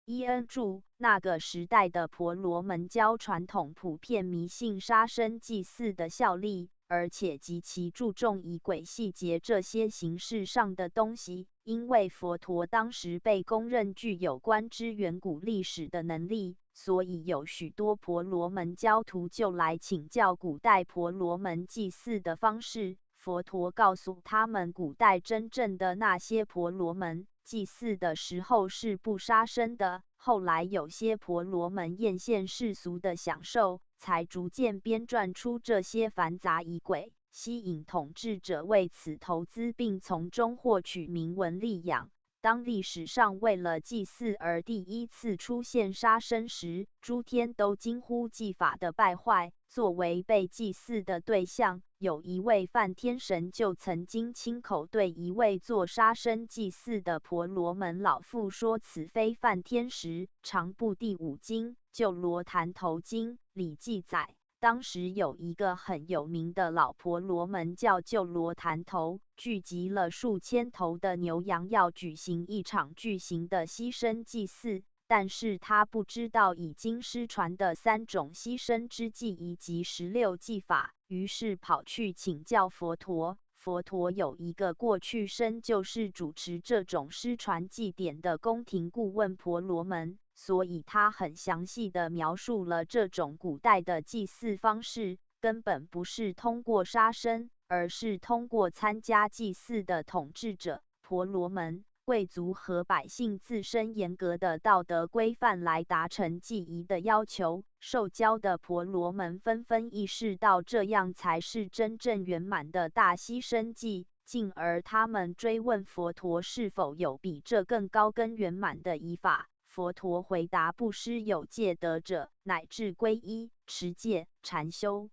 S1: 伊恩注：那个时代的婆罗门教传统普遍迷信杀生祭祀的效力，而且极其注重仪轨细节这些形式上的东西。因为佛陀当时被公认具有观知远古历史的能力，所以有许多婆罗门教徒就来请教古代婆罗门祭祀的方式。佛陀告诉他们，古代真正的那些婆罗门祭祀的时候是不杀生的，后来有些婆罗门艳羡世俗的享受，才逐渐编撰出这些繁杂仪轨，吸引统治者为此投资，并从中获取名闻利养。当历史上为了祭祀而第一次出现杀生时，诸天都惊呼祭法的败坏。作为被祭祀的对象，有一位梵天神就曾经亲口对一位做杀生祭祀的婆罗门老妇说：“此非梵天时。”长部第5经《救罗坛头经》里记载，当时有一个很有名的老婆罗门叫救罗坛头，聚集了数千头的牛羊，要举行一场巨型的牺牲祭祀。但是他不知道已经失传的3种牺牲之祭以及16祭法，于是跑去请教佛陀。佛陀有一个过去生就是主持这种失传祭典的宫廷顾问婆罗门，所以他很详细地描述了这种古代的祭祀方式，根本不是通过杀生，而是通过参加祭祀的统治者婆罗门、贵族和百姓自身严格的道德规范来达成祭仪的要求。受教的婆罗门纷纷意识到这样才是真正圆满的大牺牲祭，进而他们追问佛陀是否有比这更高更圆满的仪法。佛陀回答：不施有戒德者，乃至皈依、持戒、禅修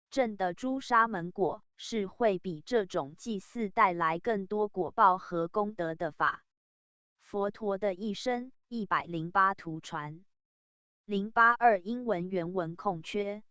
S1: 证的诸沙门果，是会比这种祭祀带来更多果报和功德的法。佛陀的一生108图传082英文原文空缺。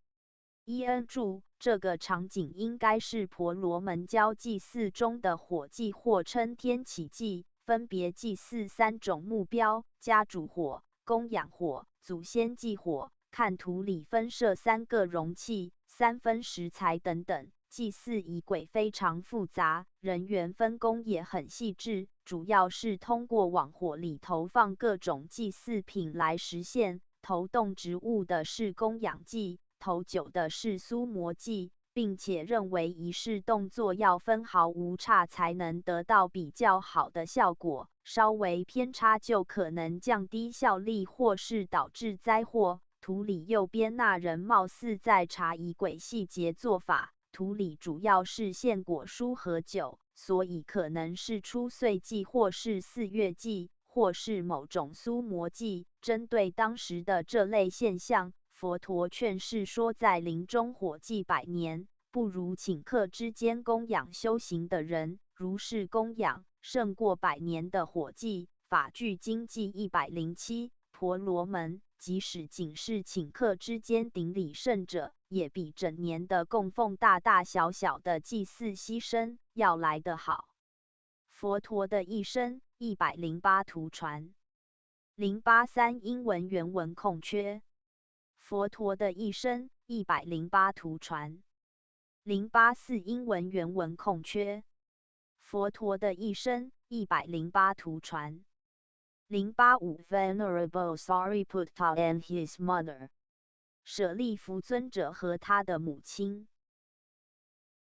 S1: EN 注：这个场景应该是婆罗门教祭祀中的火祭，或称天起祭，分别祭祀3种目标：家主火、供养火、祖先祭火。看图里分设3个容器、3分食材等等。祭祀仪轨非常复杂，人员分工也很细致，主要是通过往火里投放各种祭祀品来实现。投动植物的是供养祭，投酒的是苏摩祭，并且认为仪式动作要分毫无差才能得到比较好的效果，稍微偏差就可能降低效力或是导致灾祸。图里右边那人貌似在查仪轨细节做法，图里主要是献果蔬和酒，所以可能是出岁祭或是4月祭，或是某种苏摩祭。针对当时的这类现象，佛陀劝示说，在林中火祭100年，不如顷刻之间供养修行的人。如是供养，胜过100年的火祭。法句经记107，婆罗门即使仅是顷刻之间顶礼圣者，也比整年的供奉大大小小的祭祀牺牲要来得好。佛陀的一生108图传083英文原文空缺。佛陀的一生108图传084英文原文空缺。佛陀的一生108图传085 Venerable Sariputta and his mother， 舍利弗尊者和他的母亲。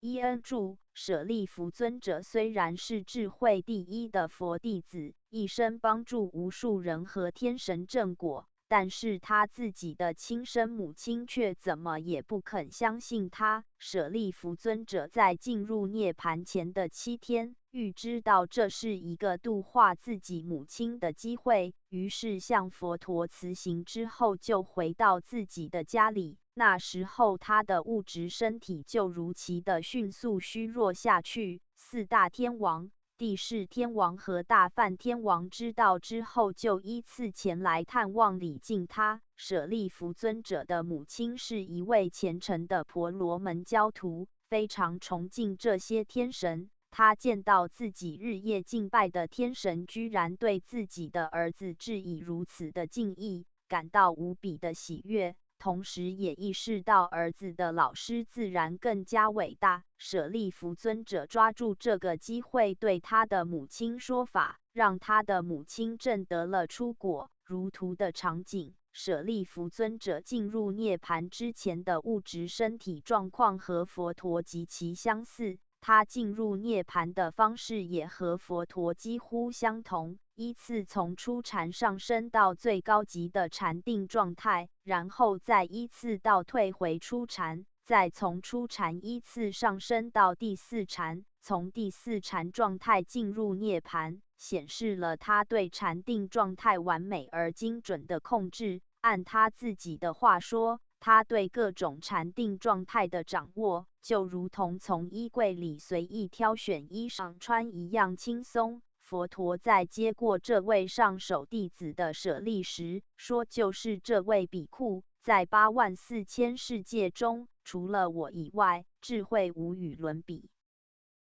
S1: EN 注：舍利弗尊者虽然是智慧第一的佛弟子，一生帮助无数人和天神正果，但是他自己的亲生母亲却怎么也不肯相信他。舍利弗尊者在进入涅槃前的7天，预知到这是一个度化自己母亲的机会，于是向佛陀辞行之后，就回到自己的家里。那时候他的物质身体就如期的迅速虚弱下去。4大天王、帝释天王和大梵天王知道之后，就依次前来探望礼敬他。舍利弗尊者的母亲是一位虔诚的婆罗门教徒，非常崇敬这些天神。他见到自己日夜敬拜的天神居然对自己的儿子致以如此的敬意，感到无比的喜悦，同时也意识到儿子的老师自然更加伟大。舍利弗尊者抓住这个机会对他的母亲说法，让他的母亲证得了出果。如图的场景，舍利弗尊者进入涅槃之前的物质身体状况和佛陀极其相似，他进入涅槃的方式也和佛陀几乎相同，依次从初禅上升到最高级的禅定状态，然后再依次倒退回初禅，再从初禅依次上升到第四禅，从第四禅状态进入涅槃，显示了他对禅定状态完美而精准的控制。按他自己的话说，他对各种禅定状态的掌握，就如同从衣柜里随意挑选衣裳穿一样轻松。佛陀在接过这位上首弟子的舍利时，说就是这位比库，在84000世界中，除了我以外，智慧无与伦比。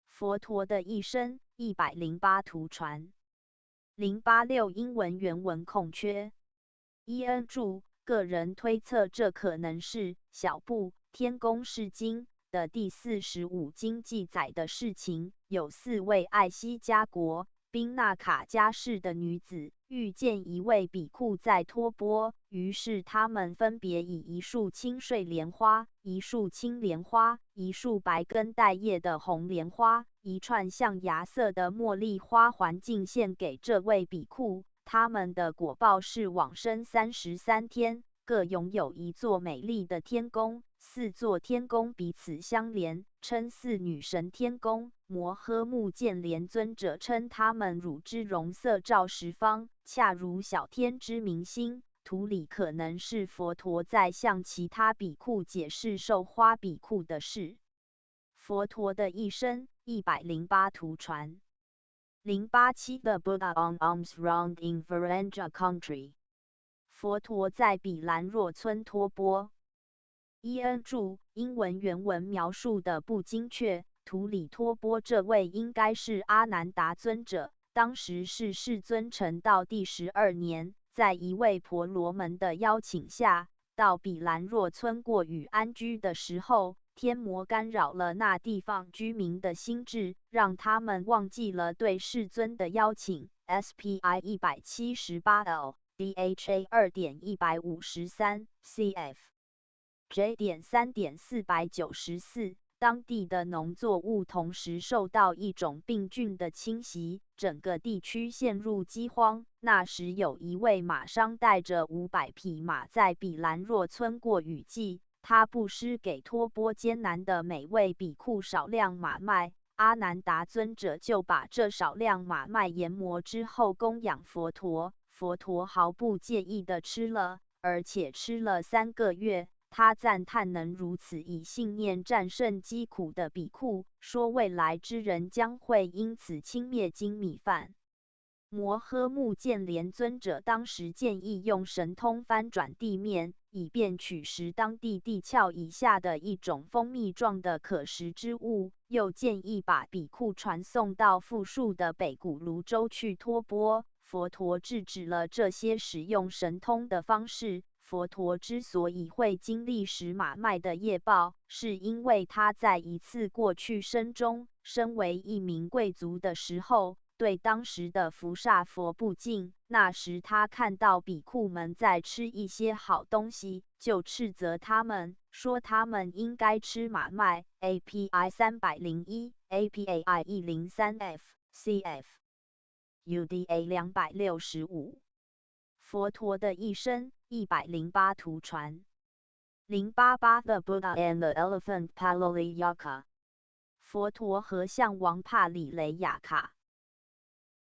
S1: 佛陀的一生108图传086英文原文空缺。伊恩注，个人推测这可能是小部天宫释经的第45经记载的事情。有4位爱西加国宾纳卡加氏的女子遇见一位比库在托钵，于是他们分别以一束青睡莲花、一束青莲花、一束白根带叶的红莲花、一串象牙色的茉莉花环敬献给这位比库。他们的果报是往生33天，各拥有一座美丽的天宫，4座天宫彼此相连，称4女神天宫。摩诃目犍连尊者称他们乳之容色照十方，恰如小天之明星。图里可能是佛陀在向其他比库解释授花比库的事。佛陀的一生108图传087 The Buddha on alms round in Varangia country。佛陀在比兰若村托钵。伊恩注，英文原文描述的不精确，图里托钵这位应该是阿难达尊者，当时是世尊成道第12年，在一位婆罗门的邀请下，到比兰若村过雨安居的时候，天魔干扰了那地方居民的心智，让他们忘记了对世尊的邀请。SPI 178L DHA 2.153 CF J.3.494。当地的农作物同时受到一种病菌的侵袭，整个地区陷入饥荒。那时有一位马商带着500匹马在比兰若村过雨季，他布施给托钵艰难的每位比库少量马麦，阿难达尊者就把这少量马麦研磨之后供养佛陀，佛陀毫不介意地吃了，而且吃了3个月。他赞叹能如此以信念战胜饥苦的比库，说未来之人将会因此轻蔑精米饭。摩诃目犍连尊者当时建议用神通翻转地面，以便取食当地地壳以下的一种蜂蜜状的可食之物，又建议把比库传送到富庶的北古泸州去托钵。佛陀制止了这些使用神通的方式。佛陀之所以会经历食马麦的业报，是因为他在一次过去生中，身为一名贵族的时候，对当时的福萨佛不敬。那时他看到比库们在吃一些好东西，就斥责他们，说他们应该吃马麦。API 301 APAI 103F CF UDA 265。佛陀的一生108图传088 The Buddha and the Elephant Paloliyaka。佛陀和象王帕里雷雅卡。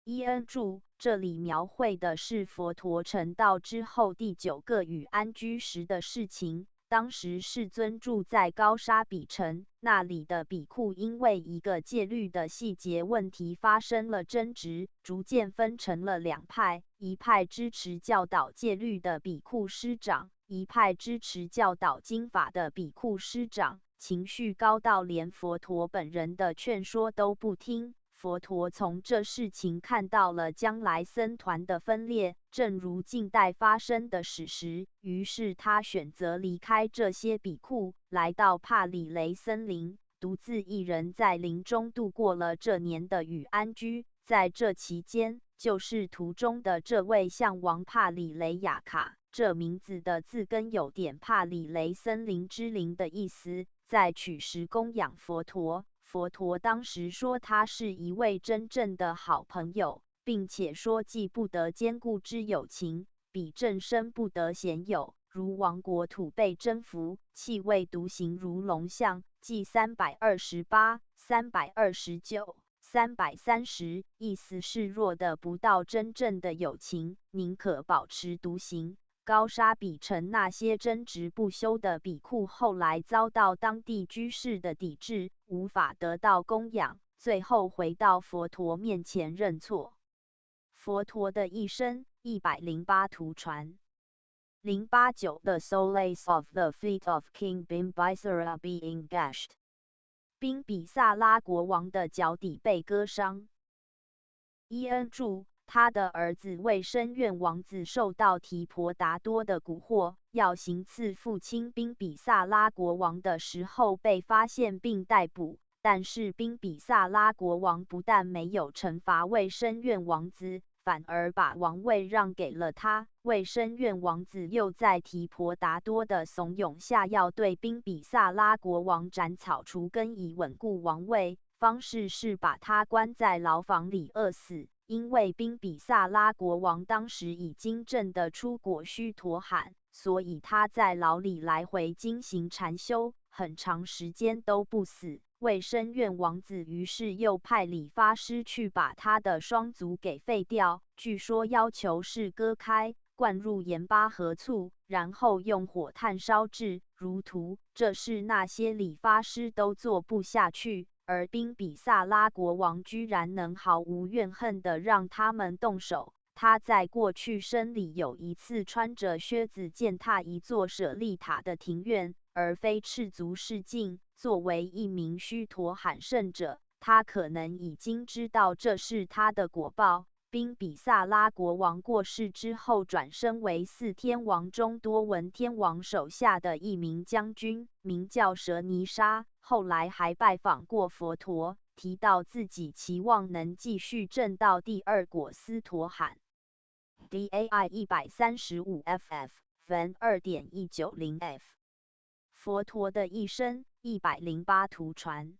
S1: 伊恩注，这里描绘的是佛陀成道之后第9个雨安居时的事情。当时世尊住在高沙比城，那里的比库因为一个戒律的细节问题发生了争执，逐渐分成了2派，一派支持教导戒律的比库师长，一派支持教导经法的比库师长，情绪高到连佛陀本人的劝说都不听。佛陀从这事情看到了将来僧团的分裂，正如近代发生的史实，于是他选择离开这些比库，来到帕里雷森林，独自一人在林中度过了这年的雨安居。在这期间，就是途中的这位象王帕里雷雅卡这名字的字根有点帕里雷森林之灵的意思，在取时供养佛陀。佛陀当时说他是一位真正的好朋友，并且说既不得坚固之友情，彼正生不得鲜有。如亡国土被征服，气味独行如龙象，记328、329、330，意思是弱的不到真正的友情，宁可保持独行。高沙比城那些争执不休的比库后来遭到当地居士的抵制，无法得到供养，最后回到佛陀面前认错。佛陀的一生108图传。089 The solace of the feet of King Bimbisara being gashed. 宾比萨拉国王的脚底被割伤。伊恩注，他的儿子卫生院王子受到提婆达多的蛊惑，要行刺父亲宾比萨拉国王的时候被发现并逮捕。但是宾比萨拉国王不但没有惩罚卫生院王子，反而把王位让给了他。卫生院王子又在提婆达多的怂恿下，要对宾比萨拉国王斩草除根以稳固王位，方式是把他关在牢房里饿死。因为宾比萨拉国王当时已经证得出果须陀罕，所以他在牢里来回经行禅修，很长时间都不死。卫生院王子于是又派理发师去把他的双足给废掉，据说要求是割开，灌入盐巴和醋，然后用火炭烧制如图。这是那些理发师都做不下去，而宾比萨拉国王居然能毫无怨恨地让他们动手。他在过去生里有一次穿着靴子践踏一座舍利塔的庭院，而非赤足示镜。作为一名须陀罕圣者，他可能已经知道这是他的果报。宾比萨拉国王过世之后，转身为4天王中多闻天王手下的一名将军，名叫舍尼沙。后来还拜访过佛陀，提到自己期望能继续证到第2果斯陀罕。DAI 135 FF Fan 2.190 F 佛陀的一生108图传。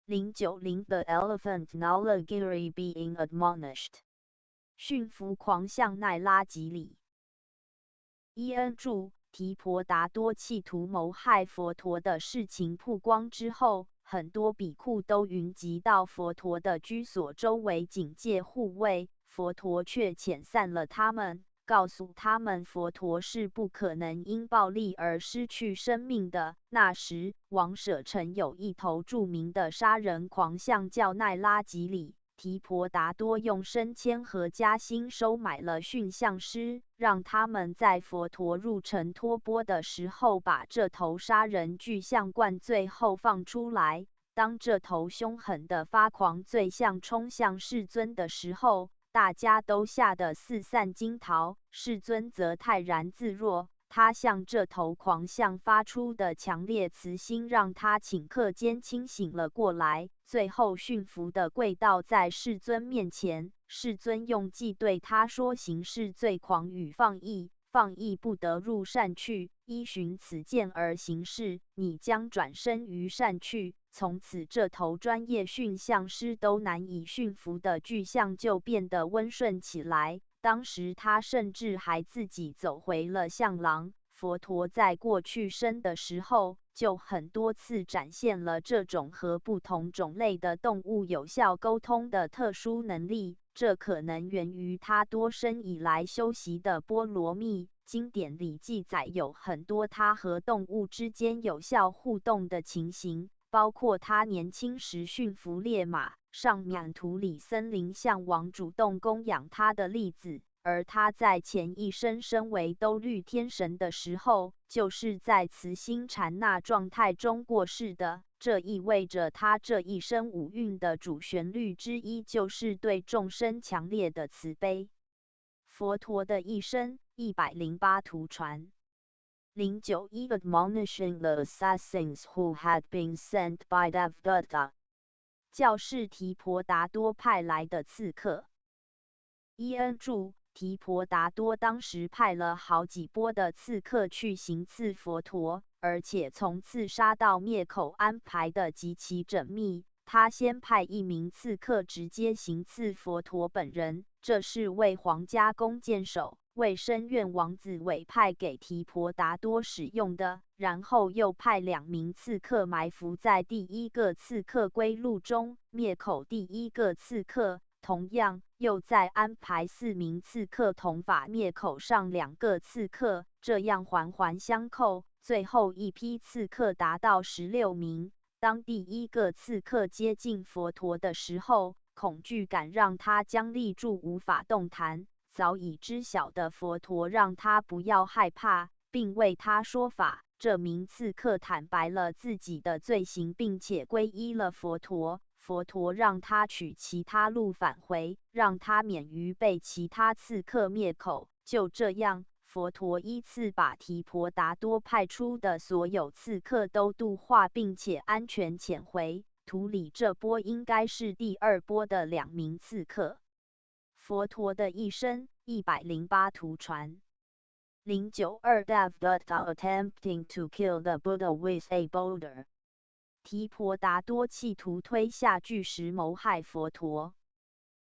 S1: 090 The elephant Nalagiri being admonished. 驯服狂象奈拉吉里。伊恩注，提婆达多企图谋害佛陀的事情曝光之后，很多比库都云集到佛陀的居所周围警戒护卫，佛陀却遣散了他们，告诉他们佛陀是不可能因暴力而失去生命的。那时，王舍城有一头著名的杀人狂象叫奈拉吉里。提婆达多用升迁和加薪收买了驯象师，让他们在佛陀入城托钵的时候把这头杀人巨象灌醉后放出来。当这头凶狠的发狂醉象冲向世尊的时候，大家都吓得四散惊逃，世尊则泰然自若。他向这头狂象发出的强烈慈心，让他顷刻间清醒了过来，最后驯服的跪倒在世尊面前。世尊用计对他说：“行事最狂与放逸，放逸不得入善趣，依循此见而行事，你将转身于善趣。”从此，这头专业驯象师都难以驯服的巨象就变得温顺起来。当时他甚至还自己走回了象廊。佛陀在过去生的时候，就很多次展现了这种和不同种类的动物有效沟通的特殊能力。这可能源于他多生以来修习的波罗蜜。经典里记载有很多他和动物之间有效互动的情形，包括他年轻时驯服烈马，上满图里森林象王主动供养他的例子。而他在前一生身为兜率天神的时候，就是在慈心禅那状态中过世的。这意味着他这一生五蕴的主旋律之一就是对众生强烈的慈悲。佛陀的一生108图传。091 Admonishing the assassins who had been sent by Devdatta. 教士提婆达多派来的刺客。伊恩注，提婆达多当时派了好几波的刺客去行刺佛陀，而且从刺杀到灭口安排的极其缜密。他先派一名刺客直接行刺佛陀本人，这是为皇家弓箭手为深院王子委派给提婆达多使用的。然后又派2名刺客埋伏在第一个刺客归路中，灭口第一个刺客。同样，又再安排4名刺客同法灭口上2个刺客，这样环环相扣，最后一批刺客达到16名。当第一个刺客接近佛陀的时候，恐惧感让他僵立住，无法动弹。早已知晓的佛陀让他不要害怕，并为他说法。这名刺客坦白了自己的罪行，并且皈依了佛陀。佛陀让他取其他路返回，让他免于被其他刺客灭口。就这样，佛陀依次把提婆达多派出的所有刺客都度化，并且安全遣回。图里这波应该是第2波的2名刺客。佛陀的一生108图传。092 Devdatta attempting to kill the Buddha with a boulder。提婆达多企图推下巨石谋害佛陀。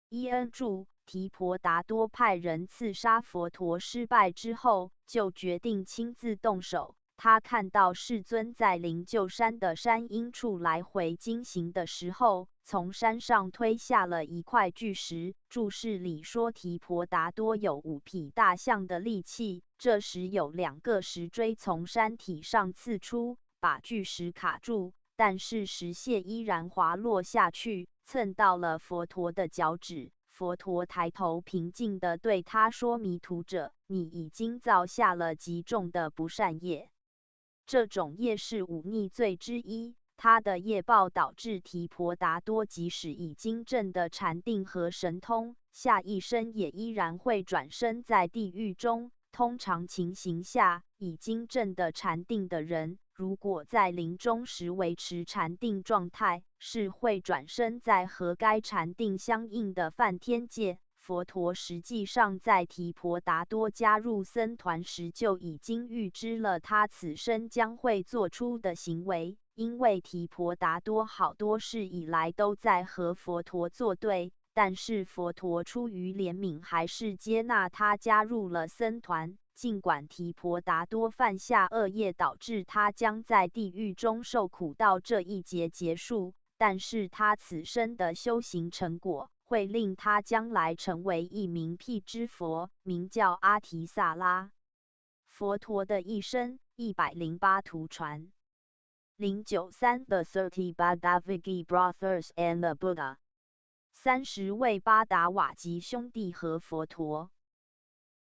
S1: 伊恩注：提婆达多派人刺杀佛陀失败之后，就决定亲自动手。他看到世尊在灵鹫山的山阴处来回经行的时候，从山上推下了一块巨石。注释里说，提婆达多有5匹大象的力气。这时有2个石锥从山体上刺出，把巨石卡住。但是石屑依然滑落下去，蹭到了佛陀的脚趾。佛陀抬头平静地对他说：“迷途者，你已经造下了极重的不善业。这种业是忤逆罪之一，他的业报导致提婆达多即使已经证的禅定和神通，下一生也依然会转生在地狱中。通常情形下，已经证的禅定的人，如果在临终时维持禅定状态，是会转生在和该禅定相应的梵天界。佛陀实际上在提婆达多加入僧团时就已经预知了他此生将会做出的行为，因为提婆达多好多世以来都在和佛陀作对。但是佛陀出于怜悯，还是接纳他加入了僧团。尽管提婆达多犯下恶业，导致他将在地狱中受苦到这一劫结束，但是他此生的修行成果会令他将来成为一名辟支佛，名叫阿提萨拉。佛陀的一生108图传。093 The 30 Bhagavagi Brothers and the Buddha。30位巴达瓦吉兄弟和佛陀。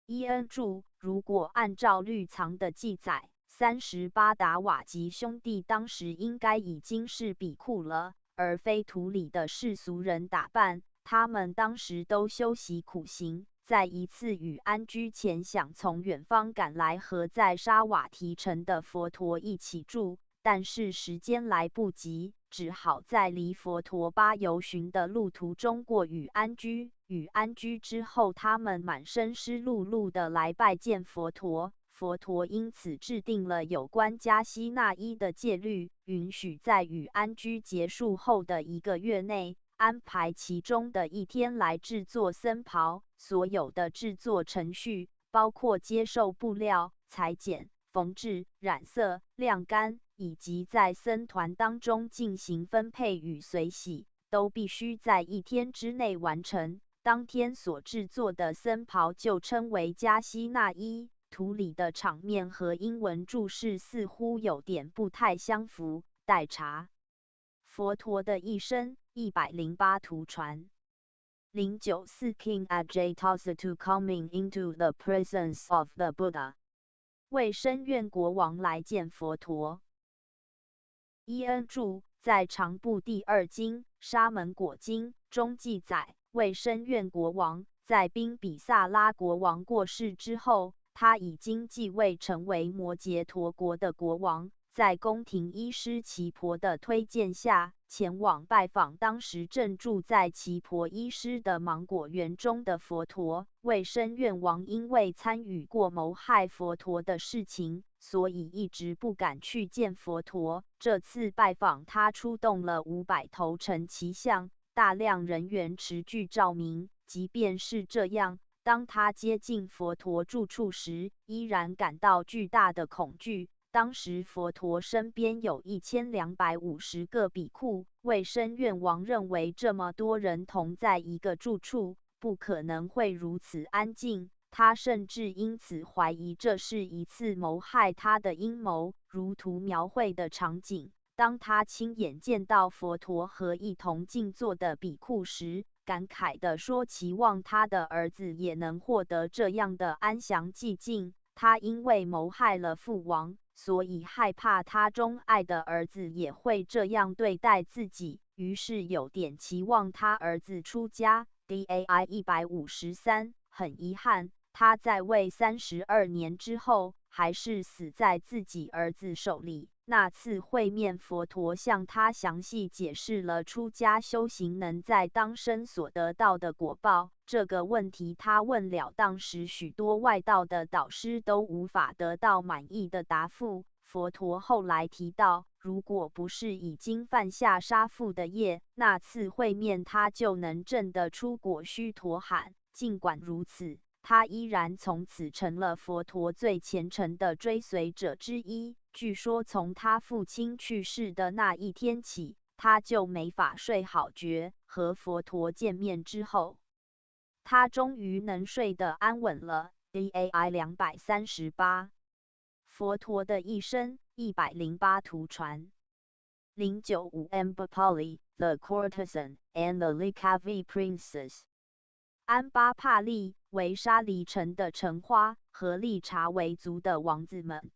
S1: 伊恩注：如果按照律藏的记载，30巴达瓦吉兄弟当时应该已经是比库了，而非土里的世俗人打扮。他们当时都修习苦行，在一次与安居前想从远方赶来和在沙瓦提城的佛陀一起住，但是时间来不及，只好在离佛陀巴游巡的路途中过与安居。与安居之后，他们满身湿漉漉的来拜见佛陀。佛陀因此制定了有关迦西那依的戒律，允许在与安居结束后的1个月内，安排其中的1天来制作僧袍。所有的制作程序，包括接受布料、裁剪、缝制、染色、晾干，以及在僧团当中进行分配与随喜，都必须在1天之内完成。当天所制作的僧袍就称为迦西那依。图里的场面和英文注释似乎有点不太相符，待查。佛陀的一生108图传。094 King Ajatasattu coming into the presence of the Buddha。为深院国王来见佛陀。伊恩注：在长部第2经《沙门果经》中记载，为深院国王在宾比萨拉国王过世之后，他已经继位成为摩羯陀国的国王。在宫廷医师奇婆的推荐下，前往拜访当时正住在奇婆医师的芒果园中的佛陀。卫生院王因为参与过谋害佛陀的事情，所以一直不敢去见佛陀。这次拜访，他出动了500头乘骑象，大量人员持具照明。即便是这样，当他接近佛陀住处时，依然感到巨大的恐惧。当时佛陀身边有1250个比库，卫生院王认为这么多人同在一个住处，不可能会如此安静。他甚至因此怀疑这是一次谋害他的阴谋。如图描绘的场景，当他亲眼见到佛陀和一同静坐的比库时，感慨地说，期望他的儿子也能获得这样的安详寂静。他因为谋害了父王，所以害怕他钟爱的儿子也会这样对待自己，于是有点期望他儿子出家。DAI 153，很遗憾，他在位32年之后，还是死在自己儿子手里。那次会面，佛陀向他详细解释了出家修行能在当生所得到的果报。这个问题他问了当时许多外道的导师都无法得到满意的答复。佛陀后来提到，如果不是已经犯下杀父的业，那次会面他就能证得出果须陀洹。尽管如此，他依然从此成了佛陀最虔诚的追随者之一。据说从他父亲去世的那一天起，他就没法睡好觉。和佛陀见面之后，他终于能睡得安稳了。DAI 238，佛陀的一生108图传。095 Ambapali, the courtesan, and the Likavi princess。安巴帕利为沙黎城的橙花和利察维族的王子们。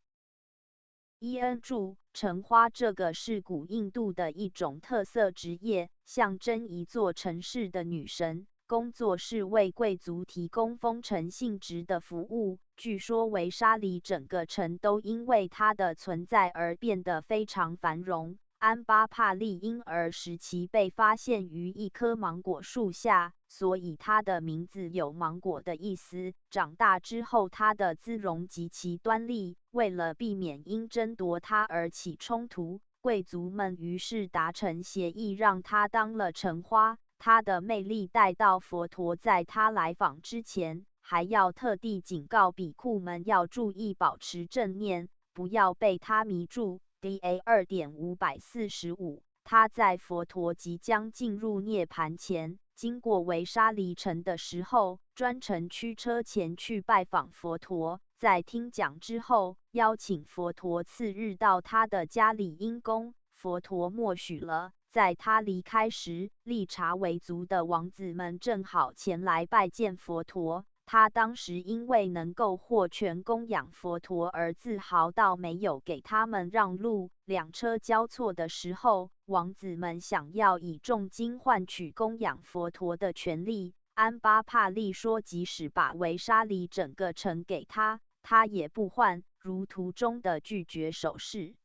S1: 伊恩注：橙花这个是古印度的一种特色职业，象征一座城市的女神，工作是为贵族提供封城性质的服务。据说维沙里整个城都因为它的存在而变得非常繁荣。安巴帕利婴儿时期被发现于一棵芒果树下，所以它的名字有芒果的意思。长大之后，它的姿容极其端丽，为了避免因争夺它而起冲突，贵族们于是达成协议，让它当了橙花。它的魅力带到佛陀在他来访之前，还要特地警告比库们要注意保持正念，不要被它迷住。DA 2.545，他在佛陀即将进入涅盘前，经过维沙黎城的时候，专程驱车前去拜访佛陀。在听讲之后，邀请佛陀次日到他的家里因供，佛陀默许了。在他离开时，利察维族的王子们正好前来拜见佛陀。他当时因为能够获全供养佛陀而自豪到没有给他们让路。两车交错的时候，王子们想要以重金换取供养佛陀的权利。安巴帕利说，即使把维沙黎整个城给他，他也不换，如图中的拒绝手势。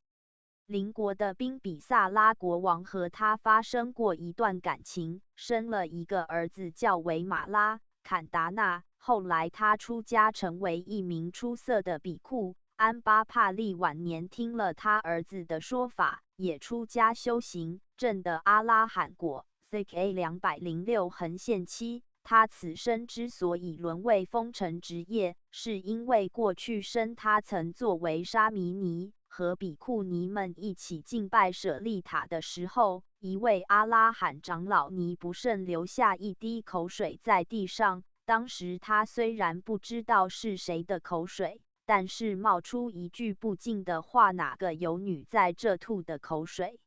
S1: 邻国的宾比萨拉国王和他发生过一段感情，生了一个儿子叫为马拉坎达纳。后来他出家成为一名出色的比库。安巴帕利晚年听了他儿子的说法，也出家修行，证得阿拉罕果。CK 206-7，他此生之所以沦为风尘职业，是因为过去生他曾作为沙弥尼，和比库尼们一起敬拜舍利塔的时候，一位阿拉罕长老尼不慎留下一滴口水在地上。当时他虽然不知道是谁的口水，但是冒出一句不敬的话：哪个有女在这吐的口水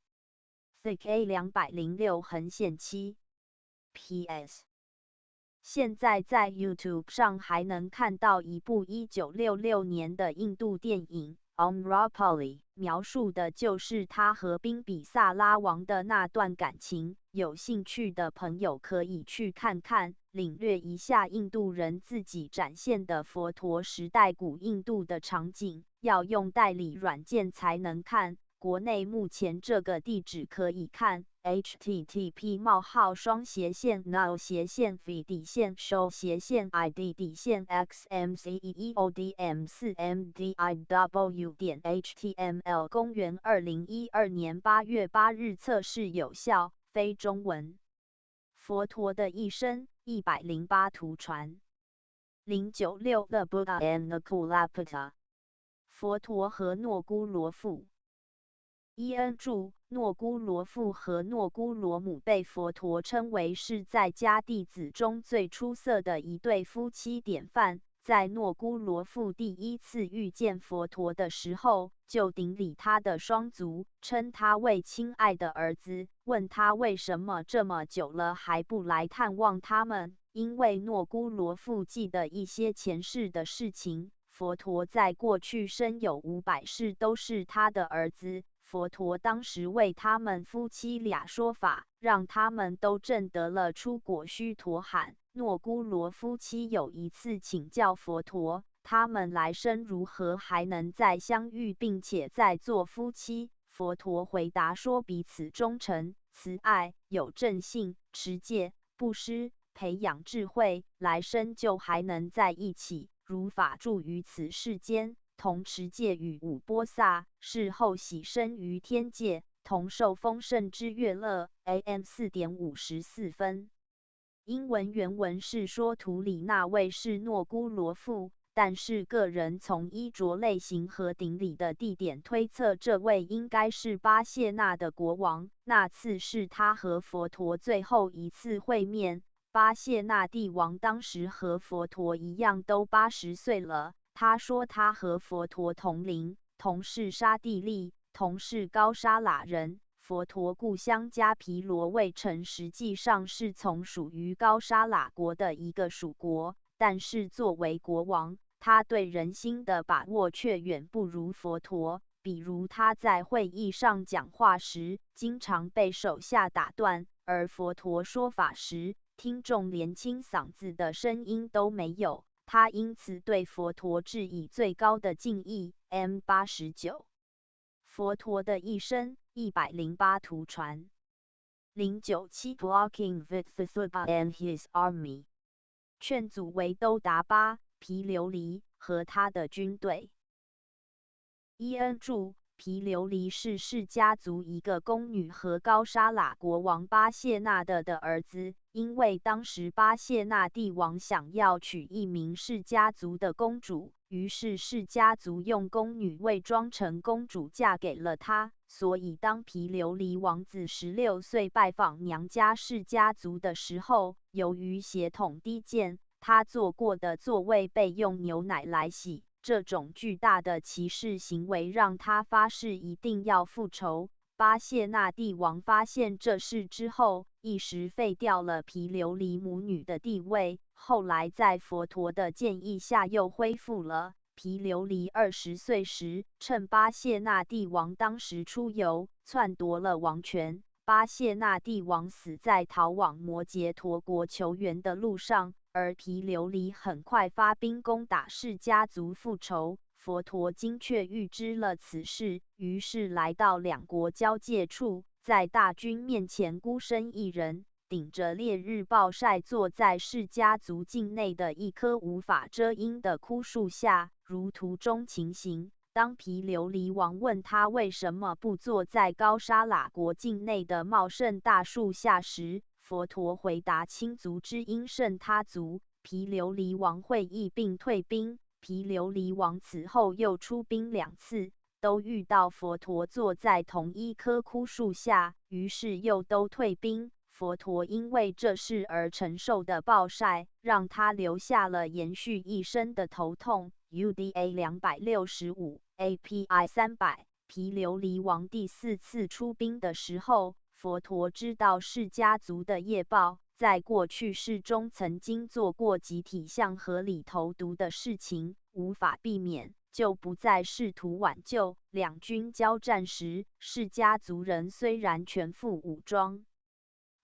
S1: ？CK 206-7。PS。现在在 YouTube 上还能看到一部1966年的印度电影 Amrapali 描述的就是他和宾比萨拉王的那段感情。有兴趣的朋友可以去看看，领略一下印度人自己展现的佛陀时代古印度的场景。要用代理软件才能看，国内目前这个地址可以看 http://show/vid_xmceodm4mdiw.html 公元2012年8月8日测试有效，非中文。佛陀的一生108图传。096 The Buddha and Nakulapita 佛陀和诺姑罗父。伊恩注：诺姑罗父和诺姑罗母被佛陀称为是在家弟子中最出色的一对夫妻典范。在诺姑罗父第一次遇见佛陀的时候，就顶礼他的双足，称他为亲爱的儿子，问他为什么这么久了还不来探望他们。因为诺姑罗父记得一些前世的事情，佛陀在过去生有500世都是他的儿子。佛陀当时为他们夫妻俩说法，让他们都证得了出果须陀洹。诺姑罗夫妻有一次请教佛陀，他们来生如何还能再相遇，并且再做夫妻？佛陀回答说，彼此忠诚、慈爱、有正信、持戒、布施、培养智慧，来生就还能在一起，如法住于此世间，同持戒与五波萨，事后喜生于天界，同受丰盛之乐乐。AM 4:54分。英文原文是说图里那位是诺姑罗父，但是个人从衣着类型和顶礼的地点推测，这位应该是巴谢纳的国王。那次是他和佛陀最后一次会面。巴谢纳帝王当时和佛陀一样都80岁了。他说他和佛陀同龄，同是沙地利，同是高沙喇人。佛陀故乡迦毗罗卫城实际上是从属于高沙喇国的一个属国，但是作为国王，他对人心的把握却远不如佛陀。比如他在会议上讲话时，经常被手下打断，而佛陀说法时，听众连清嗓子的声音都没有。他因此对佛陀致以最高的敬意。M89。佛陀的一生108图传。097 Blocking Vithuthuba and his army 劝阻维都达巴、毗琉璃和他的军队。伊恩注：毗琉璃是释家族一个宫女和高沙喇国王巴谢纳的儿子。因为当时巴谢纳帝王想要娶一名释家族的公主，于是释家族用宫女伪装成公主嫁给了他。所以当毗琉璃王子16岁拜访娘家释家族的时候，由于血统低贱，他坐过的座位被用牛奶来洗。这种巨大的歧视行为让他发誓一定要复仇。巴谢纳帝王发现这事之后，一时废掉了毗琉璃母女的地位，后来在佛陀的建议下又恢复了。毗琉璃20岁时，趁巴谢纳帝王当时出游，篡夺了王权。巴谢纳帝王死在逃往摩羯陀国求援的路上，而毗琉璃很快发兵攻打释家族复仇。佛陀精确预知了此事，于是来到两国交界处，在大军面前孤身一人，顶着烈日暴晒，坐在释家族境内的一棵无法遮阴的枯树下，如图中情形。当毗琉璃王问他为什么不坐在高沙喇国境内的茂盛大树下时，佛陀回答：亲族之因胜他族。毗琉璃王会意并退兵。毗琉璃王此后又出兵2次，都遇到佛陀坐在同一棵枯树下，于是又都退兵。佛陀因为这事而承受的暴晒，让他留下了延续一生的头痛。UDA 265 API 300。毗琉璃王第4次出兵的时候，佛陀知道释家族的业报，在过去世中曾经做过集体向河里投毒的事情，无法避免，就不再试图挽救。两军交战时，释迦族人虽然全副武装，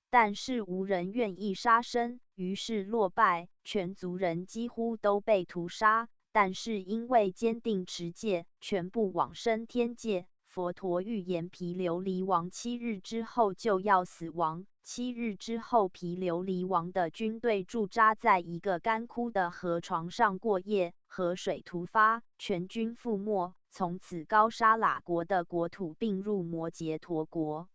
S1: 但是无人愿意杀生，于是落败，全族人几乎都被屠杀。但是因为坚定持戒，全部往生天界。佛陀预言毗琉璃王7日之后就要死亡。7日之后，毗琉璃王的军队驻扎在一个干枯的河床上过夜，河水突发，全军覆没。从此高沙喇国的国土并入摩羯陀国。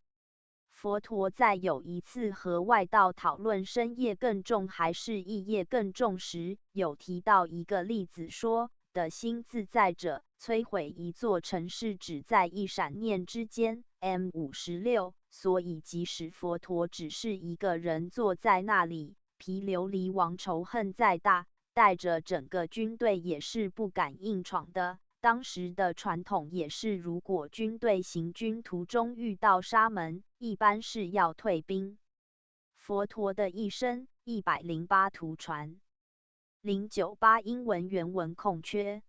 S1: 佛陀在有一次和外道讨论身业更重还是意业更重时，有提到一个例子说，的心自在者，摧毁一座城市只在一闪念之间。M56，所以即使佛陀只是一个人坐在那里，毗琉璃王仇恨再大，带着整个军队也是不敢硬闯的。当时的传统也是，如果军队行军途中遇到沙门，一般是要退兵。佛陀的一生108图传098英文原文空缺。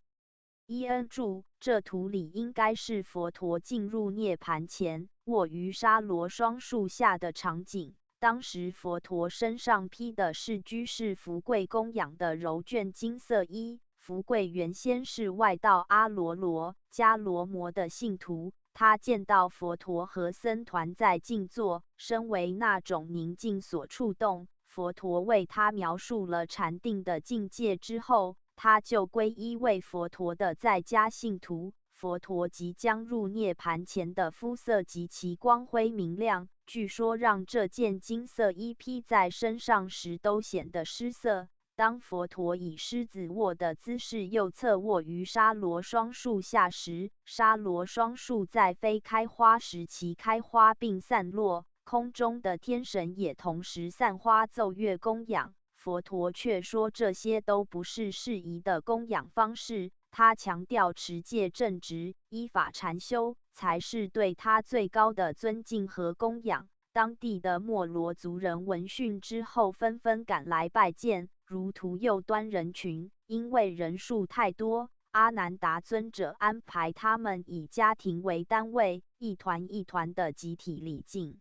S1: EN 注，这图里应该是佛陀进入涅盘前卧于沙罗双树下的场景。当时佛陀身上披的是居士福贵供养的柔绢金色衣。福贵原先是外道阿罗罗迦罗摩的信徒，他见到佛陀和僧团在静坐，身为那种宁静所触动。佛陀为他描述了禅定的境界之后，他就皈依为佛陀的在家信徒。佛陀即将入涅盘前的肤色极其光辉明亮，据说让这件金色衣披在身上时都显得失色。当佛陀以狮子卧的姿势右侧卧于沙罗双树下时，沙罗双树在非开花时其开花并散落，空中的天神也同时散花奏乐供养。佛陀却说这些都不是适宜的供养方式，他强调持戒正直、依法禅修才是对他最高的尊敬和供养。当地的莫罗族人闻讯之后纷纷赶来拜见，如图右端人群，因为人数太多，阿难达尊者安排他们以家庭为单位，一团一团的集体礼敬。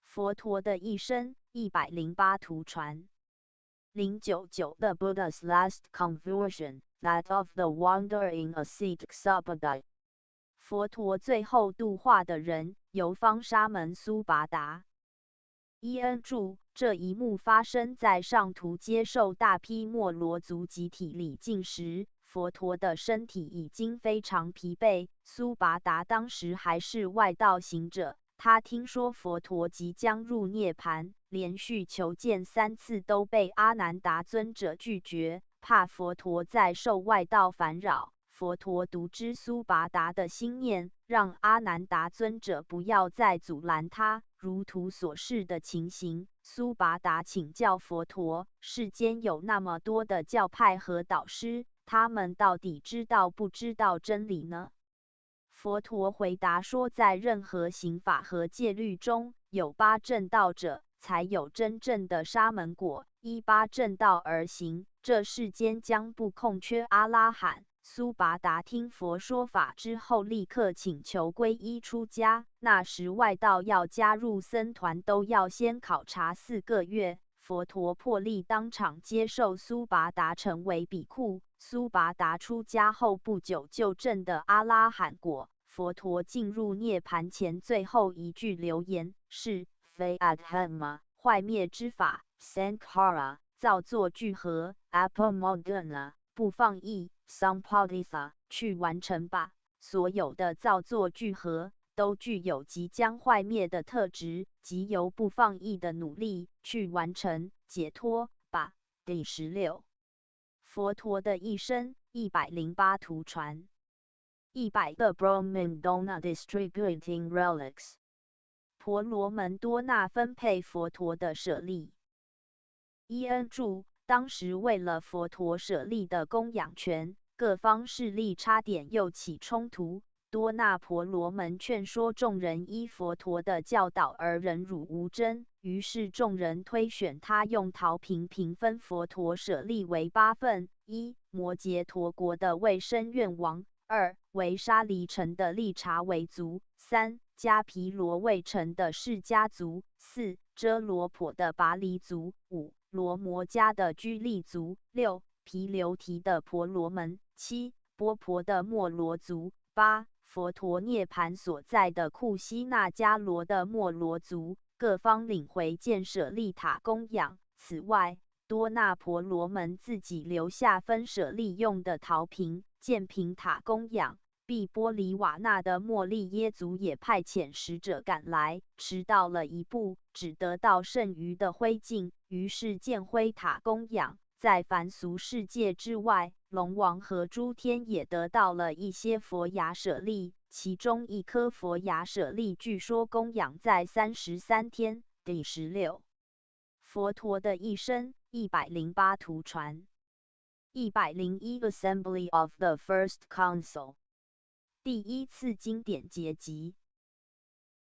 S1: 佛陀的一生108图传099 The Buddha's last conversion, that of the wandering ascetic Subhadaya。佛陀最后度化的人，游方沙门苏拔达。EN 注，这一幕发生在上图接受大批莫罗族集体礼敬时，佛陀的身体已经非常疲惫。苏拔达当时还是外道行者，他听说佛陀即将入涅盘，连续求见3次都被阿难达尊者拒绝，怕佛陀再受外道烦扰。佛陀独知苏拔达的心念，让阿难达尊者不要再阻拦他。如图所示的情形，苏拔达请教佛陀：世间有那么多的教派和导师，他们到底知道不知道真理呢？佛陀回答说，在任何行法和戒律中，有8正道者，才有真正的沙门果。依8正道而行，这世间将不空缺阿拉罕。苏拔达听佛说法之后，立刻请求皈依出家。那时外道要加入僧团，都要先考察4个月。佛陀破例当场接受苏拔达成为比库。苏拔达出家后不久就证得阿拉罕果。佛陀进入涅盘前最后一句留言是非 adhama 坏灭之法 sankhara 造作聚合 apamodana 不放逸 sampaditha 去完成吧。所有的造作聚合都具有即将坏灭的特质，即由不放逸的努力去完成解脱吧。第16，佛陀的一生108图传100个 Brahmandana distributing relics。婆罗门多那分配佛陀的舍利。EN 注，当时为了佛陀舍利的供养权，各方势力差点又起冲突。多那婆罗门劝说众人依佛陀的教导而忍辱无争，于是众人推选他用陶瓶平分佛陀舍利为8份：一、摩羯陀国的卫生院王；二、为沙离城的利察维族；三、迦毗罗卫城的释迦族；四、遮罗婆的拔离族；五、罗摩迦的居利族；六、毗留提的婆罗门；七、波婆的摩罗族；八、佛陀涅盘所在的库西那迦罗的摩罗族，各方领回建舍利塔供养。此外，多那婆罗门自己留下分舍利用的陶瓶，建瓶塔供养。毕波黎瓦那的莫利耶族也派遣使者赶来，迟到了一步，只得到剩余的灰烬，于是建灰塔供养。在凡俗世界之外，龙王和诸天也得到了一些佛牙舍利，其中一颗佛牙舍利据说供养在33天。第16，佛陀的一生108图传。101 Assembly of the First Council， 第一次经典结集。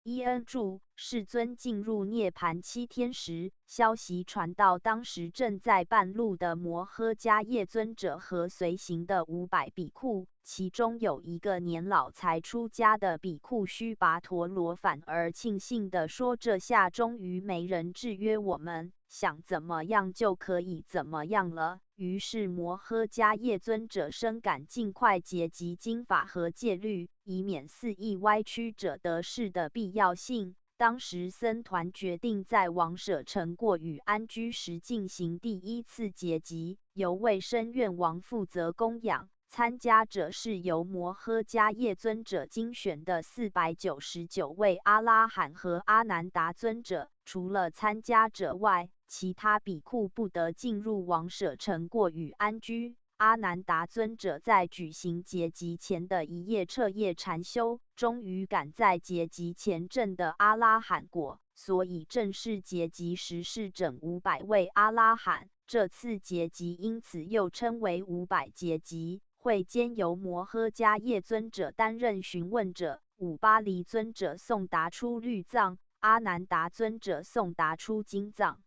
S1: 伊恩注：世尊进入涅盘7天时，消息传到当时正在半路的摩诃迦叶尊者和随行的500比库，其中有一个年老才出家的比库须跋陀罗反而庆幸地说：“这下终于没人制约我们，想怎么样就可以怎么样了。”于是摩诃迦叶尊者深感尽快结集经法和戒律，以免肆意歪曲者得势的必要性。当时僧团决定在王舍城过与安居时进行第一次结集，由卫生院王负责供养。参加者是由摩诃迦叶尊者精选的499位阿拉罕和阿难达尊者。除了参加者外，其他比库不得进入王舍城过与安居。阿难达尊者在举行结集前的一夜彻夜禅修，终于赶在结集前证的阿拉罕果，所以正式结集时是整500位阿拉罕。这次结集因此又称为500结集。会间由摩诃迦叶尊者担任询问者，五巴黎尊者诵答出律藏，阿难达尊者诵答出经藏。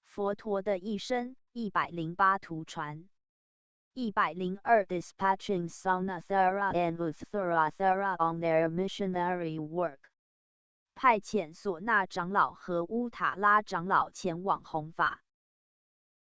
S1: 佛陀的一生108图传。102 Dispatching Sanathara and Uttarathara on their missionary work， 派遣索那长老和乌塔拉长老前往弘法。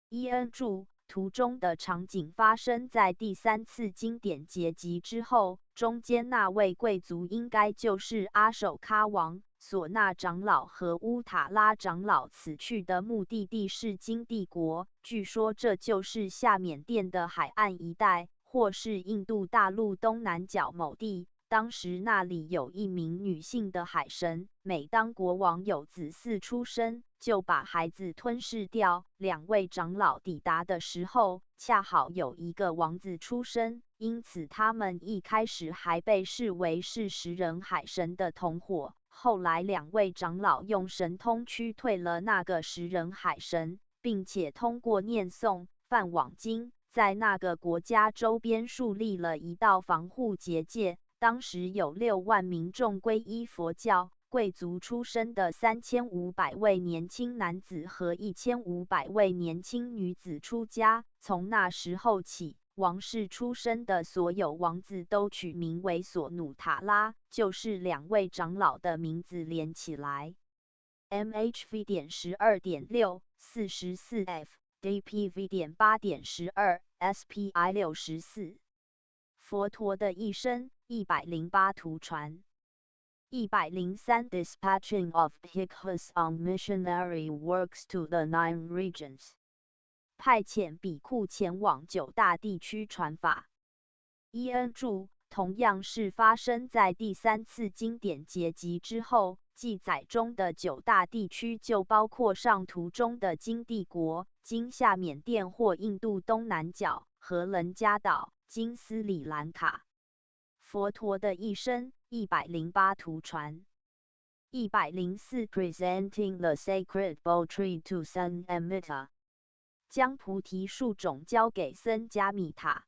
S1: 伊恩注：图中的场景发生在第3次经典结集之后，中间那位贵族应该就是阿首喀王。索那长老和乌塔拉长老此去的目的地是金帝国，据说这就是下缅甸的海岸一带，或是印度大陆东南角某地。当时那里有一名女性的海神，每当国王有子嗣出生，就把孩子吞噬掉。2位长老抵达的时候，恰好有一个王子出生，因此他们一开始还被视为是食人海神的同伙。后来2位长老用神通驱退了那个食人海神，并且通过念诵梵网经，在那个国家周边树立了一道防护结界。当时有6万民众皈依佛教，贵族出身的3500位年轻男子和1500位年轻女子出家。从那时候起，王室出身的所有王子都取名为索努塔拉，就是2位长老的名字连起来。MHV.12.6 44F DPV.8.12 SPI 64。佛陀的一生108图传。103 Dispatching of Bhikkhus on missionary works to the 9 regions， 派遣比库前往9大地区传法。伊恩注：同样是发生在第3次经典结集之后，记载中的9大地区就包括上图中的金帝国、今下缅甸或印度东南角、和伦加岛、今斯里兰卡。佛陀的一生108图传。104 Presenting the sacred bo tree to Sun Amita， 将菩提树种交给僧迦米塔。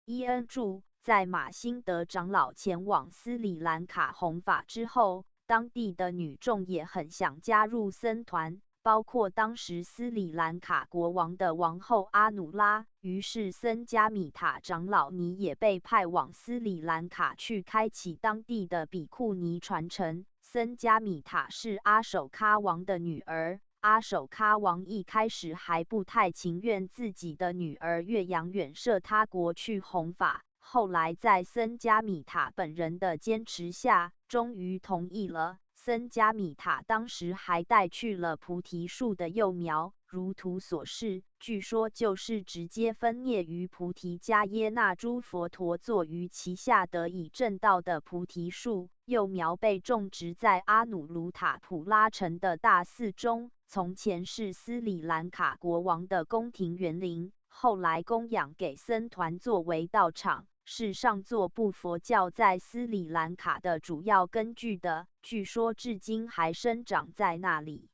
S1: 伊恩注：在马辛德长老前往斯里兰卡弘法之后，当地的女众也很想加入僧团，包括当时斯里兰卡国王的王后阿努拉。于是僧加米塔长老尼也被派往斯里兰卡去开启当地的比库尼传承。僧加米塔是阿首喀王的女儿。阿首喀王一开始还不太情愿自己的女儿岳阳远涉他国去弘法，后来在僧加米塔本人的坚持下，终于同意了。僧加米塔当时还带去了菩提树的幼苗，如图所示，据说就是直接分蘖于菩提迦耶那诸佛陀坐于其下得以证道的菩提树。幼苗被种植在阿努鲁塔普拉城的大寺中，从前是斯里兰卡国王的宫廷园林，后来供养给僧团作为道场，是上座部佛教在斯里兰卡的主要根据的，据说至今还生长在那里。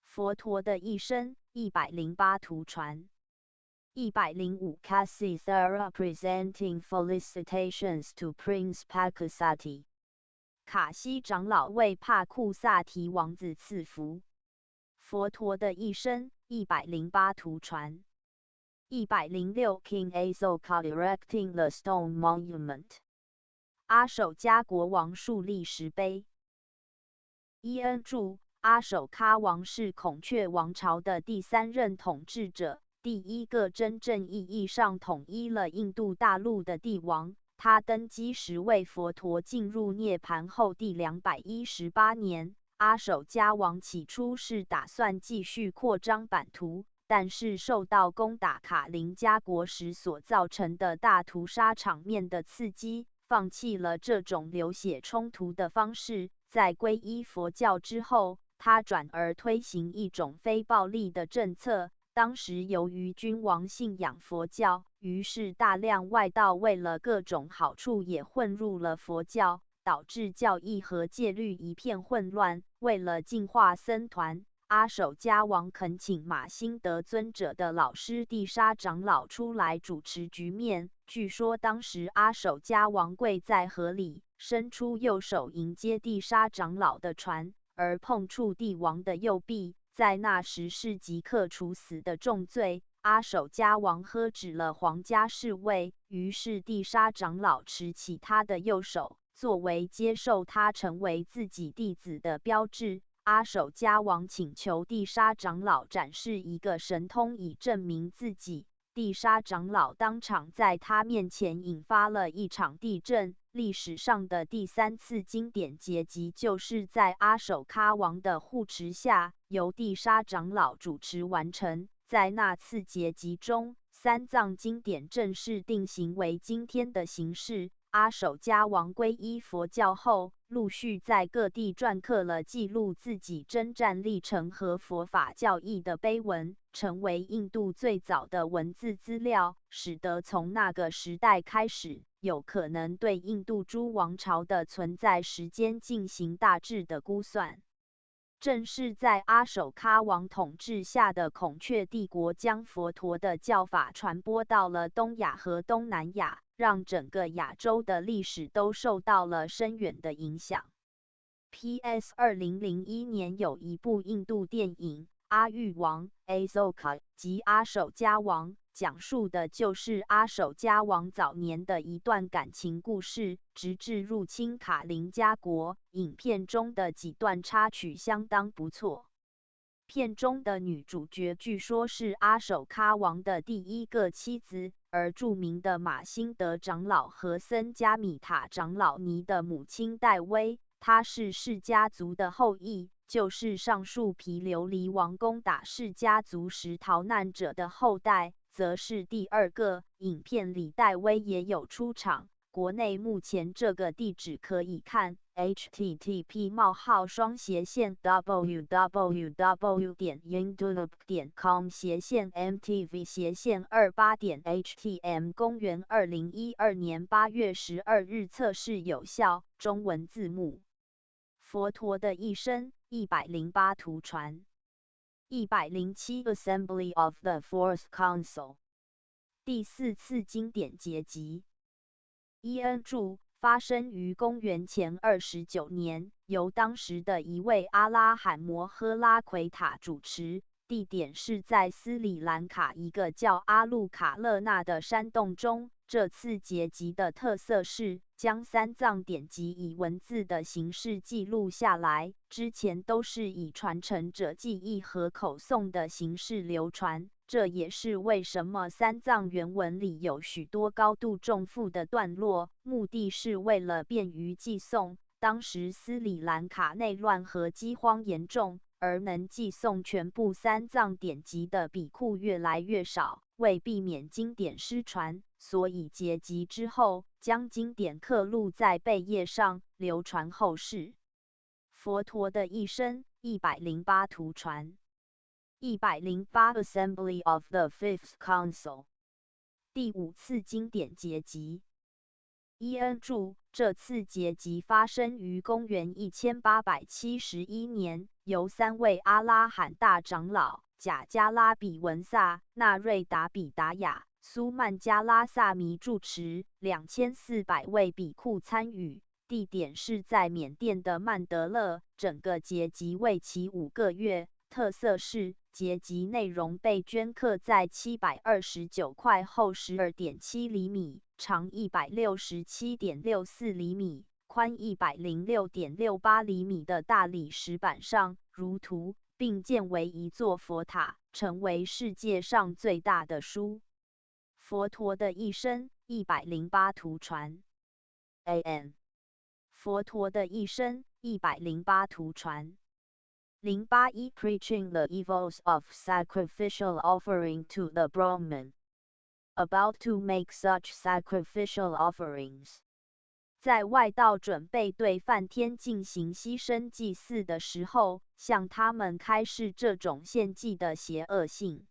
S1: 佛陀的一生108图传。105 Kasithara presenting felicitations to Prince Pakasati。卡西长老为帕库萨提王子赐福。佛陀的一生108图传。106 King Asoka erecting the stone monument。阿首迦国王树立石碑。伊恩注：阿首喀王是孔雀王朝的第3任统治者，第一个真正意义上统一了印度大陆的帝王。他登基时为佛陀进入涅槃后第218年。阿首迦王起初是打算继续扩张版图，但是受到攻打卡林加国时所造成的大屠杀场面的刺激，放弃了这种流血冲突的方式。在皈依佛教之后，他转而推行一种非暴力的政策。当时由于君王信仰佛教，于是大量外道为了各种好处也混入了佛教，导致教义和戒律一片混乱。为了净化僧团，阿首迦王恳请马辛德尊者的老师地沙长老出来主持局面。据说当时阿首迦王跪在河里，伸出右手迎接地沙长老的船，而碰触帝王的右臂，在那时是即刻处死的重罪。阿首迦王喝止了皇家侍卫，于是地沙长老持起他的右手，作为接受他成为自己弟子的标志。阿首迦王请求地沙长老展示一个神通以证明自己。地沙长老当场在他面前引发了一场地震。历史上的第3次经典结集就是在阿首喀王的护持下，由地沙长老主持完成。在那次结集中，3藏经典正式定型为今天的形式。阿首迦王皈依佛教后，陆续在各地篆刻了记录自己征战历程和佛法教义的碑文，成为印度最早的文字资料，使得从那个时代开始，有可能对印度诸王朝的存在时间进行大致的估算。正是在阿首喀王统治下的孔雀帝国将佛陀的教法传播到了东亚和东南亚，让整个亚洲的历史都受到了深远的影响。P.S. 2001年有一部印度电影《阿育王》Asoka 及阿首迦王，讲述的就是阿首迦王早年的一段感情故事，直至入侵卡林加国。影片中的几段插曲相当不错。片中的女主角据说是阿首喀王的第一个妻子，而著名的马辛德长老和僧加米塔长老尼的母亲戴薇，她是释家族的后裔，就是上述毗琉璃王攻打释家族时逃难者的后代，则是第2个。影片里戴薇也有出场。国内目前这个地址可以看 http://www.youtube.com/mtv/28.htm 公元2012年8月12日测试有效，中文字幕。佛陀的一生108图传。107 Assembly of the Fourth Council。第4次经典结集。伊恩注，发生于公元前29年，由当时的一位阿拉罕摩诃拉奎塔主持，地点是在斯里兰卡一个叫阿路卡勒纳的山洞中。这次结集的特色是将三藏典籍以文字的形式记录下来，之前都是以传承者记忆和口诵的形式流传。这也是为什么三藏原文里有许多高度重复的段落，目的是为了便于记诵。当时斯里兰卡内乱和饥荒严重，而能记诵全部三藏典籍的比库越来越少，为避免经典失传，所以结集之后，将经典刻录在贝叶上，流传后世。佛陀的一生108图传。108 Assembly of the Fifth Council 第5次经典结集。伊恩注，这次结集发生于公元1871年，由3位阿拉罕大长老贾加拉比文萨、纳瑞达比达雅、苏曼加拉萨弥住持，2400位比库参与，地点是在缅甸的曼德勒。整个结集为期5个月，特色是结集内容被镌刻在729块厚12.7厘米、长167.64厘米、宽106.68厘米的大理石板上，如图，并建为一座佛塔，成为世界上最大的书。佛陀的一生108图传。AN 佛陀的一生108图传。081 Preaching the evils of sacrificial offering to the Brahman. About to make such sacrificial offerings. 在外道准备对梵天进行牺牲祭祀的时候，向他们开示这种献祭的邪恶性。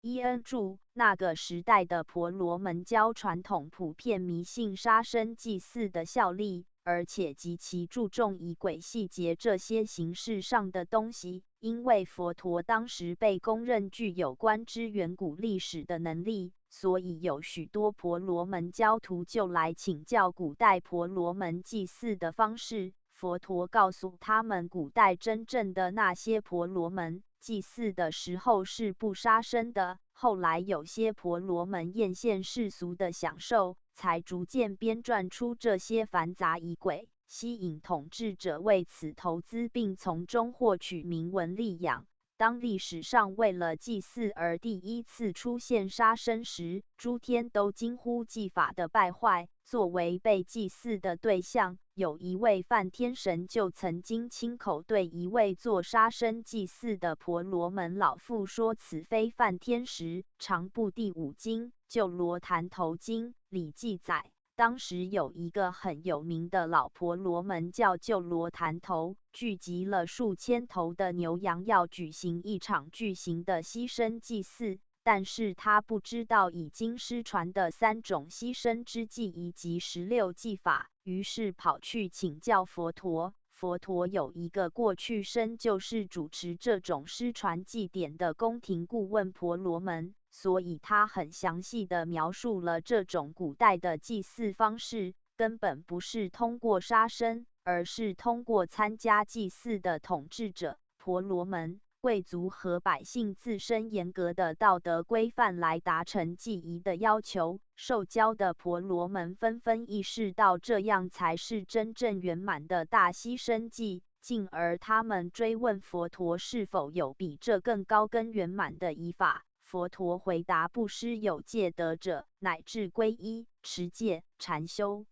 S1: 伊恩注，那个时代的婆罗门教传统普遍迷信杀生祭祀的效力，而且极其注重仪轨细节这些形式上的东西，因为佛陀当时被公认具有观知远古历史的能力，所以有许多婆罗门教徒就来请教古代婆罗门祭祀的方式。佛陀告诉他们，古代真正的那些婆罗门祭祀的时候是不杀生的，后来有些婆罗门艳羡世俗的享受，才逐渐编撰出这些繁杂仪轨，吸引统治者为此投资，并从中获取名闻利养。当历史上为了祭祀而第一次出现杀生时，诸天都惊呼祭法的败坏。作为被祭祀的对象，有一位梵天神就曾经亲口对一位做杀生祭祀的婆罗门老妇说：“此非梵天时。”长部第5经《救罗坛头经》里记载，当时有一个很有名的老婆罗门叫救罗坛头，聚集了数千头的牛羊，要举行一场巨型的牺牲祭祀。但是他不知道已经失传的3种牺牲之祭以及16祭法，于是跑去请教佛陀。佛陀有一个过去生就是主持这种失传祭典的宫廷顾问婆罗门，所以他很详细地描述了这种古代的祭祀方式，根本不是通过杀生，而是通过参加祭祀的统治者、婆罗门、贵族和百姓自身严格的道德规范来达成祭仪的要求。受教的婆罗门纷纷意识到这样才是真正圆满的大牺牲祭，进而他们追问佛陀是否有比这更高更圆满的仪法。佛陀回答：不施有戒得者，乃至皈依、持戒、禅修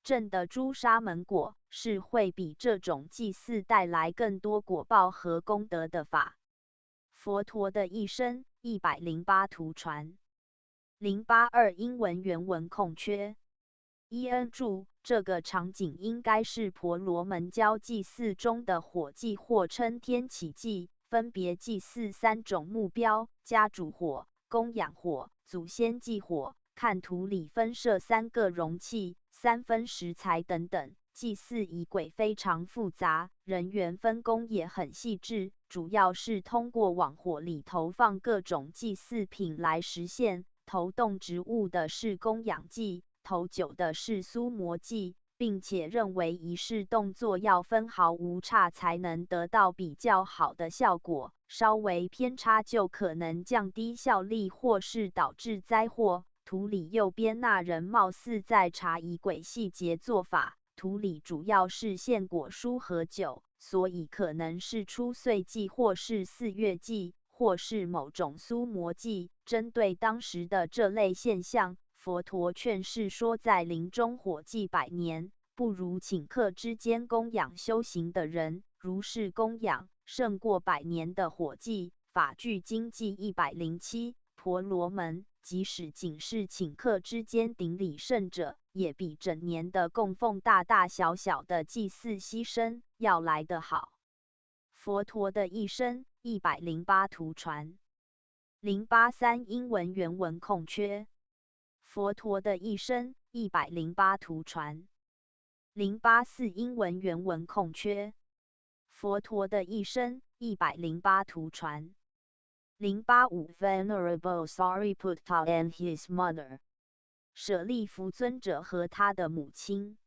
S1: 证的诸沙门果，是会比这种祭祀带来更多果报和功德的法。佛陀的一生108图传。082英文原文空缺。伊恩注，这个场景应该是婆罗门教祭祀中的火祭，或称天起祭，分别祭祀3种目标：家主火、供养火、祖先祭火。看图里分设3个容器、3分食材等等。祭祀仪轨非常复杂，人员分工也很细致，主要是通过往火里投放各种祭祀品来实现。投动植物的是供养祭，头9的是苏摩技，并且认为仪式动作要分毫无差才能得到比较好的效果，稍微偏差就可能降低效力或是导致灾祸。图里右边那人貌似在查仪轨细节做法，图里主要是献果蔬和酒，所以可能是出岁祭或是4月祭，或是某种苏摩祭。针对当时的这类现象，佛陀劝示说，在林中火祭100年，不如顷刻之间供养修行的人，如是供养，胜过100年的火祭。法句经记107，婆罗门，即使仅是顷刻之间顶礼圣者，也比整年的供奉大大小小的祭祀牺牲要来得好。佛陀的一生108图传083英文原文空缺。佛陀的一生108图传084英文原文空缺。佛陀的一生108图传085 Venerable Sariputta and his mother， 舍利弗尊者和他的母亲。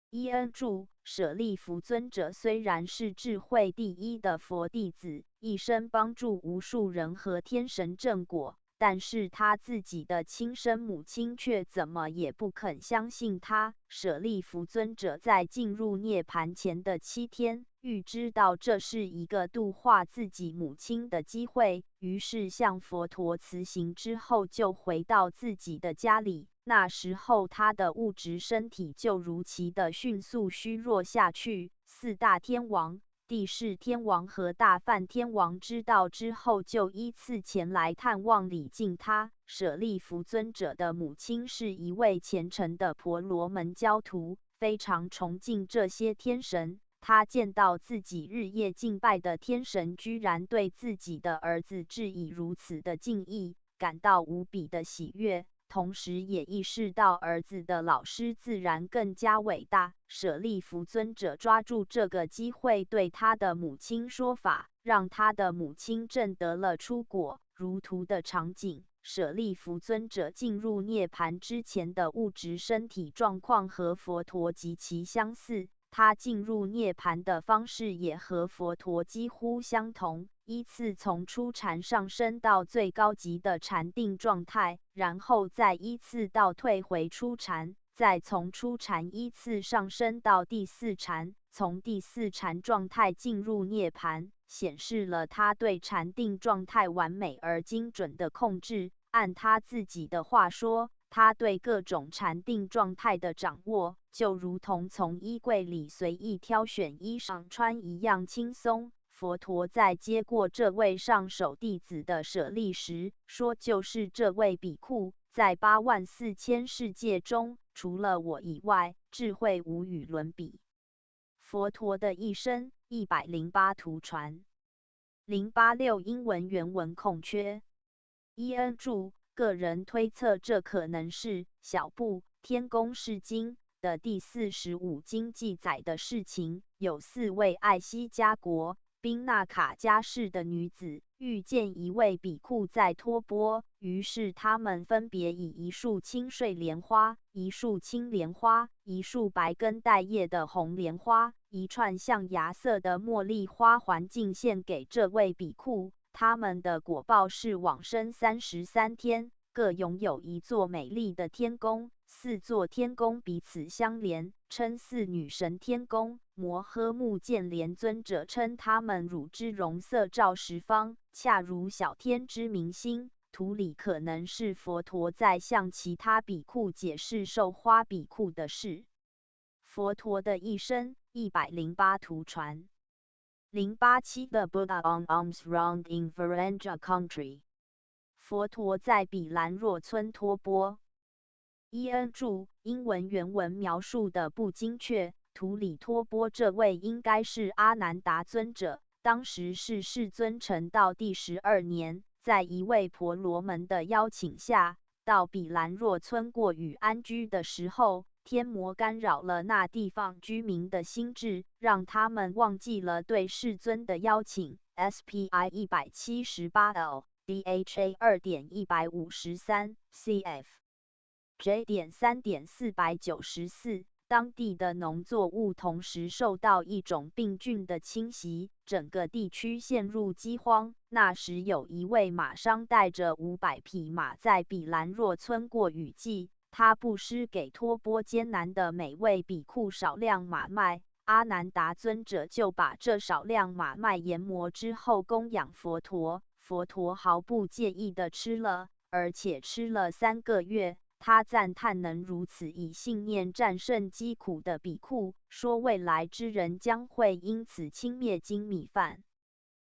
S1: 伊恩注：舍利弗尊者虽然是智慧第一的佛弟子，一生帮助无数人和天神正果，但是他自己的亲生母亲却怎么也不肯相信他。舍利弗尊者在进入涅槃前的7天，预知到这是一个度化自己母亲的机会，于是向佛陀辞行之后就回到自己的家里。那时候他的物质身体就如期的迅速虚弱下去。4大天王、帝释天王和大梵天王知道之后，就依次前来探望礼敬他。舍利弗尊者的母亲是一位虔诚的婆罗门教徒，非常崇敬这些天神。他见到自己日夜敬拜的天神居然对自己的儿子致以如此的敬意，感到无比的喜悦，同时也意识到儿子的老师自然更加伟大。舍利弗尊者抓住这个机会对他的母亲说法，让他的母亲证得了出果。如图的场景，舍利弗尊者进入涅槃之前的物质身体状况和佛陀极其相似，他进入涅槃的方式也和佛陀几乎相同，依次从初禅上升到最高级的禅定状态，然后再依次倒退回初禅，再从初禅依次上升到第4禅，从第4禅状态进入涅槃，显示了他对禅定状态完美而精准的控制。按他自己的话说，他对各种禅定状态的掌握，就如同从衣柜里随意挑选衣裳穿一样轻松。佛陀在接过这位上首弟子的舍利时，说：“就是这位比库，在84000世界中，除了我以外，智慧无与伦比。”佛陀的一生108图传086英文原文空缺。伊恩注：个人推测这可能是小部天宫释经的第45经记载的事情。有4位爱西加国宾纳卡家氏的女子遇见一位比库在托钵，于是他们分别以一束青睡莲花、一束青莲花、一束白根带叶的红莲花、一串象牙色的茉莉花环敬献给这位比库。他们的果报是往生33天，各拥有一座美丽的天宫，4座天宫彼此相连，称4女神天宫。摩诃目犍连尊者称他们乳之容色照十方，恰如小天之明星。图里可能是佛陀在向其他比库解释授花比库的事。佛陀的一生108图传087 The Buddha on alms round in Varanja country。 佛陀在比兰若村托钵。伊恩注：英文原文描述的不精确，图里托钵这位应该是阿难达尊者，当时是世尊成道第12年，在一位婆罗门的邀请下，到比兰若村过与安居的时候，天魔干扰了那地方居民的心智，让他们忘记了对世尊的邀请。SPI 178L DHA 2.153 CF J.3.494，当地的农作物同时受到一种病菌的侵袭，整个地区陷入饥荒。那时有一位马商带着500匹马在比兰若村过雨季，他布施给托钵艰难的每位比库少量马麦。阿难达尊者就把这少量马麦研磨之后供养佛陀，佛陀毫不介意地吃了，而且吃了3个月。他赞叹能如此以信念战胜饥苦的比库，说未来之人将会因此轻蔑精米饭。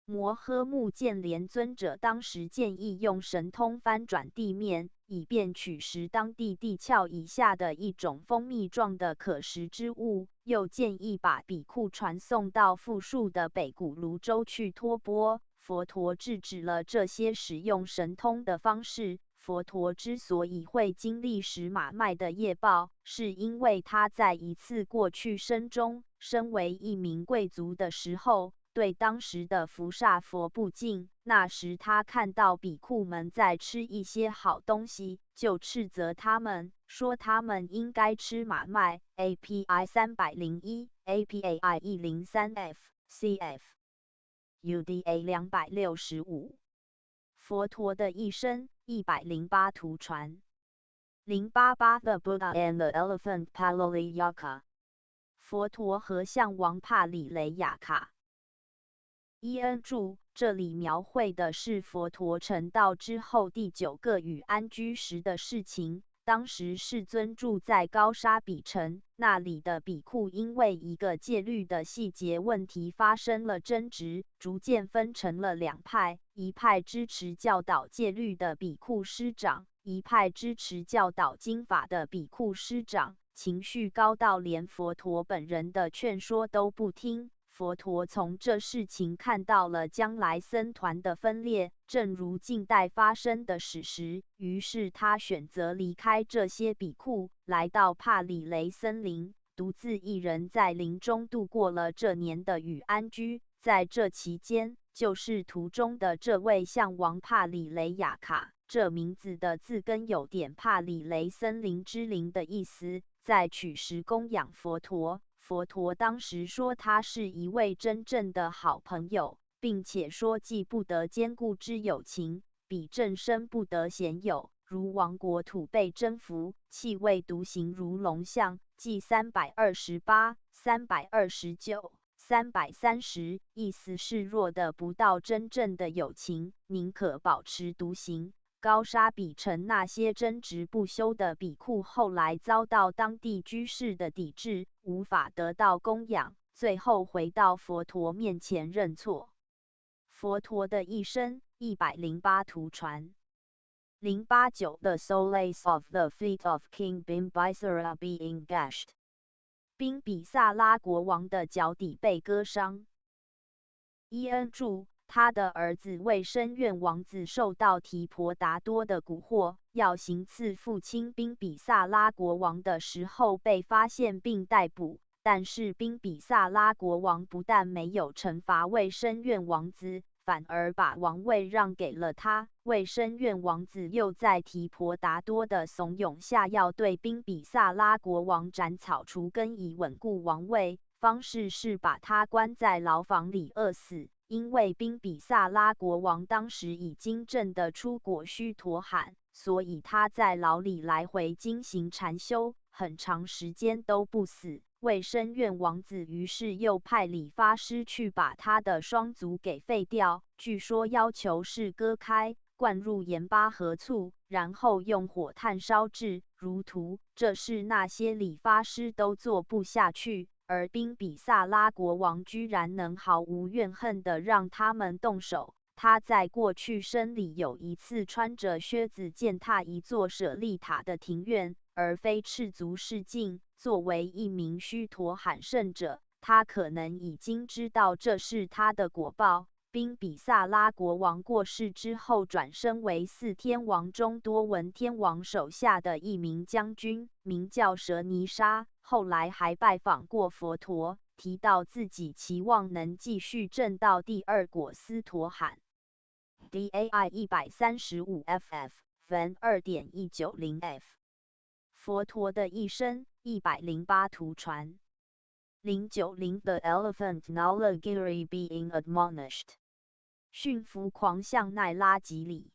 S1: 摩诃目犍连尊者当时建议用神通翻转地面，以便取食当地地壳以下的一种蜂蜜状的可食之物，又建议把比库传送到富庶的北古泸州去托钵。佛陀制止了这些使用神通的方式。佛陀之所以会经历食马麦的业报，是因为他在一次过去生中，身为一名贵族的时候，对当时的菩萨佛不敬。那时他看到比库们在吃一些好东西，就斥责他们，说他们应该吃马麦。API 301 APAI 103F CF UDA 265。佛陀的一生108图传。088 The Buddha and the Elephant Paloliyaka。佛陀和象王帕里雷雅卡。伊恩注，这里描绘的是佛陀成道之后第9个雨安居时的事情。当时世尊住在高沙比城，那里的比库因为一个戒律的细节问题发生了争执，逐渐分成了2派，一派支持教导戒律的比库师长，一派支持教导经法的比库师长，情绪高到连佛陀本人的劝说都不听。佛陀从这事情看到了将来僧团的分裂，正如近代发生的史实，于是他选择离开这些比库，来到帕里雷森林，独自一人在林中度过了这年的雨安居。在这期间，就是图中的这位象王帕里雷雅卡，这名字的字根有点帕里雷森林之林的意思，在取食供养佛陀。佛陀当时说他是一位真正的好朋友，并且说既不得坚固之友情，比正生不得鲜有，如亡国土被征服，气味独行如龙象。记328、329、330，意思是弱的不到真正的友情，宁可保持独行。高沙比城那些争执不休的比库后来遭到当地居士的抵制，无法得到供养，最后回到佛陀面前认错。佛陀的一生108图传。089 The soles of the feet of King Bimbisara being gashed。宾比萨拉国王的脚底被割伤。伊恩注，他的儿子卫生院王子受到提婆达多的蛊惑，要行刺父亲宾比萨拉国王的时候被发现并逮捕。但是宾比萨拉国王不但没有惩罚卫生院王子，反而把王位让给了他。卫生院王子又在提婆达多的怂恿下，要对宾比萨拉国王斩草除根以稳固王位，方式是把他关在牢房里饿死。因为宾比萨拉国王当时已经证得出果须陀罕，所以他在牢里来回经行禅修，很长时间都不死。卫生院王子于是又派理发师去把他的双足给废掉，据说要求是割开，灌入盐巴和醋，然后用火炭烧制如涂。这是那些理发师都做不下去，而宾比萨拉国王居然能毫无怨恨地让他们动手。他在过去生里有一次穿着靴子践踏一座舍利塔的庭院，而非赤足示镜。作为一名须陀罕圣者，他可能已经知道这是他的果报。宾比萨拉国王过世之后，转身为4天王中多闻天王手下的一名将军，名叫舍尼沙。后来还拜访过佛陀，提到自己期望能继续证到第2果斯陀罕。DAI 135FF Fan 2.190F 佛陀的一生108图传。090 The elephant Nalagiri being admonished。驯服狂象奈拉吉里。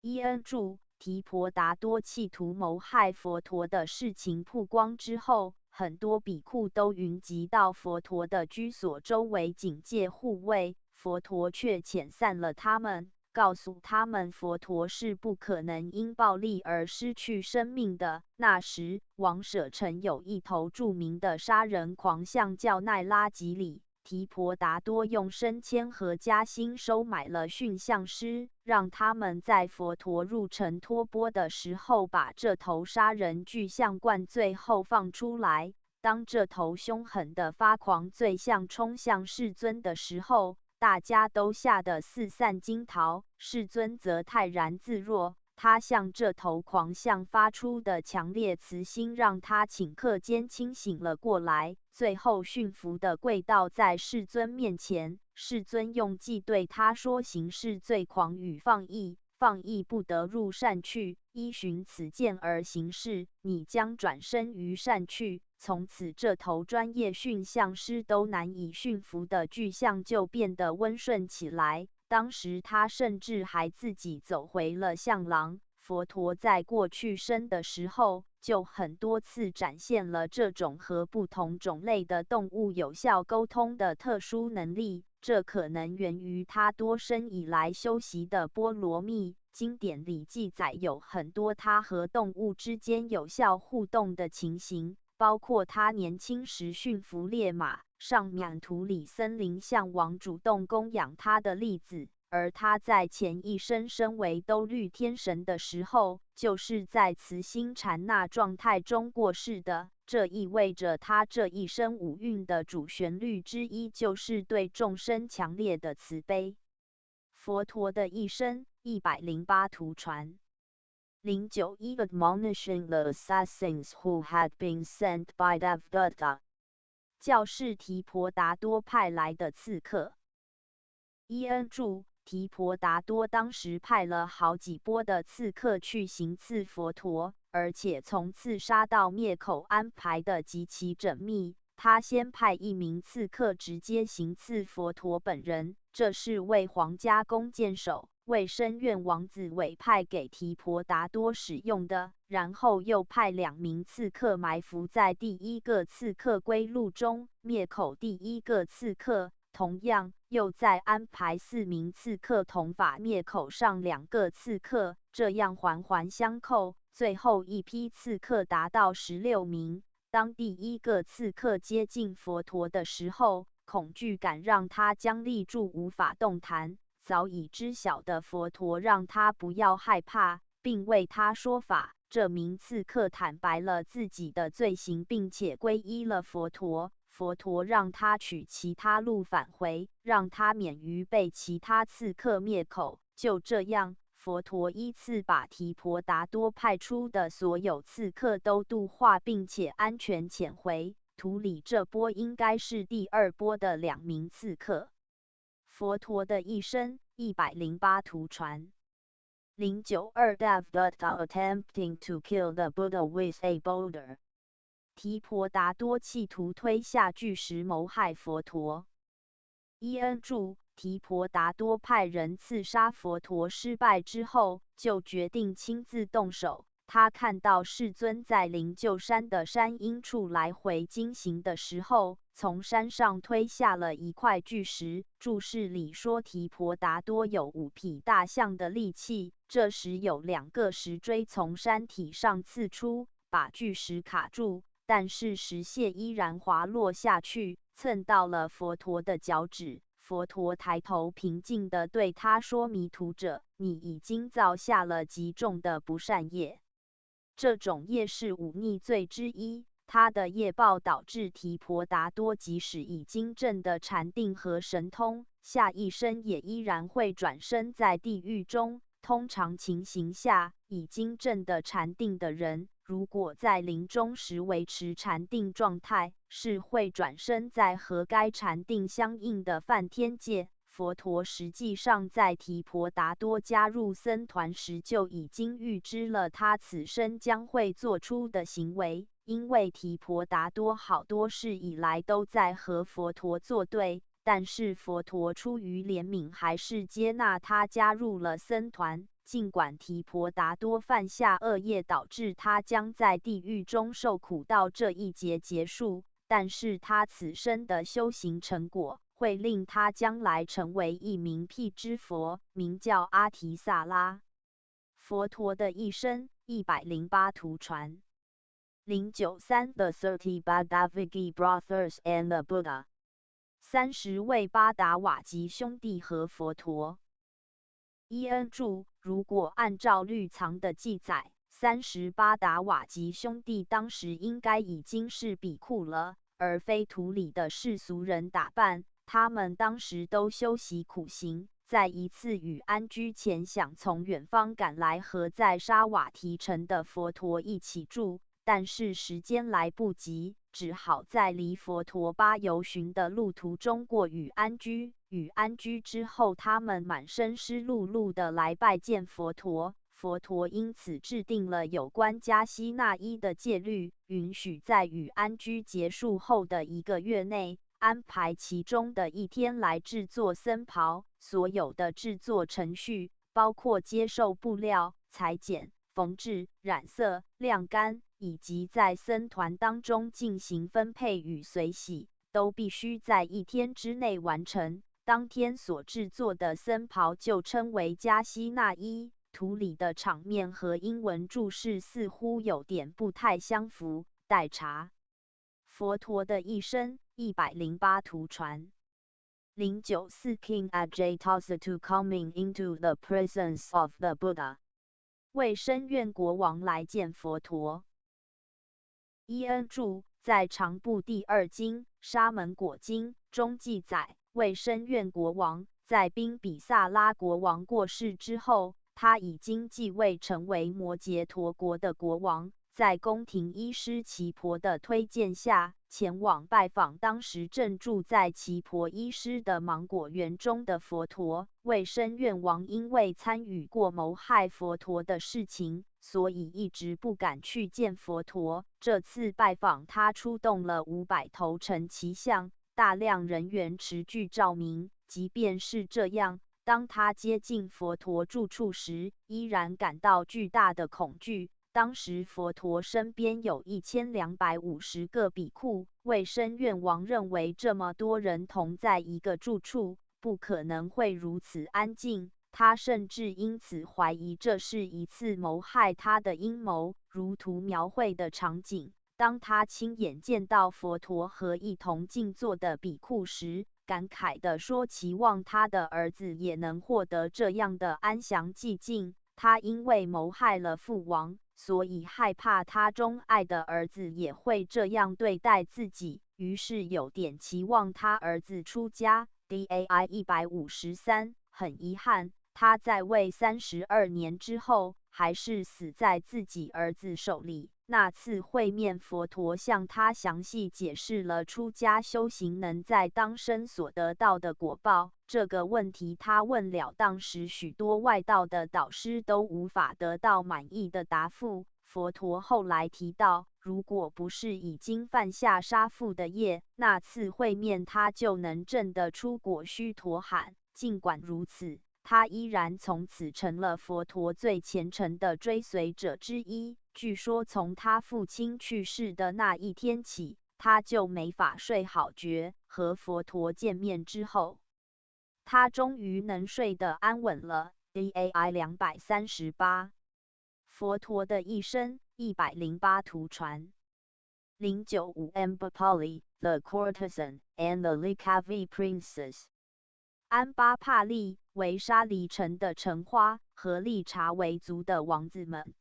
S1: 伊恩注：提婆达多企图谋害佛陀的事情曝光之后，很多比库都云集到佛陀的居所周围警戒护卫，佛陀却遣散了他们，告诉他们佛陀是不可能因暴力而失去生命的。那时，王舍城有一头著名的杀人狂象叫奈拉吉里。提婆达多用升迁和加薪收买了驯象师，让他们在佛陀入城托钵的时候把这头杀人巨象灌醉后放出来。当这头凶狠的发狂醉象冲向世尊的时候，大家都吓得四散惊逃，世尊则泰然自若。他向这头狂象发出的强烈慈心，让他顷刻间清醒了过来。最后驯服的跪倒在世尊面前，世尊用计对他说：“行事最狂与放逸，放逸不得入善趣，依循此见而行事，你将转身于善趣。”从此，这头专业驯象师都难以驯服的巨象就变得温顺起来。当时他甚至还自己走回了象廊。佛陀在过去生的时候，就很多次展现了这种和不同种类的动物有效沟通的特殊能力。这可能源于他多生以来修习的波罗蜜。经典里记载有很多他和动物之间有效互动的情形，包括他年轻时驯服烈马，上满图里森林象王主动供养他的例子。而他在前一生身为兜率天神的时候，就是在慈心禅那状态中过世的。这意味着他这一生五蕴的主旋律之一就是对众生强烈的慈悲。佛陀的一生108图传。091 Admonishing the assassins who had been sent by Devdatta。教士提婆达多派来的刺客。伊恩注：提婆达多当时派了好几波的刺客去行刺佛陀，而且从刺杀到灭口安排的极其缜密。他先派一名刺客直接行刺佛陀本人，这是为皇家弓箭手为深院王子委派给提婆达多使用的。然后又派2名刺客埋伏在第一个刺客归路中，灭口第一个刺客。同样，又再安排4名刺客同法灭口上2个刺客，这样环环相扣，最后一批刺客达到16名。当第一个刺客接近佛陀的时候，恐惧感让他僵立住，无法动弹。早已知晓的佛陀让他不要害怕，并为他说法。这名刺客坦白了自己的罪行，并且皈依了佛陀。佛陀让他取其他路返回，让他免于被其他刺客灭口。就这样，佛陀依次把提婆达多派出的所有刺客都度化，并且安全遣回。图里这波应该是第2波的2名刺客。佛陀的一生108图传。092 Devdatta attempting to kill the Buddha with a boulder。提婆达多企图推下巨石谋害佛陀。伊恩注：提婆达多派人刺杀佛陀失败之后，就决定亲自动手。他看到世尊在灵鹫山的山阴处来回经行的时候，从山上推下了一块巨石。注释里说，提婆达多有5匹大象的力气。这时有2个石锥从山体上刺出，把巨石卡住。但是石屑依然滑落下去，蹭到了佛陀的脚趾。佛陀抬头平静地对他说：“迷途者，你已经造下了极重的不善业。这种业是忤逆罪之一，他的业报导致提婆达多即使已经证的禅定和神通，下一生也依然会转生在地狱中。通常情形下，已经证的禅定的人，如果在临终时维持禅定状态，是会转生在和该禅定相应的梵天界。佛陀实际上在提婆达多加入僧团时就已经预知了他此生将会做出的行为，因为提婆达多好多世以来都在和佛陀作对，但是佛陀出于怜悯还是接纳他加入了僧团，尽管提婆达多犯下恶业导致他将在地狱中受苦到这一劫结束，但是他此生的修行成果会令他将来成为一名辟支佛，名叫阿提萨拉。佛陀的一生108图传。093 The 30 Bhagavad Brothers and the Buddha 30位巴达瓦吉兄弟和佛陀。伊恩注：如果按照律藏的记载，30巴达瓦吉兄弟当时应该已经是比库了，而非土里的世俗人打扮。他们当时都修习苦行，在一次与安居前想从远方赶来和在沙瓦提城的佛陀一起住，但是时间来不及，只好在离佛陀巴游巡的路途中过与安居。与安居之后，他们满身湿漉漉的来拜见佛陀。佛陀因此制定了有关加西那衣的戒律，允许在与安居结束后的1个月内，安排其中的一天来制作僧袍。所有的制作程序，包括接受布料、裁剪、缝制、染色、晾干，以及在僧团当中进行分配与随喜，都必须在1天之内完成。当天所制作的僧袍就称为加西那衣。图里的场面和英文注释似乎有点不太相符，待查。佛陀的一生108图传。094 King Ajatasattu coming into the presence of the Buddha 为深愿国王来见佛陀。伊恩注：在长部第2经沙门果经中记载，为深愿国王在宾比萨拉国王过世之后，他已经继位成为摩羯陀国的国王，在宫廷医师奇婆的推荐下，前往拜访当时正住在奇婆医师的芒果园中的佛陀。为深愿王因为参与过谋害佛陀的事情，所以一直不敢去见佛陀。这次拜访他出动了500头乘骑象，大量人员持具照明。即便是这样，当他接近佛陀住处时，依然感到巨大的恐惧。当时佛陀身边有1250个比库，为深愿王认为这么多人同在一个住处，不可能会如此安静。他甚至因此怀疑这是一次谋害他的阴谋，如图描绘的场景。当他亲眼见到佛陀和一同静坐的比库时，感慨地说期望他的儿子也能获得这样的安详寂静。他因为谋害了父王，所以害怕他钟爱的儿子也会这样对待自己，于是有点期望他儿子出家。DAI 153，很遗憾，他在位32年之后，还是死在自己儿子手里。那次会面，佛陀向他详细解释了出家修行能在当生所得到的果报。这个问题他问了当时许多外道的导师都无法得到满意的答复。佛陀后来提到，如果不是已经犯下杀父的业，那次会面他就能证得出果须陀洹。尽管如此，他依然从此成了佛陀最虔诚的追随者之一。据说从他父亲去世的那一天起，他就没法睡好觉。和佛陀见面之后，他终于能睡得安稳了。DAI 238，佛陀的一生108图传。095 Ambapali, the courtesan, and the Likavi princess 安巴帕利为沙黎城的橙花和利察维族的王子们。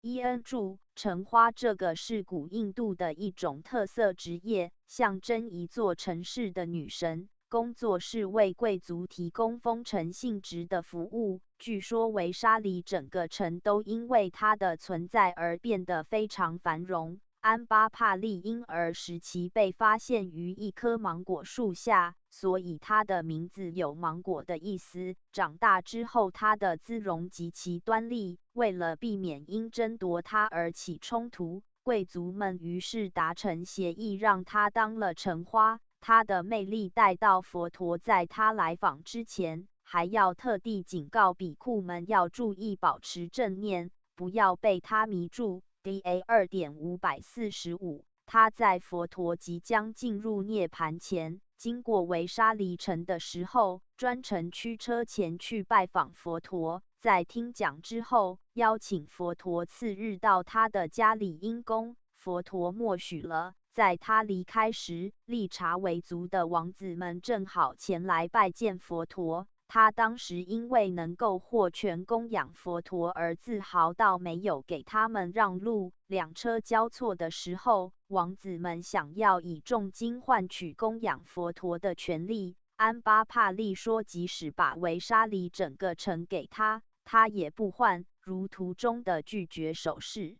S1: 伊恩注：橙花这个是古印度的一种特色职业，象征一座城市的女神，工作是为贵族提供封城性质的服务。据说维沙黎整个城都因为它的存在而变得非常繁荣。安巴帕利婴儿时期被发现于一棵芒果树下，所以他的名字有芒果的意思。长大之后，他的姿容极其端丽，为了避免因争夺他而起冲突，贵族们于是达成协议，让他当了橙花。他的魅力带到佛陀在他来访之前，还要特地警告比库们要注意保持正念，不要被他迷住。DA 2.545，他在佛陀即将进入涅盘前，经过维沙离城的时候，专程驱车前去拜访佛陀。在听讲之后，邀请佛陀次日到他的家里因供，佛陀默许了。在他离开时，利察维族的王子们正好前来拜见佛陀。他当时因为能够获权供养佛陀而自豪到没有给他们让路。两车交错的时候，王子们想要以重金换取供养佛陀的权利。安巴帕利说，即使把维沙里整个城给他，他也不换，如图中的拒绝手势。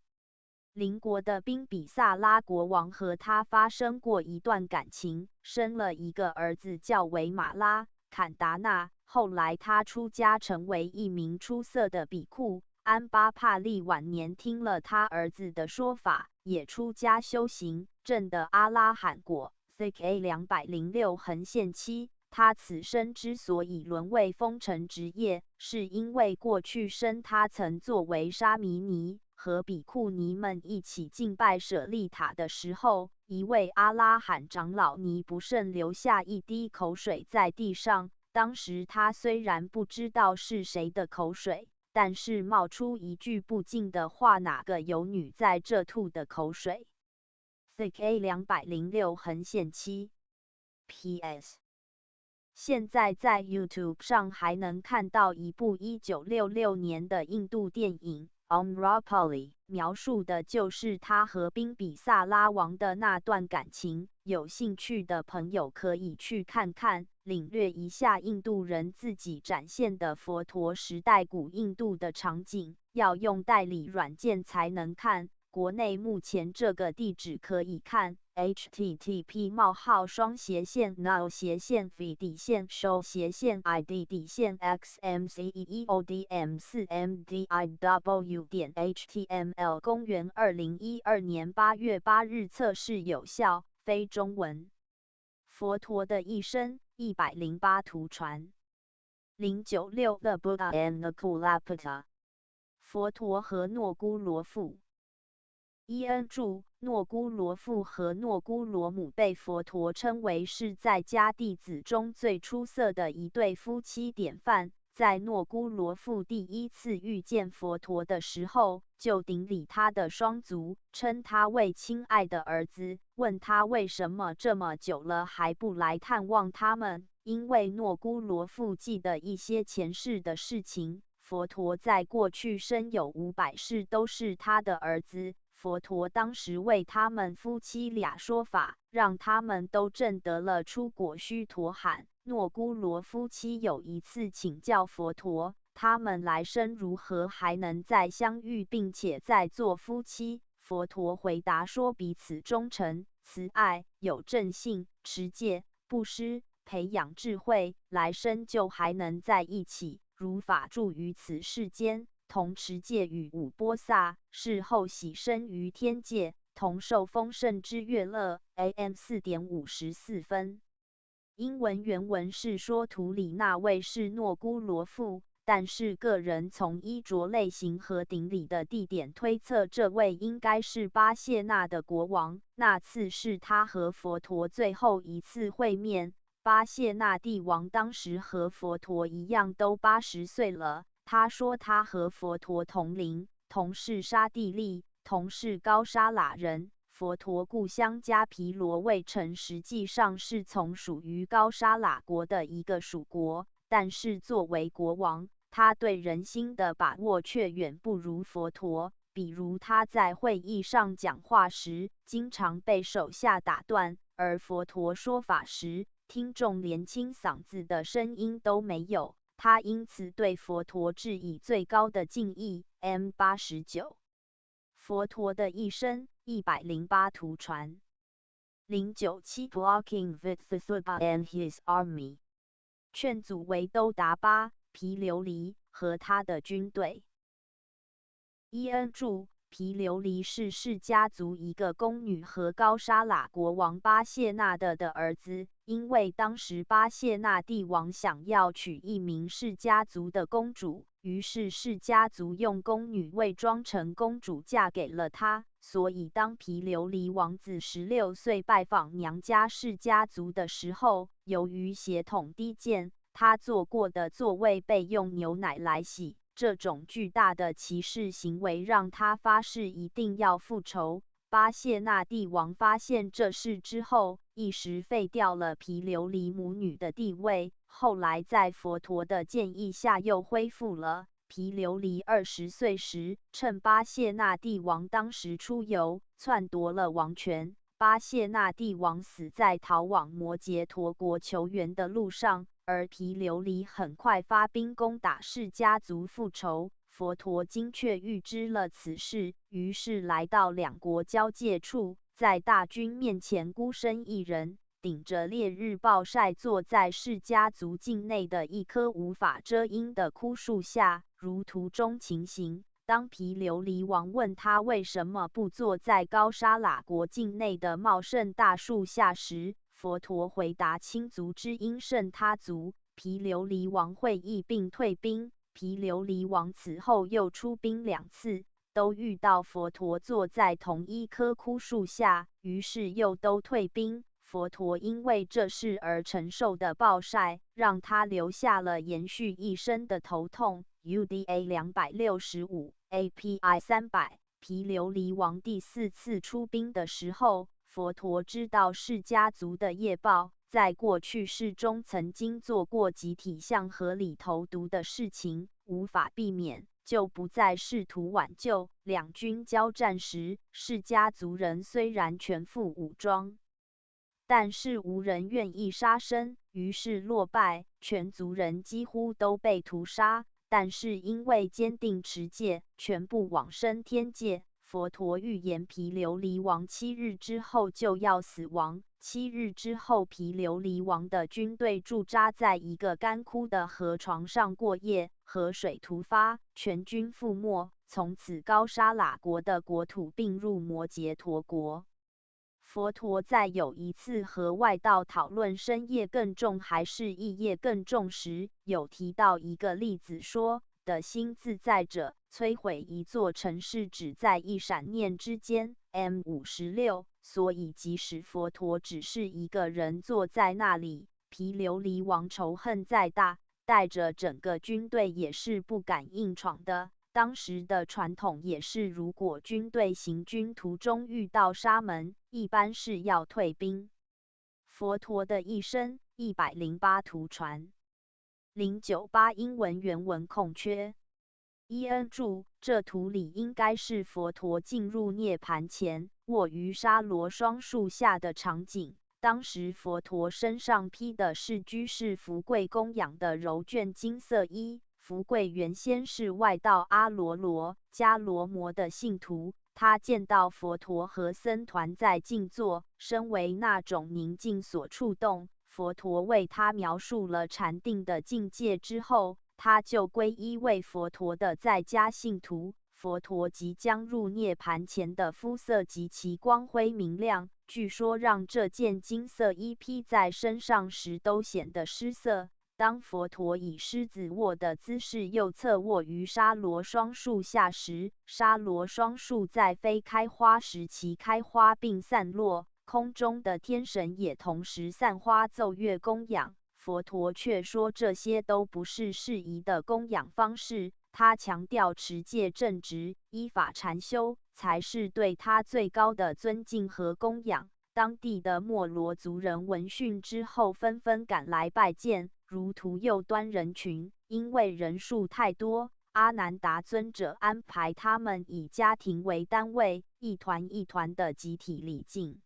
S1: 邻国的宾比萨拉国王和他发生过一段感情，生了一个儿子，叫为马拉坎达纳。后来他出家成为一名出色的比库。安巴帕利晚年听了他儿子的说法，也出家修行，证得阿拉罕果。CK 206-7，他此生之所以沦为风尘职业，是因为过去生他曾作为沙弥尼，和比库尼们一起敬拜舍利塔的时候，一位阿拉罕长老尼不慎留下一滴口水在地上。当时他虽然不知道是谁的口水，但是冒出一句不敬的话：哪个有女在这吐的口水？CK 206-7 PS。现在在 YouTube 上还能看到一部1966年的印度电影Amrapali， 描述的就是他和宾比萨拉王的那段感情。有兴趣的朋友可以去看看，领略一下印度人自己展现的佛陀时代古印度的场景。要用代理软件才能看，国内目前这个地址可以看。http://v底线show斜线id_show_xmcEODM4MDIW.html 公元2012年8月8日测试有效，非中文。佛陀的一生108图传。096 The Buddha and Nakulapita。佛陀和诺姑罗父。伊恩著，诺姑罗父和诺姑罗母被佛陀称为是在家弟子中最出色的一对夫妻典范。在诺姑罗父第一次遇见佛陀的时候，就顶礼他的双足，称他为亲爱的儿子，问他为什么这么久了还不来探望他们。因为诺姑罗父记得一些前世的事情，佛陀在过去生有500世都是他的儿子。佛陀当时为他们夫妻俩说法，让他们都证得了出果须陀洹。诺姑罗夫妻有一次请教佛陀，他们来生如何还能再相遇，并且再做夫妻？佛陀回答说，彼此忠诚、慈爱、有正信、持戒、布施、培养智慧，来生就还能在一起，如法住于此世间，同持戒与五波萨，事后喜生于天界，同受丰盛之乐乐。AM 4:54分。英文原文是说图里那位是诺姑罗父，但是个人从衣着类型和顶礼的地点推测，这位应该是巴谢纳的国王。那次是他和佛陀最后一次会面。巴谢纳帝王当时和佛陀一样都80岁了。他说他和佛陀同龄，同是沙地利，同是高沙喇人。佛陀故乡迦毗罗卫城实际上是从属于高沙喇国的一个属国，但是作为国王，他对人心的把握却远不如佛陀。比如他在会议上讲话时，经常被手下打断，而佛陀说法时，听众连清嗓子的声音都没有。他因此对佛陀致以最高的敬意。M89 佛陀的一生108图传。097 Talking with the Buddha and his army， 劝阻为兜达巴毗琉璃和他的军队。伊恩注：毗琉璃是释家族一个宫女和高沙喇国王巴谢纳的儿子，因为当时巴谢纳帝王想要娶一名释家族的公主，于是释家族用宫女伪装成公主嫁给了他。所以当毗琉璃王子16岁拜访娘家释家族的时候，由于血统低贱，他坐过的座位被用牛奶来洗。这种巨大的歧视行为让他发誓一定要复仇。巴谢纳帝王发现这事之后，一时废掉了毗琉璃母女的地位，后来在佛陀的建议下又恢复了。毗琉璃20岁时，趁巴谢纳帝王当时出游，篡夺了王权。巴谢纳帝王死在逃往摩羯陀国求援的路上。而毗琉璃很快发兵攻打释家族复仇，佛陀精确预知了此事，于是来到两国交界处，在大军面前孤身一人，顶着烈日暴晒，坐在释家族境内的一棵无法遮阴的枯树下，如图中情形。当毗琉璃王问他为什么不坐在高沙喇国境内的茂盛大树下时，佛陀回答：亲族之因胜他族。毗琉璃王会意并退兵。毗琉璃王此后又出兵2次，都遇到佛陀坐在同一棵枯树下，于是又都退兵。佛陀因为这事而承受的暴晒，让他留下了延续一生的头痛。UDA 265 API 300。毗琉璃王第4次出兵的时候，佛陀知道释家族的业报，在过去世中曾经做过集体向河里投毒的事情，无法避免，就不再试图挽救。两军交战时，释家族人虽然全副武装，但是无人愿意杀生，于是落败，全族人几乎都被屠杀。但是因为坚定持戒，全部往生天界。佛陀预言毗琉璃王7日之后就要死亡。7日之后，毗琉璃王的军队驻扎在一个干枯的河床上过夜，河水突发，全军覆没。从此高沙喇国的国土并入摩羯陀国。佛陀在有一次和外道讨论身业更重还是意业更重时，有提到一个例子说，的心自在者，摧毁一座城市只在一闪念之间。M56。所以即使佛陀只是一个人坐在那里，毗琉璃王仇恨再大，带着整个军队也是不敢硬闯的。当时的传统也是，如果军队行军途中遇到沙门，一般是要退兵。佛陀的一生108图传。098英文原文空缺。伊恩注：这图里应该是佛陀进入涅盘前，卧于沙罗双树下的场景。当时佛陀身上披的是居士福贵供养的柔绢金色衣。福贵原先是外道阿罗罗迦罗摩的信徒，他见到佛陀和僧团在静坐，身为那种宁静所触动。佛陀为他描述了禅定的境界之后，他就皈依为佛陀的在家信徒。佛陀即将入涅盘前的肤色极其光辉明亮，据说让这件金色衣披在身上时都显得失色。当佛陀以狮子卧的姿势右侧卧于沙罗双树下时，沙罗双树在非开花时期开花并散落，空中的天神也同时散花奏乐供养。佛陀却说这些都不是适宜的供养方式，他强调持戒正直、依法禅修才是对他最高的尊敬和供养。当地的莫罗族人闻讯之后纷纷赶来拜见，如图右端人群，因为人数太多，阿难达尊者安排他们以家庭为单位，一团一团的集体礼敬。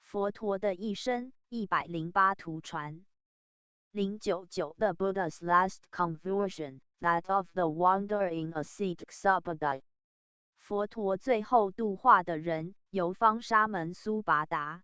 S1: 佛陀的一生108图传。099 The Buddha's last conversion, that of the wandering ascetic Subhadai。佛陀最后度化的人由方沙门苏拔达。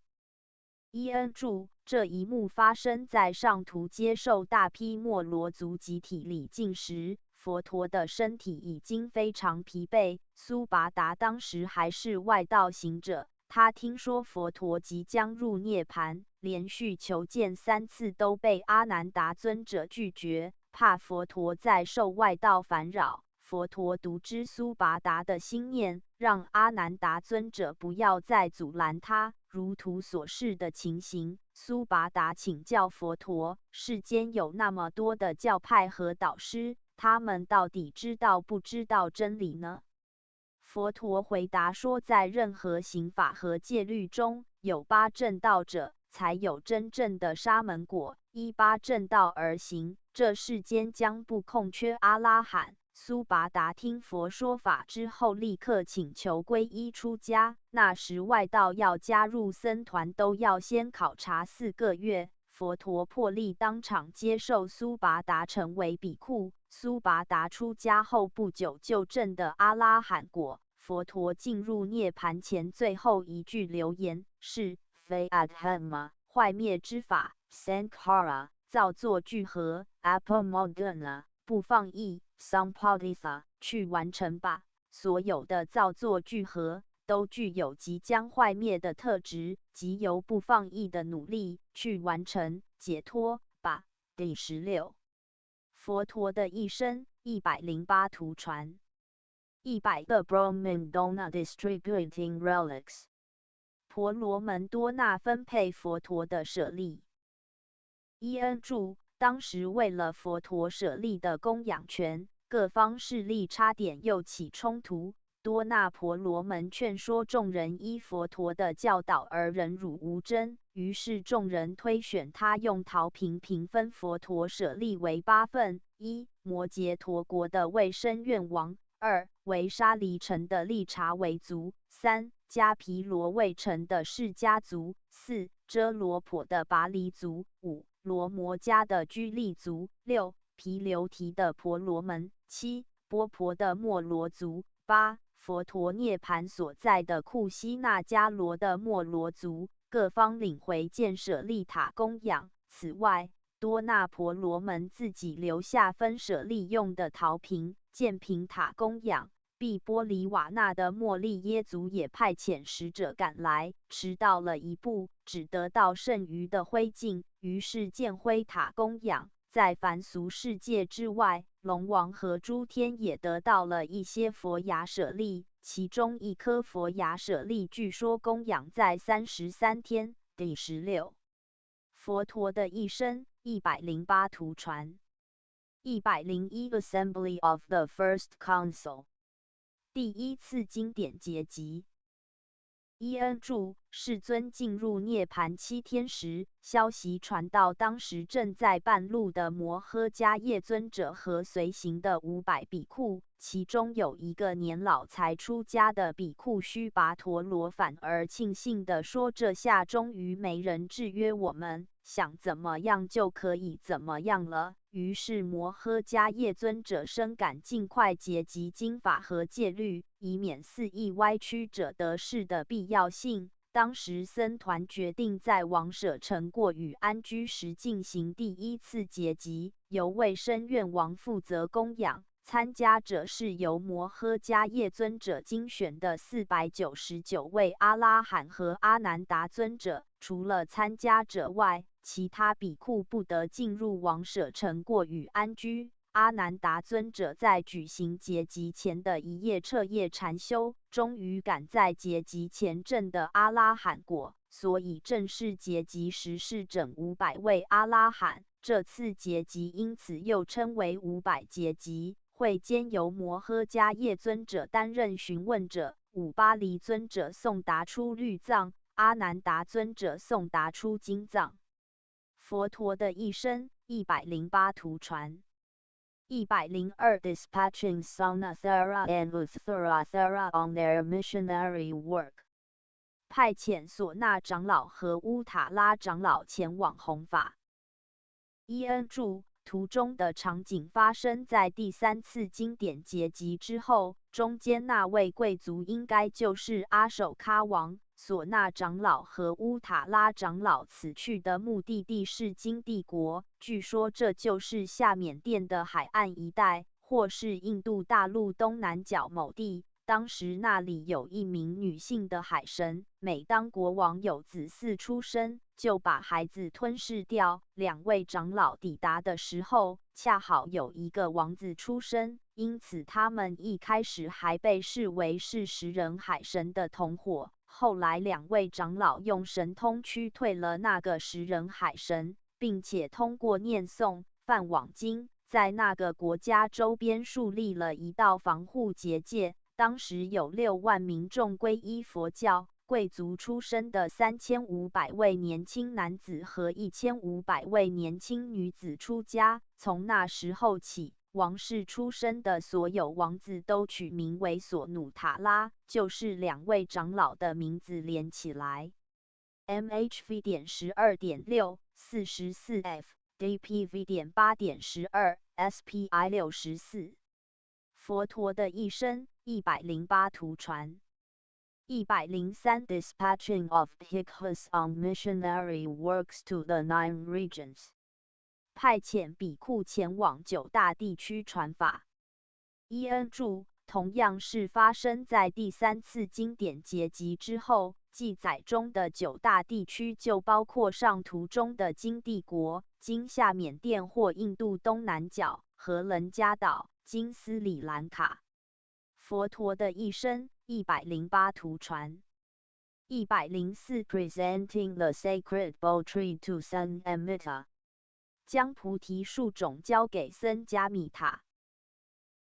S1: 伊恩注：这一幕发生在上图接受大批摩罗族集体礼敬时，佛陀的身体已经非常疲惫。苏拔达当时还是外道行者，他听说佛陀即将入涅盘，连续求见3次都被阿难达尊者拒绝，怕佛陀再受外道烦扰。佛陀独知苏拔达的心念，让阿难达尊者不要再阻拦他。如图所示的情形，苏拔达请教佛陀：世间有那么多的教派和导师，他们到底知道不知道真理呢？佛陀回答说，在任何行法和戒律中，有8正道者，才有真正的沙门果。依8正道而行，这世间将不空缺阿拉罕。苏拔达听佛说法之后，立刻请求皈依出家。那时外道要加入僧团，都要先考察4个月。佛陀破例当场接受苏拔达成为比库。苏拔达出家后不久就证得阿拉罕果。佛陀进入涅盘前最后一句留言是 Fayadhama 坏灭之法 Sankhara 造作聚合 Apamodana 不放逸 Sampaditha 去完成吧。所有的造作聚合都具有即将坏灭的特质，即由不放逸的努力去完成解脱吧。第16，佛陀的一生108图传，100个 Brahmandana distributing relics， 婆罗门多那分配佛陀的舍利。伊恩注：当时为了佛陀舍利的供养权，各方势力差点又起冲突。多那婆罗门劝说众人依佛陀的教导而忍辱无争，于是众人推选他用陶瓶平分佛陀舍利为8份：1. 摩羯陀国的卫生院王；2. 为沙离城的利察维族；3. 迦毗罗卫城的释迦族；4. 遮罗婆的拔离族；5. 罗摩迦的居利族；6. 毗留提的婆罗门；7. 波婆的摩罗族；8. 佛陀涅盘所在的库西那迦罗的摩罗族。各方领回建舍利塔供养。此外，多那婆罗门自己留下分舍利用的陶瓶、建瓶塔供养。毕波黎瓦那的莫利耶族也派遣使者赶来，迟到了一步，只得到剩余的灰烬，于是建灰塔供养。在凡俗世界之外，龙王和诸天也得到了一些佛牙舍利，其中一颗佛牙舍利据说供养在33天。第16，佛陀的一生108图传，101 Assembly of the First Council， 第一次经典结集。伊恩注：世尊进入涅盘7天时，消息传到当时正在半路的摩诃迦叶尊者和随行的500比库，其中有一个年老才出家的比库须跋陀罗反而庆幸地说：这下终于没人制约我们，想怎么样就可以怎么样了。于是摩诃迦叶尊者深感尽快结集经法和戒律，以免肆意歪曲者得势的必要性。当时僧团决定在王舍城过与安居时进行第一次结集，由卫生院王负责供养。参加者是由摩诃迦叶尊者精选的499位阿拉罕和阿难达尊者。除了参加者外，其他比库不得进入王舍城过与安居。阿难达尊者在举行结集前的一夜彻夜禅修，终于赶在结集前证的阿拉罕果，所以正式结集时是整500位阿拉罕。这次结集因此又称为500结集。会间由摩诃迦叶尊者担任询问者，五巴黎尊者诵答出律藏，阿难达尊者诵答出经藏。佛陀的一生108图传，102 Dispatching Sanathara and Uttarathara on their missionary work， 派遣唢呐长老和乌塔拉长老前往弘法。伊恩注：图中的场景发生在第3次经典结集之后，中间那位贵族应该就是阿首喀王。索纳长老和乌塔拉长老此去的目的地是金帝国，据说这就是下缅甸的海岸一带，或是印度大陆东南角某地。当时那里有一名女性的海神，每当国王有子嗣出生，就把孩子吞噬掉。2位长老抵达的时候，恰好有一个王子出生，因此他们一开始还被视为是食人海神的同伙。后来2位长老用神通驱退了那个食人海神，并且通过念诵梵网经，在那个国家周边树立了一道防护结界。当时有6万民众皈依佛教，贵族出身的3500位年轻男子和1500位年轻女子出家。从那时候起，王室出身的所有王子都取名为索努塔拉，就是2位长老的名字连起来。MHV.12.6 44F DPV.8.12 SPI 64佛陀的一生108图传103 Dispatching of Bhikkhus on missionary works to the 9 regions 派遣比库前往9大地区传法。伊恩注，同样是发生在第3次经典结集之后，记载中的9大地区就包括上图中的金帝国、今下缅甸或印度东南角、和伦加岛、今斯里兰卡。佛陀的一生108图传104 Presenting the sacred bowl tree to Sun Amrita 将菩提树种交给僧伽米塔。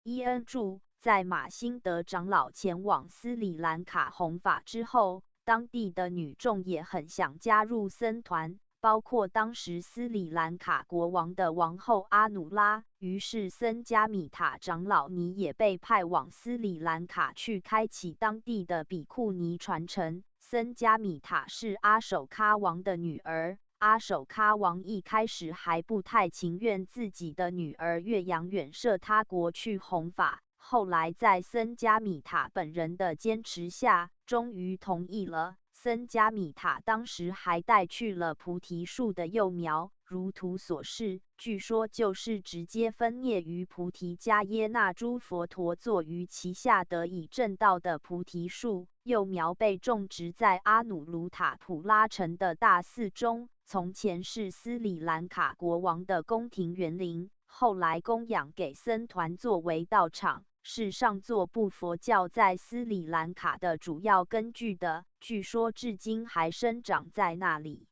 S1: 伊恩注，在马辛德长老前往斯里兰卡弘法之后，当地的女众也很想加入僧团，包括当时斯里兰卡国王的王后阿努拉。于是僧伽米塔长老尼也被派往斯里兰卡去开启当地的比库尼传承。僧伽米塔是阿首喀王的女儿。阿首喀王一开始还不太情愿自己的女儿岳阳远涉他国去弘法，后来在僧伽米塔本人的坚持下，终于同意了。僧伽米塔当时还带去了菩提树的幼苗，如图所示，据说就是直接分蘖于菩提迦耶那诸佛陀坐于其下得以证道的菩提树。幼苗被种植在阿努鲁塔普拉城的大寺中，从前是斯里兰卡国王的宫廷园林，后来供养给僧团作为道场，是上座部佛教在斯里兰卡的主要根据的，据说至今还生长在那里。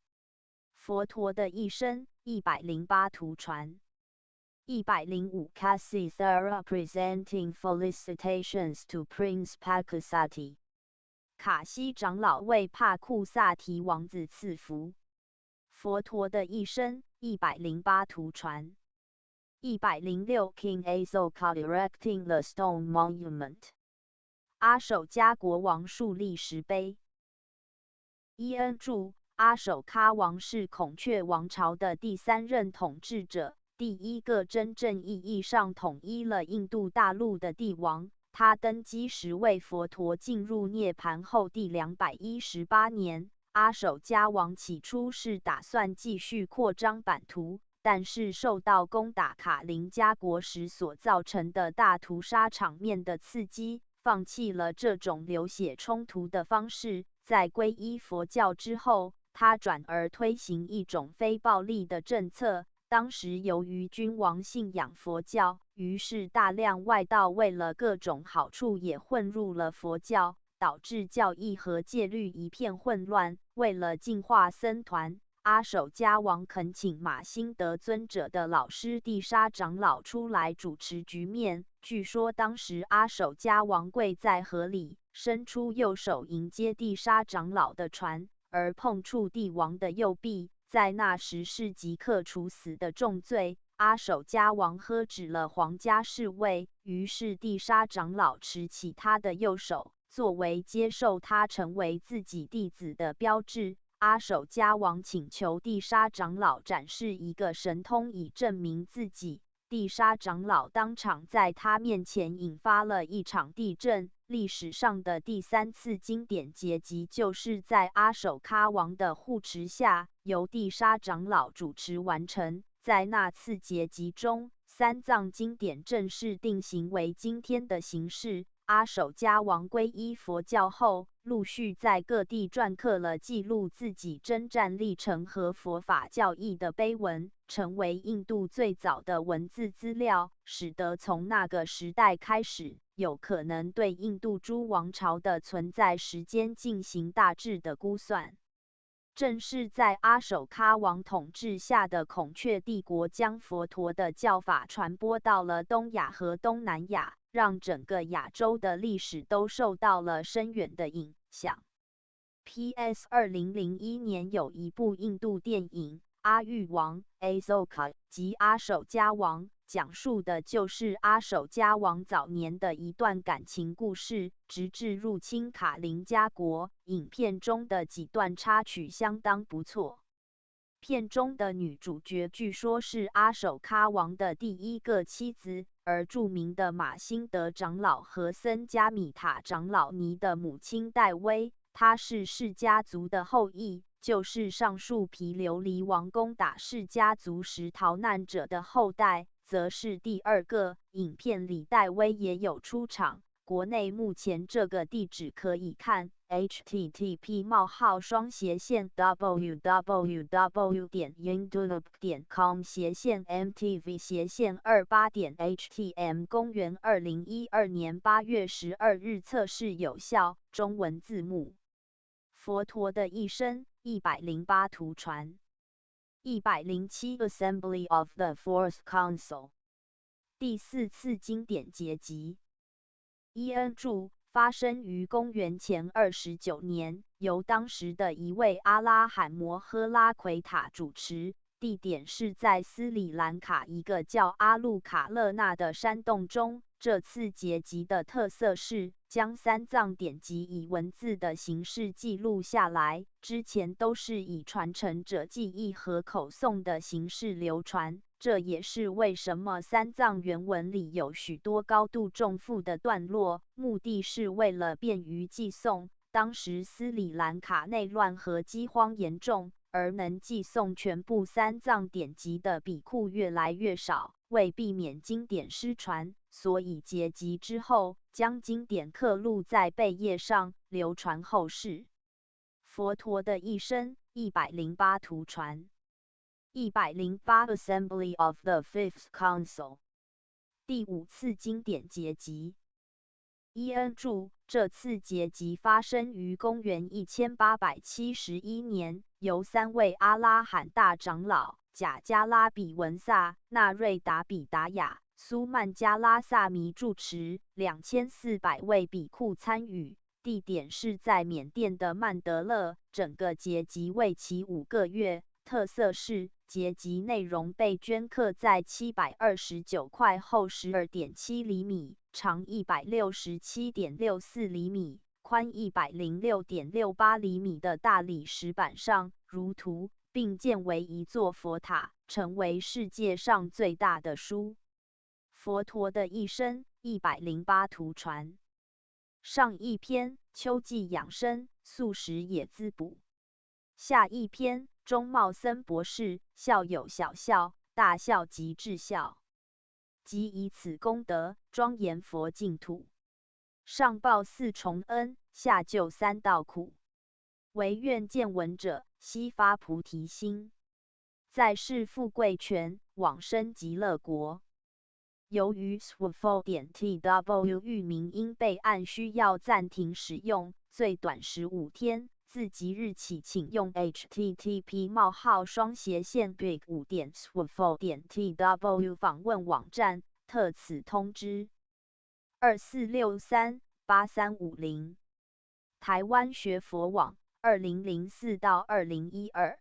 S1: 佛陀的一生108图传105 Kasithara Presenting Felicitations to Prince Pakasati 卡西长老为帕库萨提王子赐福。佛陀的一生108图传106 King Asoka erecting the stone monument 阿首迦国王树立石碑。伊恩注，阿首喀王是孔雀王朝的第3任统治者，第一个真正意义上统一了印度大陆的帝王。他登基时为佛陀进入涅槃后第218年。阿首迦王起初是打算继续扩张版图，但是受到攻打卡林加国时所造成的大屠杀场面的刺激，放弃了这种流血冲突的方式。在皈依佛教之后，他转而推行一种非暴力的政策。当时由于君王信仰佛教，于是大量外道为了各种好处也混入了佛教，导致教义和戒律一片混乱。为了净化僧团，阿首迦王恳请马辛德尊者的老师地沙长老出来主持局面。据说当时阿首迦王跪在河里，伸出右手迎接地沙长老的船，而碰触帝王的右臂，在那时是即刻处死的重罪。阿首迦王喝止了皇家侍卫，于是地沙长老持起他的右手，作为接受他成为自己弟子的标志。阿守迦王请求地沙长老展示一个神通以证明自己。地沙长老当场在他面前引发了一场地震。历史上的第3次经典结集就是在阿守喀王的护持下，由地沙长老主持完成。在那次结集中，三藏经典正式定型为今天的形式。阿守迦王皈依佛教后，陆续在各地篆刻了记录自己征战历程和佛法教义的碑文，成为印度最早的文字资料，使得从那个时代开始，有可能对印度诸王朝的存在时间进行大致的估算。正是在阿守喀王统治下的孔雀帝国将佛陀的教法传播到了东亚和东南亚，让整个亚洲的历史都受到了深远的影响。P.S. 2001年有一部印度电影《阿育王》Asoka 及阿守迦王，讲述的就是阿守迦王早年的一段感情故事，直至入侵卡林加国。影片中的几段插曲相当不错。片中的女主角据说是阿守喀王的第一个妻子，而著名的马辛德长老和僧伽米塔长老尼的母亲戴薇，她是释家族的后裔，就是上述毗琉璃王攻打释家族时逃难者的后代，则是第二个。影片里戴薇也有出场。国内目前这个地址可以看 http://www.youtube.com/mtv/28.htm 公元2012年8月12日测试有效，中文字幕。佛陀的一生108图传107 Assembly of the Fourth Council 第4次经典结集。伊恩著，发生于公元前29年，由当时的一位阿拉罕摩诃拉奎塔主持，地点是在斯里兰卡一个叫阿路卡勒纳的山洞中。这次结集的特色是将三藏典籍以文字的形式记录下来，之前都是以传承者记忆和口诵的形式流传。这也是为什么三藏原文里有许多高度重复的段落，目的是为了便于记诵。当时斯里兰卡内乱和饥荒严重，而能记诵全部三藏典籍的比库越来越少，为避免经典失传，所以结集之后，将经典刻录在碑页上，流传后世。佛陀的一生108图传108 Assembly of the Fifth Council 第5次经典结集。伊恩著，这次结集发生于公元1871年，由3位阿拉罕大长老贾加拉比文萨、纳瑞达比达雅、苏曼加拉萨弥主持，2400位比库参与。地点是在缅甸的曼德勒，整个结集为期5个月。特色是结集内容被镌刻在729块厚12.7厘米、长167.64厘米、宽106.68厘米的大理石板上，如图，并建为一座佛塔，成为世界上最大的书。佛陀的一生108图传上一篇，秋季养生，素食也滋补。下一篇，中茂僧博士，孝有小孝，大孝即至孝，即以此功德，庄严佛净土。上报4重恩，下救3道苦。唯愿见闻者，悉发菩提心，在世富贵全，往生极乐国。由于 swfo.tw 域名因备案需要暂停使用，最短15天。自即日起，请用 http://big5.swfo.tw 访问网站，特此通知。24638350台湾学佛网2004到2012